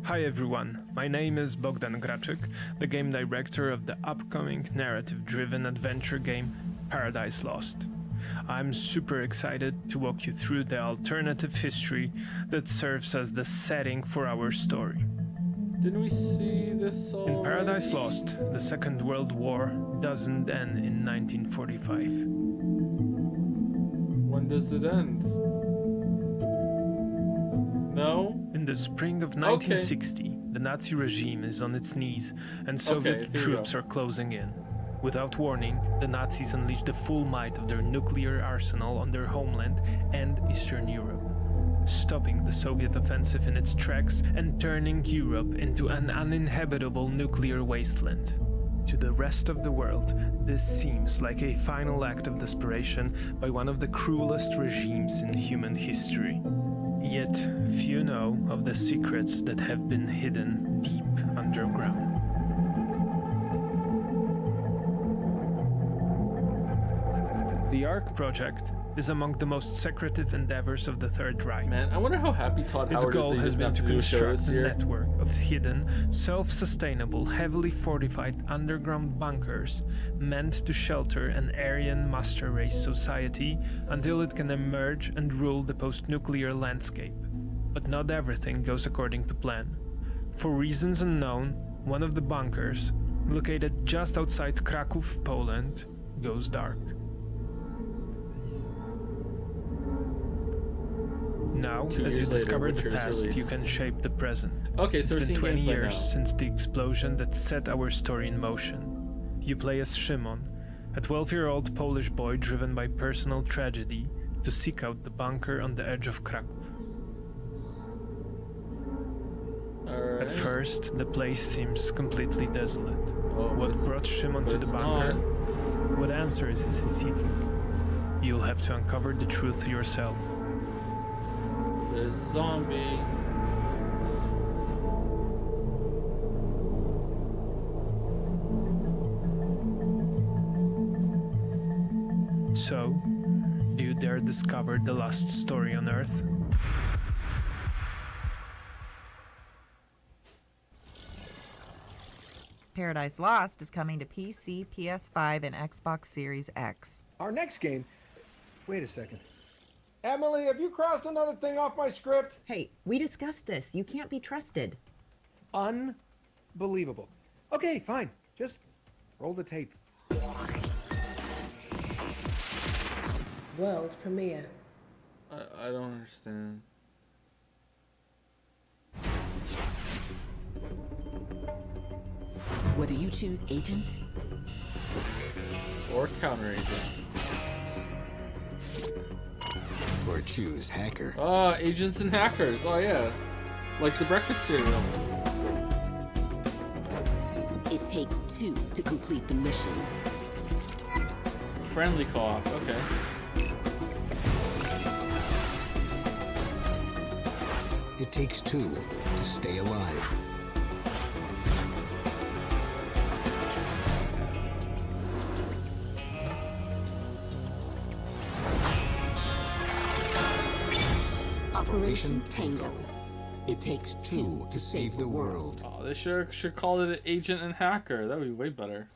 Hi everyone, my name is Bogdan Graczyk, the game director of the upcoming narrative-driven adventure game Paradise Lost. I'm super excited to walk you through the alternative history that serves as the setting for our story. Didn't we see this already? In Paradise Lost, the Second World War doesn't end in 1945. When does it end? No? In the spring of 1960, the Nazi regime is on its knees and Soviet troops are closing in. Without warning, the Nazis unleash the full might of their nuclear arsenal on their homeland and Eastern Europe, stopping the Soviet offensive in its tracks and turning Europe into an uninhabitable nuclear wasteland. To the rest of the world, this seems like a final act of desperation by one of the cruelest regimes in human history. Yet, few know of the secrets that have been hidden deep underground. The ARC project is among the most secretive endeavors of the Third Reich. Man, I wonder how happy Todd Its Howard is goal that he has doesn't been have to to do a show construct this a year. network of hidden, self-sustainable, heavily fortified underground bunkers meant to shelter an Aryan master race society until it can emerge and rule the post-nuclear landscape. But not everything goes according to plan. For reasons unknown, one of the bunkers, located just outside Kraków, Poland, goes dark. Now, 2 as you years later, discover the Witcher is past, you released. can shape the present. Okay, so we're it's been seeing 20 gameplay years now. since the explosion that set our story in motion. You play as Szymon, a 12-year-old Polish boy driven by personal tragedy to seek out the bunker on the edge of Kraków. At first, the place seems completely desolate. What brought Szymon to the bunker? What answers is he seeking? You'll have to uncover the truth yourself. There's a zombie. So, do you dare discover the last story on Earth? Paradise Lost is coming to PC, PS5, and Xbox Series X. Our next game. Wait a second. Emily, have you crossed another thing off my script? Hey, we discussed this. You can't be trusted. Unbelievable. Okay, fine. Just roll the tape. World premiere. I don't understand. Whether you choose agent or counter agent, or choose hacker. Agents and hackers. Oh yeah, like the breakfast cereal. It takes 2 to complete the mission. Friendly co-op. Okay. It takes 2 to stay alive. Operation Tango. It takes 2 to save the world. Oh, they should call it Agent and Hacker. That would be way better.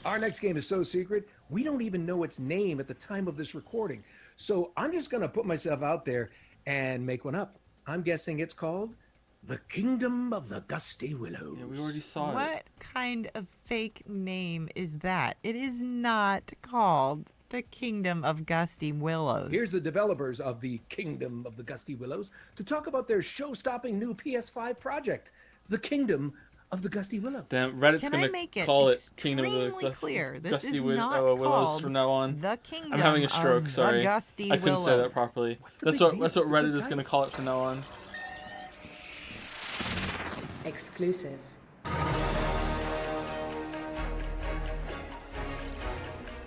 Our next game is so secret, we don't even know its name at the time of this recording. So I'm just going to put myself out there and make one up. I'm guessing it's called The Kingdom of the Gusty Willows. Yeah, we already saw it. What kind of fake name is that? It is not called The Kingdom of Gusty Willows. Here's the developers of The Kingdom of the Gusty Willows to talk about their show-stopping new PS5 project, The Kingdom of the Gusty Willows. Damn, Reddit's Can I gonna make it call it Kingdom of the clear? This Gusty is Willows not Willows from now on. The Kingdom I'm having a stroke. of Sorry, the Gusty I couldn't say Willows. that properly. the That's big what deal? that's what It's a good Reddit is gonna call it from now on. Exclusive.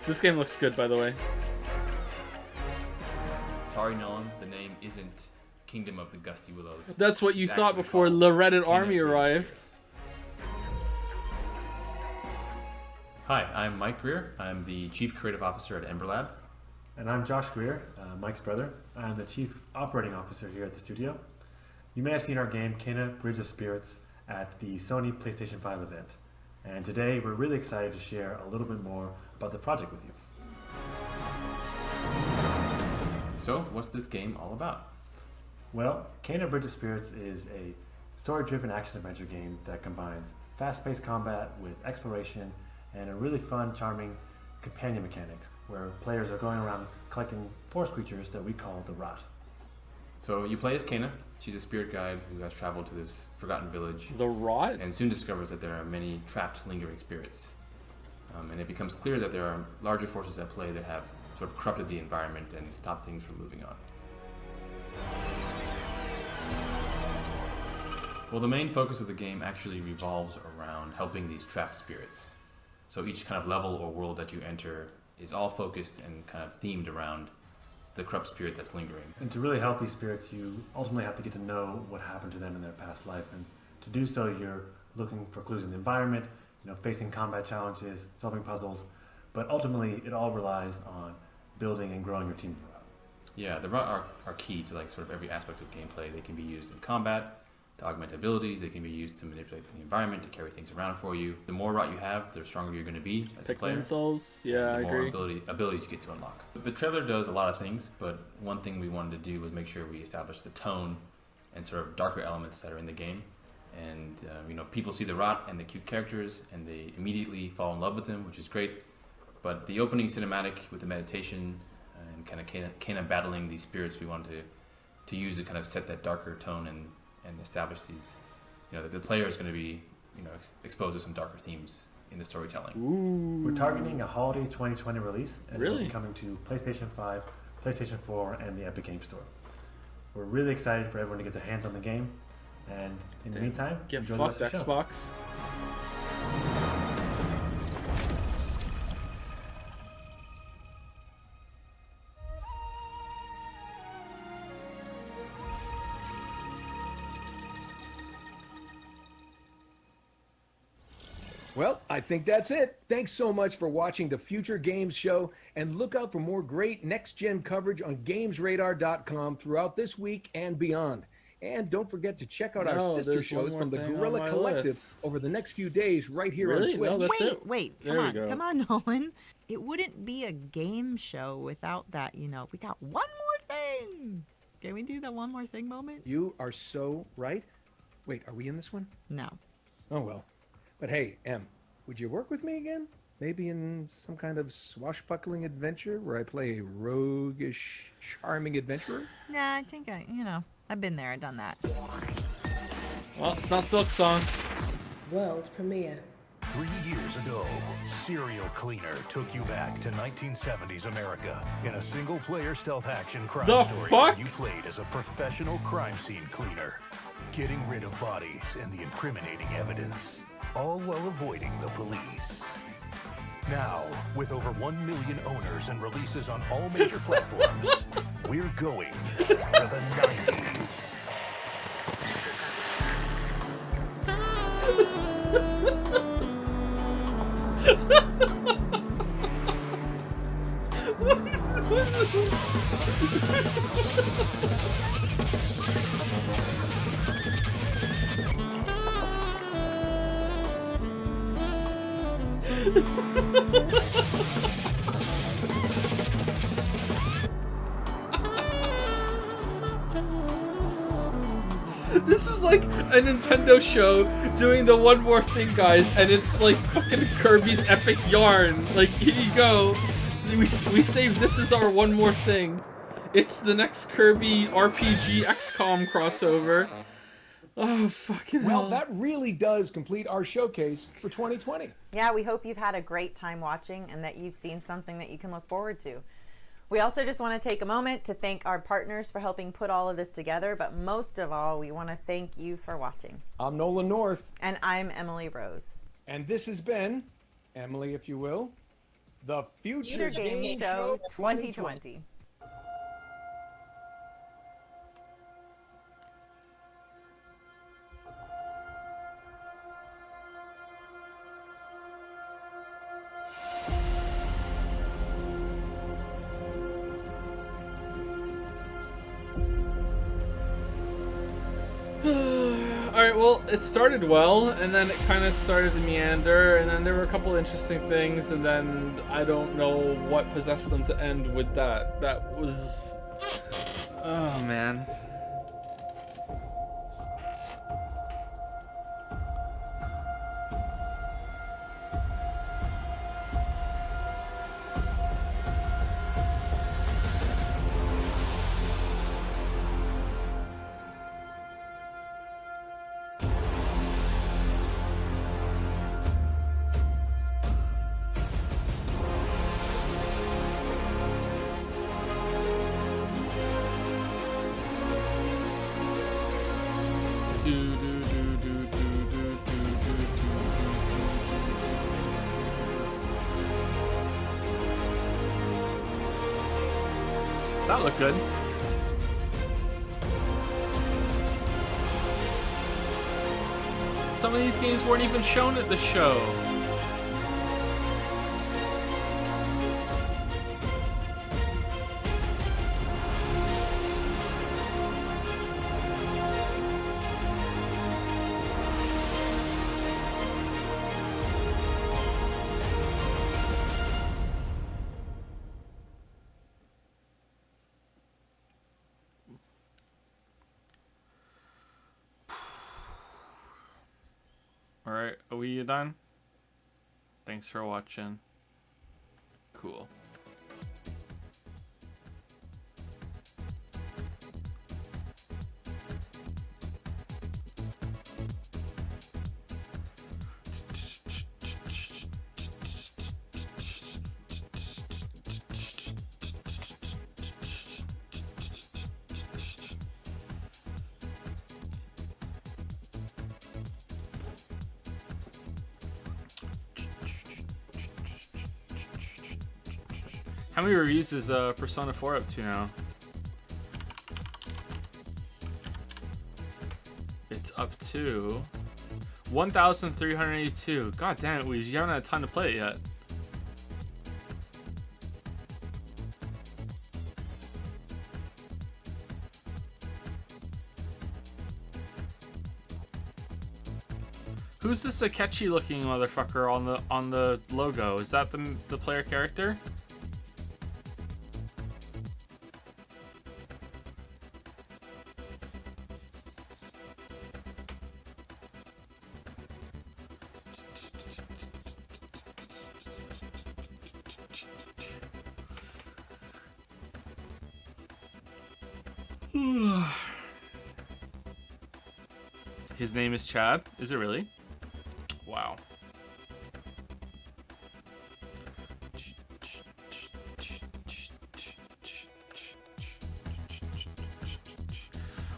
This game looks good, by the way. Sorry, Nolan, the name isn't Kingdom of the Gusty Willows. That's what you It's thought actually before called the Reddit Kingdom army of the arrived. Spirits. Hi, I'm Mike Greer. I'm the Chief Creative Officer at Ember Lab. And I'm Josh Greer, Mike's brother. I'm the Chief Operating Officer here at the studio. You may have seen our game, Kena Bridge of Spirits, at the Sony PlayStation 5 event. And today we're really excited to share a little bit more about the project with you. So, what's this game all about? Well, Kena Bridge of Spirits is a story-driven action-adventure game that combines fast-paced combat with exploration and a really fun, charming companion mechanic where players are going around collecting forest creatures that we call the Rot. So, you play as Kena. She's a spirit guide who has traveled to this forgotten village. The Rot? And soon discovers that there are many trapped, lingering spirits. And it becomes clear that there are larger forces at play that have sort of corrupted the environment and stopped things from moving on. Well, the main focus of the game actually revolves around helping these trapped spirits. So each kind of level or world that you enter is all focused and kind of themed around the corrupt spirit that's lingering. And to really help these spirits, you ultimately have to get to know what happened to them in their past life. And to do so, you're looking for clues in the environment, facing combat challenges, solving puzzles. But ultimately, it all relies on building and growing your team. Yeah, the Rot are key to like sort of every aspect of gameplay. They can be used in combat to augment abilities. They can be used to manipulate the environment, to carry things around for you. The more Rot you have, the stronger you're going to be as a player. Souls, yeah, I agree. The more abilities you get to unlock. The trailer does a lot of things, but one thing we wanted to do was make sure we established the tone and sort of darker elements that are in the game. And people see the Rot and the cute characters, and they immediately fall in love with them, which is great. But the opening cinematic with the meditation and kind of Kena battling these spirits, we wanted to use to kind of set that darker tone and establish these, the player is going to be, exposed to some darker themes in the storytelling. Ooh. We're targeting a holiday 2020 release, and Really? it'll be coming to PlayStation 5, PlayStation 4, and the Epic Games Store. We're really excited for everyone to get their hands on the game, and in the meantime, Get enjoy fucked, the rest of the show. Xbox. Well, I think that's it. Thanks so much for watching the Future Games Show, and look out for more great next-gen coverage on GamesRadar.com throughout this week and beyond. And don't forget to check out our sister there's one shows more from the thing on Gorilla my Collective list. over the next few days right here Really? on Twitch. No, that's it. Wait, There we go. come on, Nolan. It wouldn't be a game show without that, we got one more thing. Can we do the one more thing moment? You are so right. Wait, are we in this one? No. Oh, well. But hey, Em, would you work with me again? Maybe in some kind of swashbuckling adventure where I play a roguish, charming adventurer? Nah, I think I've been there, I've done that. Well, it's not Silk Song. world premiere. 3 years ago, Serial Cleaner took you back to 1970s America in a single-player stealth action crime The story fuck? where you played as a professional crime scene cleaner, getting rid of bodies and the incriminating evidence, all while avoiding the police. Now, with over 1 million owners and releases on all major platforms, we're going to the 90s. This is like a Nintendo show doing the One More Thing, guys, and it's like fucking Kirby's Epic Yarn. Like, here you go. We saved This Is Our One More Thing. It's the next Kirby RPG XCOM crossover. Oh, fucking hell. Well, that really does complete our showcase for 2020. Yeah, we hope you've had a great time watching and that you've seen something that you can look forward to. We also just want to take a moment to thank our partners for helping put all of this together, but most of all, we want to thank you for watching. I'm Nolan North. And I'm Emily Rose. And this has been, Emily, if you will, the Future Game Show 2020. Alright, well, it started well, and then it kind of started to meander, and then there were a couple interesting things, and then I don't know what possessed them to end with that. That was... Oh, man. That looked good. Some of these games weren't even shown at the show. Alright, are we done? Thanks for watching. Cool. How many reviews is Persona 4 up to now? It's up to 1,382. God damn it, Weez, you haven't had time to play it yet. Who's this Akechi looking motherfucker on the logo? Is that the player character? His name is Chad? Is it really?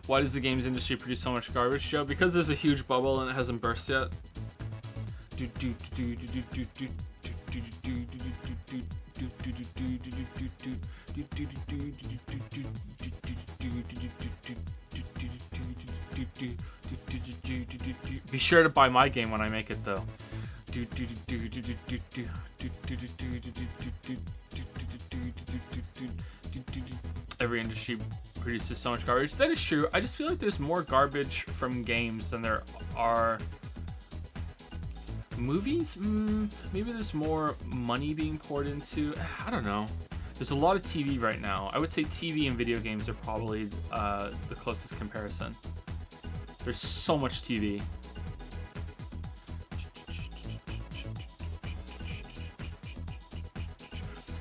Why does the games industry produce so much garbage, Joe? Because there's a huge bubble and it hasn't burst yet. Be sure to buy my game when I make it, though. Every industry produces so much garbage. That is true. I just feel like there's more garbage from games than there are movies. Maybe there's more money being poured into. I don't know. There's a lot of TV right now. I would say TV and video games are probably the closest comparison. There's so much TV.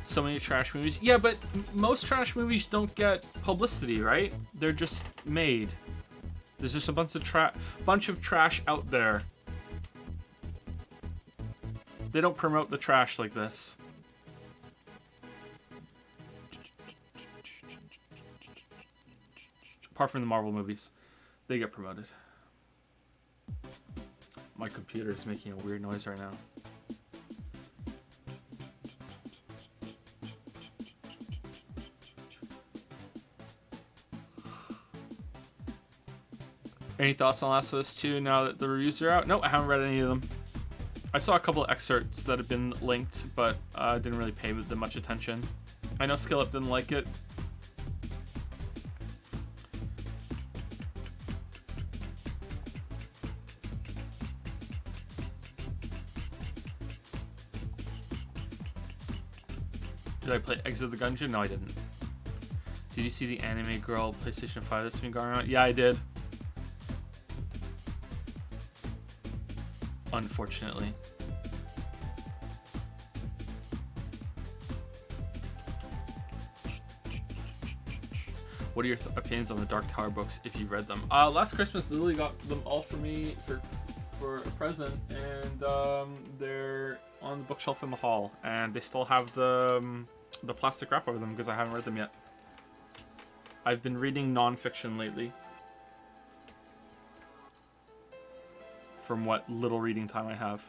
So many trash movies. Yeah, but most trash movies don't get publicity, right? They're just made. There's just a bunch of trash out there. They don't promote the trash like this. Apart from the Marvel movies, they get promoted. My computer is making a weird noise right now. Any thoughts on Last of Us 2 now that the reviews are out? No, I haven't read any of them. I saw a couple of excerpts that have been linked, but didn't really pay them much attention. I know Skillup didn't like it. Did I play Exit the Gungeon? No, I didn't. Did you see the Anime Girl PlayStation 5 that's been going around? Yeah, I did. Unfortunately. What are your opinions on the Dark Tower books if you read them? Last Christmas, Lily got them all for me for a present, and they're on the bookshelf in the hall, and they still have the plastic wrap over them because I haven't read them yet. I've been reading non-fiction lately. From what little reading time I have.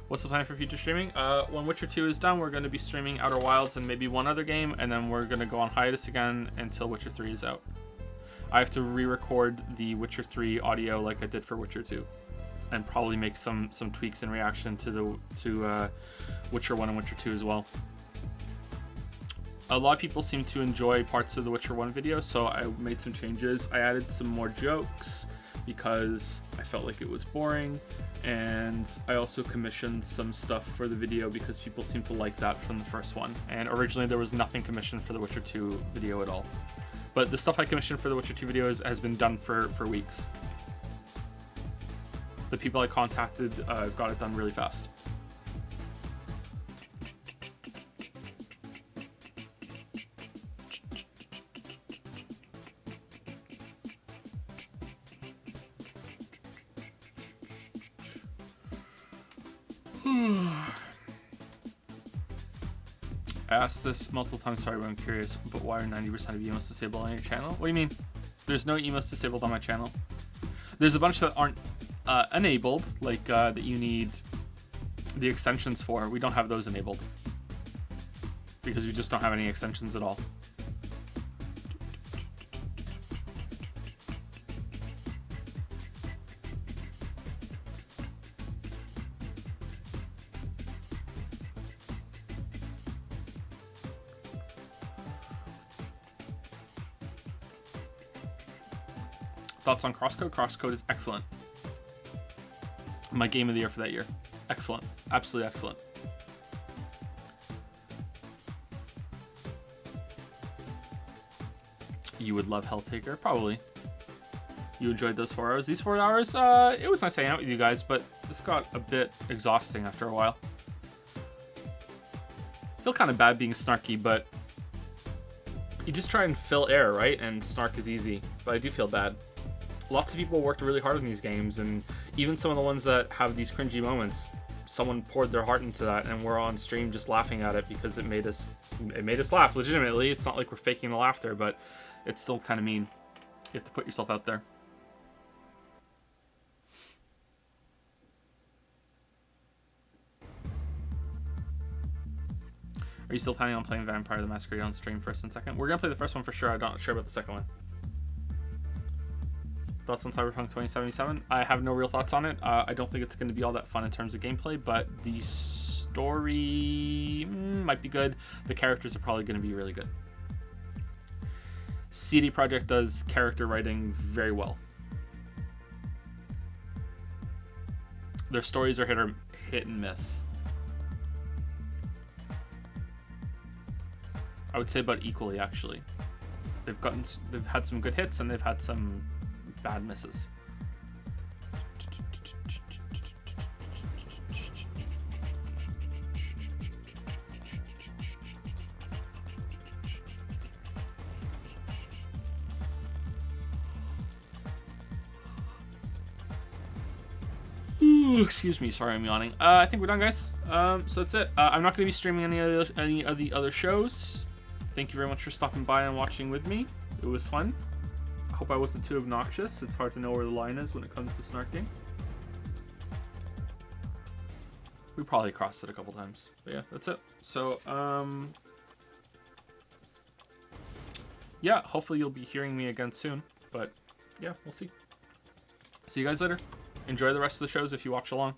What's the plan for future streaming? When Witcher 2 is done, we're going to be streaming Outer Wilds and maybe one other game, and then we're going to go on hiatus again until Witcher 3 is out. I have to re-record the Witcher 3 audio like I did for Witcher 2, and probably make some tweaks in reaction to Witcher 1 and Witcher 2 as well. A lot of people seem to enjoy parts of the Witcher 1 video, so I made some changes. I added some more jokes because I felt like it was boring, and I also commissioned some stuff for the video because people seem to like that from the first one, and originally there was nothing commissioned for the Witcher 2 video at all, but the stuff I commissioned for the Witcher 2 video has been done for weeks. The people I contacted got it done really fast. I asked this multiple times, sorry, but I'm curious, but why are 90% of emotes disabled on your channel? What do you mean? There's no emotes disabled on my channel. There's a bunch that aren't enabled, like that you need the extensions for. We don't have those enabled because we just don't have any extensions at all. Thoughts on Crosscode? Crosscode is excellent. My game of the year for that year. Excellent. Absolutely excellent. You would love Helltaker? Probably. You enjoyed those 4 hours? These 4 hours? It was nice hanging out with you guys, but this got a bit exhausting after a while. I feel kind of bad being snarky, but you just try and fill air, right? And snark is easy, but I do feel bad. Lots of people worked really hard on these games, and even some of the ones that have these cringy moments, someone poured their heart into that, and we're on stream just laughing at it because it made us laugh legitimately. It's not like we're faking the laughter, but it's still kind of mean. You have to put yourself out there. Are you still planning on playing Vampire the Masquerade on stream first and second? We're gonna play the first one for sure. I'm not sure about the second one. Thoughts on Cyberpunk 2077? I have no real thoughts on it. I don't think it's going to be all that fun in terms of gameplay, but the story might be good. The characters are probably going to be really good. CD Projekt does character writing very well. Their stories are hit and miss. I would say about equally, actually. They've had some good hits and they've had some bad misses. Ooh, excuse me, sorry I'm yawning. I think we're done, guys. So that's it. I'm not going to be streaming any of the other shows. Thank you very much for stopping by and watching with me. It was fun. I hope I wasn't too obnoxious. It's hard to know where the line is when it comes to snarking. We probably crossed it a couple times. But yeah, that's it. So, yeah, hopefully you'll be hearing me again soon. But yeah, we'll see. See you guys later. Enjoy the rest of the shows if you watch along.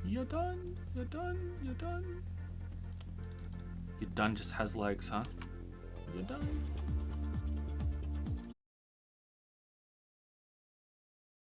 You're done. You're done. You're done. You're done just has legs, huh? You're done.